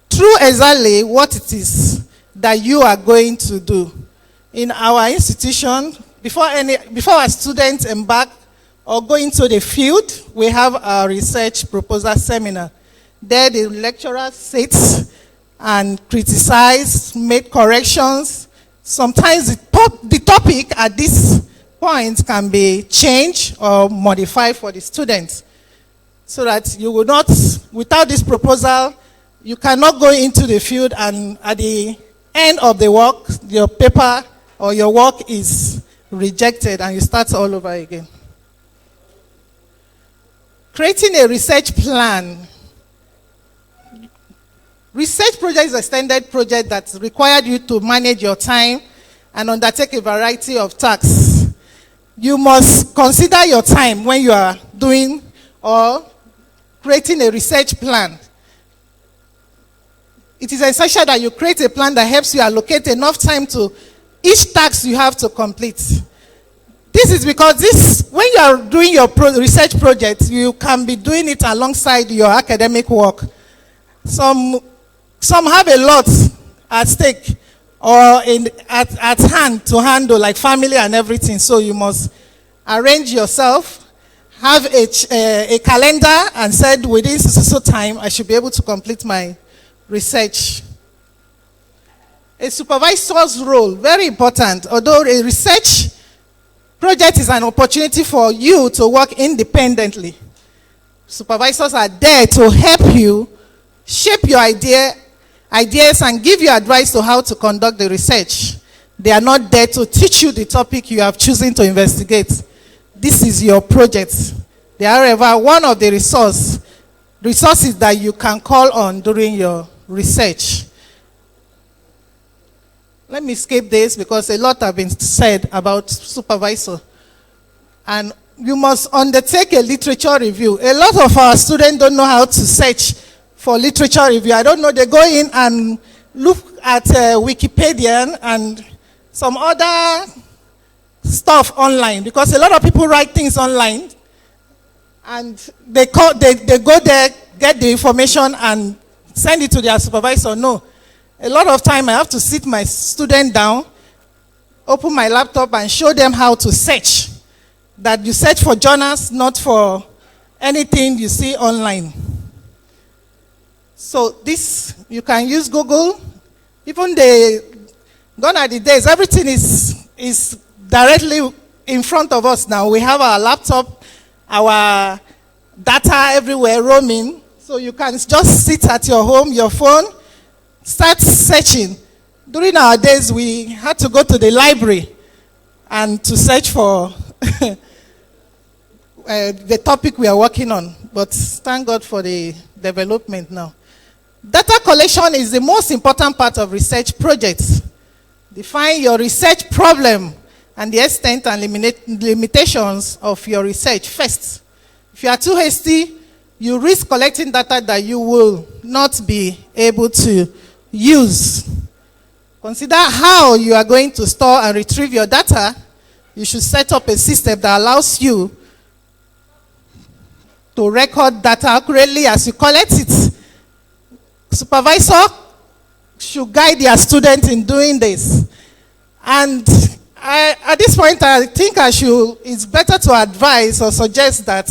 through exactly what it is that you are going to do. In our institution, before our students embark or go into the field, we have a research proposal seminar. There the lecturer sits and criticizes, make corrections. Sometimes the topic at this point can be changed or modified for the students so that you will not, without this proposal, you cannot go into the field and at the end of the work, your paper or your work is rejected and you start all over again. Creating a research plan. Research project is an extended project that required you to manage your time and undertake a variety of tasks. You must consider your time when you are doing or creating a research plan. It is essential that you create a plan that helps you allocate enough time to each task you have to complete. This is because when you are doing your research project, you can be doing it alongside your academic work. Some have a lot at stake or at hand to handle, like family and everything. So you must arrange yourself, have a calendar, and said within so time I should be able to complete my research. A supervisor's role, very important. Although a research project is an opportunity for you to work independently, supervisors are there to help you shape your ideas and give you advice to how to conduct the research. They are not there to teach you the topic you have chosen to investigate. This is your project. They are, however, one of the resources that you can call on during your research. Let me skip this because a lot have been said about supervisor. And you must undertake a literature review. A lot of our students don't know how to search for literature review. I don't know, they go in and look at Wikipedia and some other stuff online, because a lot of people write things online and they go there, get the information and send it to their supervisor. No. A lot of time I have to sit my student down, open my laptop and show them how to search. That you search for journals, not for anything you see online. So this, you can use Google. Even gone are the days, everything is directly in front of us now. We have our laptop, our data everywhere roaming. So you can just sit at your home, your phone, start searching. During our days, we had to go to the library and to search for the topic we are working on. But thank God for the development now. Data collection is the most important part of research projects. Define your research problem and the extent and limitations of your research first. If you are too hasty, you risk collecting data that you will not be able to use. consider how you are going to store and retrieve your data. You should set up a system that allows you to record data accurately as you collect it. Supervisor should guide their students in doing this. And at this point, I think it's better to advise or suggest that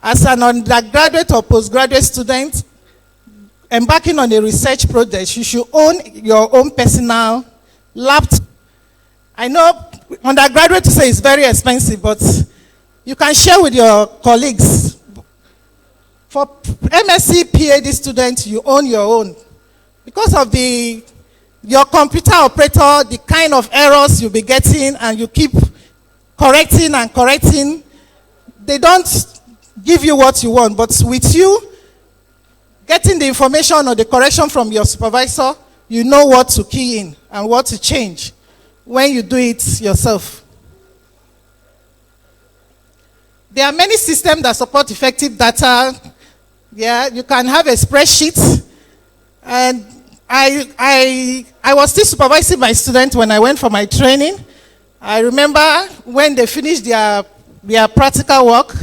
as an undergraduate or postgraduate student embarking on a research project, you should own your own personal laptop. I know undergraduate to say it's very expensive, but you can share with your colleagues. For MSc, PhD students, you own your own. Because of your computer operator, the kind of errors you'll be getting, and you keep correcting and correcting, they don't give you what you want. But with you getting the information or the correction from your supervisor, you know what to key in and what to change when you do it yourself. There are many systems that support effective data. Yeah, you can have a spreadsheet. And I was still supervising my students when I went for my training. I remember when they finished their practical work,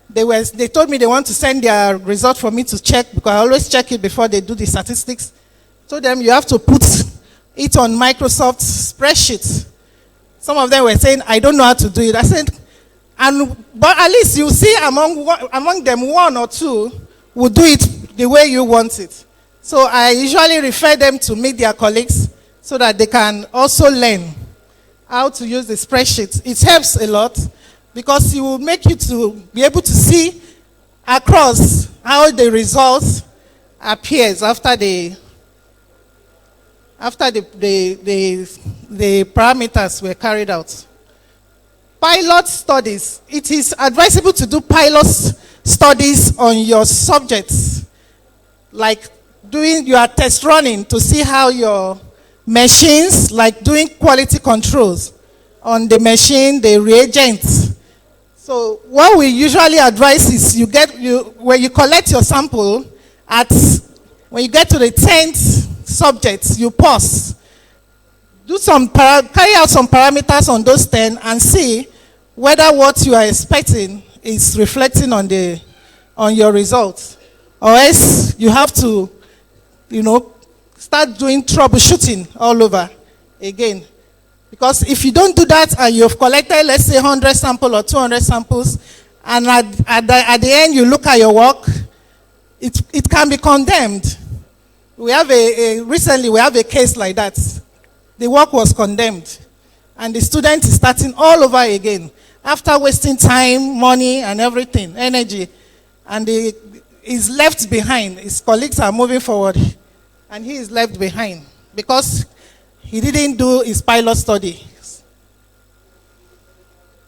they told me they want to send their result for me to check, because I always check it before they do the statistics. Told them you have to put it on Microsoft spreadsheet. Some of them were saying, I don't know how to do it. I said, but at least you see among them one or two will do it the way you want it. So I usually refer them to meet their colleagues so that they can also learn how to use the spreadsheet. It helps a lot because it will make you to be able to see across how the results appears after the parameters were carried out. Pilot studies. It is advisable to do pilot studies on your subjects, like doing your test running to see how your machines, like doing quality controls on the machine, the reagents. So what we usually advise is when you collect your sample, when you get to the 10th subject, you pause. Carry out some parameters on those 10 and see whether what you are expecting is reflecting on your results. Or else you have to, start doing troubleshooting all over again. Because if you don't do that and you've collected, let's say, 100 samples or 200 samples, and at the end you look at your work, it can be condemned. Recently we have a case like that. The work was condemned, and the student is starting all over again after wasting time, money, and everything, energy, and he's left behind. His colleagues are moving forward, and he is left behind because he didn't do his pilot study.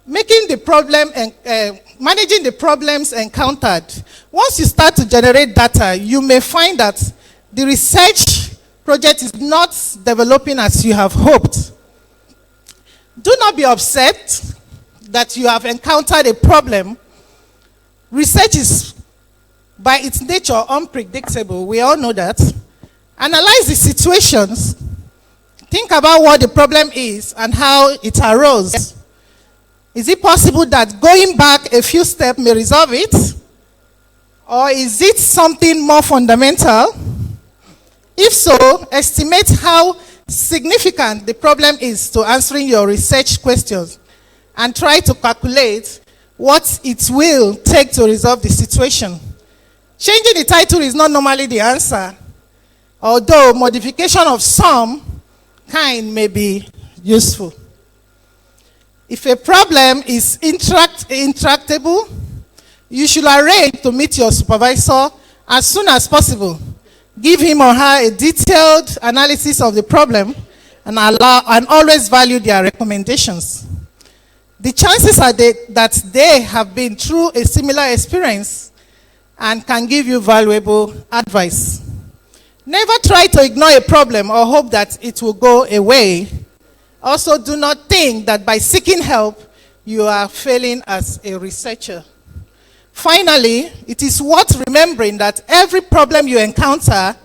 Managing the problems encountered. Once you start to generate data, you may find that the research project is not developing as you have hoped. Do not be upset that you have encountered a problem. Research is, by its nature, unpredictable. We all know that. Analyze the situations. Think about what the problem is and how it arose. Is it possible that going back a few steps may resolve it? Or is it something more fundamental? If so, estimate how significant the problem is to answering your research questions and try to calculate what it will take to resolve the situation. Changing the title is not normally the answer, although modification of some kind may be useful. If a problem is intractable, you should arrange to meet your supervisor as soon as possible. Give him or her a detailed analysis of the problem and always value their recommendations. The chances are that they have been through a similar experience and can give you valuable advice. Never try to ignore a problem or hope that it will go away. Also, do not think that by seeking help, you are failing as a researcher. Finally, it is worth remembering that every problem you encounter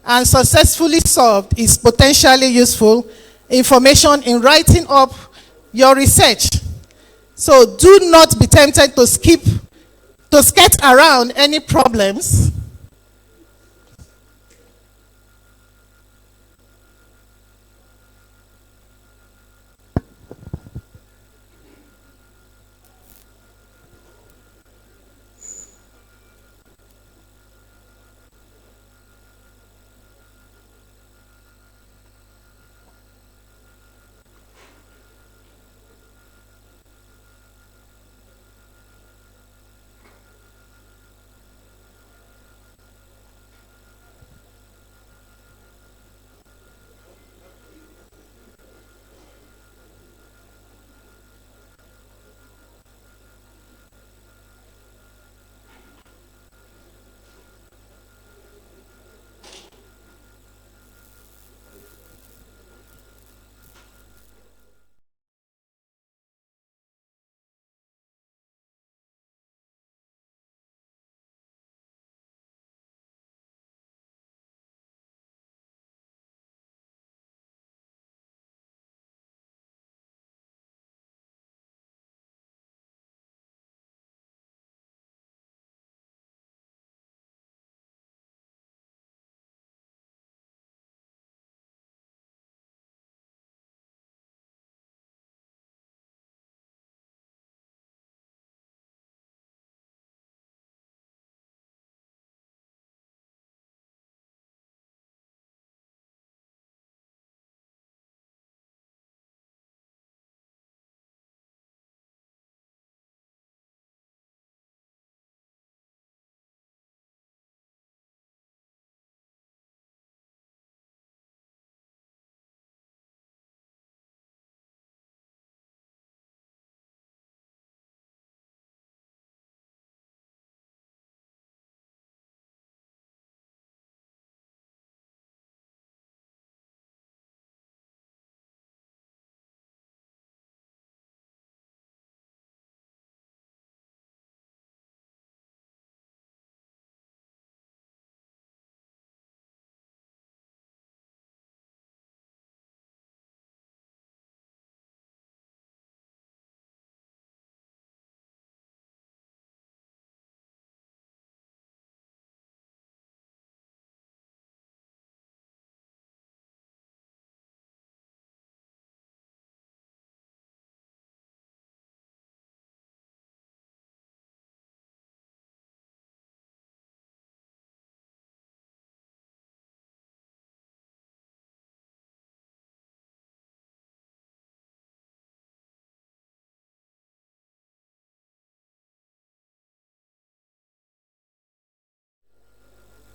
and successfully solved is potentially useful information in writing up your research. So do not be tempted to skirt around any problems.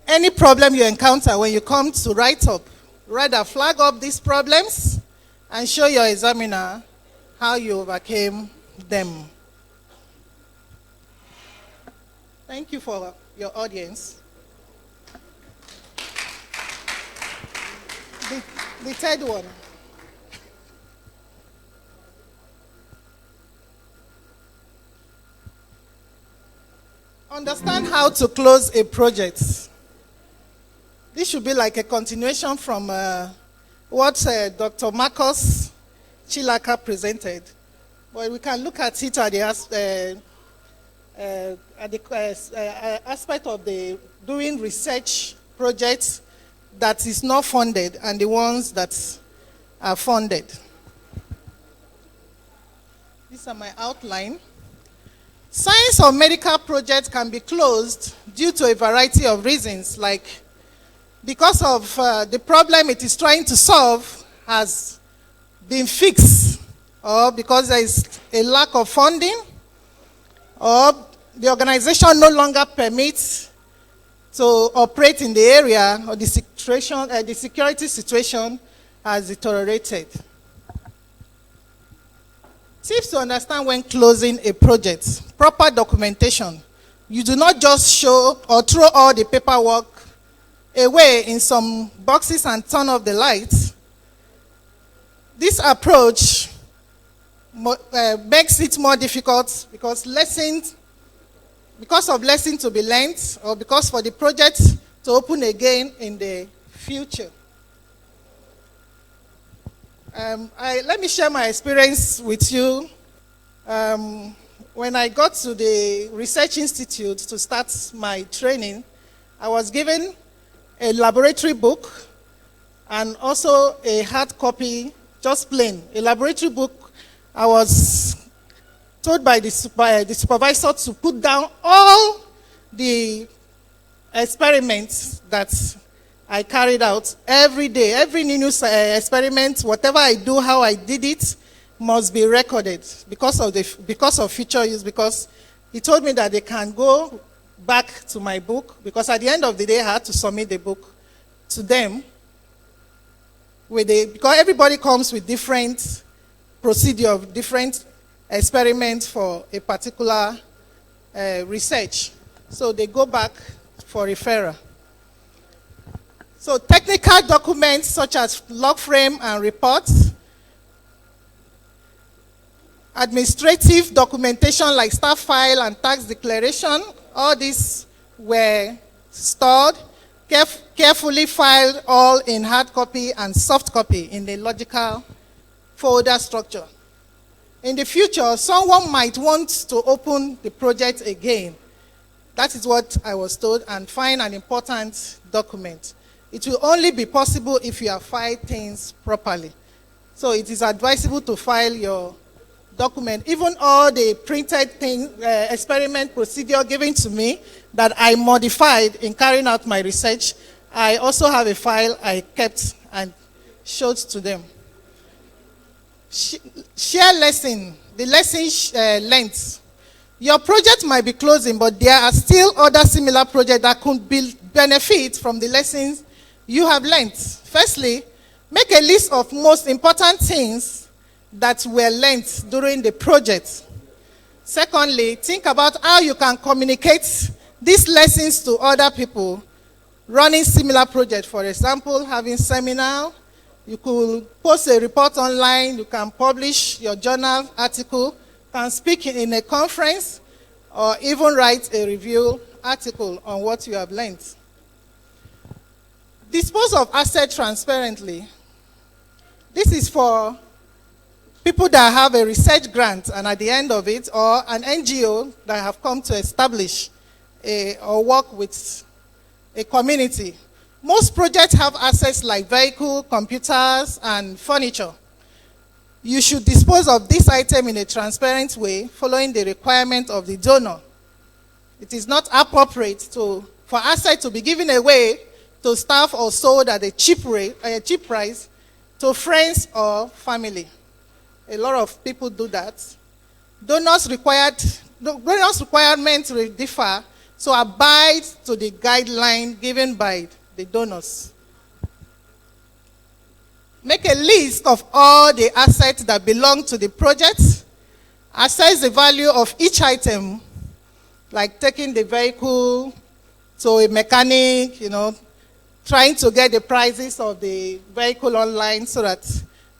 Any problem you encounter when you come to write up, rather flag up these problems and show your examiner how you overcame them. Thank you for your audience. The third one. Understand how to close a project. This should be like a continuation from what Dr. Marcus Chilaka presented. But we can look at it at the aspect of the doing research projects that is not funded and the ones that are funded. These are my outline. Science or medical projects can be closed due to a variety of reasons, like because of the problem it is trying to solve has been fixed, or because there is a lack of funding, or the organization no longer permits to operate in the area, or the security situation has deteriorated. Tips to understand when closing a project. Proper documentation. You do not just show or throw all the paperwork away in some boxes and turn off the lights. This approach makes it more difficult because of lessons to be learned, or because for the project to open again in the future. Let me share my experience with you. When I got to the Research Institute to start my training, I was given a laboratory book and also a hard copy, just plain. A laboratory book, I was told by the supervisor to put down all the experiments that I carried out every day. Every new experiment, whatever I do, how I did it, must be recorded because of future use, because he told me that they can go back to my book, because at the end of the day I had to submit the book to them because everybody comes with different procedure, different experiments for a particular research. So they go back for referral. So technical documents such as log frame and reports, administrative documentation like staff file and tax declaration, all these were stored, carefully filed, all in hard copy and soft copy in a logical folder structure. In the future, someone might want to open the project again. That is what I was told, and find an important document. It will only be possible if you have filed things properly. So it is advisable to file your document. Even all the printed things, experiment procedure given to me that I modified in carrying out my research, I also have a file I kept and showed to them. Share lesson, the lesson length. Your project might be closing, but there are still other similar projects that could benefit from the lessons you have learned. Firstly, make a list of most important things that were learned during the project. Secondly, think about how you can communicate these lessons to other people running similar projects. For example, having seminar, you could post a report online, you can publish your journal article, can speak in a conference, or even write a review article on what you have learned. Dispose of assets transparently. This is for people that have a research grant and at the end of it, or an NGO that have come to establish or work with a community. Most projects have assets like vehicles, computers, and furniture. You should dispose of this item in a transparent way, following the requirement of the donor. It is not appropriate for assets to be given away to staff or sold at a cheap price to friends or family. A lot of people do that. Donors' requirements will differ, so abide to the guideline given by the donors. Make a list of all the assets that belong to the project. Assess the value of each item, like taking the vehicle to a mechanic, trying to get the prices of the vehicle online so that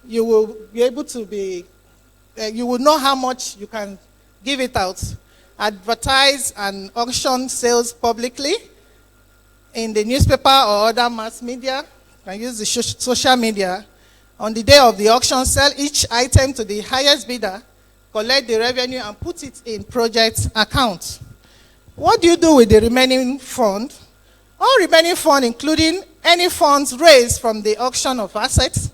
you will be able to you will know how much you can give it out. Advertise and auction sales publicly in the newspaper or other mass media. You can use the social media. On the day of the auction, sell each item to the highest bidder, collect the revenue, and put it in project account. What do you do with the remaining fund? All remaining funds, including any funds raised from the auction of assets,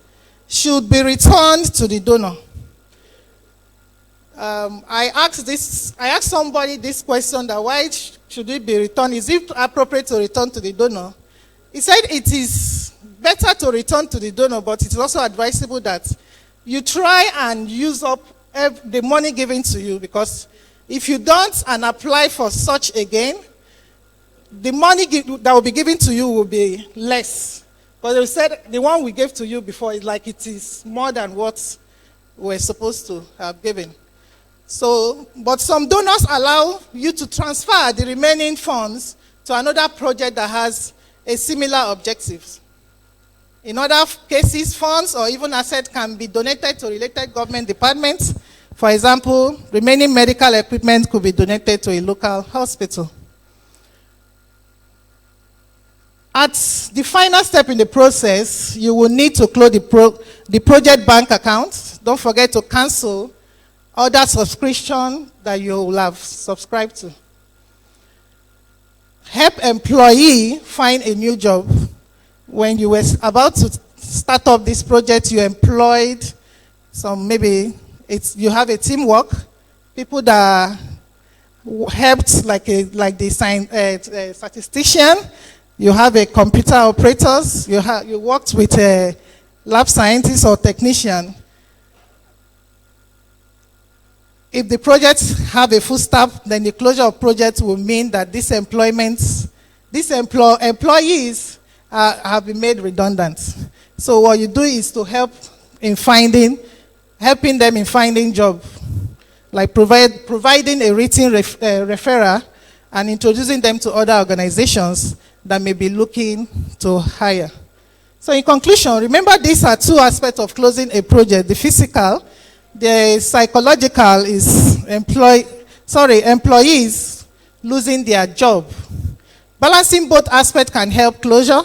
should be returned to the donor. I asked somebody this question, that why should it be returned? Is it appropriate to return to the donor? He said it is better to return to the donor, but it's also advisable that you try and use up the money given to you, because if you don't and apply for such again, the money that will be given to you will be less. But they said the one we gave to you before is like it is more than what we're supposed to have given. So, but some donors allow you to transfer the remaining funds to another project that has a similar objectives. In other cases, funds or even assets can be donated to related government departments. For example, remaining medical equipment could be donated to a local hospital. At the final step in the process, you will need to close the project bank account. Don't forget to cancel other subscription that you will have subscribed to. Help employee find a new job. When you were about to start up this project, you employed some, maybe you have a teamwork, people that helped, like the statistician. You have a computer operators. You worked with a lab scientist or technician. If the projects have a full staff, then the closure of projects will mean that these employees have been made redundant. So what you do is to helping them in finding job, like providing a written referral and introducing them to other organizations that may be looking to hire. So in conclusion, remember these are two aspects of closing a project: the physical. The psychological is employees losing their job. Balancing both aspects can help closure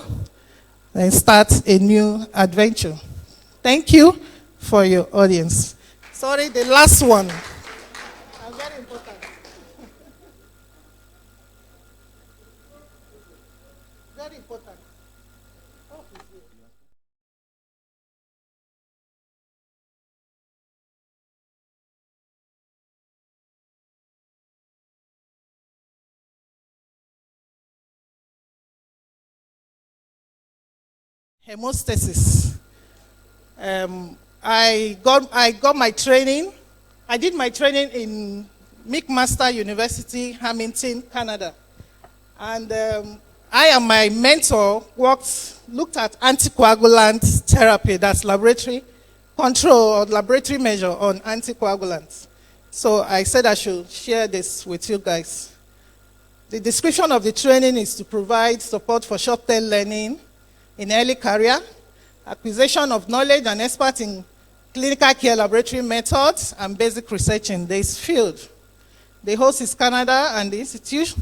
and start a new adventure. Thank you for your audience. Sorry, the last one. Very important. Very important. Hemostasis. I got my training. I did my training in McMaster University, Hamilton, Canada. And I and my mentor looked at anticoagulant therapy, that's laboratory control or laboratory measure on anticoagulants. So I said I should share this with you guys. The description of the training is to provide support for short-term learning in early career, acquisition of knowledge and expert in clinical care laboratory methods, and basic research in this field. The host is Canada, and the institute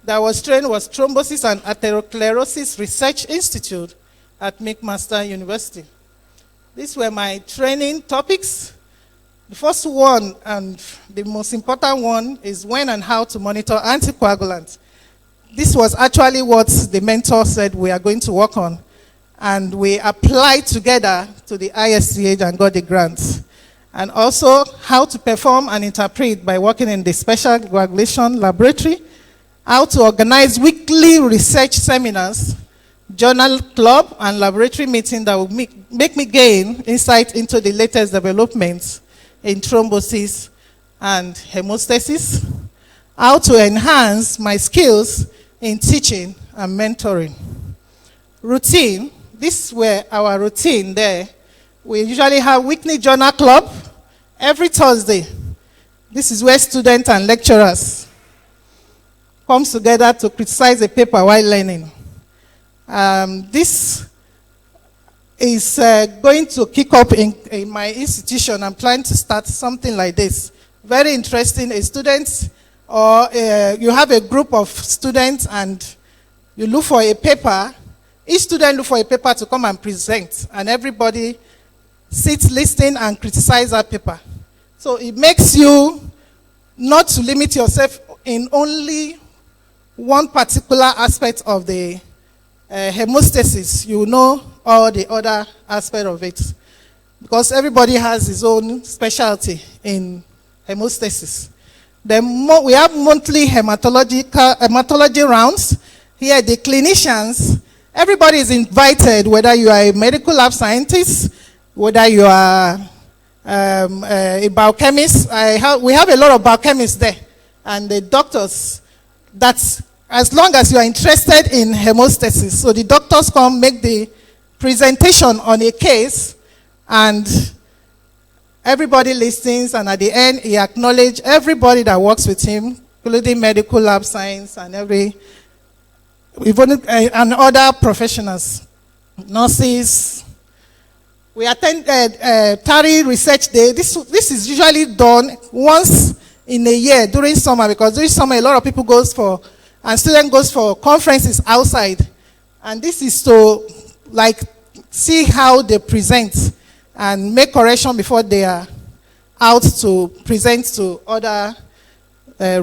that was trained was Thrombosis and Atherosclerosis Research Institute at McMaster University. These were my training topics. The first one, and the most important one, is when and how to monitor anticoagulants. This was actually what the mentor said we are going to work on. And we applied together to the ISCH and got the grants. And also how to perform and interpret by working in the special coagulation laboratory, how to organize weekly research seminars, journal club, and laboratory meetings that will make me gain insight into the latest developments in thrombosis and hemostasis, how to enhance my skills in teaching and mentoring. Routine. This were our routine there. We usually have weekly journal club every Thursday. This is where students and lecturers come together to criticize a paper while learning. This is going to kick up in my institution. I'm planning to start something like this. Very interesting. Students, or you have a group of students and you look for a paper. Each student look for a paper to come and present, and everybody sits, listen, and criticize that paper. So it makes you not to limit yourself in only one particular aspect of the hemostasis. You know all the other aspects of it, because everybody has his own specialty in hemostasis. Then we have monthly hematology rounds. Here, the clinicians. Everybody is invited, whether you are a medical lab scientist, whether you are a biochemist. We have a lot of biochemists there, and the doctors. That's as long as you are interested in hemostasis. So the doctors come make the presentation on a case, and everybody listens, and at the end, he acknowledges everybody that works with him, including medical lab science and and other professionals, nurses. We attend TARI Research Day. This is usually done once in a year during summer, because during summer a lot of people and students goes for conferences outside. And this is to like see how they present and make correction before they are out to present to other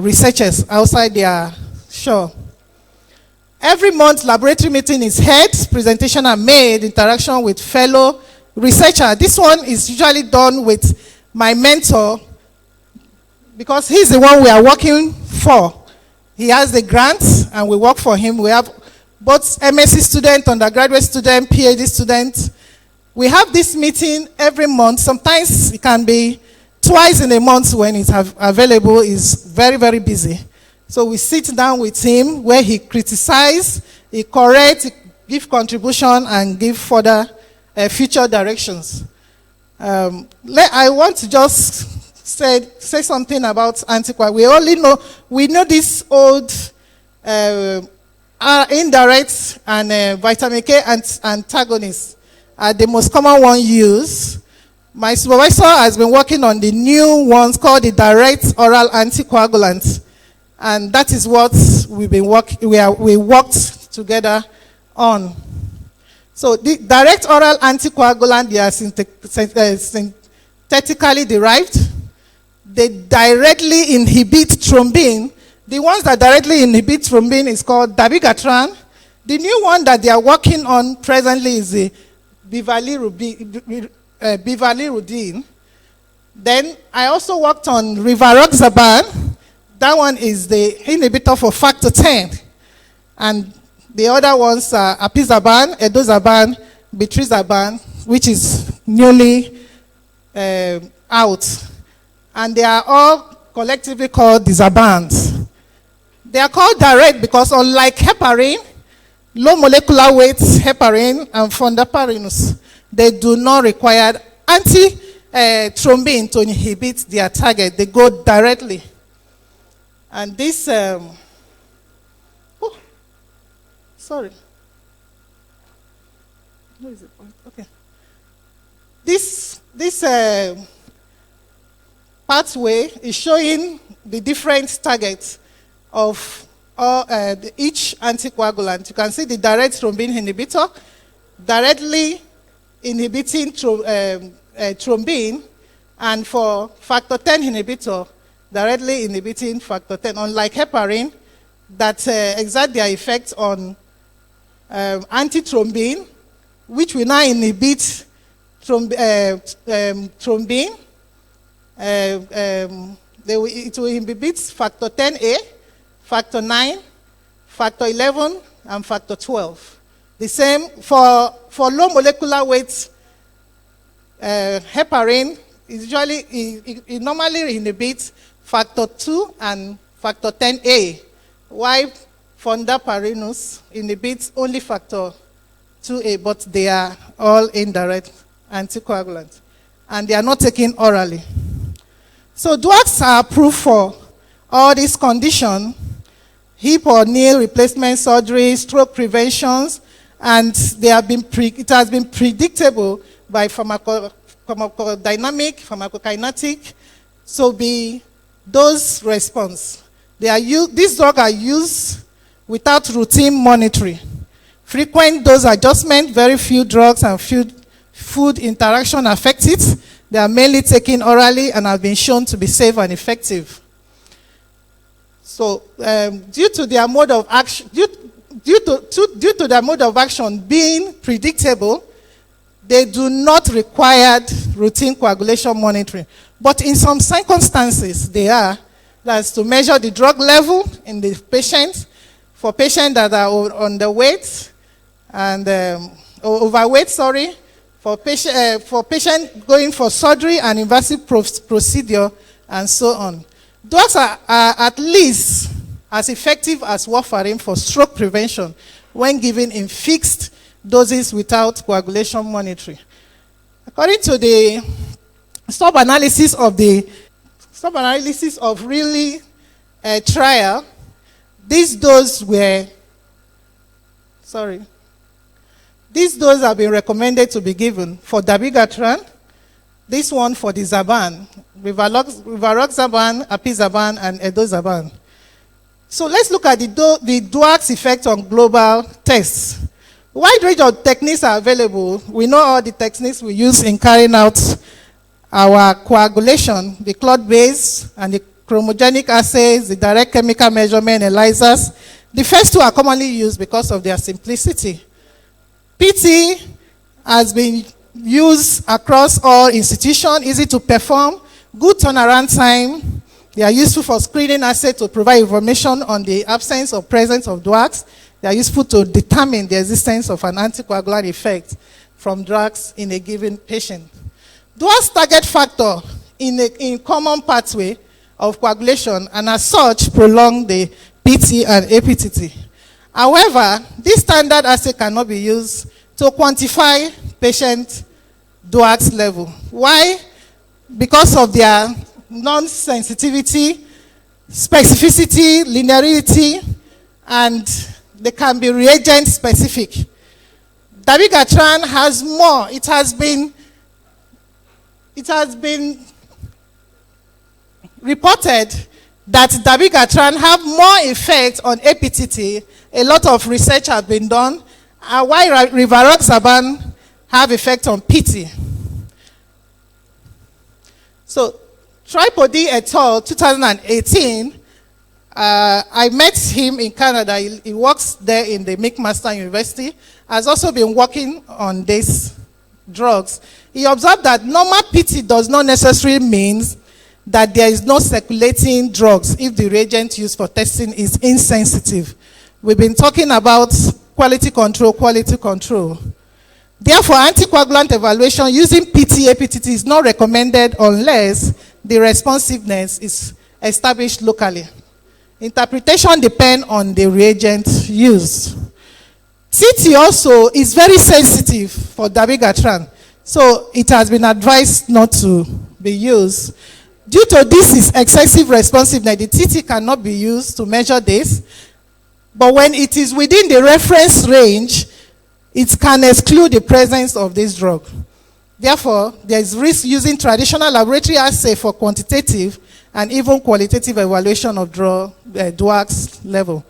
researchers outside their shore. Every month, laboratory meeting is held, presentation are made, interaction with fellow researcher. This one is usually done with my mentor because he's the one we are working for. He has the grant and we work for him. We have both MSc student, undergraduate student, PhD student. We have this meeting every month. Sometimes it can be twice in a month when it's available. It's very, very busy. So we sit down with him where he criticizes, he corrects, he gives contribution and give further future directions. I want to just say something about anticoagulation. We know these old indirect and vitamin K antagonists are the most common one used. My supervisor has been working on the new ones called the direct oral anticoagulants. And that is what we've been we worked together on. So the direct oral anticoagulant, they are synthetically derived. They directly inhibit thrombin. The ones that directly inhibit thrombin is called dabigatran. The new one that they are working on presently is the bivalirudin. Then I also worked on rivaroxaban. That one is the inhibitor for factor 10. And the other ones are apizaban, edozaban, betrizaban, which is newly out. And they are all collectively called dizabans. They are called direct because unlike heparin, low molecular weight heparin and fondaparinus, they do not require anti-thrombin to inhibit their target. They go directly. And this, sorry. Where is it? Okay. This pathway is showing the different targets of each anticoagulant. You can see the direct thrombin inhibitor directly inhibiting thrombin, and for factor 10 inhibitor, directly inhibiting factor 10, unlike heparin, that exert their effect on antithrombin, which will now inhibit thrombin. It will inhibit factor 10A, factor 9, factor 11, and factor 12. The same for low molecular weight heparin, it normally inhibits factor 2 and factor 10A, while fondaparinus inhibits only factor 2A, but they are all indirect anticoagulants, and they are not taken orally. So drugs are approved for all these conditions: hip or knee replacement surgery, stroke preventions, and it has been predictable by pharmacodynamic, pharmacokinetic, so be dose response. These drugs are used without routine monitoring. Frequent dose adjustment, very few drugs and food interaction affect it. They are mainly taken orally and have been shown to be safe and effective. So, due to their mode of action, due to their mode of action being predictable, they do not require routine coagulation monitoring. But in some circumstances, they are. That's to measure the drug level in the patient, for patients that are underweight and overweight, for patients going for surgery and invasive procedure, and so on. Drugs are at least as effective as warfarin for stroke prevention when given in fixed doses without coagulation monitoring. According to the sub-analysis of really trial, these doses have been recommended to be given for dabigatran, this one for the zaban, rivaroxaban, apizaban, and edozaban. So let's look at the drugs effect on global tests. Wide range of techniques are available. We know all the techniques we use in carrying out our coagulation, the clot base and the chromogenic assays, the direct chemical measurement ELISAs. The first two are commonly used because of their simplicity. PT has been used across all institutions, easy to perform, good turnaround time. They are useful for screening assays to provide information on the absence or presence of drugs. They are useful to determine the existence of an anticoagulant effect from drugs in a given patient. Drugs target factor in common pathway of coagulation and as such prolong the PT and APTT. However, this standard assay cannot be used to quantify patient drugs level. Why? Because of their non-sensitivity, specificity, linearity, and they can be reagent specific. Dabigatran has more. It has been reported that dabigatran have more effect on APTT. A lot of research has been done, while rivaroxaban have effect on PT. So, Tripodi et al., 2018, I met him in Canada. He works there in the McMaster University. Has also been working on these drugs. He observed that normal PT does not necessarily mean that there is no circulating drugs if the reagent used for testing is insensitive. We've been talking about quality control. Therefore, anticoagulant evaluation using PT-APTT is not recommended unless the responsiveness is established locally. Interpretation depends on the reagent used. CT also is very sensitive for dabigatran, so it has been advised not to be used. Due to this excessive responsiveness, the TT cannot be used to measure this, but when it is within the reference range, it can exclude the presence of this drug. Therefore, there is risk using traditional laboratory assay for quantitative and even qualitative evaluation of drugs level.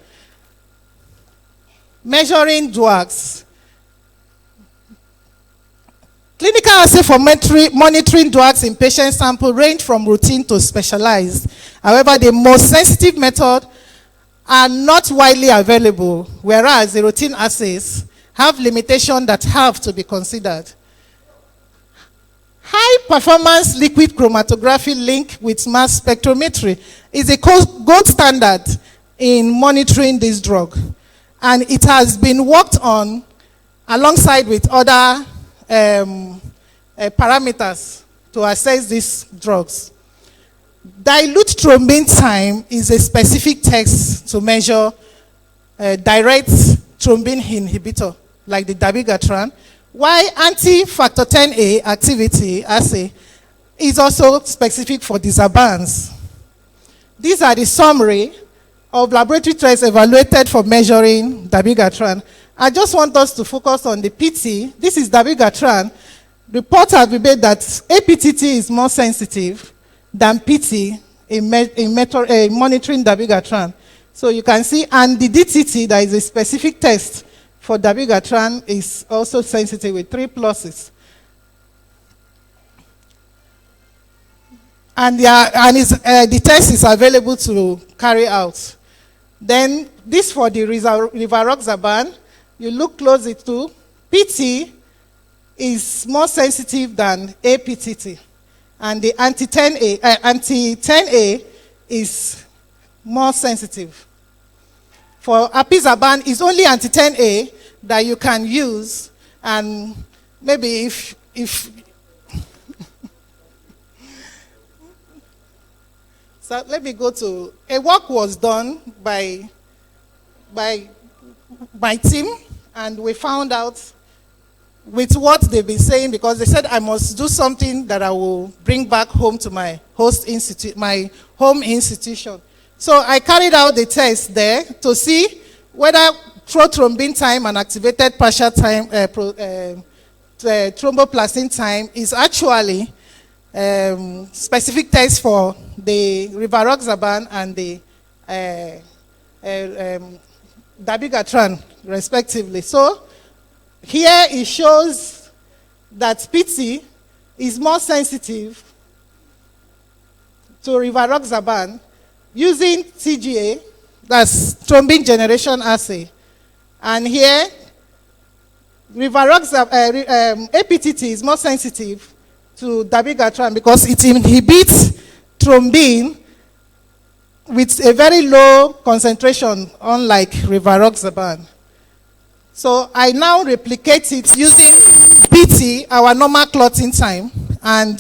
Measuring drugs. Clinical assay for monitoring drugs in patient sample range from routine to specialized. However, the most sensitive method are not widely available, whereas the routine assays have limitations that have to be considered. High performance liquid chromatography linked with mass spectrometry is a gold standard in monitoring this drug. And it has been worked on alongside with other parameters to assess these drugs. Dilute thrombin time is a specific test to measure direct thrombin inhibitor, like the dabigatran, while anti-factor 10A activity assay is also specific for disabans. These are the summary of laboratory tests evaluated for measuring dabigatran. I just want us to focus on the PT. This is dabigatran. Reports have been made that APTT is more sensitive than PT in monitoring dabigatran. So you can see, and the DTT, that is a specific test for dabigatran, is also sensitive with 3 pluses. And the test is available to carry out. Then this for the rivaroxaban, you look closely to, PT is more sensitive than APTT. And the anti-10A is more sensitive. For apizaban, it's only anti-10A that you can use, and maybe if so let me go to, a work was done by my team, and we found out with what they've been saying, because they said I must do something that I will bring back home to my my home institution. So I carried out the test there to see whether prothrombin time and activated partial time, thromboplastin time is actually specific test for the rivaroxaban and the dabigatran, respectively. So Here it shows that PT is more sensitive to rivaroxaban using TGA, that's thrombin generation assay. And here, APTT is more sensitive to dabigatran because it inhibits thrombin with a very low concentration, unlike rivaroxaban. So I now replicate it using PT, our normal clotting time, and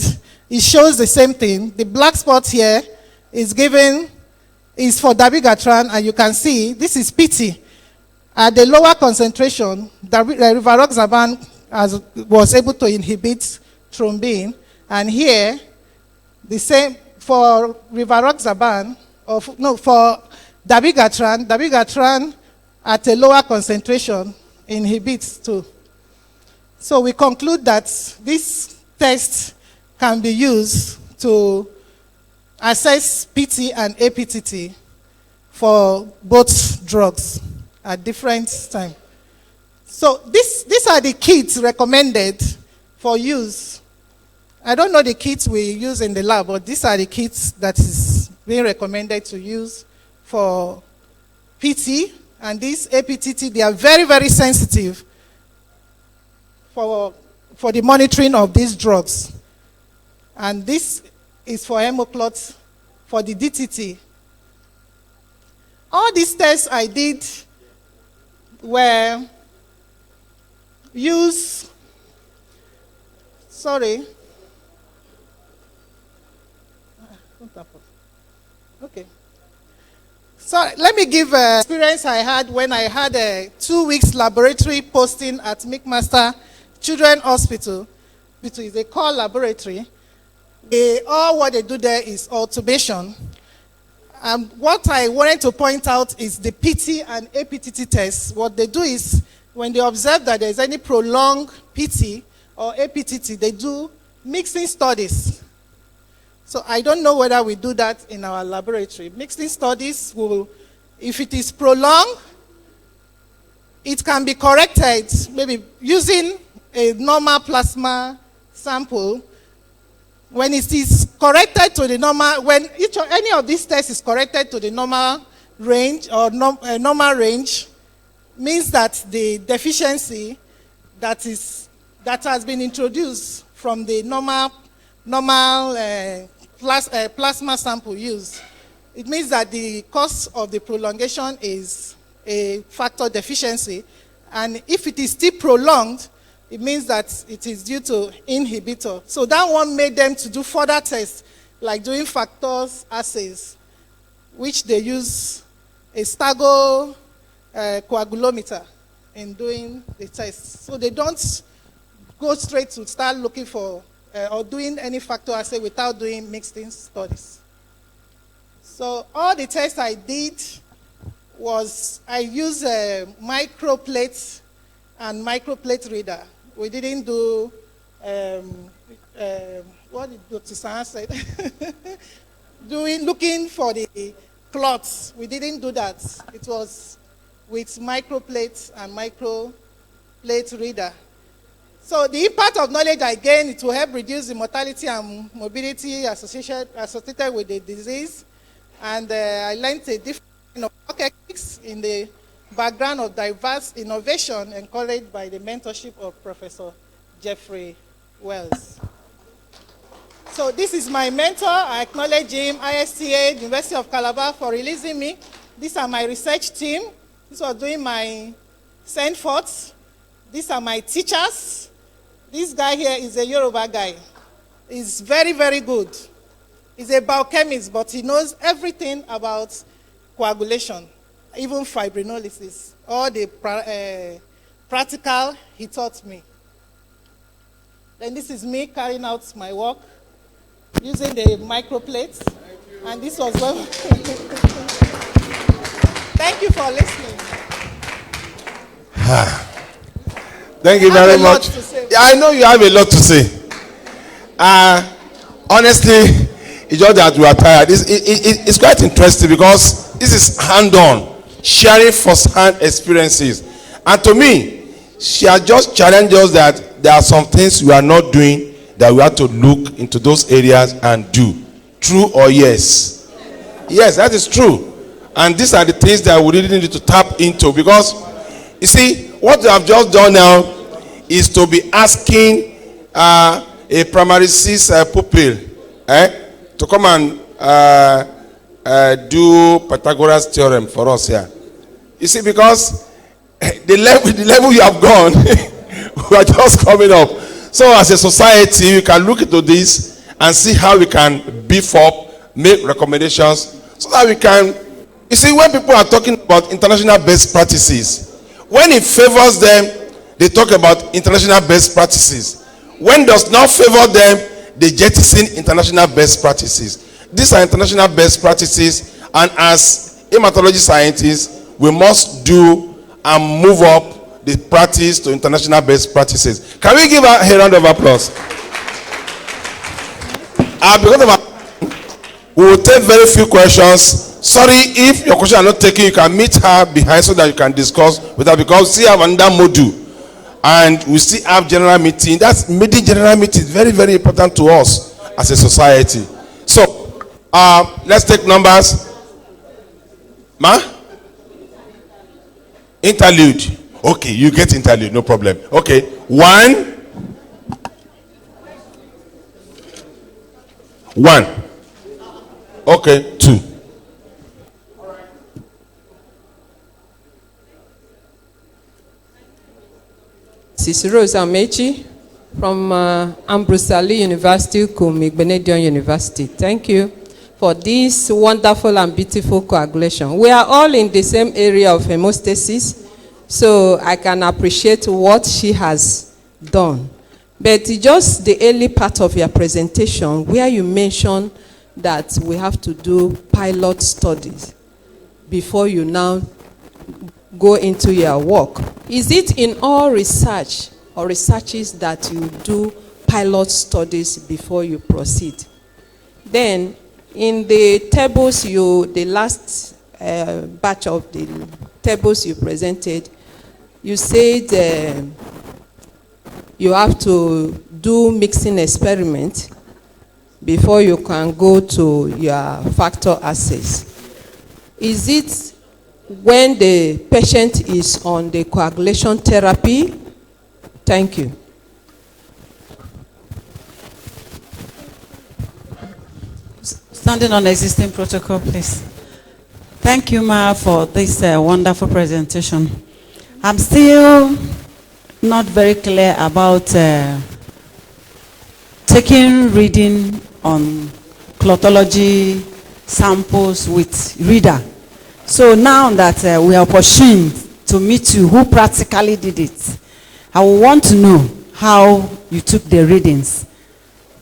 it shows the same thing. The black spot here is for dabigatran, and you can see this is PT. At the lower concentration, the rivaroxaban was able to inhibit thrombin, and here the same for rivaroxaban, for dabigatran at a lower concentration inhibits too. So we conclude that this test can be used to assess PT and APTT for both drugs at different times. So these are the kits recommended for use. I don't know the kits we use in the lab, but these are the kits that is being recommended to use for PT, and these APTT, they are very, very sensitive for the monitoring of these drugs. And this is for hemoclots for the DTT. All these tests I did were used, okay. So let me give an experience I had when I had a 2 weeks laboratory posting at McMaster Children's Hospital. It is a core laboratory. All what they do there is automation. And what I wanted to point out is the PT and APTT tests. What they do is, when they observe that there's any prolonged PT or APTT, they do mixing studies. So I don't know whether we do that in our laboratory. Mixing studies will, if it is prolonged, it can be corrected, maybe using a normal plasma sample. When it is corrected to the normal, when any of these tests is corrected to the normal range or normal range, means that the deficiency that has been introduced from the normal plasma sample used, it means that the cause of the prolongation is a factor deficiency, and if it is still prolonged, it means that it is due to inhibitor. So that one made them to do further tests, like doing factors assays, which they use a stago coagulometer in doing the tests. So they don't go straight to start looking for or doing any factor assay without doing mixed-in studies. So all the tests I did was I used a microplate and microplate reader. We didn't do what did Dr. San say? Looking for the clots. We didn't do that. It was with microplates and microplate reader. So the impact of knowledge I gained, it will help reduce the mortality and morbidity associated with the disease. And I learned a different kind of work ethics in the background of diverse innovation encouraged by the mentorship of Professor Jeffrey Wells. So this is my mentor. I acknowledge him, ISTA, University of Calabar, for releasing me. These are my research team. This was doing my send forths. These are my teachers. This guy here is a Yoruba guy. He's very, very good. He's a biochemist, but he knows everything about coagulation, even fibrinolysis. All the practical he taught me. Then this is me carrying out my work using the microplates. And this was well. Thank you for listening. Thank you very much. Yeah, I know you have a lot to say. Honestly, it's just that we are tired. It's quite interesting because this is hand-on, sharing first-hand experiences. And to me, she has just challenged us that there are some things we are not doing that we have to look into those areas and do. True or yes? Yes, that is true. And these are the things that we really need to tap into, because you see, what we have just done now is to be asking a primary 6 pupil to come and do Pythagoras theorem for us here. You see, because the level you have gone, we are just coming up. So as a society, we can look into this and see how we can beef up, make recommendations, so that we can, you see, when people are talking about international best practices, when it favors them, they talk about international best practices. When it does not favor them, they jettison international best practices. These are international best practices, and as hematology scientists, we must do and move up the practice to international best practices. Can we give her a round of applause? Because of our, we will take very few questions. Sorry, if your question are not taken, you can meet her behind so that you can discuss with her, because we still have another module and we still have general meeting. That's meeting, general meeting is very, very important to us as a society. So let's take numbers. Ma? Interlude. Okay, you get interlude, no problem. Okay, 1. Okay, 2. This is Rose Amechi from Ambrose Ali University, Benedict University. Thank you for this wonderful and beautiful coagulation. We are all in the same area of hemostasis, so I can appreciate what she has done. But just the early part of your presentation, where you mentioned that we have to do pilot studies before you now go into your work. Is it in all research or researches that you do pilot studies before you proceed? Then, in the tables the last batch of the tables you presented, you said you have to do mixing experiment before you can go to your factor assays. Is it when the patient is on the coagulation therapy? Thank you. Standing on existing protocol, please. Thank you, Ma, for this wonderful presentation. I'm still not very clear about taking reading on clotology samples with reader. So now that we are pursuing to meet you who practically did it, I want to know how you took the readings,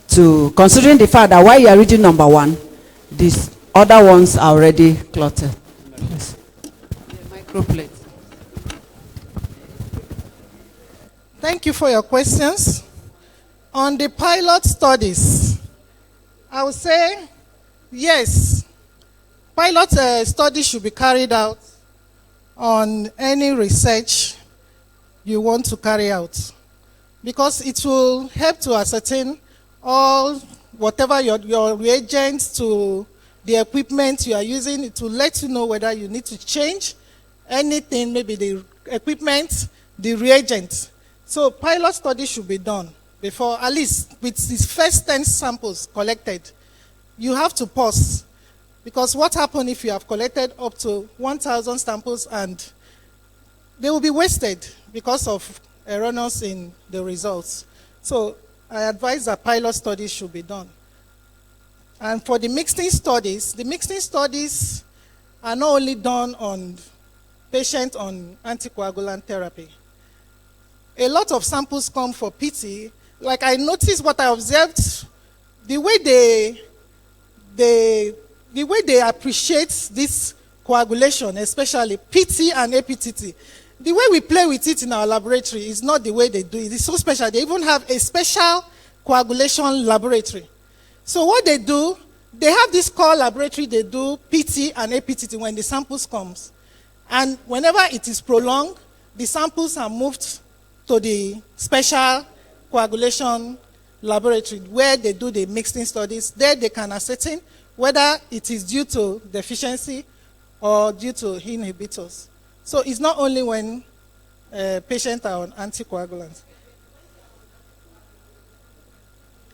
considering the fact that while you are reading number 1, these other ones are already clotted. Yes. Microplate. Thank you for your questions. On the pilot studies, I would say yes. Pilot studies should be carried out on any research you want to carry out, because it will help to ascertain whatever your reagents to the equipment you are using. It will let you know whether you need to change anything, maybe the equipment, the reagent. So pilot study should be done before, at least with these first 10 samples collected. You have to pause, because what happens if you have collected up to 1,000 samples and they will be wasted because of erroneous in the results. So I advise that pilot studies should be done. And for the mixing studies are not only done on patients on anticoagulant therapy. A lot of samples come for PT. Like I noticed, what I observed, the way they appreciate this coagulation, especially PT and APTT, the way we play with it in our laboratory is not the way they do it. It's so special. They even have a special coagulation laboratory. So what they do, they have this core laboratory, they do PT and APTT when the samples comes. And whenever it is prolonged, the samples are moved to the special coagulation laboratory where they do the mixing studies. There they can ascertain whether it is due to deficiency or due to inhibitors. So it's not only when patients are on anticoagulants.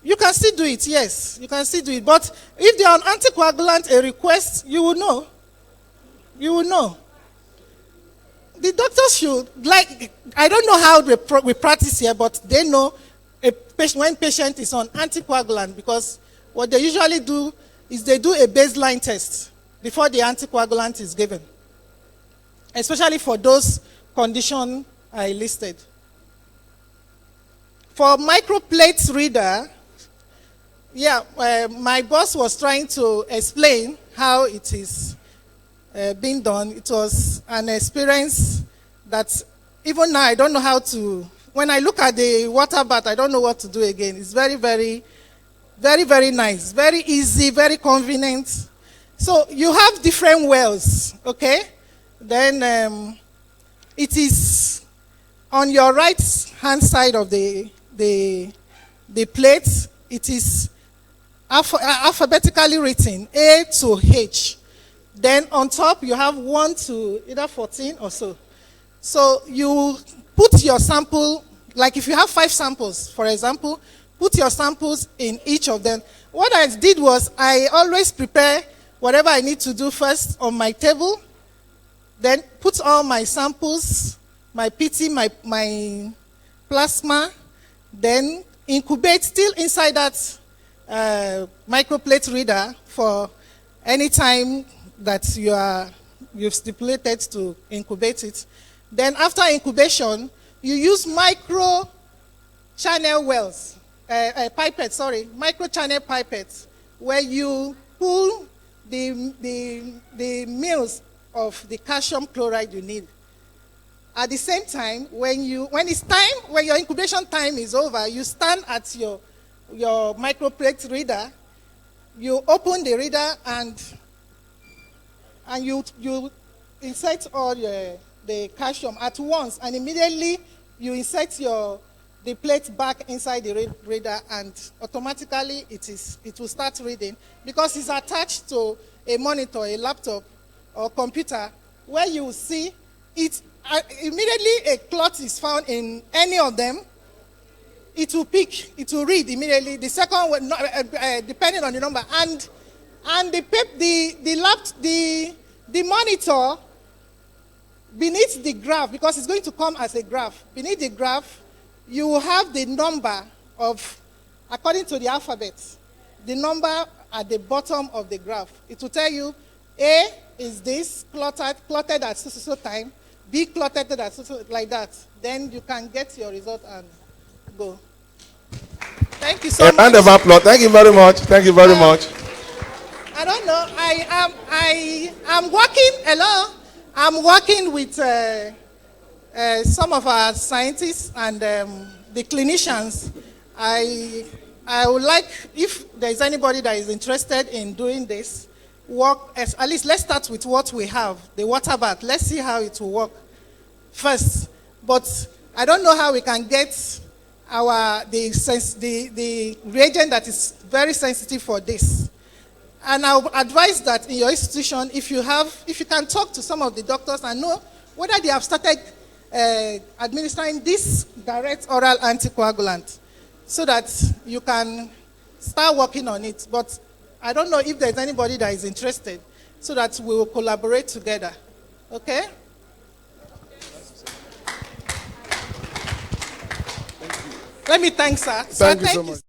You can still do it, yes. You can still do it. But if they are on anticoagulant, a request, you will know. You will know. The doctors should, like, I don't know how we practice here, but they know when patient is on anticoagulant, because what they usually do is they do a baseline test before the anticoagulant is given, especially for those conditions I listed. For microplate reader, my boss was trying to explain how it is being done. It was an experience that even now I don't know how to, when I look at the water bath, I don't know what to do again. It's very, very, very, very nice, very easy, very convenient. So you have different wells, okay? Then it is on your right hand side of the plate. It is alphabetically written A to H. Then on top you have 1 to either 14 or so. So you put your sample, like if you have 5 samples, for example, put your samples in each of them. What I did was I always prepare whatever I need to do first on my table, then put all my samples, my PT, my plasma, then incubate still inside that microplate reader for any time that you've stipulated to incubate it. Then after incubation, you use micro channel wells, micro channel pipettes, where you pull the mils of the calcium chloride you need. At the same time, when your incubation time is over, you stand at your microplate reader, you open the reader and you insert all the calcium at once, and immediately you insert the plate back inside the reader, and automatically it will start reading, because it's attached to a monitor, a laptop, or computer, where you will see it. Immediately a clot is found in any of them, it will pick, it will read immediately. The second one, depending on the number, and the monitor beneath the graph, because it's going to come as a graph. Beneath the graph, you will have the number of, according to the alphabet, the number at the bottom of the graph. It will tell you A is this, plotted at so time, B clotted at so, like that. Then you can get your result and go. Thank you so much. Round of applause. Thank you very much. Thank you very much. I don't know. I'm working. Hello. I'm working with some of our scientists and the clinicians. I would like, if there is anybody that is interested in doing this work, at least let's start with what we have, the water bath. Let's see how it will work first. But I don't know how we can get the reagent that is very sensitive for this. And I would advise that in your institution, if you can talk to some of the doctors and know whether they have started administering this direct oral anticoagulant, so that you can start working on it. But I don't know if there's anybody that is interested, so that we will collaborate together. Okay? Let me thank sir. Thank you so much.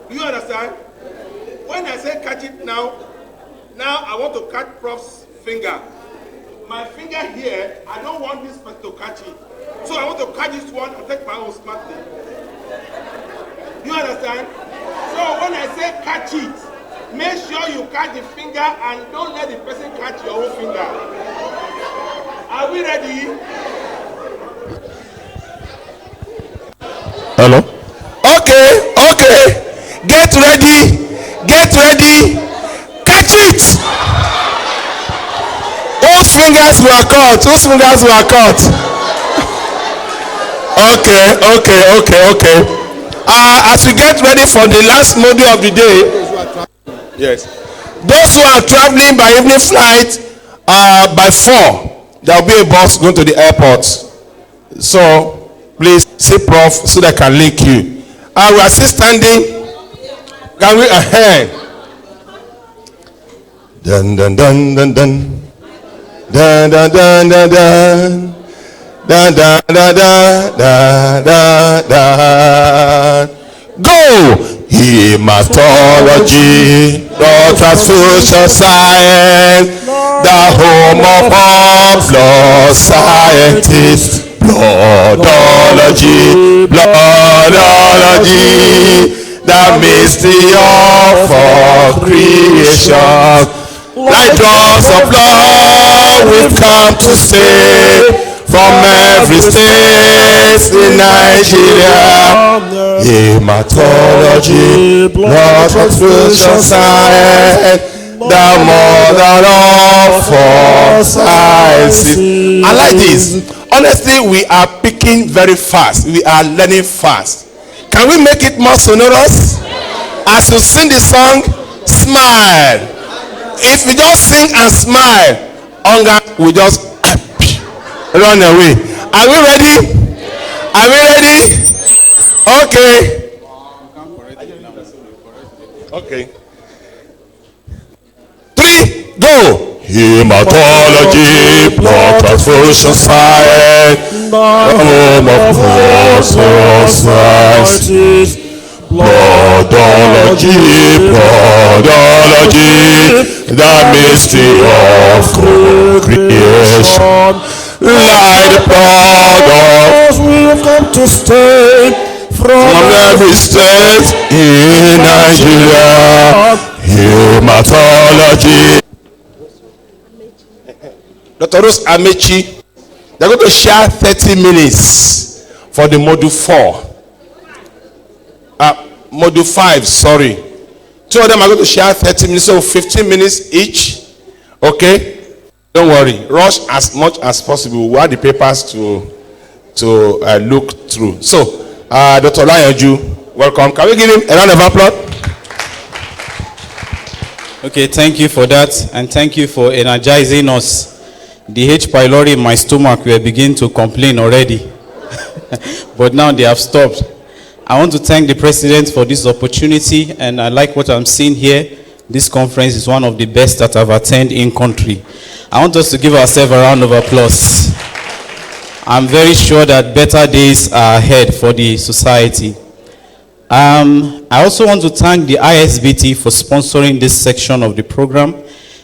Do you understand? When I say catch it now I want to catch Prof's finger. My finger here, I don't want this person to catch it. So I want to catch this one and take my own smartly. Do you understand? So when I say catch it, make sure you catch the finger and don't let the person catch your own finger. Are we ready? Hello? Okay. Get ready. Catch it. Whose fingers were caught? Okay. As we get ready for the last module of the day, yes, those who are traveling by evening flight, by 4, there will be a bus going to the airport. So please see Prof so that I can link you. We are still standing. Can we ahead? Dun dun dun dun dun. Dun dun dun dun dun. Dun dun dun dun dun dun. Go! Hematology, the transfusion science, the home of all blood scientists. Bloodology, the mystery of all creation. Like drops of blood, we've come to stay from every state in Nigeria. Hematology, blood transfusion science, the mother of all sciences. I like this. Honestly, we are picking very fast. We are learning fast. Can we make it more sonorous? As you sing the song, smile. If you just sing and smile, hunger will just run away. Are we ready? Okay. 3, go. Hematology, blood transfusion science, home of blood sciences. Bloodology, the mystery of creation. Like the blood we've come to stay from every state in Nigeria. Hematology. Dr. Rose Amechi, they're going to share 30 minutes for the module 4. Module 5, sorry. 2 of them are going to share 30 minutes, so 15 minutes each. Okay? Don't worry. Rush as much as possible. We have the papers to look through. So, Dr. Olayanju, welcome. Can we give him a round of applause? Okay, thank you for that, and thank you for energizing us. The H. pylori in my stomach were beginning to complain already, but now they have stopped. I want to thank the President for this opportunity, and I like what I'm seeing here. This conference is one of the best that I've attended in country. I want us to give ourselves a round of applause. I'm very sure that better days are ahead for the society. I also want to thank the ISBT for sponsoring this section of the program.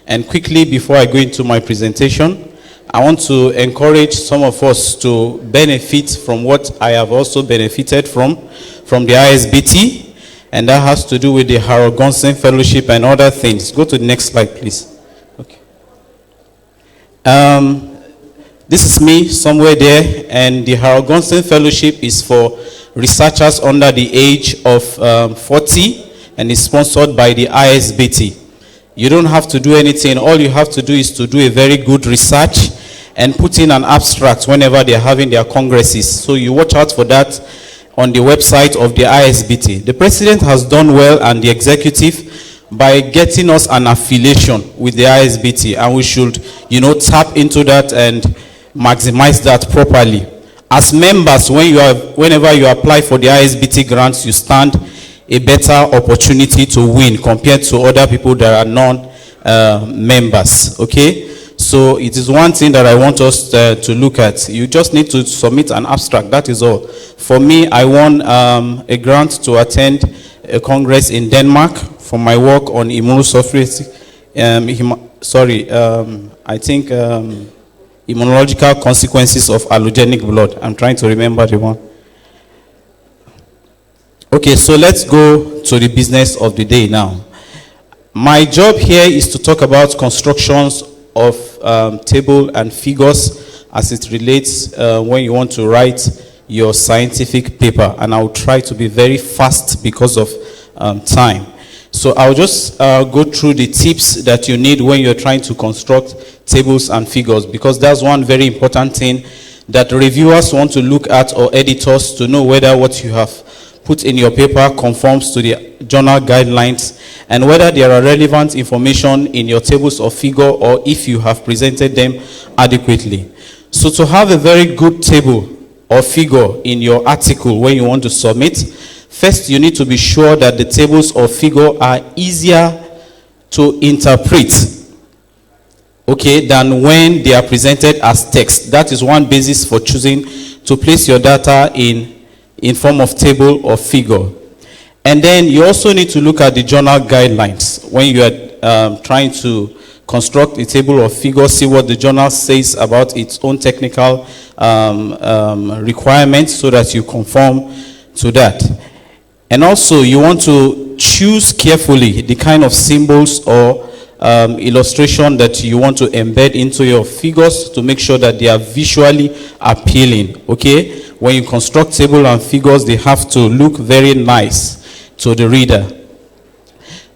And quickly, before I go into my presentation, I want to encourage some of us to benefit from what I have also benefited from the ISBT, and that has to do with the HARCOURT Fellowship and other things. Go to the next slide, please. Okay. This is me somewhere there, and the HARCOURT Fellowship is for researchers under the age of 40, and is sponsored by the ISBT. You don't have to do anything. All you have to do is to do a very good research and put in an abstract whenever they're having their congresses. So you watch out for that on the website of the ISBT. The President has done well, and the executive, by getting us an affiliation with the ISBT, and we should, tap into that and maximize that properly. As members, whenever you apply for the ISBT grants, you stand a better opportunity to win compared to other people that are non-members. Okay? So it is one thing that I want us to look at. You just need to submit an abstract, that is all. For me, I won a grant to attend a congress in Denmark for my work on immunosuppressive, immunological consequences of allogenic blood. I'm trying to remember the one. Okay, so let's go to the business of the day now. My job here is to talk about constructions of table and figures as it relates when you want to write your scientific paper, and I'll try to be very fast because of time. So I'll just go through the tips that you need when you're trying to construct tables and figures, because that's one very important thing that reviewers want to look at, or editors, to know whether what you have put in your paper conforms to the journal guidelines, and whether there are relevant information in your tables or figure, or if you have presented them adequately. So to have a very good table or figure in your article when you want to submit, first you need to be sure that the tables or figure are easier to interpret, okay, than when they are presented as text. That is one basis for choosing to place your data in form of table or figure. And then you also need to look at the journal guidelines when you are trying to construct a table or figure. See what the journal says about its own technical requirements so that you conform to that. And also you want to choose carefully the kind of symbols or illustration that you want to embed into your figures to make sure that they are visually appealing. Okay, when you construct table and figures, they have to look very nice to the reader.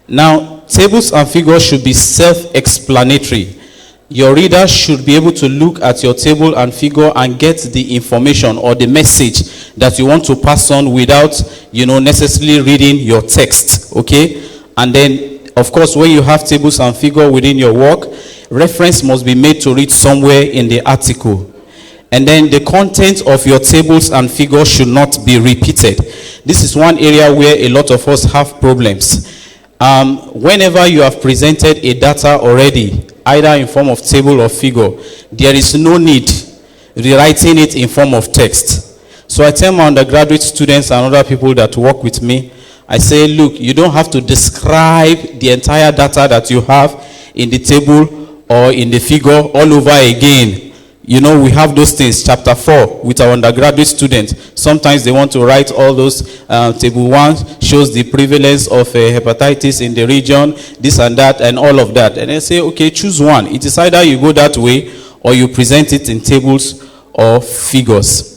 Now, tables and figures should be self-explanatory. Your reader should be able to look at your table and figure and get the information or the message that you want to pass on without, necessarily reading your text. Okay, and then of course, when you have tables and figure within your work, reference must be made to read somewhere in the article. And then the content of your tables and figures should not be repeated. This is one area where a lot of us have problems. Whenever you have presented a data already, either in form of table or figure, there is no need rewriting it in form of text. So I tell my undergraduate students and other people that work with me, I say, look, you don't have to describe the entire data that you have in the table or in the figure all over again. We have those things, chapter 4, with our undergraduate students. Sometimes they want to write all those, table 1 shows the prevalence of hepatitis in the region, this and that, and all of that. And I say, okay, choose one. It is either you go that way, or you present it in tables or figures.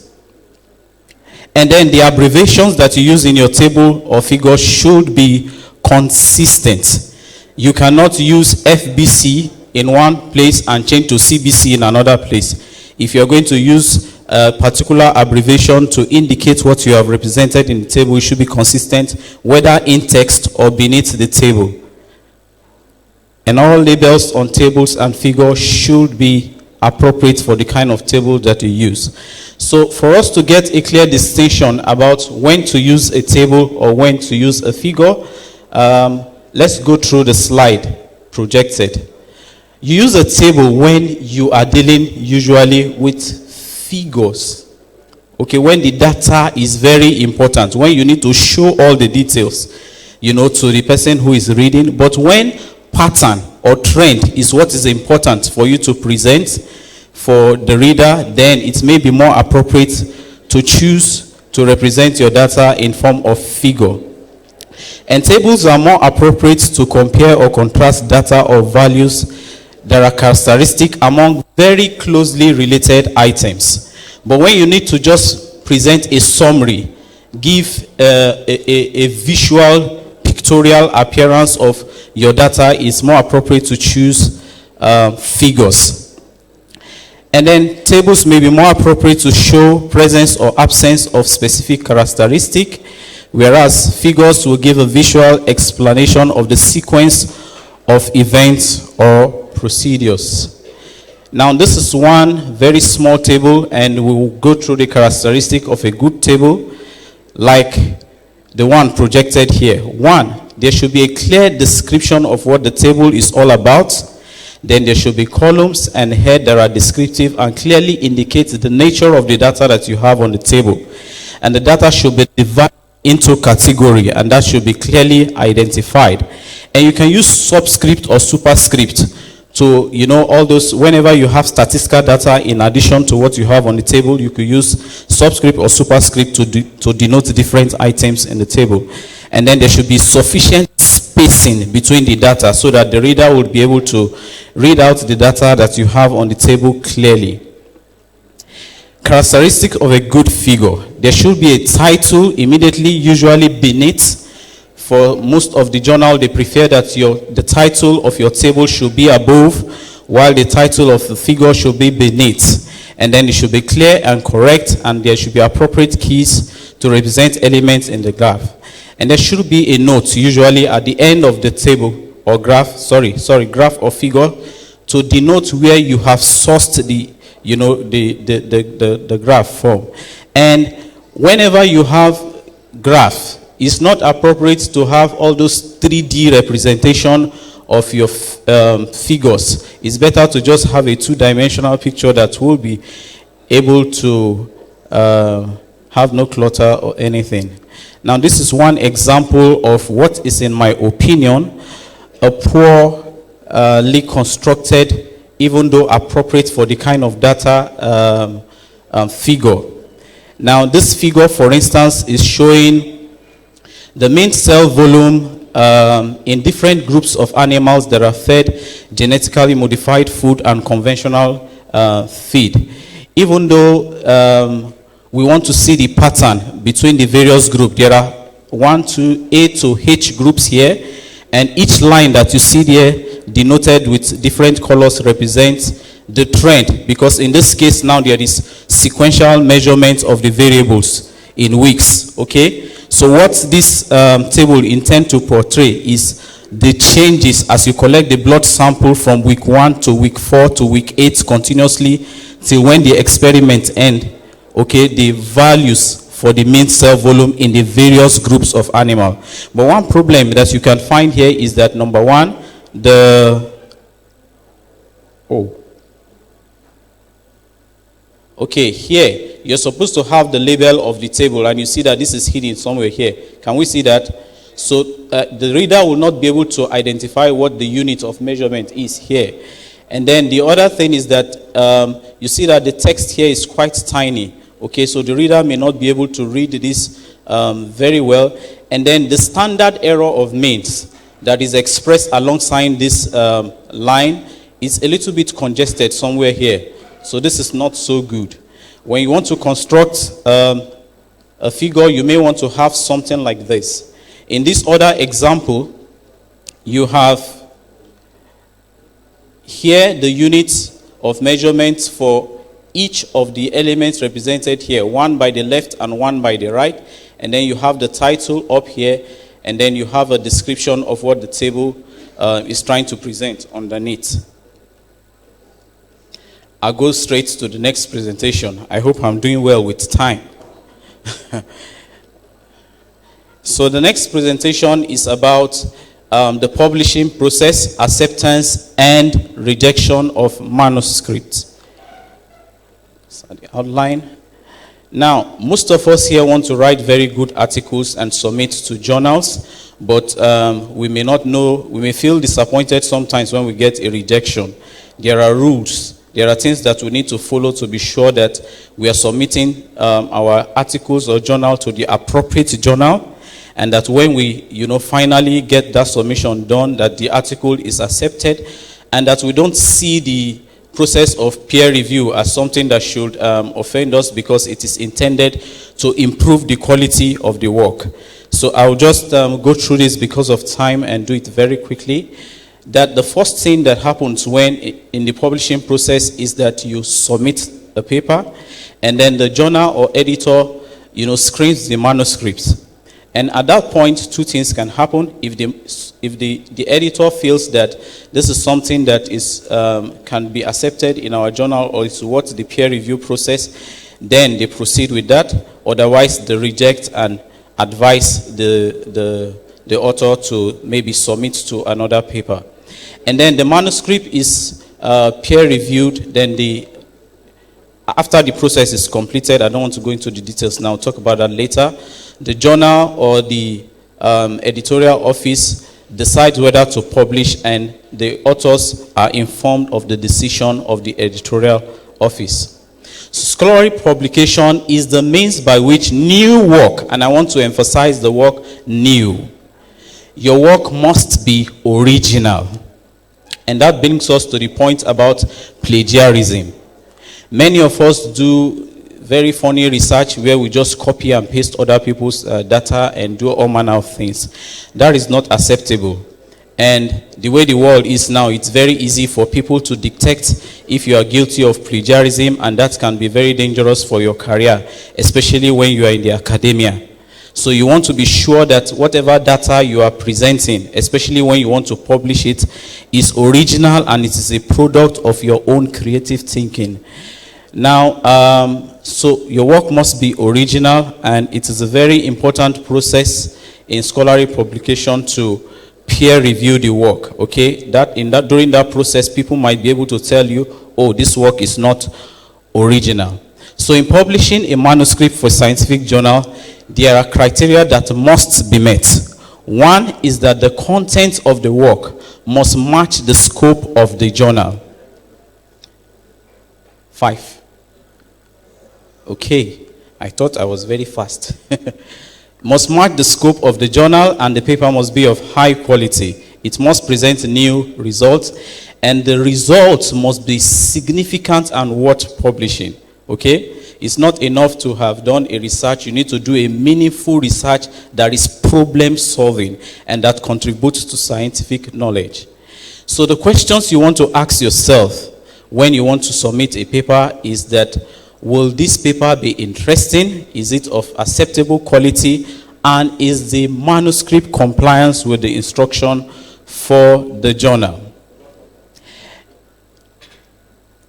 And then the abbreviations that you use in your table or figure should be consistent. You cannot use FBC in one place and change to CBC in another place. If you're going to use a particular abbreviation to indicate what you have represented in the table, it should be consistent, whether in text or beneath the table. And all labels on tables and figures should be appropriate for the kind of table that you use. So for us to get a clear distinction about when to use a table or when to use a figure, let's go through the slide projected. You use a table when you are dealing usually with figures. Okay, when the data is very important, when you need to show all the details, to the person who is reading. But when pattern or trend is what is important for you to present for the reader, then it may be more appropriate to choose to represent your data in form of figure. And tables are more appropriate to compare or contrast data or values that are characteristic among very closely related items. But when you need to just present a summary, give a visual, pictorial appearance of your data, it's more appropriate to choose figures. And then tables may be more appropriate to show presence or absence of specific characteristic, whereas figures will give a visual explanation of the sequence of events or procedures. Now this is one very small table, and we will go through the characteristic of a good table like the one projected here. One, there should be a clear description of what the table is all about. Then there should be columns and head that are descriptive and clearly indicate the nature of the data that you have on the table. And the data should be divided into category, and that should be clearly identified. And you can use subscript or superscript to, you know, all those, whenever you have statistical data in addition to what you have on the table, you could use subscript or superscript to denote different items in the table. And then there should be sufficient spacing between the data so that the reader would be able to read out the data that you have on the table clearly. Characteristic of a good figure. There should be a title immediately, usually beneath. For most of the journal, they prefer that the title of your table should be above, while the title of the figure should be beneath. And then it should be clear and correct, and there should be appropriate keys to represent elements in the graph. And there should be a note, usually at the end of the table or graph, graph or figure, to denote where you have sourced the, you know, the graph from. And whenever you have graph, it's not appropriate to have all those 3D representation of your figures. It's better to just have a two-dimensional picture that will be able to have no clutter or anything. Now, this is one example of what is, in my opinion, a poorly constructed, even though appropriate for the kind of data figure. Now, this figure, for instance, is showing the mean cell volume in different groups of animals that are fed genetically modified food and conventional feed. Even though we want to see the pattern between the various groups, there are 1 to A to H groups here, and each line that you see there denoted with different colors represents the trend, because in this case now there is sequential measurement of the variables in weeks. Okay, so what this table intends to portray is the changes as you collect the blood sample from week 1 to week 4 to week 8 continuously till when the experiment ends. Okay, the values for the mean cell volume in the various groups of animal. But one problem that you can find here is that, number one, okay, here you're supposed to have the label of the table, and you see that this is hidden somewhere here. Can we see that? So the reader will not be able to identify what the unit of measurement is here. And then the other thing is that you see that the text here is quite tiny. Okay, so the reader may not be able to read this very well. And then the standard error of means that is expressed alongside this line is a little bit congested somewhere here. So this is not so good. When you want to construct a figure, you may want to have something like this. In this other example, you have here the units of measurements for each of the elements represented here, one by the left and one by the right. And then you have the title up here, and then you have a description of what the table is trying to present underneath. I'll go straight to the next presentation. I hope I'm doing well with time. So the next presentation is about the publishing process, acceptance, and rejection of manuscripts. The outline. Now, most of us here want to write very good articles and submit to journals, but we may not know, we may feel disappointed sometimes when we get a rejection. There are rules. There are things that we need to follow to be sure that we are submitting our articles or journal to the appropriate journal, and that when we, finally get that submission done, that the article is accepted, and that we don't see the process of peer review as something that should offend us, because it is intended to improve the quality of the work. So I'll just go through this because of time and do it very quickly. That the first thing that happens when in the publishing process is that you submit a paper, and then the journal or editor, screens the manuscripts. And at that point, two things can happen. If the editor feels that this is something that is can be accepted in our journal, or it's what the peer review process, then they proceed with that. Otherwise, they reject and advise the author to maybe submit to another paper. And then the manuscript is peer reviewed. Then after the process is completed, I don't want to go into the details now, I'll talk about that later. The journal or the editorial office decides whether to publish, and the authors are informed of the decision of the editorial office. Scholarly publication is the means by which new work, and I want to emphasize the word new, your work must be original. And that brings us to the point about plagiarism. Many of us do very funny research where we just copy and paste other people's data and do all manner of things. That is not acceptable. And the way the world is now, it's very easy for people to detect if you are guilty of plagiarism, and that can be very dangerous for your career, especially when you are in the academia. So you want to be sure that whatever data you are presenting, especially when you want to publish it, is original and it is a product of your own creative thinking. Now, so your work must be original, and it is a very important process in scholarly publication to peer review the work. Okay, during that process, people might be able to tell you, oh, this work is not original. So in publishing a manuscript for a scientific journal, there are criteria that must be met. One is that the content of the work must match the scope of the journal. 5. Okay, I thought I was very fast. Must match the scope of the journal, and the paper must be of high quality. It must present new results, and the results must be significant and worth publishing. Okay? It's not enough to have done a research. You need to do a meaningful research that is problem solving and that contributes to scientific knowledge. So the questions you want to ask yourself when you want to submit a paper is that, will this paper be interesting? Is it of acceptable quality? And is the manuscript compliant with the instruction for the journal?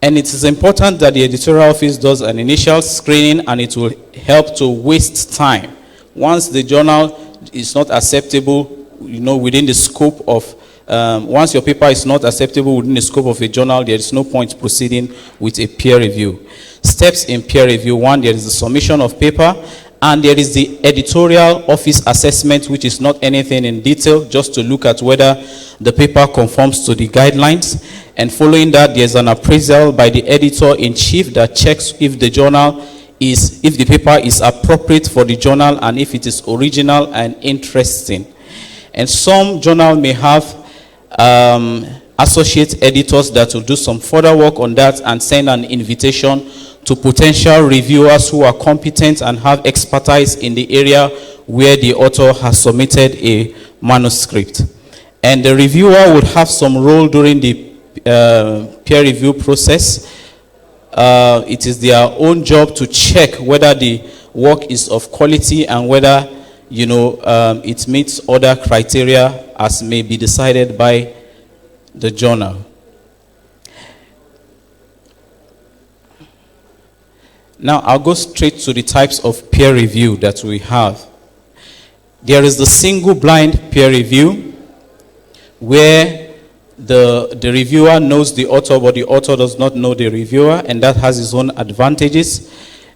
And it is important that the editorial office does an initial screening, and it will help to waste time. Once the journal is not acceptable, within the scope of, once your paper is not acceptable within the scope of a journal, there is no point proceeding with a peer review. Steps in peer review: 1, there is the submission of paper, and there is the editorial office assessment, which is not anything in detail, just to look at whether the paper conforms to the guidelines. And following that, there's an appraisal by the editor-in-chief that checks if the paper is appropriate for the journal and if it is original and interesting. And some journal may have associate editors that will do some further work on that and send an invitation to potential reviewers who are competent and have expertise in the area where the author has submitted a manuscript. And the reviewer would have some role during the peer review process. It is their own job to check whether the work is of quality and whether it meets other criteria as may be decided by the journal. Now I'll go straight to the types of peer review that we have. There is the single blind peer review, where the reviewer knows the author, but the author does not know the reviewer, and that has its own advantages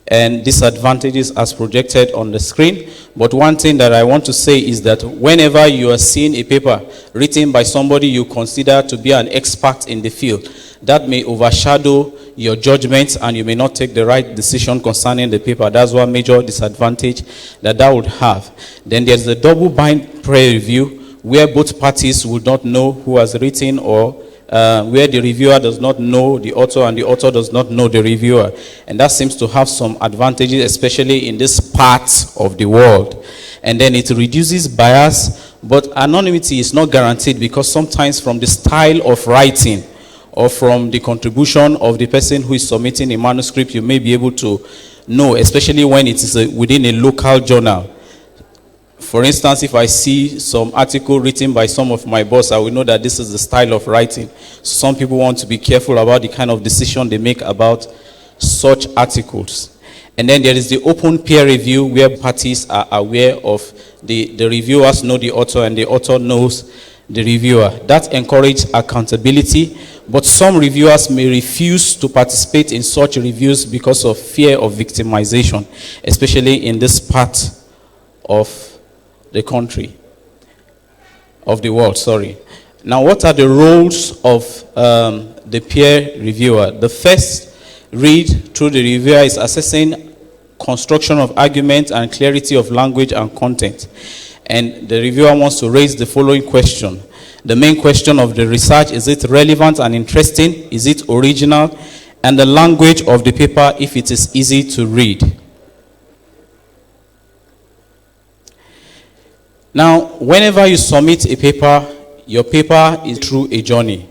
and disadvantages as projected on the screen. But one thing that I want to say is that whenever you are seeing a paper written by somebody you consider to be an expert in the field, that may overshadow your judgment and you may not take the right decision concerning the paper. That's one major disadvantage that would have. Then there's the double blind peer review, where both parties would not know who has written, or where the reviewer does not know the author and the author does not know the reviewer. And that seems to have some advantages, especially in this part of the world. And then it reduces bias, but anonymity is not guaranteed, because sometimes from the style of writing or from the contribution of the person who is submitting a manuscript, you may be able to know, especially when it is within a local journal. For instance, if I see some article written by some of my boss, I will know that this is the style of writing. Some people want to be careful about the kind of decision they make about such articles. And then there is the open peer review, where parties are aware of the reviewers know the author and the author knows the reviewer. That encourages accountability, but some reviewers may refuse to participate in such reviews because of fear of victimization, especially in this part of the country, of the world, sorry. Now, what are the roles of the peer reviewer? The first read through the reviewer is assessing construction of argument and clarity of language and content. And the reviewer wants to raise the following question. The main question of the research: is it relevant and interesting? Is it original? And the language of the paper, if it is easy to read. Now, whenever you submit a paper, your paper is through a journey.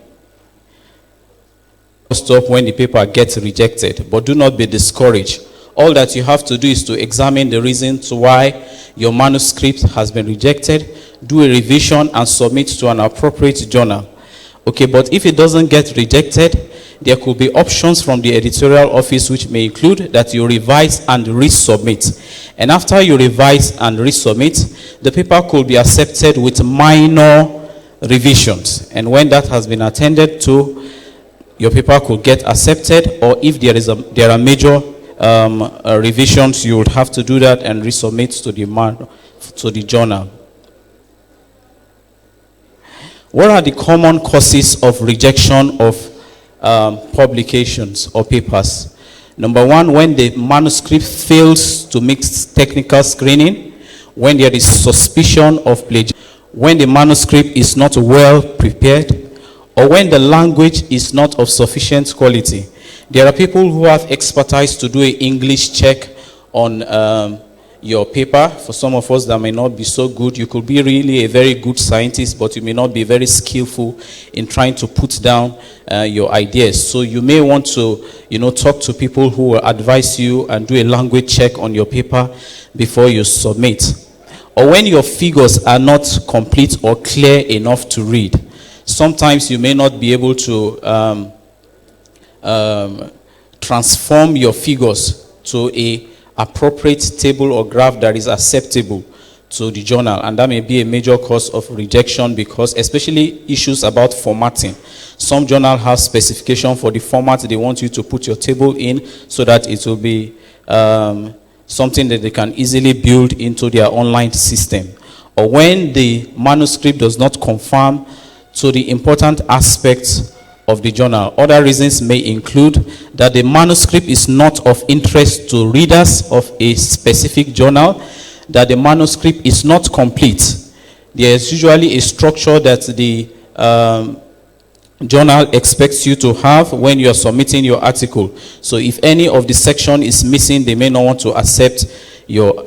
Stop when the paper gets rejected, but do not be discouraged. All that you have to do is to examine the reasons why your manuscript has been rejected, do a revision and submit to an appropriate journal. Okay, but if it doesn't get rejected, there could be options from the editorial office which may include that you revise and resubmit. And after you revise and resubmit, the paper could be accepted with minor revisions. And when that has been attended to, your paper could get accepted, or if there are major revisions, you would have to do that and resubmit to the journal. What are the common causes of rejection of publications or papers? Number one, when the manuscript fails to meet technical screening, when there is suspicion of plagiarism, when the manuscript is not well prepared, or when the language is not of sufficient quality. There are people who have expertise to do an English check on your paper. For some of us that may not be so good, you could be really a very good scientist, but you may not be very skillful in trying to put down your ideas. So you may want to, talk to people who will advise you and do a language check on your paper before you submit. Or when your figures are not complete or clear enough to read. Sometimes you may not be able to transform your figures to a appropriate table or graph that is acceptable to the journal, and that may be a major cause of rejection, because especially issues about formatting. Some journal have specification for the format they want you to put your table in, so that it will be something that they can easily build into their online system. Or when the manuscript does not conform to the important aspects of the journal. Other reasons may include that the manuscript is not of interest to readers of a specific journal, that the manuscript is not complete. There is usually a structure that the journal expects you to have when you are submitting your article. So if any of the section is missing, they may not want to accept your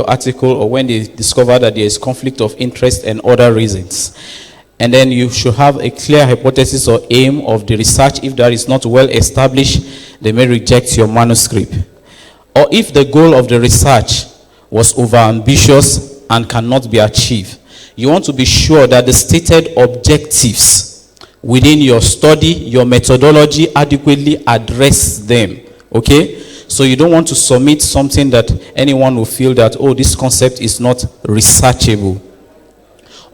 article, or when they discover that there is conflict of interest and other reasons. And then you should have a clear hypothesis or aim of the research. If that is not well established, they may reject your manuscript. Or if the goal of the research was overambitious and cannot be achieved, you want to be sure that the stated objectives within your study, your methodology, adequately address them. Okay? So you don't want to submit something that anyone will feel that, oh, this concept is not researchable.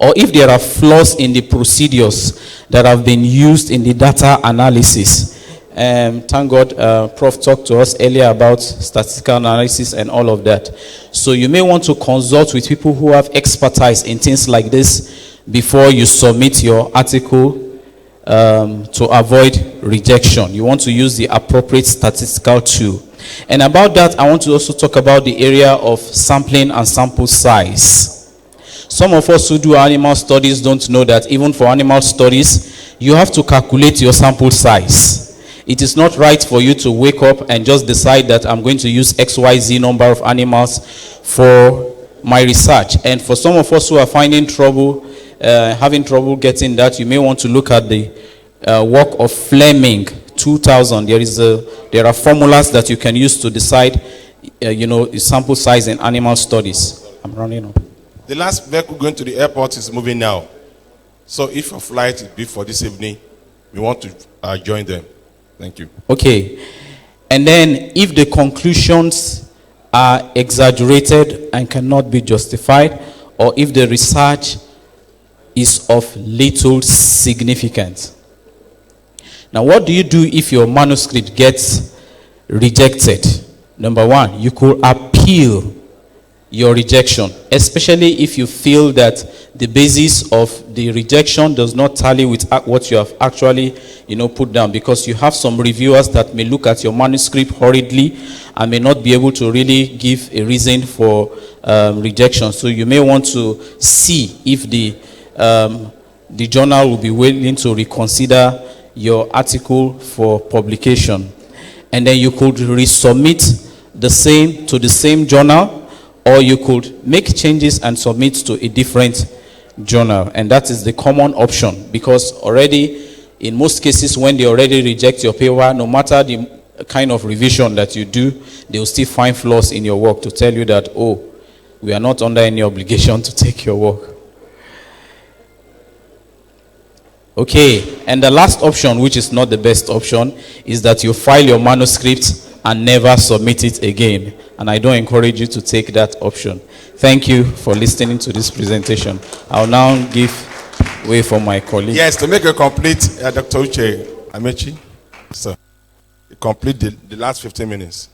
Or if there are flaws in the procedures that have been used in the data analysis. Thank God, Prof talked to us earlier about statistical analysis and all of that. So you may want to consult with people who have expertise in things like this before you submit your article to avoid rejection. You want to use the appropriate statistical tool. And about that, I want to also talk about the area of sampling and sample size. Some of us who do animal studies don't know that even for animal studies, you have to calculate your sample size. It is not right for you to wake up and just decide that I'm going to use XYZ number of animals for my research. And for some of us who are finding trouble, having trouble getting that, you may want to look at the work of Fleming, 2000. There are formulas that you can use to decide, sample size in animal studies. I'm running up. The last vehicle going to the airport is moving now. So if your flight is booked for this evening, we want to join them. Thank you. Okay. And then if the conclusions are exaggerated and cannot be justified, or if the research is of little significance. Now, what do you do if your manuscript gets rejected? Number one, you could appeal your rejection, especially if you feel that the basis of the rejection does not tally with what you have actually, put down, because you have some reviewers that may look at your manuscript hurriedly and may not be able to really give a reason for rejection. So you may want to see if the journal will be willing to reconsider your article for publication. And then you could resubmit the same to the same journal, or you could make changes and submit to a different journal. And that is the common option, because already in most cases when they already reject your paper, no matter the kind of revision that you do, they will still find flaws in your work to tell you that, oh, we are not under any obligation to take your work. Okay, and the last option, which is not the best option, is that you file your manuscript and never submit it again. And I don't encourage you to take that option. Thank you for listening to this presentation. I'll now give way for my colleague. Yes, to make a complete, Dr. Uche Amechi, so complete the last 15 minutes.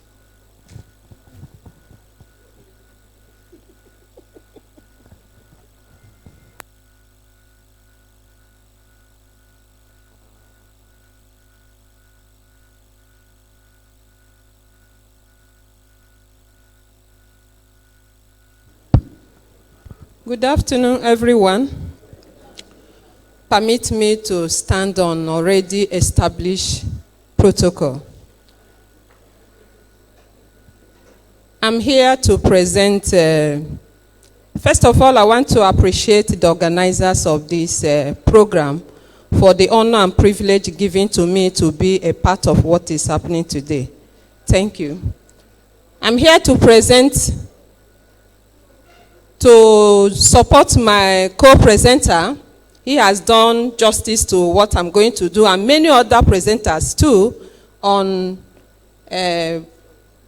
Good afternoon, everyone. Permit me to stand on already established protocol. I'm here to present, first of all, I want to appreciate the organizers of this program for the honor and privilege given to me to be a part of what is happening today. Thank you. I'm here to present, to support my co-presenter. He has done justice to what I'm going to do, and many other presenters too, on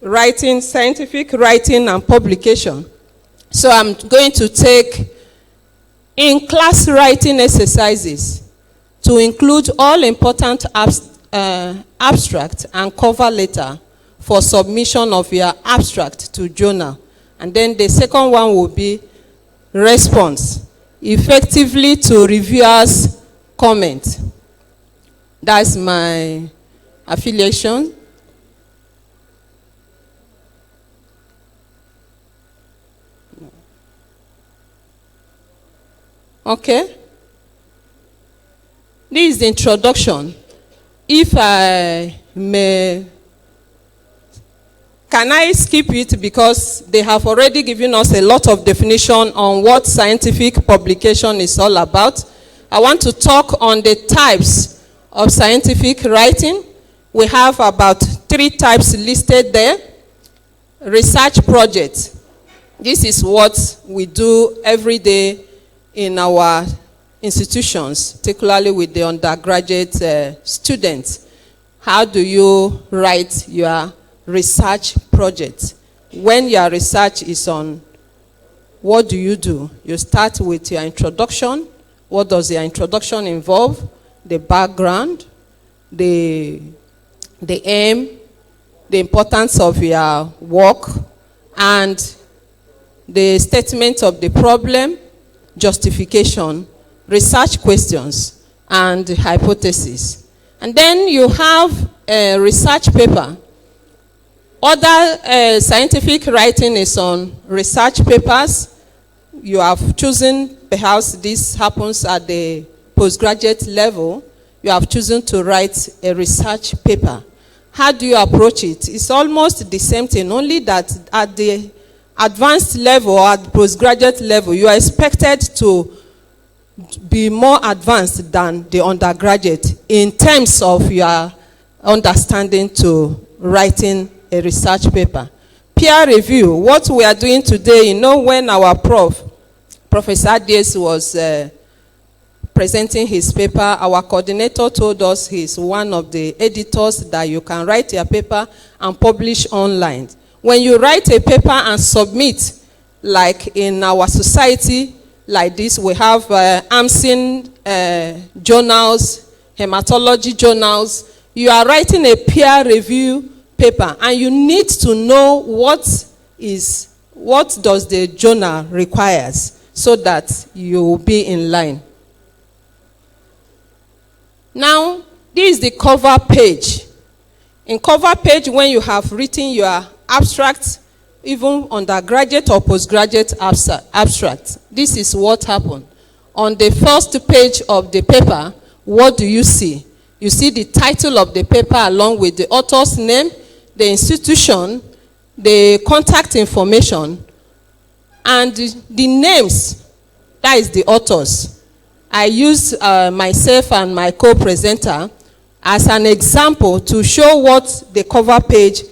writing, scientific writing and publication. So I'm going to take in-class writing exercises to include all important abstract and cover letter for submission of your abstract to journal. And then the second one will be response, effectively to reviewers' comment. That's my affiliation. Okay. This is the introduction. If I may, can I skip it because they have already given us a lot of definition on what scientific publication is all about. I want to talk on the types of scientific writing. We have about 3 types listed there. Research project. This is what we do every day in our institutions, particularly with the undergraduate students. How do you write your research project? When your research is on, what do? You start with your introduction. What does your introduction involve? The background, the aim, the importance of your work, and the statement of the problem, justification, research questions, and hypothesis. And then you have a research paper. Other scientific writing is on research papers. You have chosen, perhaps this happens at the postgraduate level, you have chosen to write a research paper. How do you approach it? It's almost the same thing, only that at the advanced level or at the postgraduate level, you are expected to be more advanced than the undergraduate in terms of your understanding to writing a research paper. Peer review, what we are doing today, when our Professor Diaz was presenting his paper, our coordinator told us he's one of the editors that you can write your paper and publish online. When you write a paper and submit, like in our society, like this. We have HAEMATOLOGY journals, hematology journals. You are writing a peer review paper, and you need to know what does the journal requires, so that you will be in line. Now, this is the cover page. In cover page, when you have written your abstract, even undergraduate or postgraduate abstract, this is what happened. On the first page of the paper, what do you see? You see the title of the paper along with the author's name, the institution, the contact information, and the names. That is the authors. I use myself and my co-presenter as an example to show what the cover page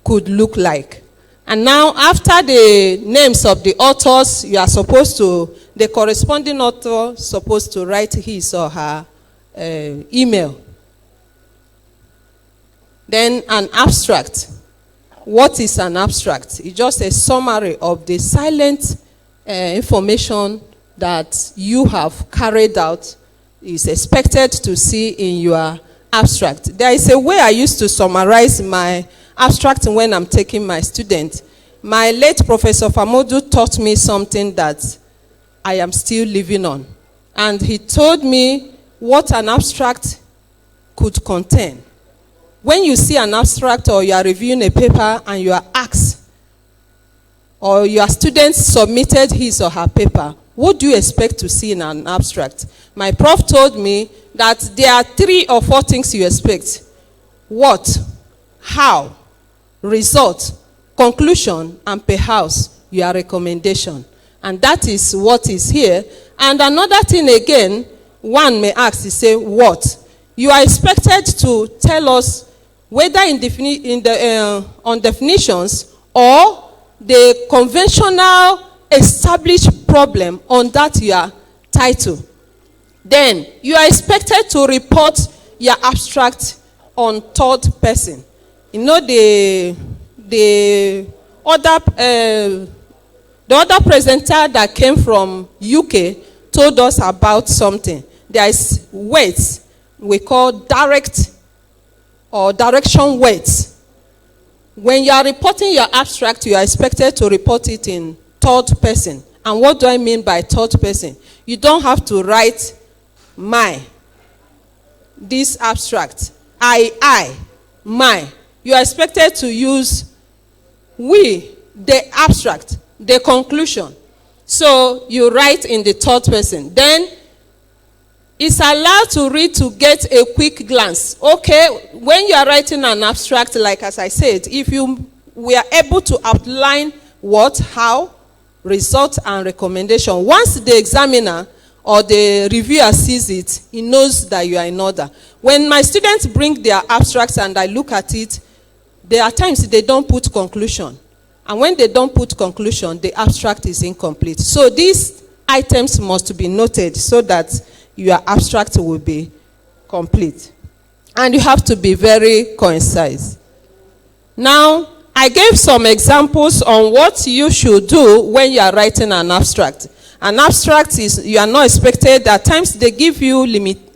could look like. And now, after the names of the authors, you are supposed to, the corresponding author is supposed to write his or her email. Then an abstract. What is an abstract? It's just a summary of the silent information that you have carried out, is expected to see in your abstract. There is a way I used to summarize my abstract when I'm taking my student. My late Professor Famodu taught me something that I am still living on. And he told me what an abstract could contain. When you see an abstract or you are reviewing a paper and you are asked, or your student submitted his or her paper, what do you expect to see in an abstract? My prof told me that there are 3 or 4 things you expect. What, how, result, conclusion, and perhaps your recommendation. And that is what is here. And another thing again, one may ask, is say, what? You are expected to tell us whether on definitions or the conventional established problem on that your title. Then you are expected to report your abstract on third person. You know, the other presenter that came from UK told us about something. There is weights we call direct or direction weights. When you are reporting your abstract, you are expected to report it in third person. And what do I mean by third person? You don't have to write this abstract. I, my. You are expected to use we, the abstract, the conclusion. So you write in the third person. Then it's allowed to read to get a quick glance. Okay, when you are writing an abstract, like as I said, if we are able to outline what, how, result, and recommendation. Once the examiner or the reviewer sees it, he knows that you are in order. When my students bring their abstracts and I look at it, there are times they don't put conclusion. And when they don't put conclusion, the abstract is incomplete. So these items must be noted so that your abstract will be complete. And you have to be very concise. Now, I gave some examples on what you should do when you are writing an abstract. An abstract is, you are not expected, at times they give you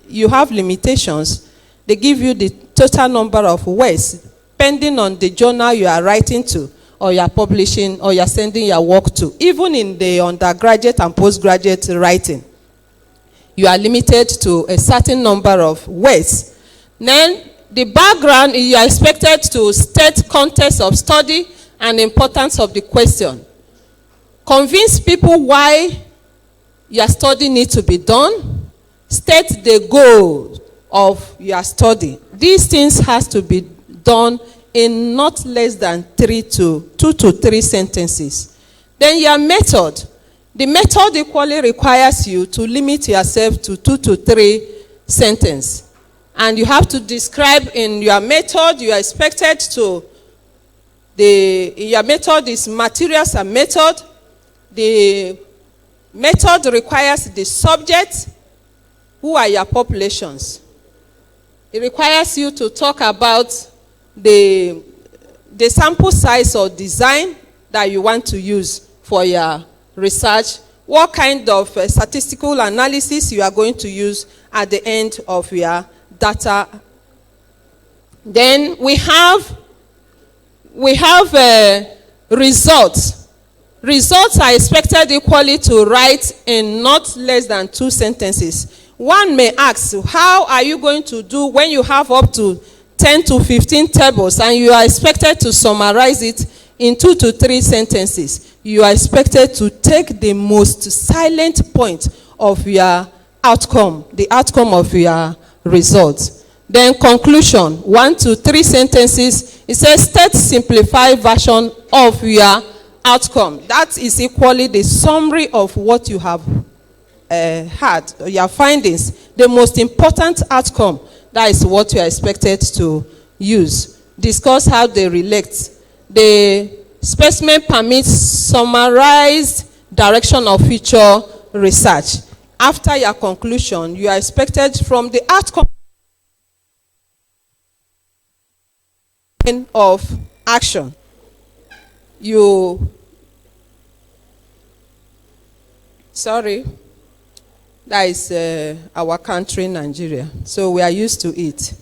you have limitations. They give you the total number of words, depending on the journal you are writing to, or you are publishing, or you are sending your work to. Even in the undergraduate and postgraduate writing, you are limited to a certain number of words. Then, the background, you are expected to state context of study and importance of the question. Convince people why your study needs to be done. State the goal of your study. These things has to be done in not less than 2 to 3 sentences. Then your method. The method equally requires you to limit yourself to 2 to 3 sentences. And you have to describe in your method, you are expected to, your method is materials and method. The method requires the subject. Who are your populations? It requires you to talk about the sample size or design that you want to use for your research what kind of statistical analysis you are going to use at the end of your data. Then we have results. Results are expected equally to write in not less than 2 sentences. One may ask, how are you going to do when you have up to 10 to 15 tables and you are expected to summarize it in 2 to 3 sentences? You are expected to take the most salient point of your outcome, the outcome of your results. Then conclusion, 1 to 3 sentences. It says state simplified version of your outcome. That is equally the summary of what you have had, your findings. The most important outcome, that is what you are expected to use. Discuss how they relate. The specimen permits summarized direction of future research. After your conclusion, you are expected from the outcome of action. That is our country, Nigeria. So we are used to it.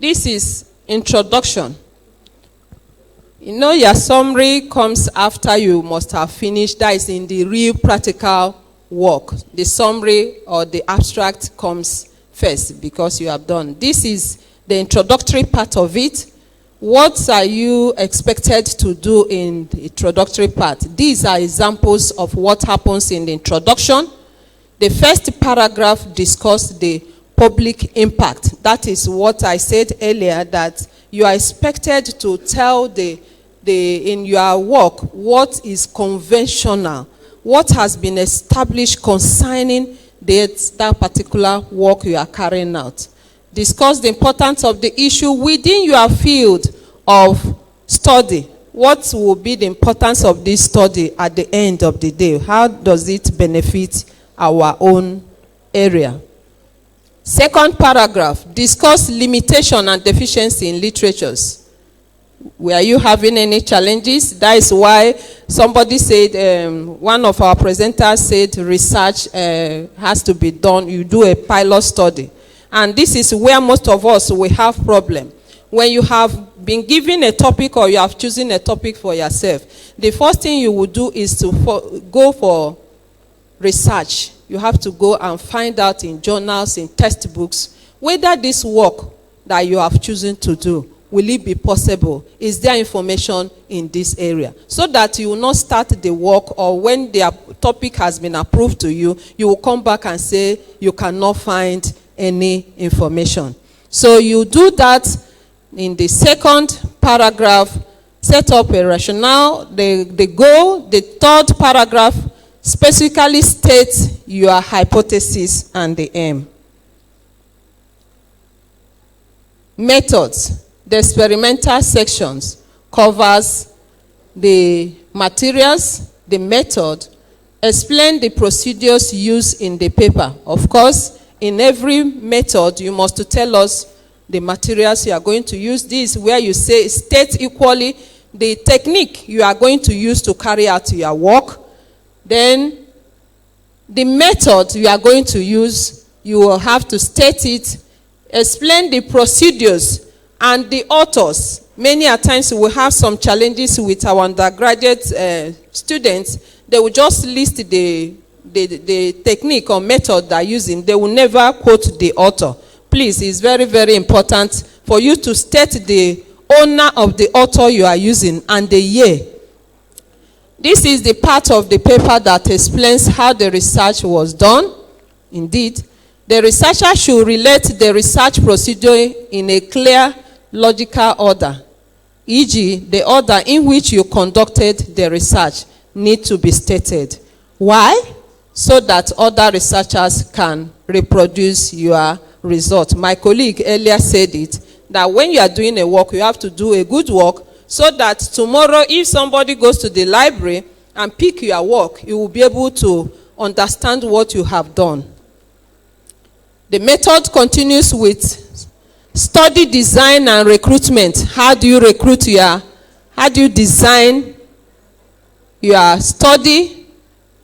This is introduction. You know, your summary comes after you must have finished. That is in the real practical work. The summary or the abstract comes first because you have done. This is the introductory part of it. What are you expected to do in the introductory part? These are examples of what happens in the introduction. The first paragraph discusses the public impact. That is what I said earlier, that you are expected to tell in your work what is conventional, what has been established concerning that particular work you are carrying out. Discuss the importance of the issue within your field of study. What will be the importance of this study at the end of the day? How does it benefit our own area? Second paragraph, discuss limitation and deficiency in literatures. Were you having any challenges? That is why somebody said, one of our presenters said research has to be done. You do a pilot study. And this is where most of us will have problem. When you have been given a topic or you have chosen a topic for yourself, the first thing you will do is to go for research. You have to go and find out in journals, in textbooks, whether this work that you have chosen to do, will it be possible? Is there information in this area? So that you will not start the work, or when the topic has been approved to you, you will come back and say you cannot find any information. So you do that in the second paragraph, set up a rationale, the goal. The third paragraph specifically states your hypothesis and the aim. Methods. The experimental sections covers the materials, the method, explain the procedures used in the paper. Of course, in every method, you must tell us the materials you are going to use. This is where you say, state equally the technique you are going to use to carry out your work. Then the method you are going to use, You will have to state it, explain the procedures and the authors. Many a times we have some challenges with our undergraduate students. They will just list the technique or method they're using. They will never quote the author. Please, it's very, very important for you to state the owner of the author you are using and the year. This is the part of the paper that explains how the research was done. Indeed, the researcher should relate the research procedure in a clear, logical order. E.g., the order in which you conducted the research need to be stated. Why? So that other researchers can reproduce your result. My colleague earlier said it, that when you are doing a work, you have to do a good work, so that tomorrow if somebody goes to the library and pick your work, you will be able to understand what you have done. The method continues with study, design, and recruitment. How do you design your study?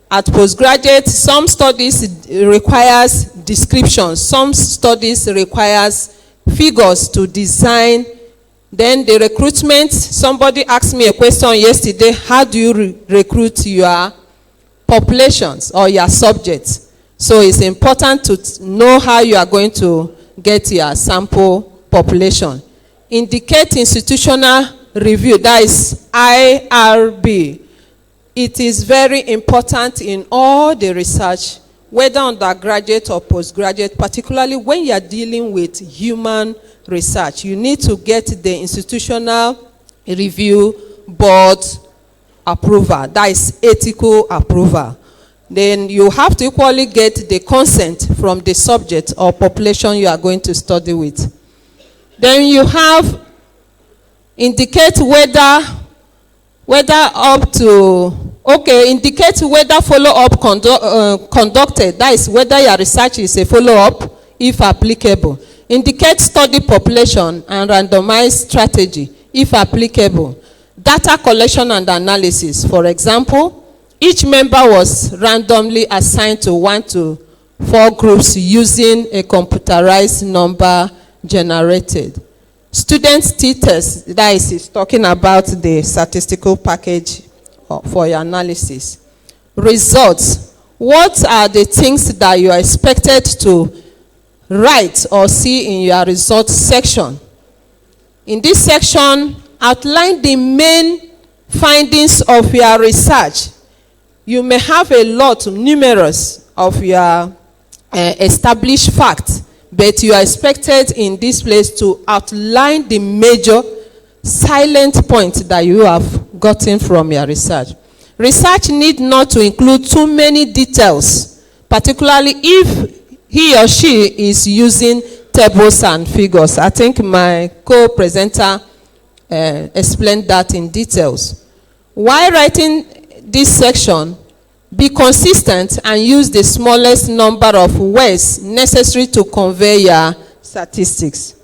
At postgraduate, some studies requires descriptions, some studies requires figures to design. Then the recruitment, somebody asked me a question yesterday, how do you recruit your populations or your subjects? So it's important to know how you are going to get your sample population. Indicate institutional review, that is IRB. It is very important in all the research, whether undergraduate or postgraduate, particularly when you are dealing with human research. You need to get the institutional review board approval, that is ethical approval. Then you have to equally get the consent from the subject or population you are going to study with. Then you have indicate whether follow-up conducted, that is whether your research is a follow-up, if applicable. Indicate study population and randomized strategy, if applicable. Data collection and analysis, for example, each member was randomly assigned to 1 to 4 groups using a computerized number generated. Students t-test, that is talking about the statistical package for your analysis. Results. What are the things that you are expected to write or see in your results section? In this section, outline the main findings of your research. You may have a lot, numerous of your established facts, but you are expected in this place to outline the major silent points that you have gotten from your research. Research need not to include too many details, particularly if he or she is using tables and figures. I think my co-presenter explained that in details. While writing this section, be consistent and use the smallest number of words necessary to convey your statistics.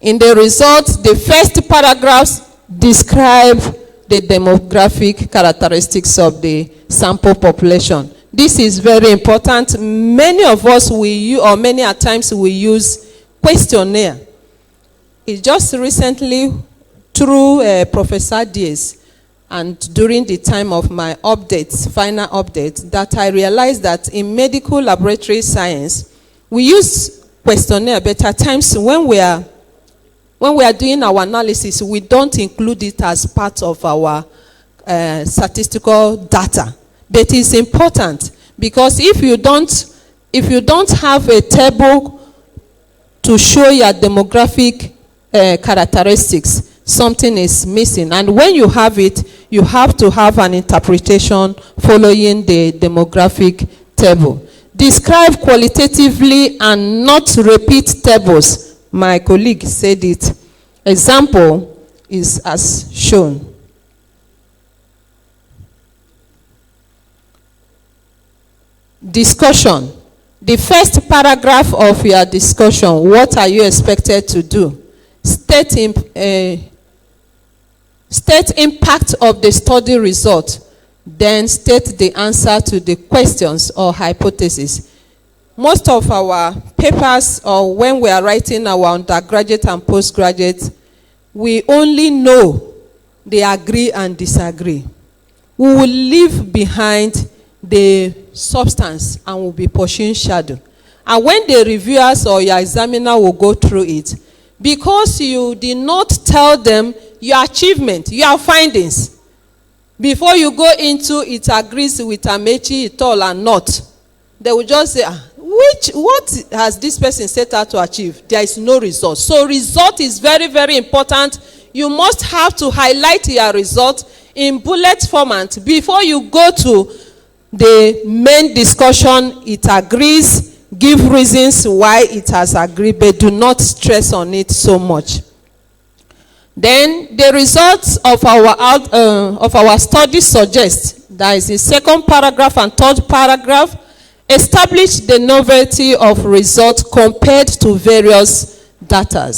In the results, the first paragraphs describe the demographic characteristics of the sample population. This is very important. Many of us many at times we use questionnaire. It's just recently through Professor Diaz and during the time of my updates, final update, that I realized that in medical laboratory science, we use questionnaire, but at times when we are doing our analysis, we don't include it as part of our statistical data. But it's important because if you don't have a table to show your demographic characteristics, something is missing. And when you have it, you have to have an interpretation following the demographic table. Describe qualitatively and not repeat tables. My colleague said it. Example is as shown. Discussion. The first paragraph of your discussion, what are you expected to do? State impact of the study result. then state the answer to the questions or hypotheses. Most of our papers, or when we are writing our undergraduate and postgraduate, we only know they agree and disagree. We will leave behind the substance and will be pursuing shadow. And when the reviewers or your examiner will go through it, because you did not tell them your achievement, your findings, before you go into it agrees with Amechi, it all and not, they will just say, what has this person set out to achieve? There is no result. So result is very, very important. You must have to highlight your result in bullet format before you go to the main discussion. It agrees, give reasons why it has agreed, but do not stress on it so much. Then the results of our study suggest, that is the second paragraph and third paragraph, establish the novelty of results compared to various data.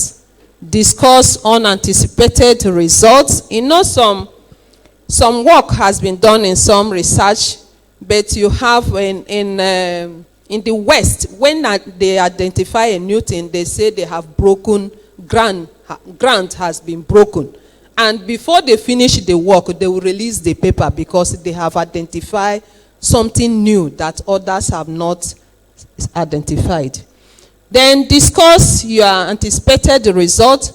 Discuss unanticipated results. You know, some work has been done in some research, but you have in the West, when they identify a new thing, they say they have broken ground has been broken. And before they finish the work, they will release the paper because they have identified something new that others have not identified. Then discuss your anticipated result.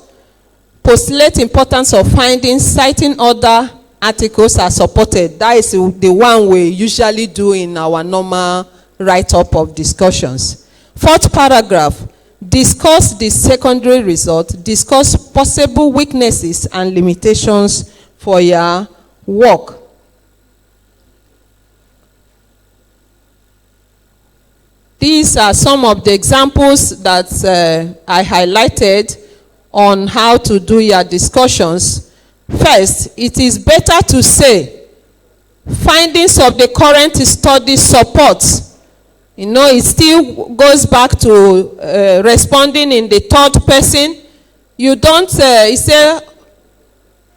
Postulate importance of findings, citing other articles are supported. That is the one we usually do in our normal write-up of discussions. Fourth paragraph, discuss the secondary result, discuss possible weaknesses and limitations for your work. These are some of the examples that I highlighted on how to do your discussions. First, it is better to say, findings of the current study supports. You know, it still goes back to responding in the third person. You don't say,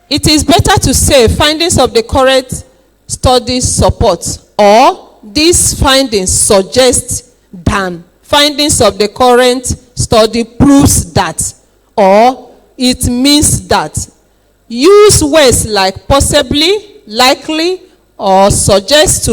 it is better to say, findings of the current study supports, or these findings suggest than findings of the current study proves that, or it means that. Use words like possibly, likely, or suggest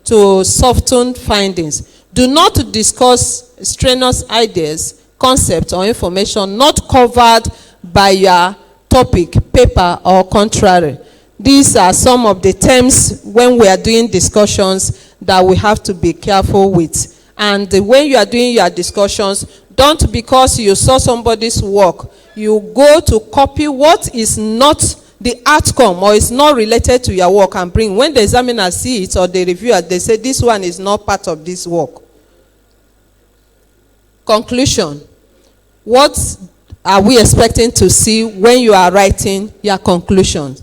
to soften findings. Do not discuss strenuous ideas, concepts, or information not covered by your topic, paper, or contrary. These are some of the terms when we are doing discussions that we have to be careful with. And when you are doing your discussions, don't, because you saw somebody's work, you go to copy what is not the outcome or is not related to your work and bring. When the examiner see it or the reviewer, they say this one is not part of this work. Conclusion. What are we expecting to see when you are writing your conclusions?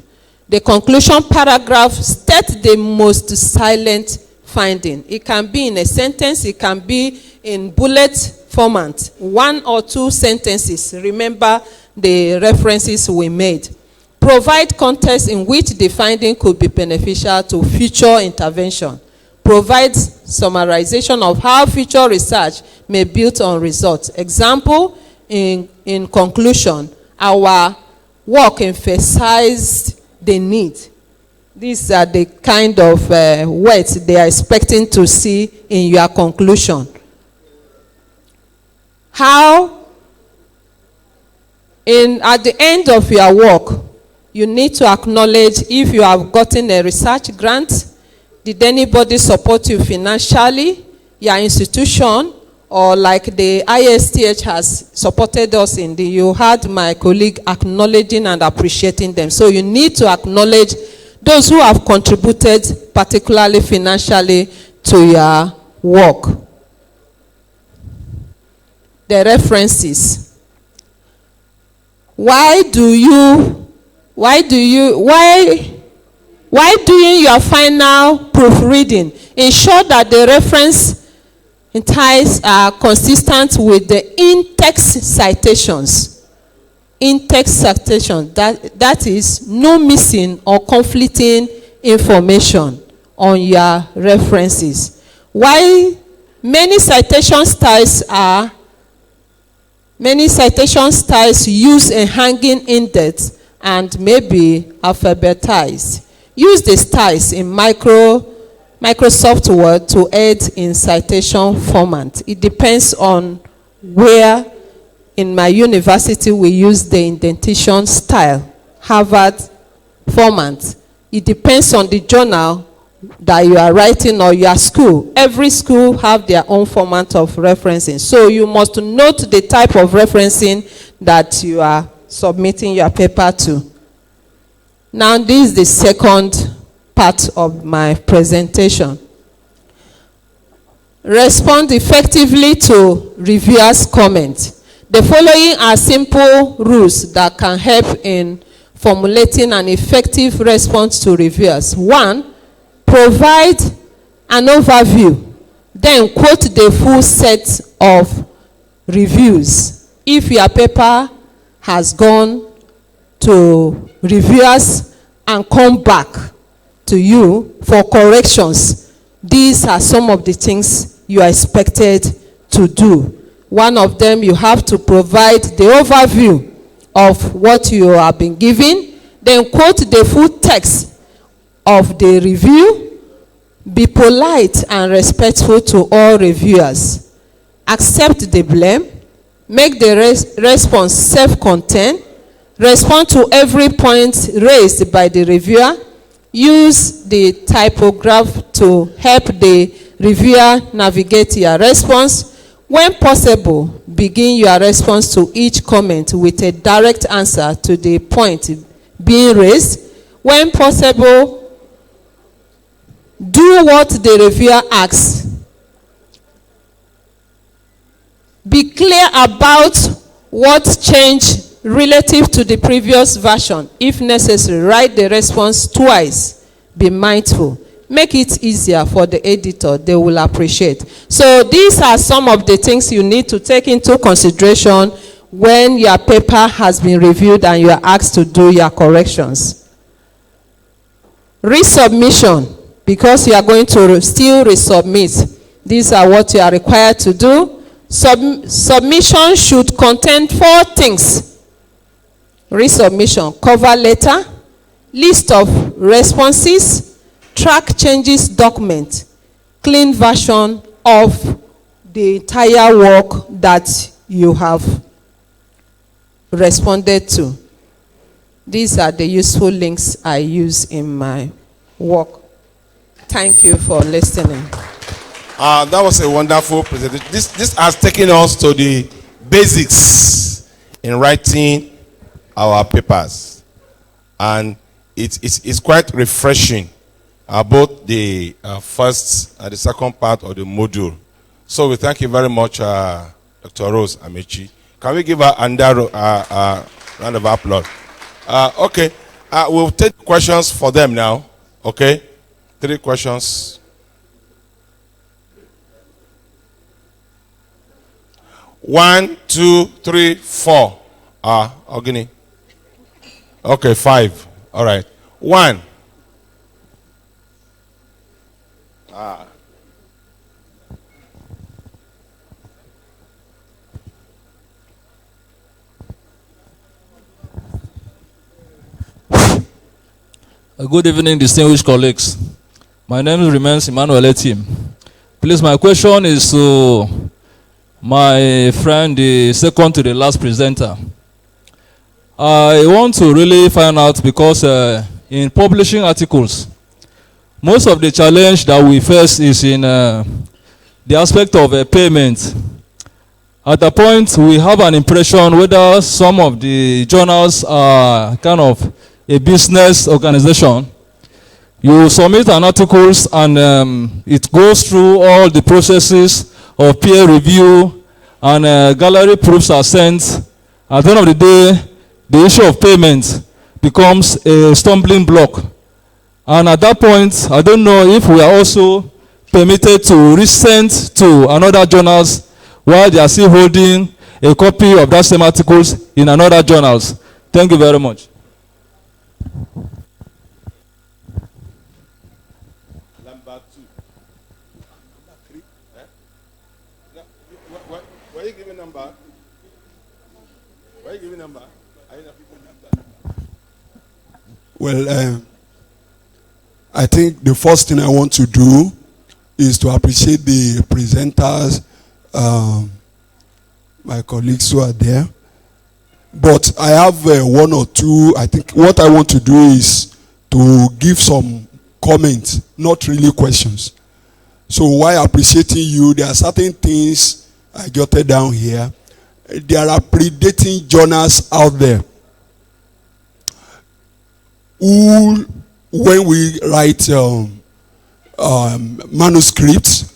The conclusion paragraph states the most silent finding. It can be in a sentence, it can be in bullet format, 1 or 2 sentences. Remember the references we made. Provide context in which the finding could be beneficial to future intervention. Provide summarization of how future research may build on results. Example, in conclusion, our work emphasized the need. These are the kind of words they are expecting to see in your conclusion. How, at the end of your work, you need to acknowledge if you have gotten a research grant, did anybody support you financially, your institution, or like the ISTH has supported us in you had my colleague acknowledging and appreciating them. So you need to acknowledge those who have contributed particularly financially to your work. The references. Why doing your final proofreading, ensure that the reference ties are consistent with the in-text citations. In-text citations, that is no missing or conflicting information on your references. While many citation styles use a hanging index and maybe alphabetized. Use the styles in Microsoft Word to aid in citation format. It depends on where in my university we use the indentation style, Harvard format. It depends on the journal that you are writing or your school. Every school have their own format of referencing. So you must note the type of referencing that you are submitting your paper to. Now this is the second part of my presentation. Respond effectively to reviewers' comments. The following are simple rules that can help in formulating an effective response to reviewers. 1, provide an overview, then quote the full set of reviews. If your paper has gone to reviewers and come back to you for corrections, these are some of the things you are expected to do. One of them, you have to provide the overview of what you have been given, then quote the full text of the review. Be polite and respectful to all reviewers. Accept the blame. Make the response self-contained. Respond to every point raised by the reviewer. Use the typograph to help the reviewer navigate your response. When possible, begin your response to each comment with a direct answer to the point being raised. When possible, do what the reviewer asks. Be clear about what changed relative to the previous version. If necessary, write the response twice. Be mindful. Make it easier for the editor. They will appreciate. So these are some of the things you need to take into consideration when your paper has been reviewed and you are asked to do your corrections. Resubmission, because you are going to still resubmit. These are what you are required to do. Submission should contain 4 things. Resubmission, cover letter, list of responses, track changes document, clean version of the entire work that you have responded to. These are the useful links I use in my work. Thank you for listening. That was a wonderful presentation. This has taken us to the basics in writing our papers. And it's quite refreshing, both the first and the second part of the module. So we thank you very much, Dr. Rose Amechi. Can we give her another round of applause? Okay, we'll take questions for them now. Okay, 3 questions. 1, 2, 3, 4. Ogini. Okay, 5. All right. 1. Good evening, distinguished colleagues. My name remains Emmanuel Etim. Please, my question is to my friend, the second to the last presenter. I want to really find out because in publishing articles, most of the challenge that we face is in the aspect of payment. At the point, we have an impression whether some of the journals are kind of a business organization. You submit an article and it goes through all the processes of peer review and gallery proofs are sent. At the end of the day, the issue of payment becomes a stumbling block. And at that point, I don't know if we are also permitted to resend to another journals while they are still holding a copy of that same articles in another journals. Thank you very much. number? Why are you giving number? Are you not giving number? Well, I think the first thing I want to do is to appreciate the presenters, my colleagues who are there. But I have one or two. I think what I want to do is to give some comments, not really questions. So while appreciating you, there are certain things I jotted down here. There are predating journals out there who, when we write manuscripts,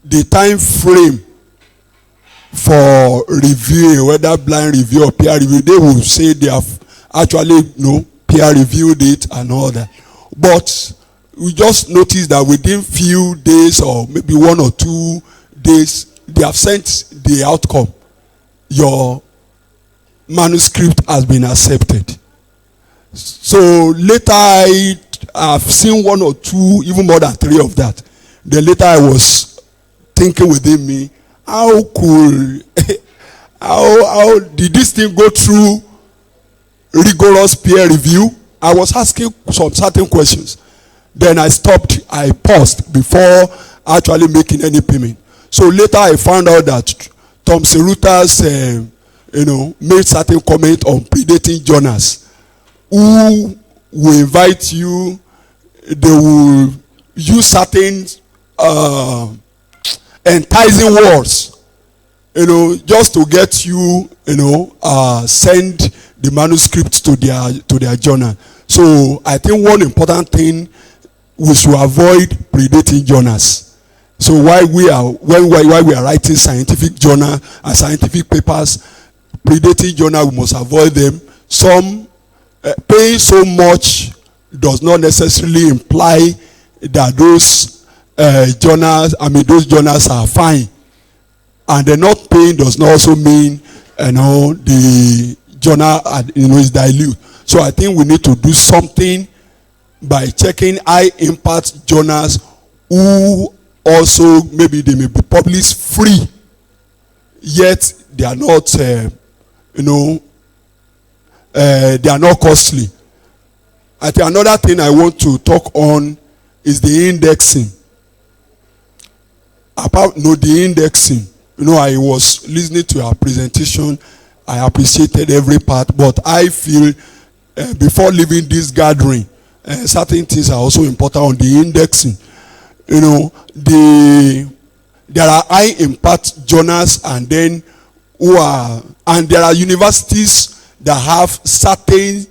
the time frame for reviewing, whether blind review or peer review, they will say they have actually peer reviewed it and all that. But we just noticed that within few days or maybe 1 or 2 days, they have sent the outcome. Your manuscript has been accepted. So later I've seen 1 or 2, even more than 3 of that. Then later I was thinking within me, how cool, how did this thing go through rigorous peer review? I was asking some certain questions. Then I stopped, I paused before actually making any payment. So later I found out that Thomson Reuters, made certain comment on predating journals who will invite you, they will use certain enticing words, just to get you, send the manuscript to their journal. So I think one important thing, we should avoid predating journals. So while we are writing scientific journal and scientific papers, predating journal, we must avoid them. Some paying so much does not necessarily imply that those journals are fine, and they're not paying does not also mean the journal is dilute. So I think we need to do something by checking high impact journals who also maybe they may be published free, yet they are not they are not costly. I think another thing I want to talk on is the indexing. About the indexing, I was listening to our presentation. I appreciated every part, but I feel before leaving this gathering, certain things are also important on the indexing. There are high impact journals, and then there are universities that have certain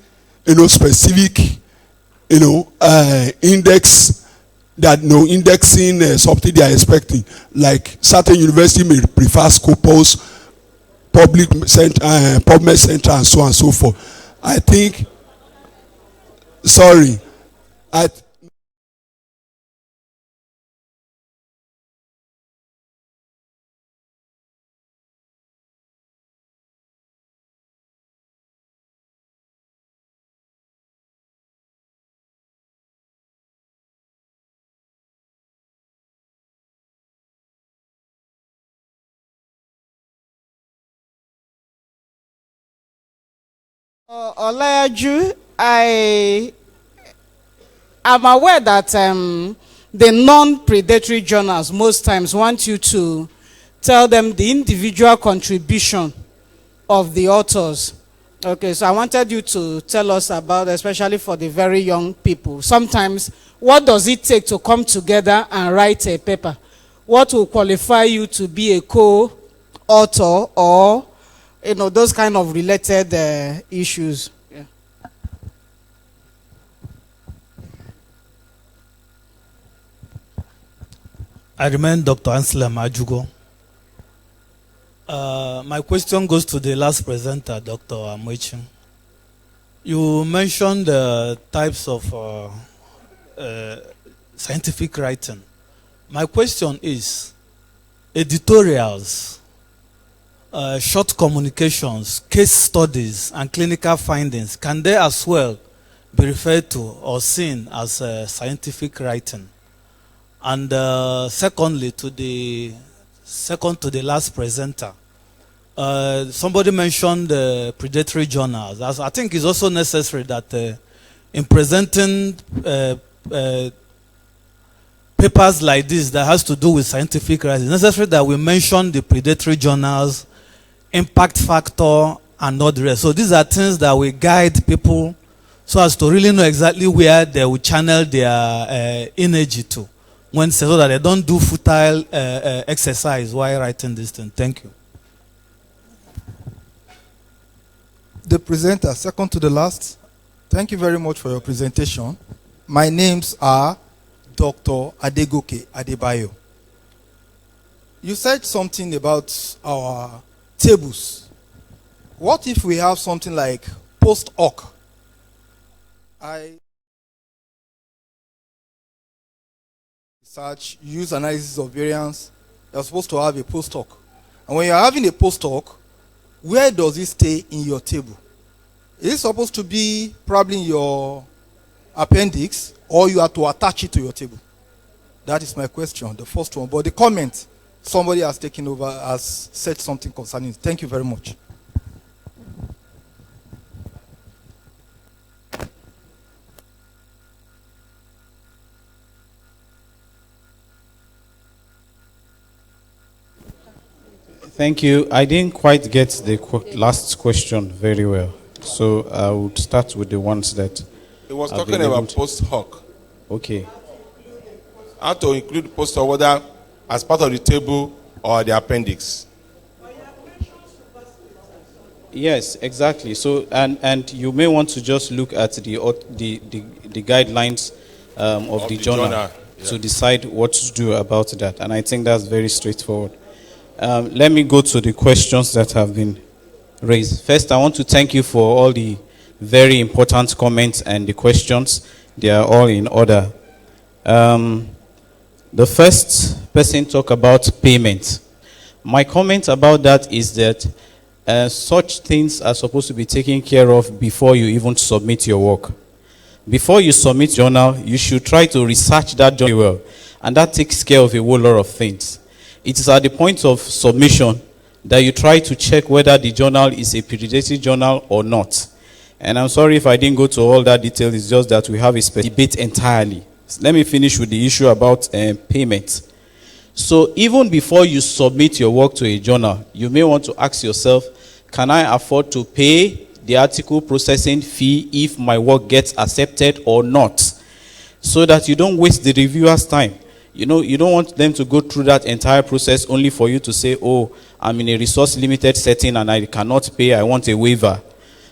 specific index that indexing something they are expecting. Like certain university may prefer Scopus, PubMed Center, and so on and so forth. I think, Olayaju, I am aware that the non-predatory journals most times want you to tell them the individual contribution of the authors. Okay, so I wanted you to tell us about, especially for the very young people, sometimes what does it take to come together and write a paper? What will qualify you to be a co-author, or those kind of related issues? Yeah. I remain Dr. Ansela Majugo. My question goes to the last presenter, Dr. Amoichin. You mentioned the types of scientific writing. My question is, editorials, short communications, case studies, and clinical findings, can they as well be referred to or seen as scientific writing? And secondly, to the last presenter, Somebody mentioned predatory journals. I think it's also necessary that in presenting papers like this that has to do with scientific rights, it's necessary that we mention the predatory journals, impact factor, and not the rest. So these are things that will guide people so as to really know exactly where they will channel their energy to, when so that they don't do futile exercise while writing this thing. Thank you. The presenter, second to the last. Thank you very much for your presentation. My names are Dr. Adegoke Adebayo. You said something about our tables. What if we have something like post hoc? Research, use analysis of variance. You're supposed to have a post hoc. And when you're having a post hoc, where does it stay in your table? Is it supposed to be probably in your appendix, or you have to attach it to your table? That is my question, the first one. But the comment, somebody has taken over, has said something concerning it. Thank you very much. Thank you. I didn't quite get the last question very well. So I would start with the ones that... He was talking about post hoc. Okay. How to include post hoc, whether as part of the table or the appendix. Yes, exactly. So, and you may want to just look at the guidelines of the journal yeah, to decide what to do about that. And I think that's very straightforward. Let me go to the questions that have been raised. First, I want to thank you for all the very important comments and the questions. They are all in order. The first person talked about payment. My comment about that is that such things are supposed to be taken care of before you even submit your work. Before you submit journal, you should try to research that journal well. And that takes care of a whole lot of things. It is at the point of submission that you try to check whether the journal is a predatory journal or not. And I'm sorry if I didn't go to all that detail. It's just that we have a debate entirely. Let me finish with the issue about payment. So even before you submit your work to a journal, you may want to ask yourself, can I afford to pay the article processing fee if my work gets accepted or not? So that you don't waste the reviewer's time. You know, you don't want them to go through that entire process only for you to say, oh, I'm in a resource limited setting and I cannot pay, I want a waiver.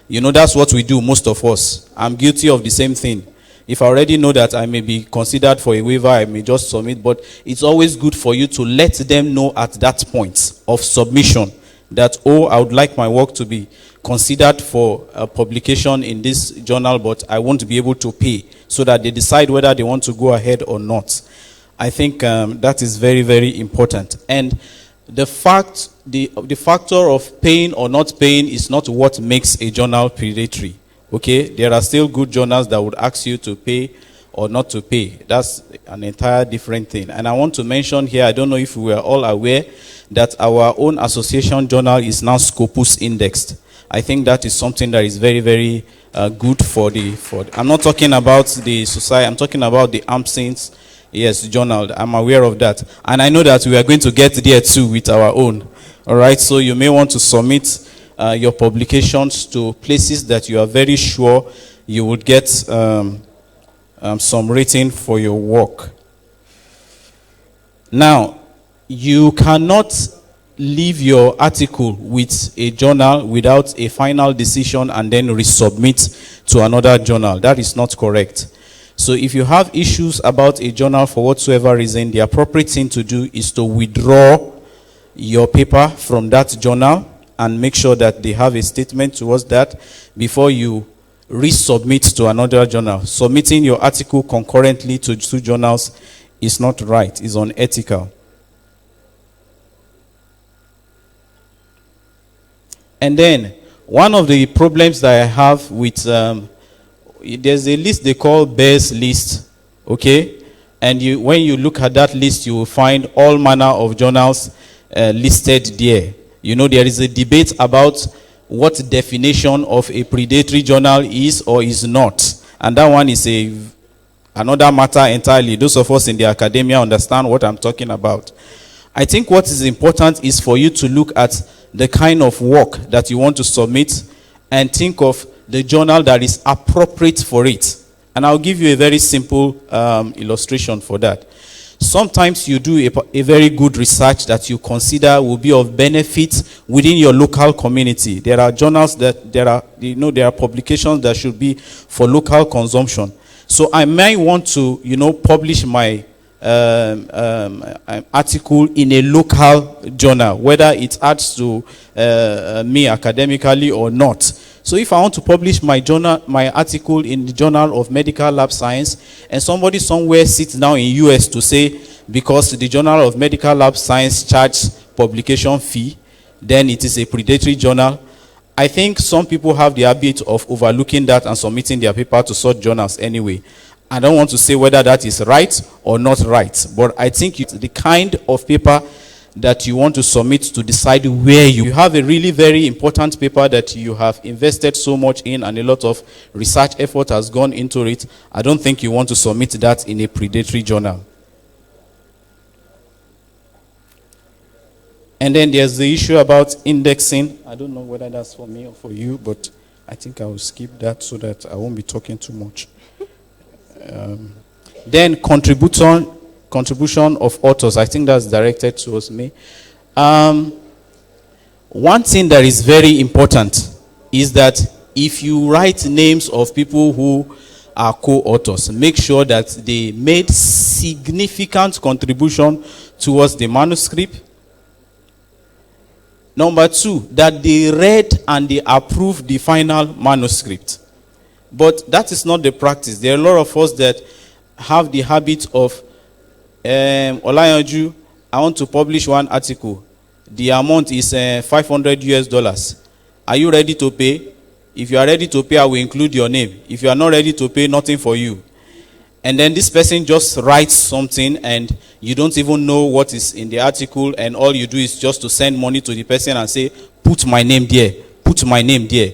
You know, that's what we do, most of us. I'm guilty of the same thing. If I already know that I may be considered for a waiver, I may just submit. But it's always good for you to let them know at that point of submission that, oh, I would like my work to be considered for a publication in this journal, but I won't be able to pay, so that they decide whether they want to go ahead or not. I think that is very, very important. And the factor of paying or not paying is not what makes a journal predatory. Okay, there are still good journals that would ask you to pay or not to pay. That's an entire different thing. And I want to mention here, I don't know if we are all aware that our own association journal is now Scopus indexed. I think that is something that is very, very good for I'm not talking about the society, I'm talking about the AMSINS, yes, journal. I'm aware of that. And I know that we are going to get there too with our own. All right, so you may want to submit your publications to places that you are very sure you would get some rating for your work. Now, you cannot leave your article with a journal without a final decision and then resubmit to another journal. That is not correct. So if you have issues about a journal for whatsoever reason, the appropriate thing to do is to withdraw your paper from that journal and make sure that they have a statement towards that before you resubmit to another journal. Submitting your article concurrently to two journals is not right, it's unethical. And then, one of the problems that I have with, there's a list they call Bears list, okay? And when you look at that list, you will find all manner of journals listed there. You know, there is a debate about what definition of a predatory journal is or is not. And that one is another matter entirely. Those of us in the academia understand what I'm talking about. I think what is important is for you to look at the kind of work that you want to submit and think of the journal that is appropriate for it. And I'll give you a very simple illustration for that. Sometimes you do a very good research that you consider will be of benefit within your local community. There are journals that there are publications that should be for local consumption. So I might want to, publish my article in a local journal, whether it adds to me academically or not. So if I want to publish my article in the Journal of Medical Lab Science, and somebody somewhere sits down in US to say, because the Journal of Medical Lab Science charges publication fee, then it is a predatory journal. I think some people have the habit of overlooking that and submitting their paper to such journals anyway. I don't want to say whether that is right or not right, but I think it's the kind of paper that you want to submit to decide where you have a really very important paper that you have invested so much in and a lot of research effort has gone into it. I don't think you want to submit that in a predatory journal. And then there's the issue about indexing. I don't know whether that's for me or for you, but I think I will skip that so that I won't be talking too much. Then contribution of authors. I think that's directed towards me. One thing that is very important is that if you write names of people who are co-authors, make sure that they made significant contribution towards the manuscript. Number two, that they read and they approved the final manuscript. But that is not the practice. There are a lot of us that have the habit of, Olayanju, I want to publish one article. The amount is $500 US. Are you ready to pay? If you are ready to pay, I will include your name. If you are not ready to pay, nothing for you. And then this person just writes something and you don't even know what is in the article, and all you do is just to send money to the person and say, put my name there, put my name there.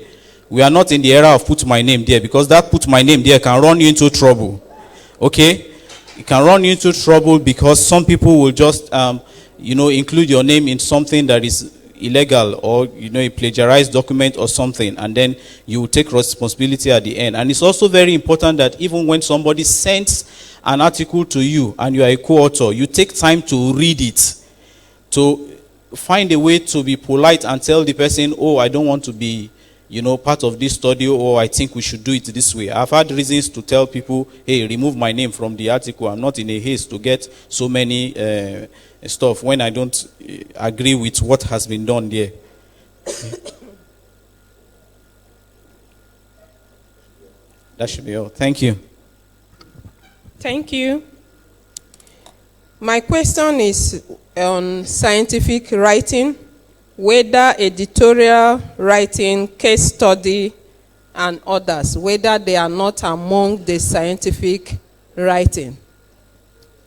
We are not in the era of put my name there, because that put my name there can run you into trouble. Okay? It can run you into trouble because some people will just, include your name in something that is illegal, or, a plagiarized document or something, and then you will take responsibility at the end. And it's also very important that even when somebody sends an article to you and you are a co-author, you take time to read it, to find a way to be polite and tell the person, oh, I don't want to be part of this study, or I think we should do it this way. I've had reasons to tell people, hey, remove my name from the article. I'm not in a haste to get so many stuff when I don't agree with what has been done there. That should be all. Thank you. Thank you. My question is on scientific writing, whether editorial writing, case study, and others, whether they are not among the scientific writing.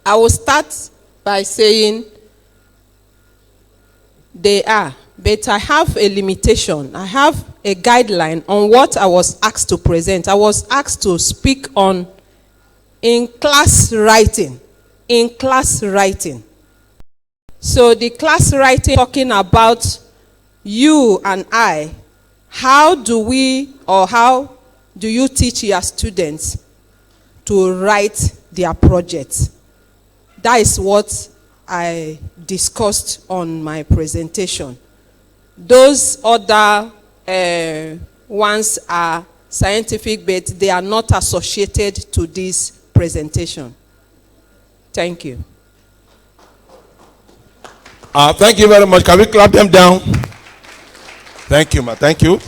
I will start by saying they are, but I have a limitation. I have a guideline on what I was asked to present. I was asked to speak on in class writing. So the class writing talking about you and I, how do you teach your students to write their projects? That is what I discussed on my presentation. Those other ones are scientific, but they are not associated to this presentation. Thank you. Thank you very much. Can we clap them down? Thank you, ma. Thank you.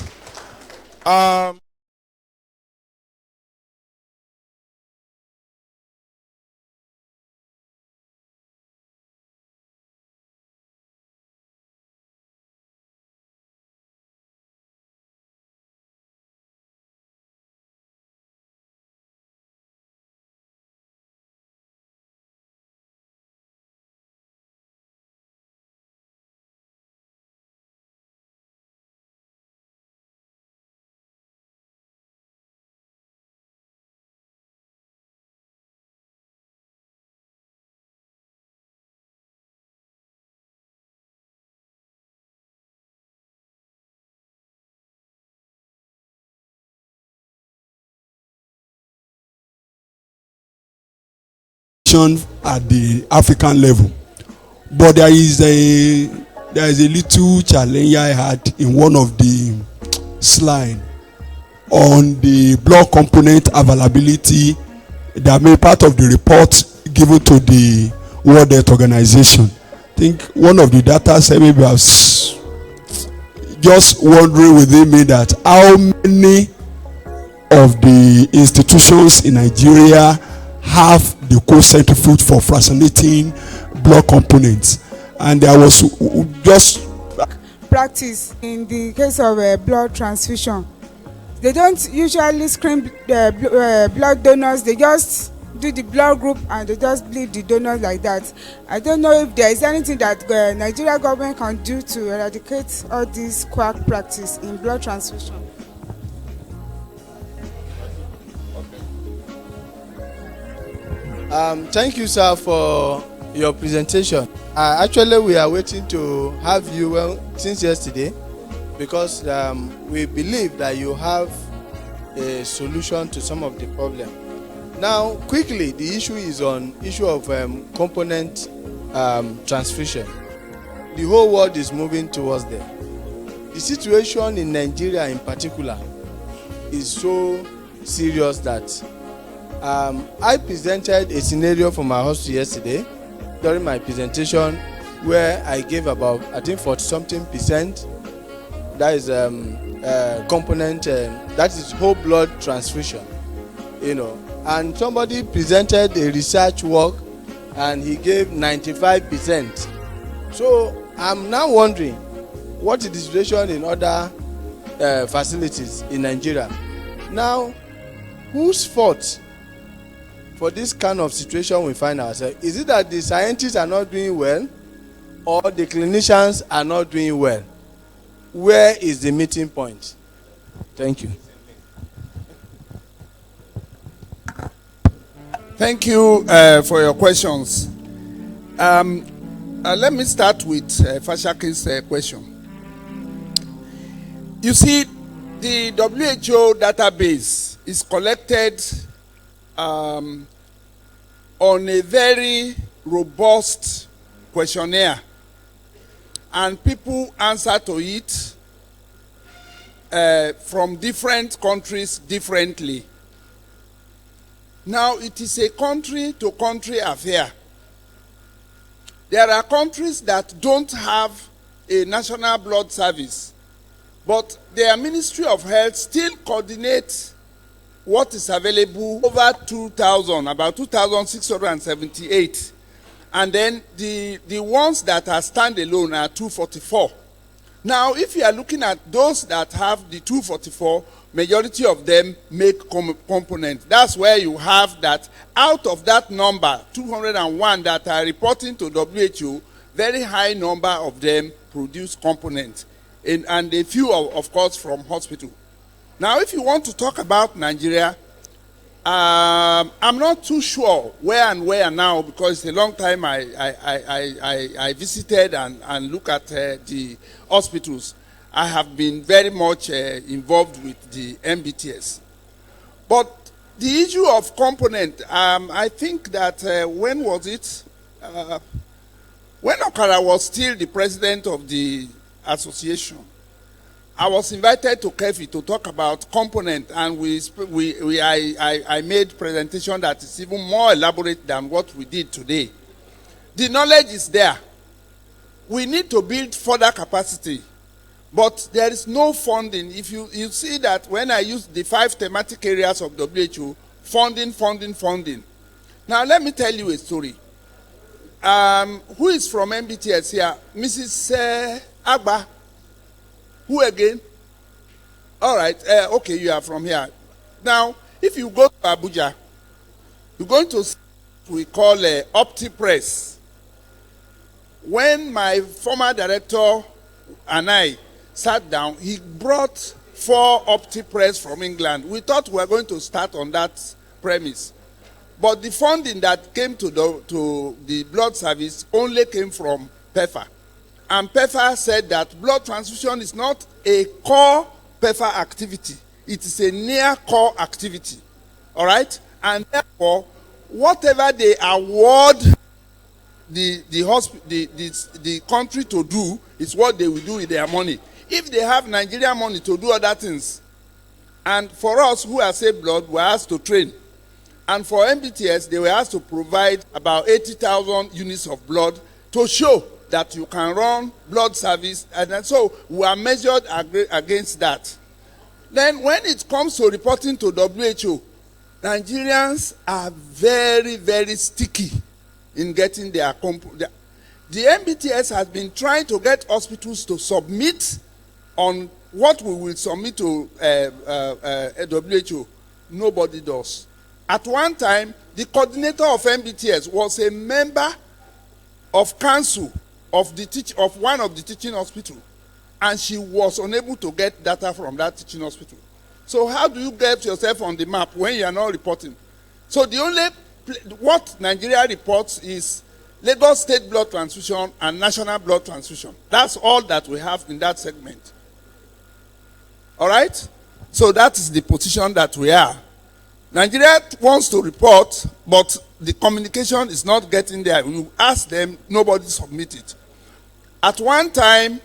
transfusion at the African level. But there is a little challenge I had in one of the slides on the blood component availability that made part of the report given to the World Health Organization. I think one of the data said, maybe I was just wondering within me that how many of the institutions in Nigeria have the co-centrifuge for fractionating blood components. And there was just practice in the case of blood transfusion. They don't usually screen the blood donors. They just do the blood group and they just bleed the donors like that. I don't know if there is anything that the Nigeria government can do to eradicate all this quack practice in blood transfusion. Thank you, sir, for your presentation. Actually, we are waiting to have you since yesterday because we believe that you have a solution to some of the problem. Now, quickly, the issue is on issue of component transfusion. The whole world is moving towards there. The situation in Nigeria in particular is so serious that I presented a scenario from my hospital yesterday during my presentation where I gave about, I think, 40-something%. That is component, that is whole blood transfusion, you know. And somebody presented a research work and he gave 95%. So I'm now wondering, what is the situation in other facilities in Nigeria? Now, whose fault for this kind of situation we find ourselves? Is it that the scientists are not doing well or the clinicians are not doing well? Where is the meeting point? Thank you. Thank you for your questions. Let me start with Fashaki's question. You see, the WHO database is collected on a very robust questionnaire, and people answer to it from different countries differently. Now, it is a country-to-country affair. There are countries that don't have a national blood service, but their Ministry of Health still coordinates what is available, over 2,000, about 2,678. And then the ones that are standalone are 244. Now, if you are looking at those that have the 244, majority of them make components. That's where you have that out of that number, 201 that are reporting to WHO, very high number of them produce components, and a few, of course, from hospital. Now, if you want to talk about Nigeria, I'm not too sure where now, because it's a long time I visited and look at the hospitals. I have been very much involved with the Hbtss. But the issue of component, I think that when was it? When Okara was still the president of the association, I was invited to Kefi to talk about component, and I made presentation that is even more elaborate than what we did today. The knowledge is there. We need to build further capacity, but there is no funding. If you see that when I use the 5 thematic areas of WHO, funding. Now let me tell you a story. Who is from Hbtss here? Mrs. Agba. Who again? All right. Okay, you are from here. Now, if you go to Abuja, you're going to see what we call OptiPress. When my former director and I sat down, he brought 4 OptiPress from England. We thought we were going to start on that premise. But the funding that came to the blood service only came from PEFA. And PEFA said that blood transfusion is not a core PEFA activity. It is a near core activity. All right? And therefore, whatever they award the country to do is what they will do with their money. If they have Nigerian money to do other things, and for us who are saved blood, we are asked to train. And for MBTS, they were asked to provide about 80,000 units of blood to show that you can run blood service. And so we are measured against that. Then when it comes to reporting to WHO, Nigerians are very, very sticky in getting their the MBTS has been trying to get hospitals to submit on what we will submit to WHO. Nobody does. At one time, the coordinator of MBTS was a member of council of one of the teaching hospitals, and she was unable to get data from that teaching hospital. So how do you get yourself on the map when you are not reporting? So the only what Nigeria reports is Lagos State blood transfusion and national blood transfusion. That's all that we have in that segment. All right? So that is the position that we are. Nigeria wants to report, but the communication is not getting there. You ask them, nobody submit it. At one time,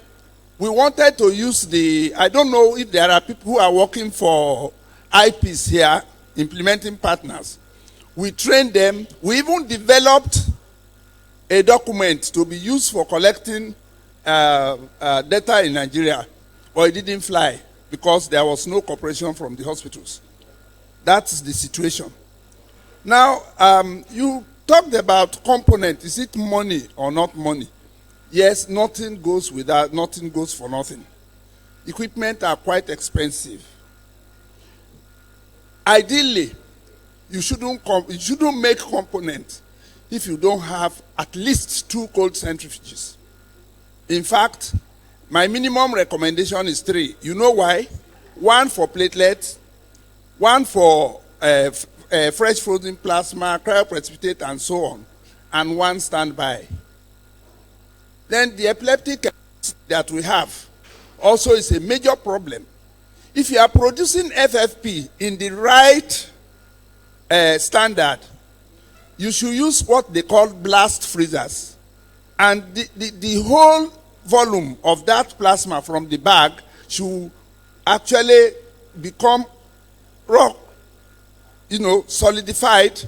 we wanted to use I don't know if there are people who are working for IPs here, implementing partners. We trained them. We even developed a document to be used for collecting data in Nigeria, but it didn't fly because there was no cooperation from the hospitals. That's the situation. Now, you talked about component. Is it money or not money? Yes, nothing goes for nothing. Equipment are quite expensive. Ideally, you shouldn't make components if you don't have at least 2 cold centrifuges. In fact, my minimum recommendation is 3. You know why? 1 for platelets, 1 for fresh frozen plasma, cryoprecipitate, and so on, and 1 standby. Then the epileptic that we have also is a major problem. If you are producing FFP in the right standard, you should use what they call blast freezers. And the whole volume of that plasma from the bag should actually become rock, solidified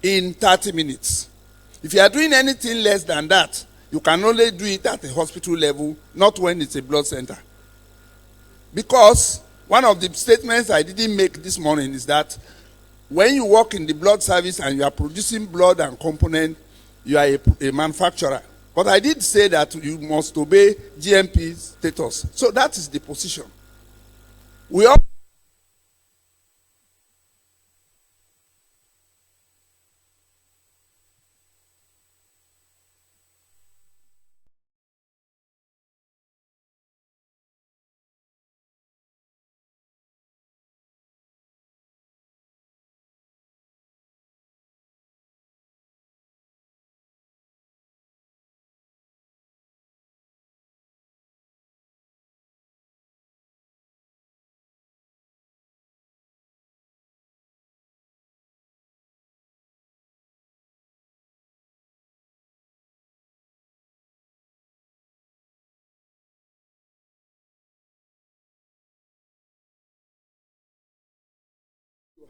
in 30 minutes. If you are doing anything less than that, you can only do it at a hospital level, not when it's a blood center. Because one of the statements I didn't make this morning is that when you work in the blood service and you are producing blood and component, you are a manufacturer. But I did say that you must obey GMP status. So that is the position. We all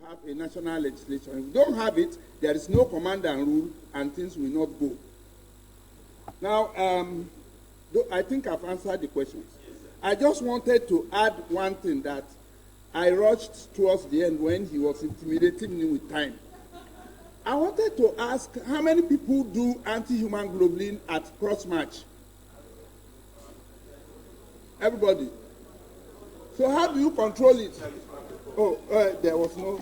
have a national legislation. If we don't have it, there is no command and rule, and things will not go. Now, I think I've answered the questions. I just wanted to add one thing that I rushed towards the end when he was intimidating me with time. I wanted to ask how many people do anti-human globulin at cross-match? Everybody. So how do you control it? Oh, there was no.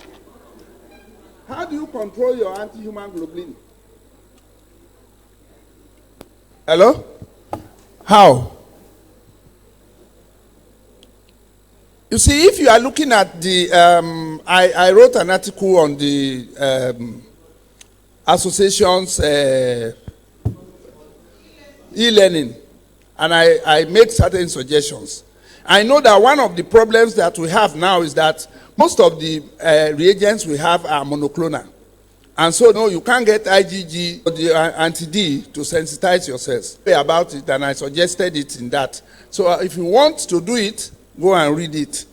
How do you control your anti-human globulin? Hello? How? You see, if you are looking at the, I wrote an article on the association's e-learning, and I made certain suggestions. I know that one of the problems that we have now is that most of the reagents we have are monoclonal. And so, no, you can't get IgG or the anti-D to sensitize yourselves. Pray about it, and I suggested it in that. So if you want to do it, go and read it.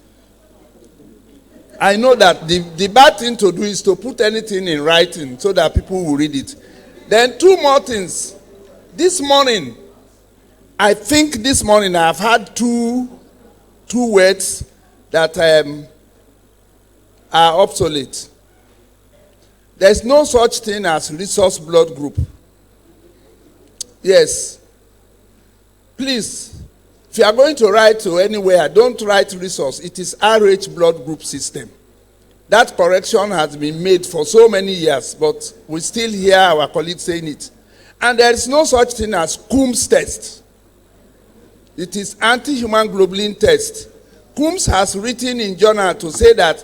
I know that the bad thing to do is to put anything in writing so that people will read it. Then two more things. This morning, I think this morning I've had two words that are obsolete. There's no such thing as resource blood group. Yes. Please, if you are going to write to anywhere, don't write resource. It is RH blood group system. That correction has been made for so many years, but we still hear our colleagues saying it. And there is no such thing as Coombs test. It is anti-human globulin test. Coombs has written in journal to say that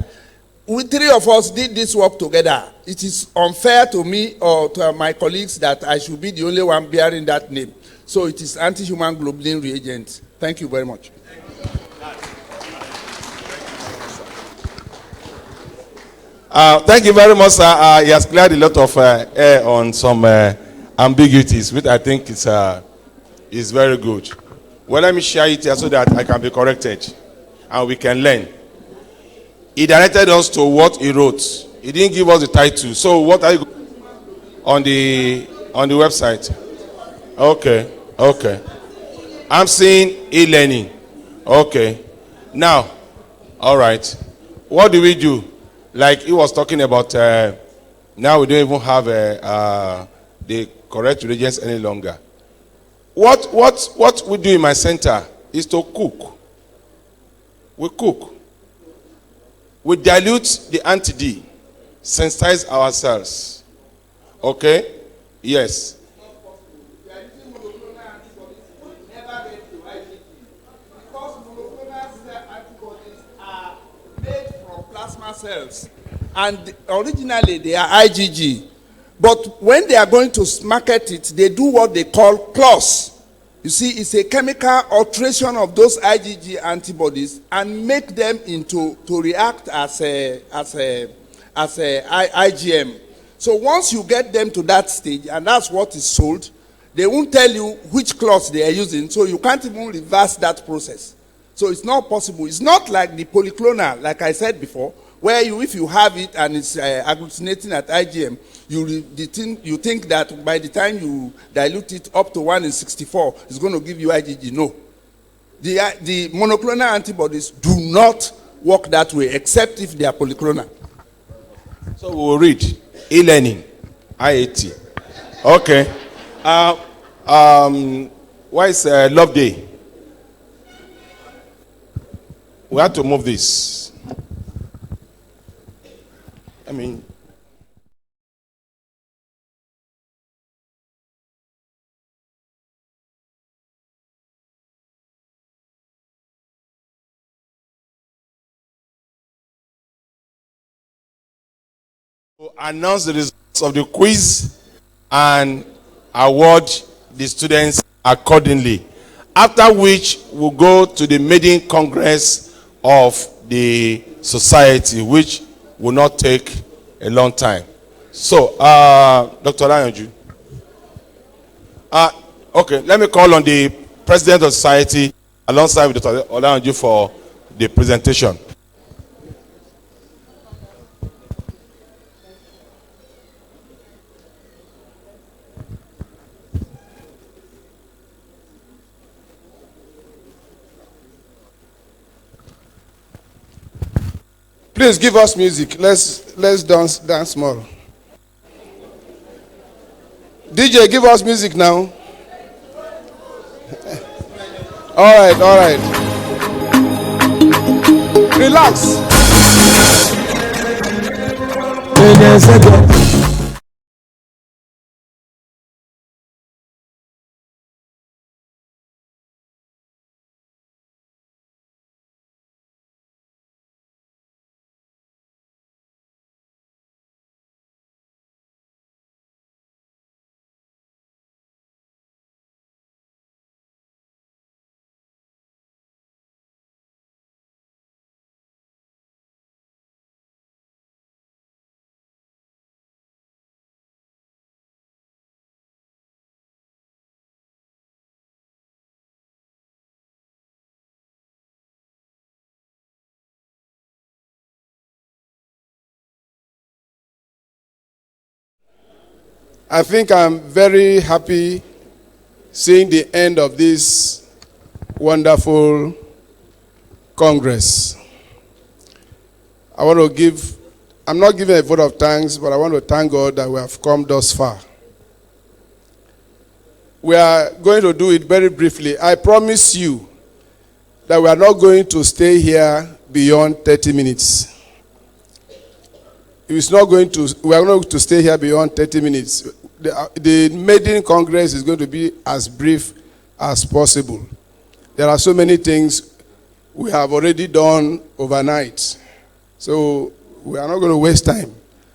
we three of us did this work together. It is unfair to me or to my colleagues that I should be the only one bearing that name. So it is anti-human globulin reagent. Thank you very much. Thank you very much, sir. He has cleared a lot of air on some ambiguities, which I think is very good. Well, let me share it here so that I can be corrected and we can learn. He directed us to what he wrote. He didn't give us the title. So what are you on the website? Okay. I'm seeing e-learning. Okay. Now, all right. What do we do? Like he was talking about, now we don't even have the correct reagents any longer. What we do in my center is to cook. We cook. We dilute the anti-D, sensitize ourselves. Okay? Yes. Plasma cells, and originally they are IgG, but when they are going to market it, they do what they call closs. You see, it's a chemical alteration of those IgG antibodies and make them to react as a IgM. So once you get them to that stage, and that's what is sold, they won't tell you which cloth they are using, so you can't even reverse that process. So it's not possible. It's not like the polyclonal, like I said before, where if you have it and it's agglutinating at IgM, you think that by the time you dilute it up to 1 in 64, it's going to give you IgG. No. The monoclonal antibodies do not work that way, except if they are polyclonal. So we'll read e-learning, IAT. Okay. Why is Love Day? We have to move this. I mean, to announce the results of the quiz and award the students accordingly. After which we'll go to the maiden congress of the society, which will not take a long time. So, Dr. Olayanju. Okay, let me call on the president of society alongside with Dr. Olayanju for the presentation. Please give us music. Let's dance more. DJ, give us music now. All right. Relax. I think I'm very happy seeing the end of this wonderful Congress. I'm not giving a vote of thanks, but I want to thank God that we have come thus far. We are going to do it very briefly. I promise you that we are not going to stay here beyond 30 minutes. We are not going to stay here beyond 30 minutes. The maiden Congress is going to be as brief as possible. There are so many things we have already done overnight. So we are not going to waste time.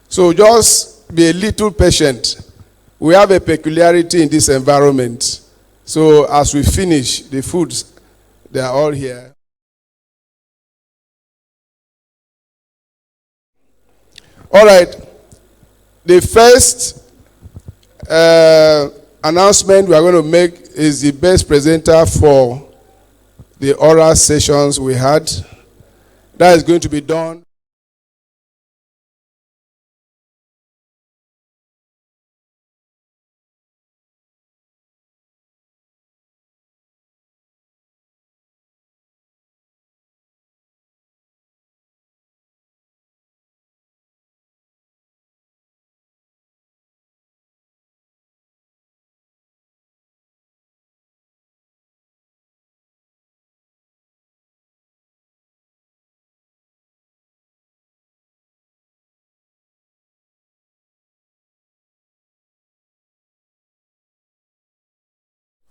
So just be a little patient. We have a peculiarity in this environment. So as we finish, the foods, they are all here. All right. The first announcement we are going to make is the best presenter for the oral sessions we had. That is going to be done.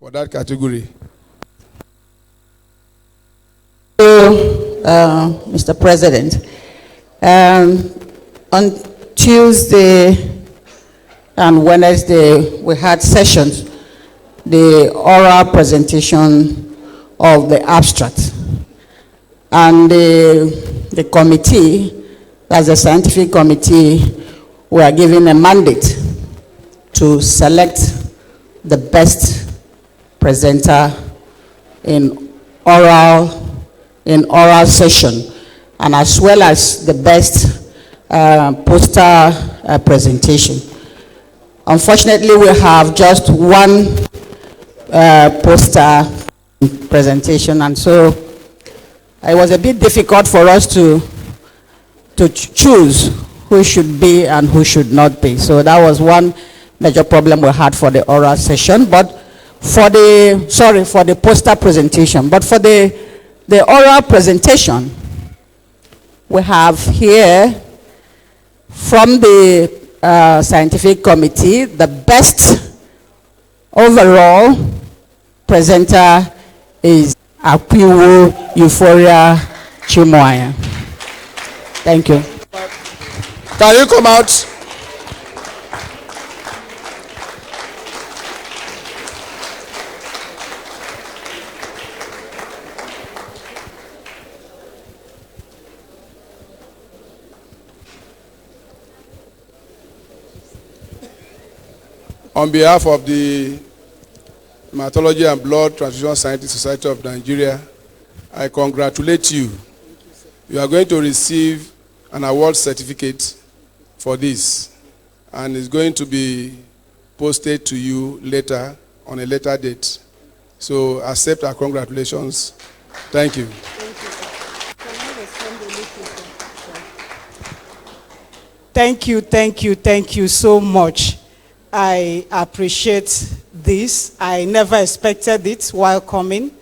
For that category. Mr. President, on Tuesday and Wednesday we had sessions, the oral presentation of the abstract, and the committee, as a scientific committee, we are given a mandate to select the best presenter in oral session, and as well as the best poster presentation. Unfortunately, we have just one poster presentation, and so it was a bit difficult for us to choose who should be and who should not be. So that was one major problem we had for the oral session. But for the poster presentation, but for the oral presentation, we have here from the scientific committee, the best overall presenter is Akwiwo Euphoria Chimoya. Thank you. Can you come out? On behalf of the Hematology and Blood Transfusion Scientists Society of Nigeria, I congratulate you. You are going to receive an award certificate for this, and it's going to be posted to you later on a later date. So accept our congratulations. Thank you. Thank you so much. I appreciate this. I never expected it while coming.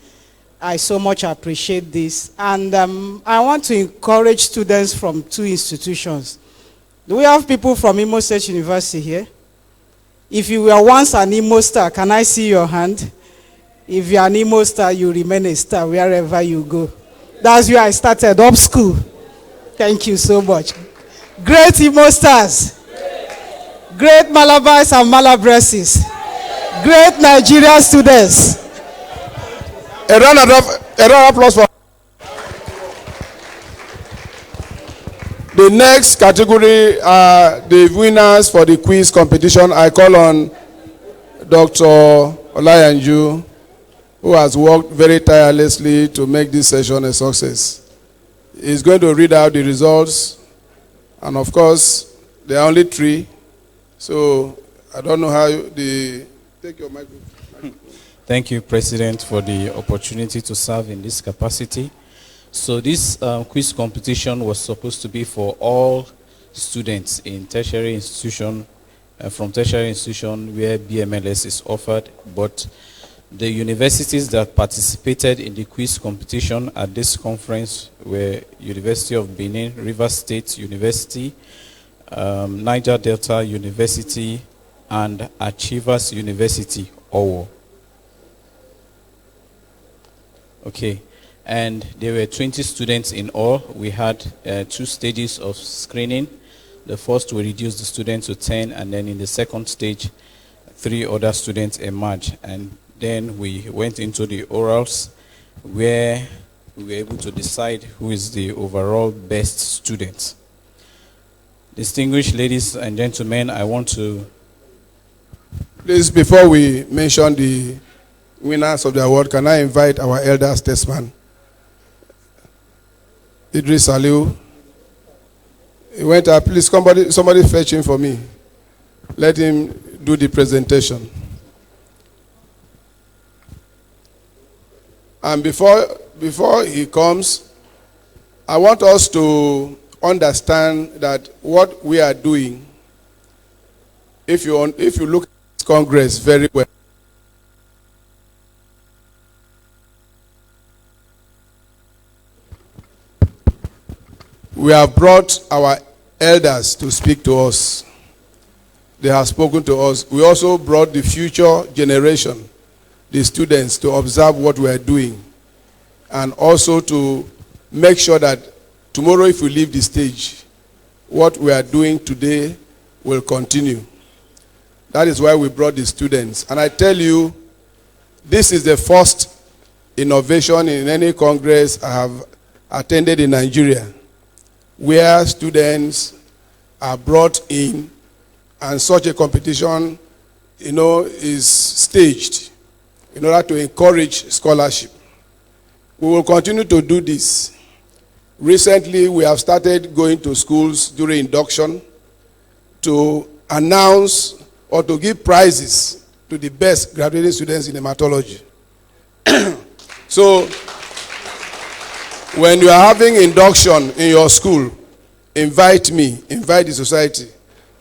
I so much appreciate this. And I want to encourage students from two institutions. Do we have people from Imo State University here? If you were once an Imo star, can I see your hand? If you're an Imo star, you remain a star wherever you go. That's where I started, up school. Thank you so much. Great Imo stars. Great Malabars and Malabresses. Great Nigerian students. A round of applause for the next category. The winners for the quiz competition. I call on Dr. Olayanju, who has worked very tirelessly to make this session a success. He's going to read out the results, and of course, there are only 3. So I don't know how take your microphone. Thank you, President, for the opportunity to serve in this capacity. So this quiz competition was supposed to be for all students in tertiary institution, from tertiary institution where BMLS is offered, but the universities that participated in the quiz competition at this conference were University of Benin, Rivers State University, Niger Delta University, and Achievers University, Owo. Okay, and there were 20 students in all. We had 2 stages of screening. The first, we reduced the students to 10, and then in the second stage, 3 other students emerged. And then we went into the orals, where we were able to decide who is the overall best student. Distinguished ladies and gentlemen, I want to... Please, before we mention the winners of the award, can I invite our elder statesman, Idris Aliu. He went up. Please, somebody fetch him for me. Let him do the presentation. And before he comes, I want us to understand that what we are doing, if you look at this Congress very well, we have brought our elders to speak to us. They have spoken to us. We also brought the future generation, the students, to observe what we are doing, and also to make sure that tomorrow, if we leave the stage, what we are doing today will continue. That is why we brought the students. And I tell you, this is the first innovation in any Congress I have attended in Nigeria, where students are brought in and such a competition, is staged in order to encourage scholarship. We will continue to do this. Recently, we have started going to schools during induction to announce or to give prizes to the best graduating students in hematology. So, when you are having induction in your school, invite me, invite the society.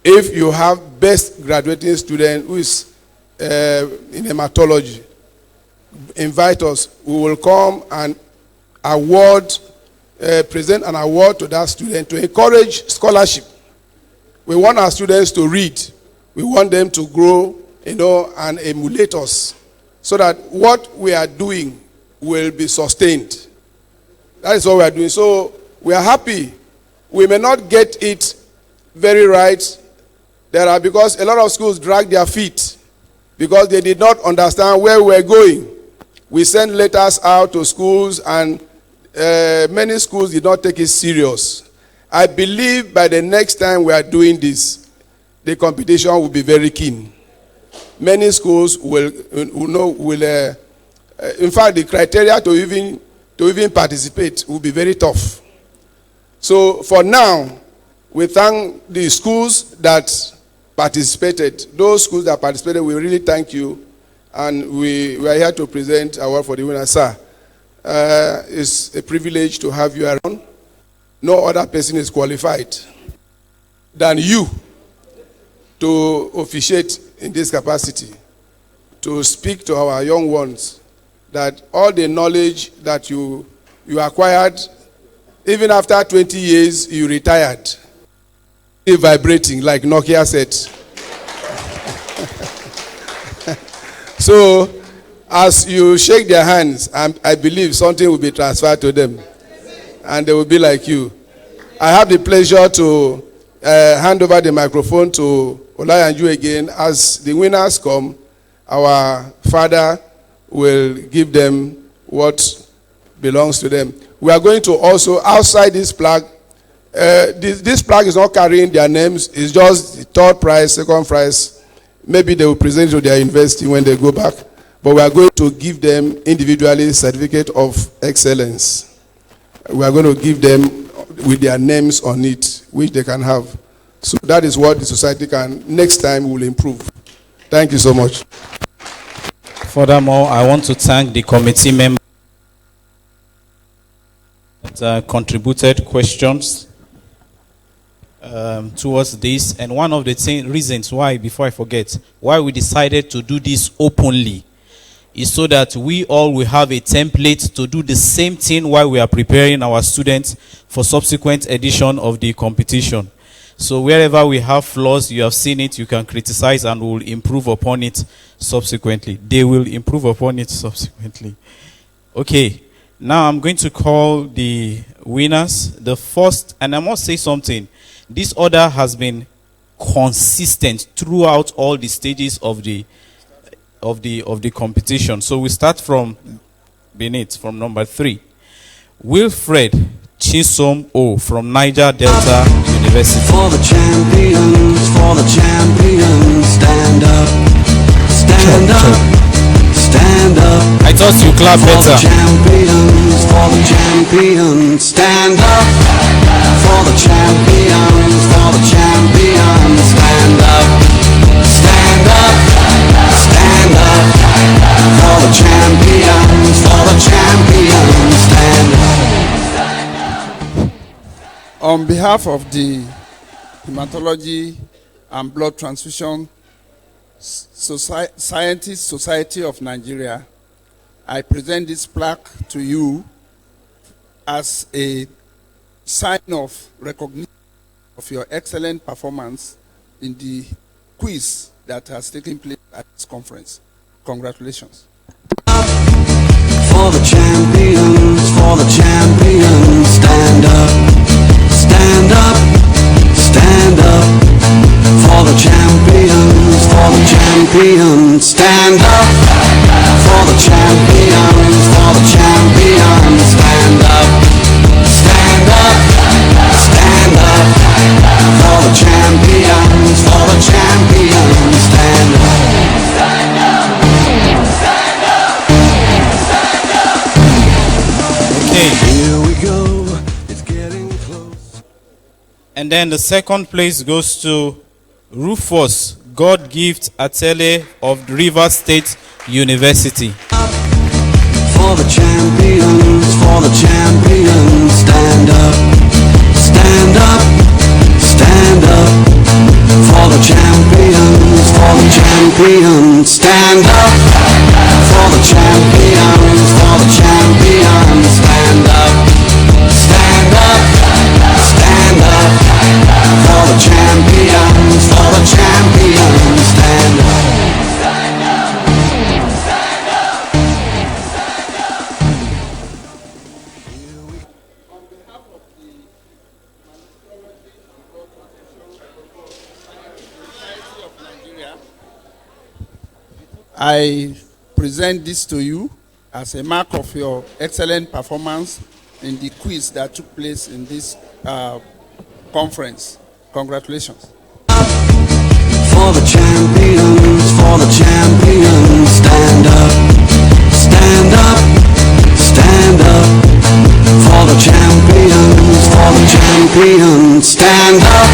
If you have best graduating student who is in hematology, invite us. We will come and present an award to that student to encourage scholarship. We want our students to read. We want them to grow, and emulate us, so that what we are doing will be sustained. That is what we are doing. So we are happy. We may not get it very right. Because a lot of schools drag their feet because they did not understand where we were going. We sent letters out to schools, and many schools did not take it serious. I believe by the next time we are doing this, the competition will be very keen. Many schools will in fact, the criteria to even participate will be very tough. So for now, we thank the schools that participated. Those schools that participated, we really thank you. And we are here to present our award for the winner, sir. It's a privilege to have you around. No other person is qualified than you to officiate in this capacity, to speak to our young ones, that all the knowledge that you acquired, even after 20 years, you retired. Still vibrating, like Nokia said. So, as you shake their hands, I believe something will be transferred to them. And they will be like you. I have the pleasure to hand over the microphone to Olayanju again. As the winners come, our father will give them what belongs to them. We are going to also, outside this plaque, this plaque is not carrying their names. It's just the third prize, second prize. Maybe they will present to their university when they go back. But we are going to give them individually certificate of excellence. We are going to give them with their names on it, which they can have. So that is what the society can, next time will improve. Thank you so much. Furthermore, I want to thank the committee members that contributed questions towards this. And one of the reasons why, before I forget, why we decided to do this openly is so that we all will have a template to do the same thing while we are preparing our students for subsequent edition of the competition. So wherever we have flaws, you have seen it, you can criticize and we'll improve upon it subsequently. They will improve upon it subsequently. Okay, now I'm going to call the winners. The first, and I must say something, this order has been consistent throughout all the stages of the competition. So we start from beneath, from number 3. Wilfred Chisom O from Niger Delta University. For the champions, stand up, stand up, stand up. I thought you clap better. For the champions, stand up. For the champions, stand up, stand up, stand up. For the champions, stand up. On behalf of the Hematology and Blood Transfusion Scientists Society of Nigeria, I present this plaque to you as a sign of recognition of your excellent performance in the quiz that has taken place at this conference. Congratulations. For the champions, stand up, stand up, stand up. For the champions, stand up. For the champions, stand up, stand up, stand up. For the champions, stand up. Here we go, it's getting close. And then the second place goes to Rufus God-Gift Atele of Rivers State University. For the champions, stand up, stand up, stand up. For the champions, stand up. For the champions, stand up, stand up, stand up. For the champions, stand up. I present this to you as a mark of your excellent performance in the quiz that took place in this conference. Congratulations. For the champions, stand up, stand up, stand up. For the champions, stand up.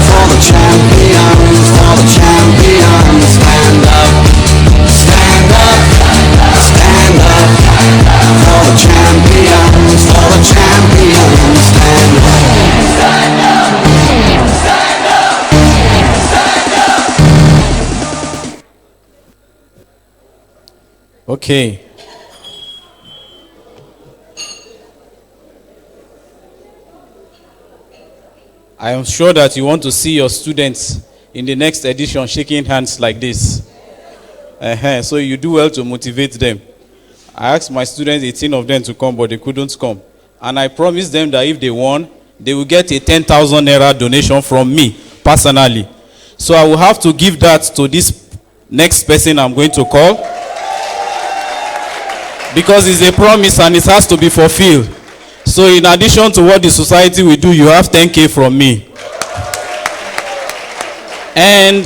For the champions, stand up, stand up, stand up. For the champions, stand up, stand up, stand up. Okay. I am sure that you want to see your students in the next edition shaking hands like this. So you do well to motivate them. I asked my students, 18 of them, to come, but they couldn't come. And I promised them that if they won, they will get a 10,000 naira donation from me, personally. So I will have to give that to this next person I'm going to call. Because it's a promise and it has to be fulfilled. So in addition to what the society will do, you have 10K from me. And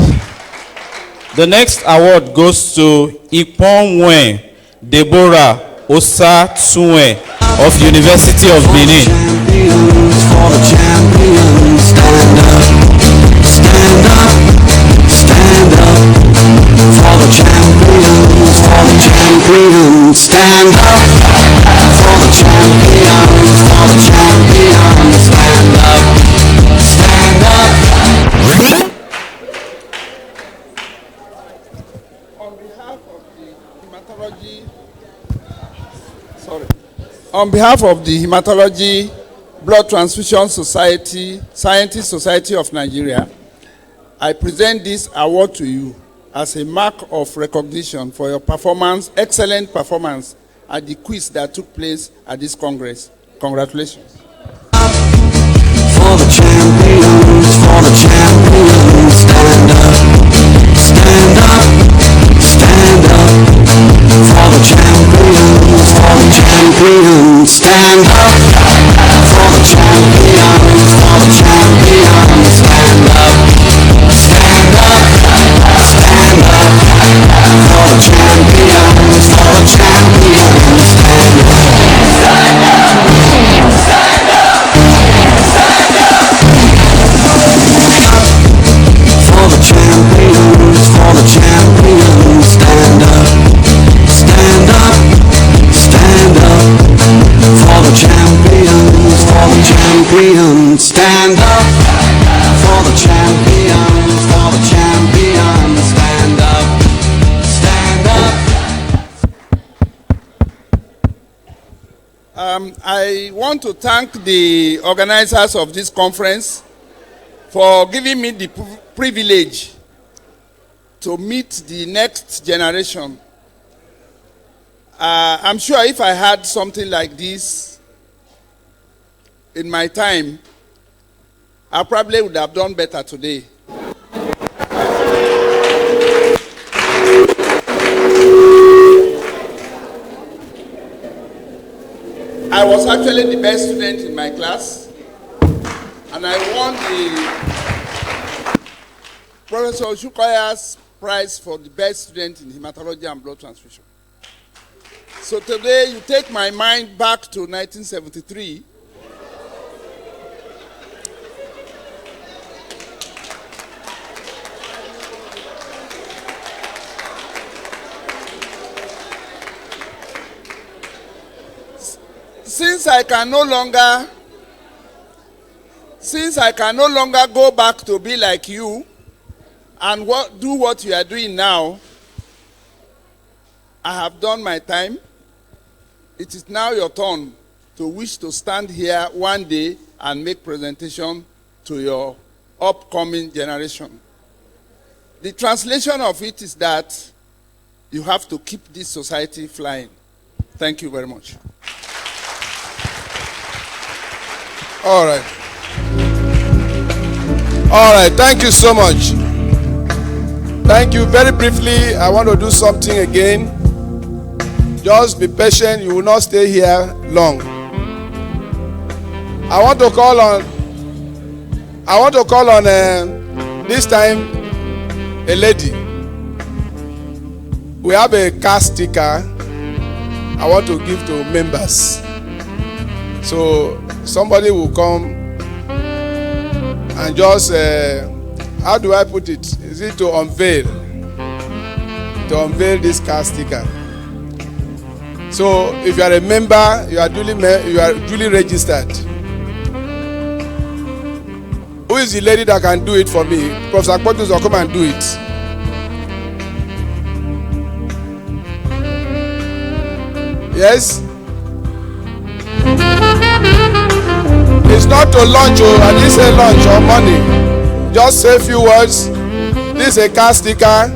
the next award goes to Iponwe Deborah Osa Tsunwe of University of Benin. For the champions, stand up, the champions, for the champions. Stand up for the champions, for the champions. Stand up, stand up. On behalf of the Hematology Blood Transfusion Society, Scientist Society of Nigeria, I present this award to you as a mark of recognition for your performance, excellent performance at the quiz that took place at this Congress. Congratulations. For the champions, for the champions. Stand up, stand up, stand up. For the champions, for the champions. Stand up for the champions, for the champions. Stand up, stand up, stand up. For the champions, for the champions. Stand up, stand up, stand up, stand up. For the champions, for the champions. Stand up, stand up, stand up. For the champions, for the champions. Stand up for the champions, for the champions. Stand up, stand up. I want to thank the organizers of this conference for giving me the privilege to meet the next generation. I'm sure if I had something like this in my time, I probably would have done better today. I was actually the best student in my class, and I won the Professor Oshukoya's prize for the best student in hematology and blood transfusion. So today you take my mind back to 1973. Since I can no longer go back to be like you and do what you are doing now, I have done my time. It is now your turn to wish to stand here one day and make presentation to your upcoming generation. The translation of it is that you have to keep this society flying. Thank you very much. All right. All right, thank you so much. Thank you. Very briefly, I want to do something again. Just be patient, you will not stay here long. I want to call on this time a lady. We have a car sticker I want to give to members. So somebody will come and just, how do I put it? Is it to unveil? To unveil this car sticker. So if you are a member, you are duly registered. Who is the lady that can do it for me? Professor Akpotus will come and do it. Yes? It's not to launch, I didn't say launch or money. Just say a few words. This is a car sticker.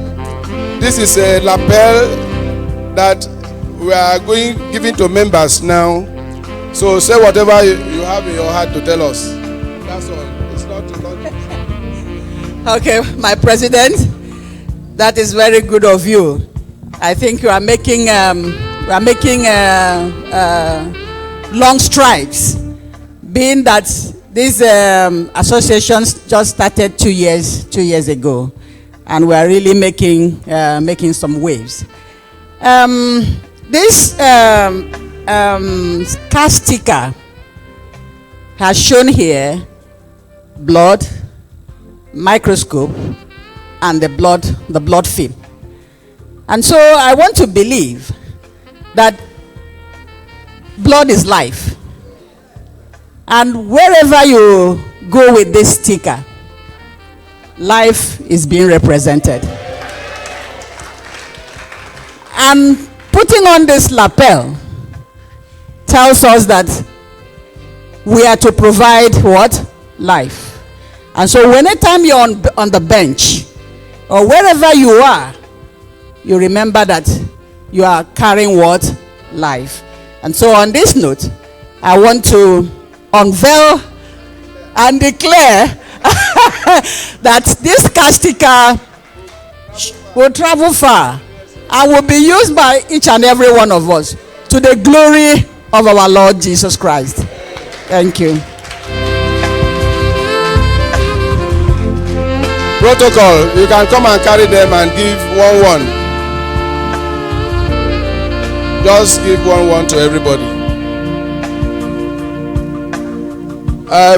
This is a lapel that we are giving to members now. So say whatever you have in your heart to tell us. That's all. It's not to launch. Okay, my president, that is very good of you. I think you are making long strides, being that these associations just started 2 years ago, and we are really making some waves. This car sticker has shown here blood, microscope, and the blood film. And so I want to believe that blood is life. And wherever you go with this sticker, life is being represented. And putting on this lapel tells us that we are to provide what? Life. And so anytime you're on the bench or wherever you are, you remember that you are carrying what? Life. And so on this note, I want to unveil and declare that this cash sticker will travel far and will be used by each and every one of us to the glory of our Lord Jesus Christ. Thank you. Protocol, you can come and carry them and give one. Just give one to everybody.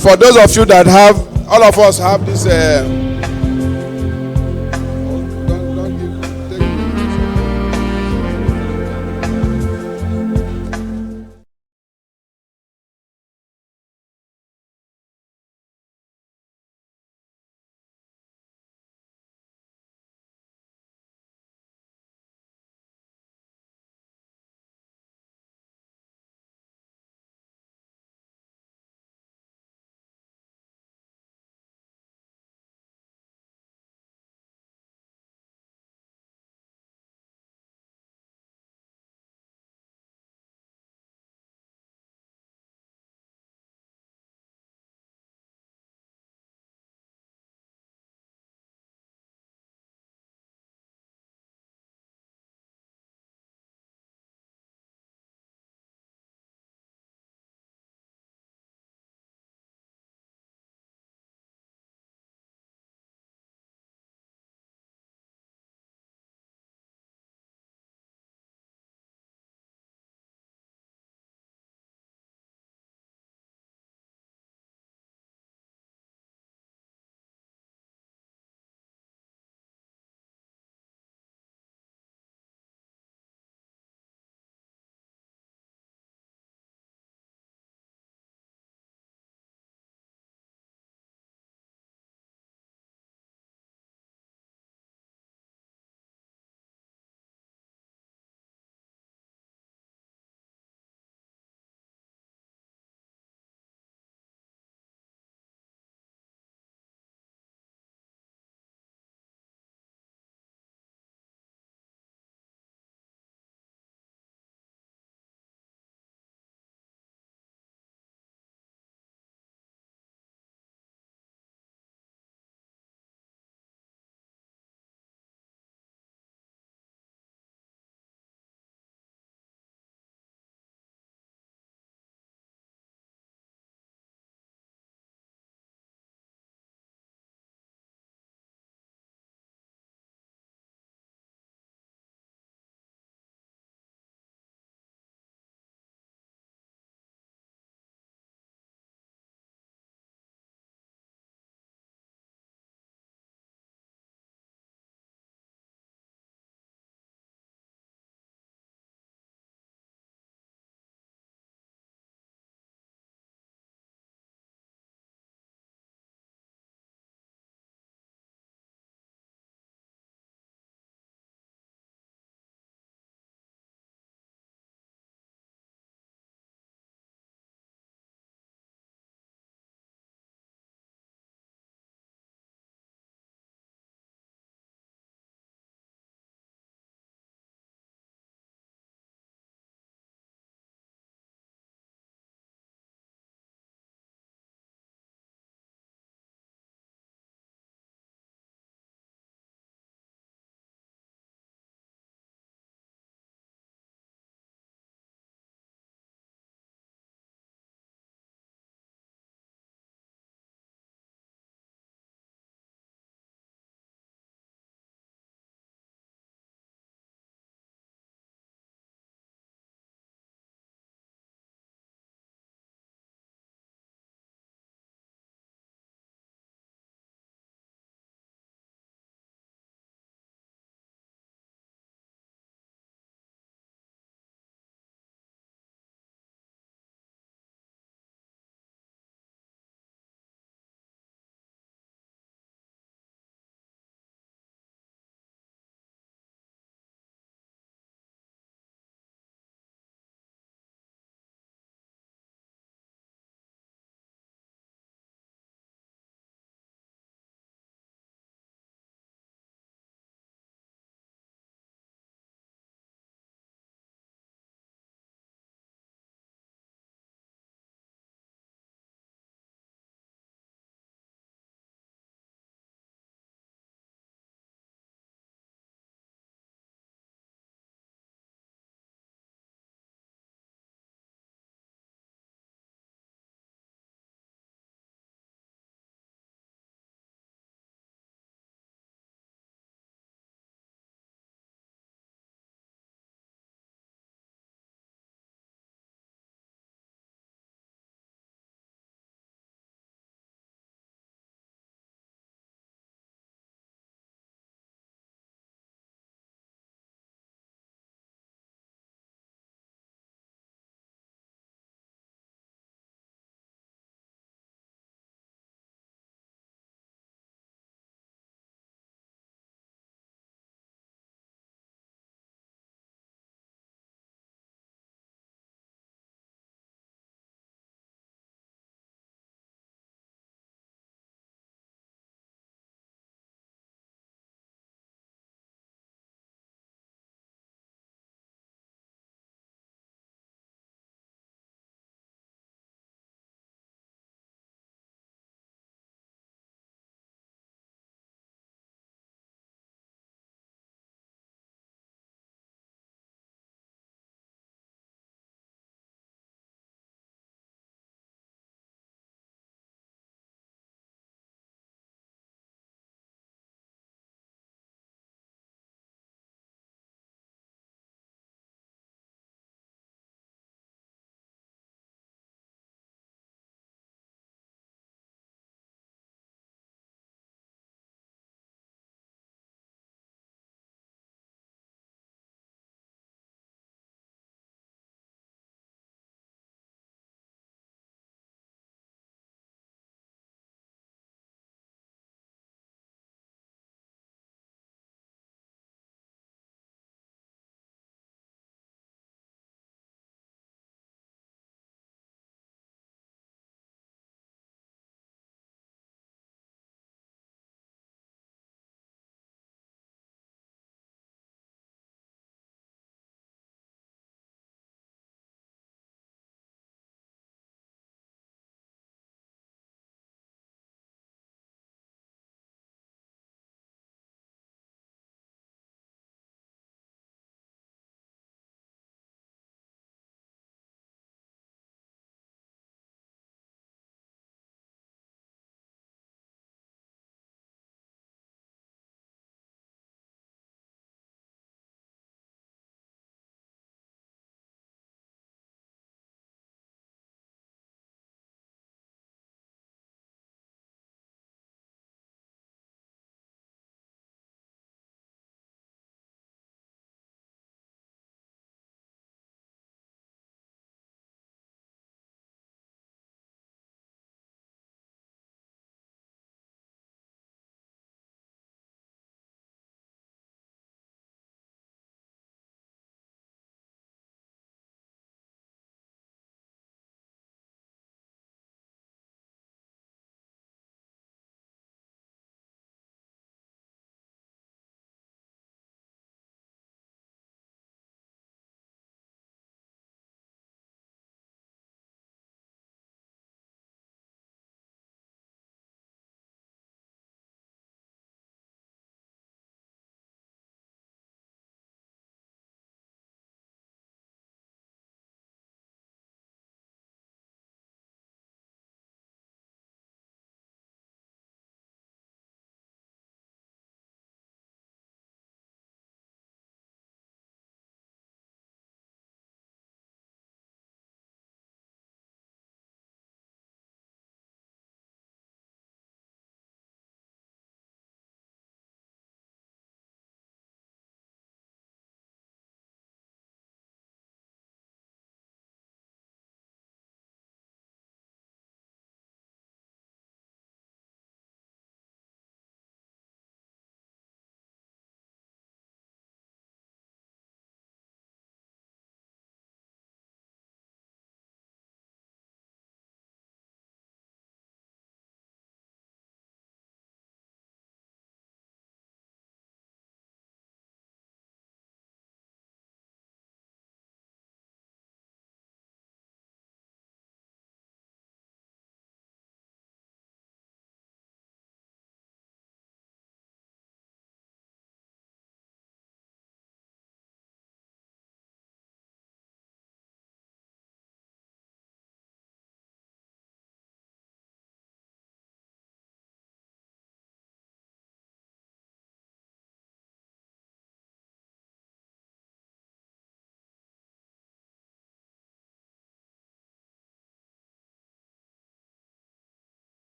For those of you that have, all of us have this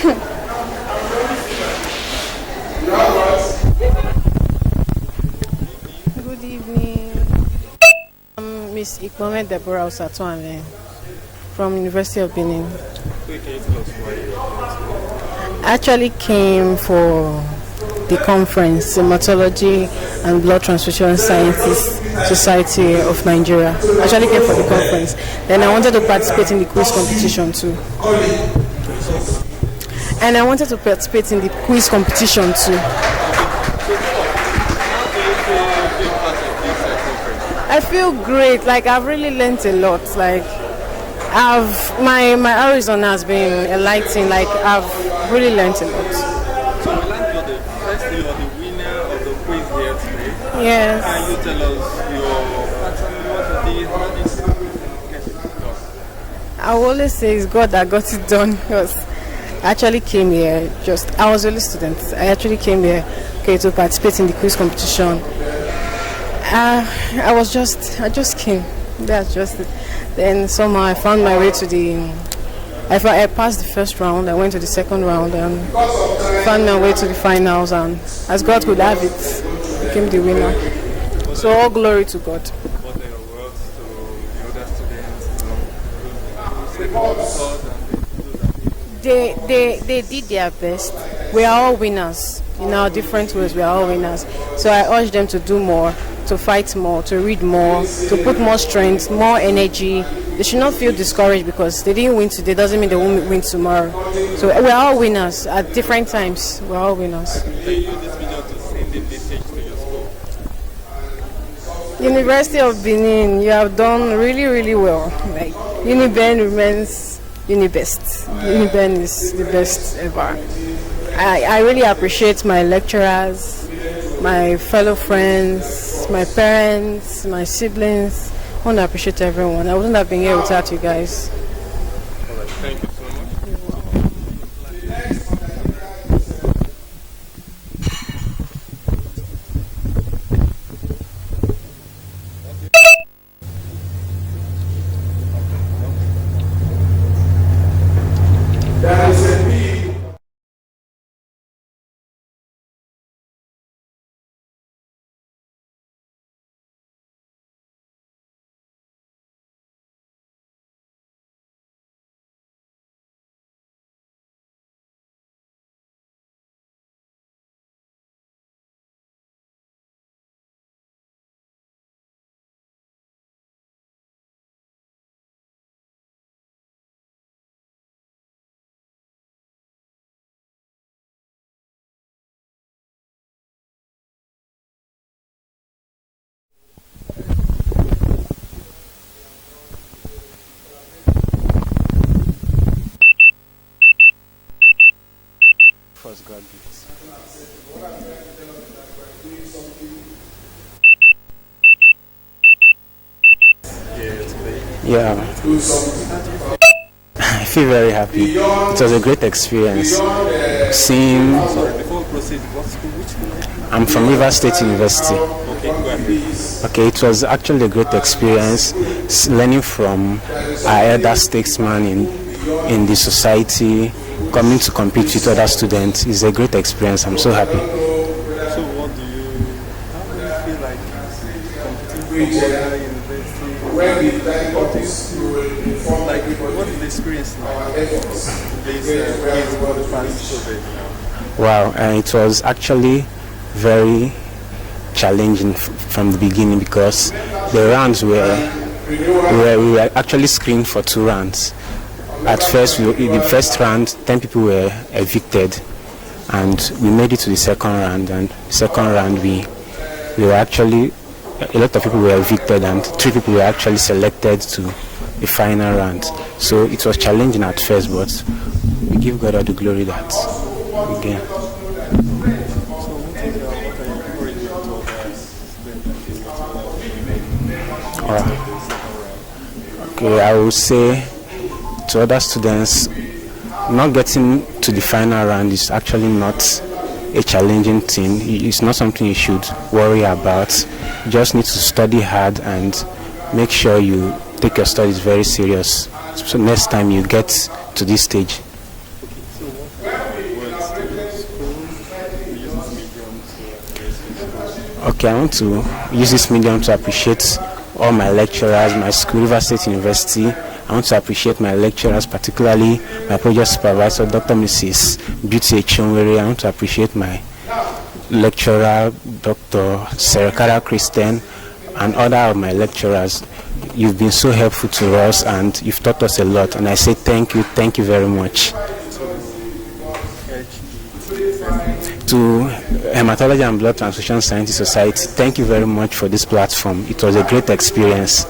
Good evening. I'm Miss Ikpome Deborah Osatwane from University of Benin. I actually came for the conference, HAEMATOLOGY and Blood Transfusion Scientists Society of Nigeria. I actually came for the conference. Then I wanted to participate in the quiz competition too. And I wanted to participate in the quiz competition too. I feel great. Like I've really learned a lot. Like my horizon has been enlightening. Like I've really learned a lot. So we learned you're the first, you're the winner of the quiz here today. Yes. Can you tell us your pattern, what you did, how did you get it done? I will always say it's God that got it done because I actually came here I was only a student. I actually came here to participate in the quiz competition. I just came. That's just it. Then somehow I found my way to I passed the first round, I went to the second round and found my way to the finals, and as God could have it, became the winner. So all glory to God. What are your words to the other students? They did their best. We are all winners. In our different ways, we are all winners. So I urge them to do more, to fight more, to read more, to put more strength, more energy. They should not feel discouraged because they didn't win today, doesn't mean they won't win tomorrow. So we're all winners at different times. We're all winners. Can you use this video to send a message to your school? University of Benin, you have done really, really well. Like UniBen remains UniBest. UniBen is the best ever. I really appreciate my lecturers, my fellow friends, my parents, my siblings. I want to appreciate everyone. I wouldn't have been here without you guys. All right, thank you so much. First God gifts. Yeah. I feel very happy. It was a great experience. Seeing. Sorry, before we proceed, what school, which school? I'm from Rivers State University. Okay, go ahead. Okay, it was actually a great experience learning from our elder statesmen in the society, coming to compete with other students. Is a great experience. I'm so happy. So how do you feel like competing with other universities? What do you like? What is the experience like? This quiz for the past 2 days now. Wow, and it was actually very challenging from the beginning because the rounds we were actually screened for 2 rounds. At first, in the first round, 10 people were evicted, and we made it to the second round. And second round, we were actually, a lot of people were evicted, and 3 people were actually selected to the final round. So it was challenging at first, but we give God all the glory that we gained. Okay, I would say to other students, not getting to the final round is actually not a challenging thing. It's not something you should worry about. You just need to study hard and make sure you take your studies very serious. So next time you get to this stage. So what words do you use this medium to Okay, I want to use this medium to appreciate all my lecturers, my school, River State University. I want to appreciate my lecturers, particularly my project supervisor, Dr. Mrs. Beauty Echonwere. I want to appreciate my lecturer, Dr. Serekara Christian, and other of my lecturers. You've been so helpful to us and you've taught us a lot. And I say thank you very much. To Hematology and Blood Transfusion Scientists Society, thank you very much for this platform. It was a great experience.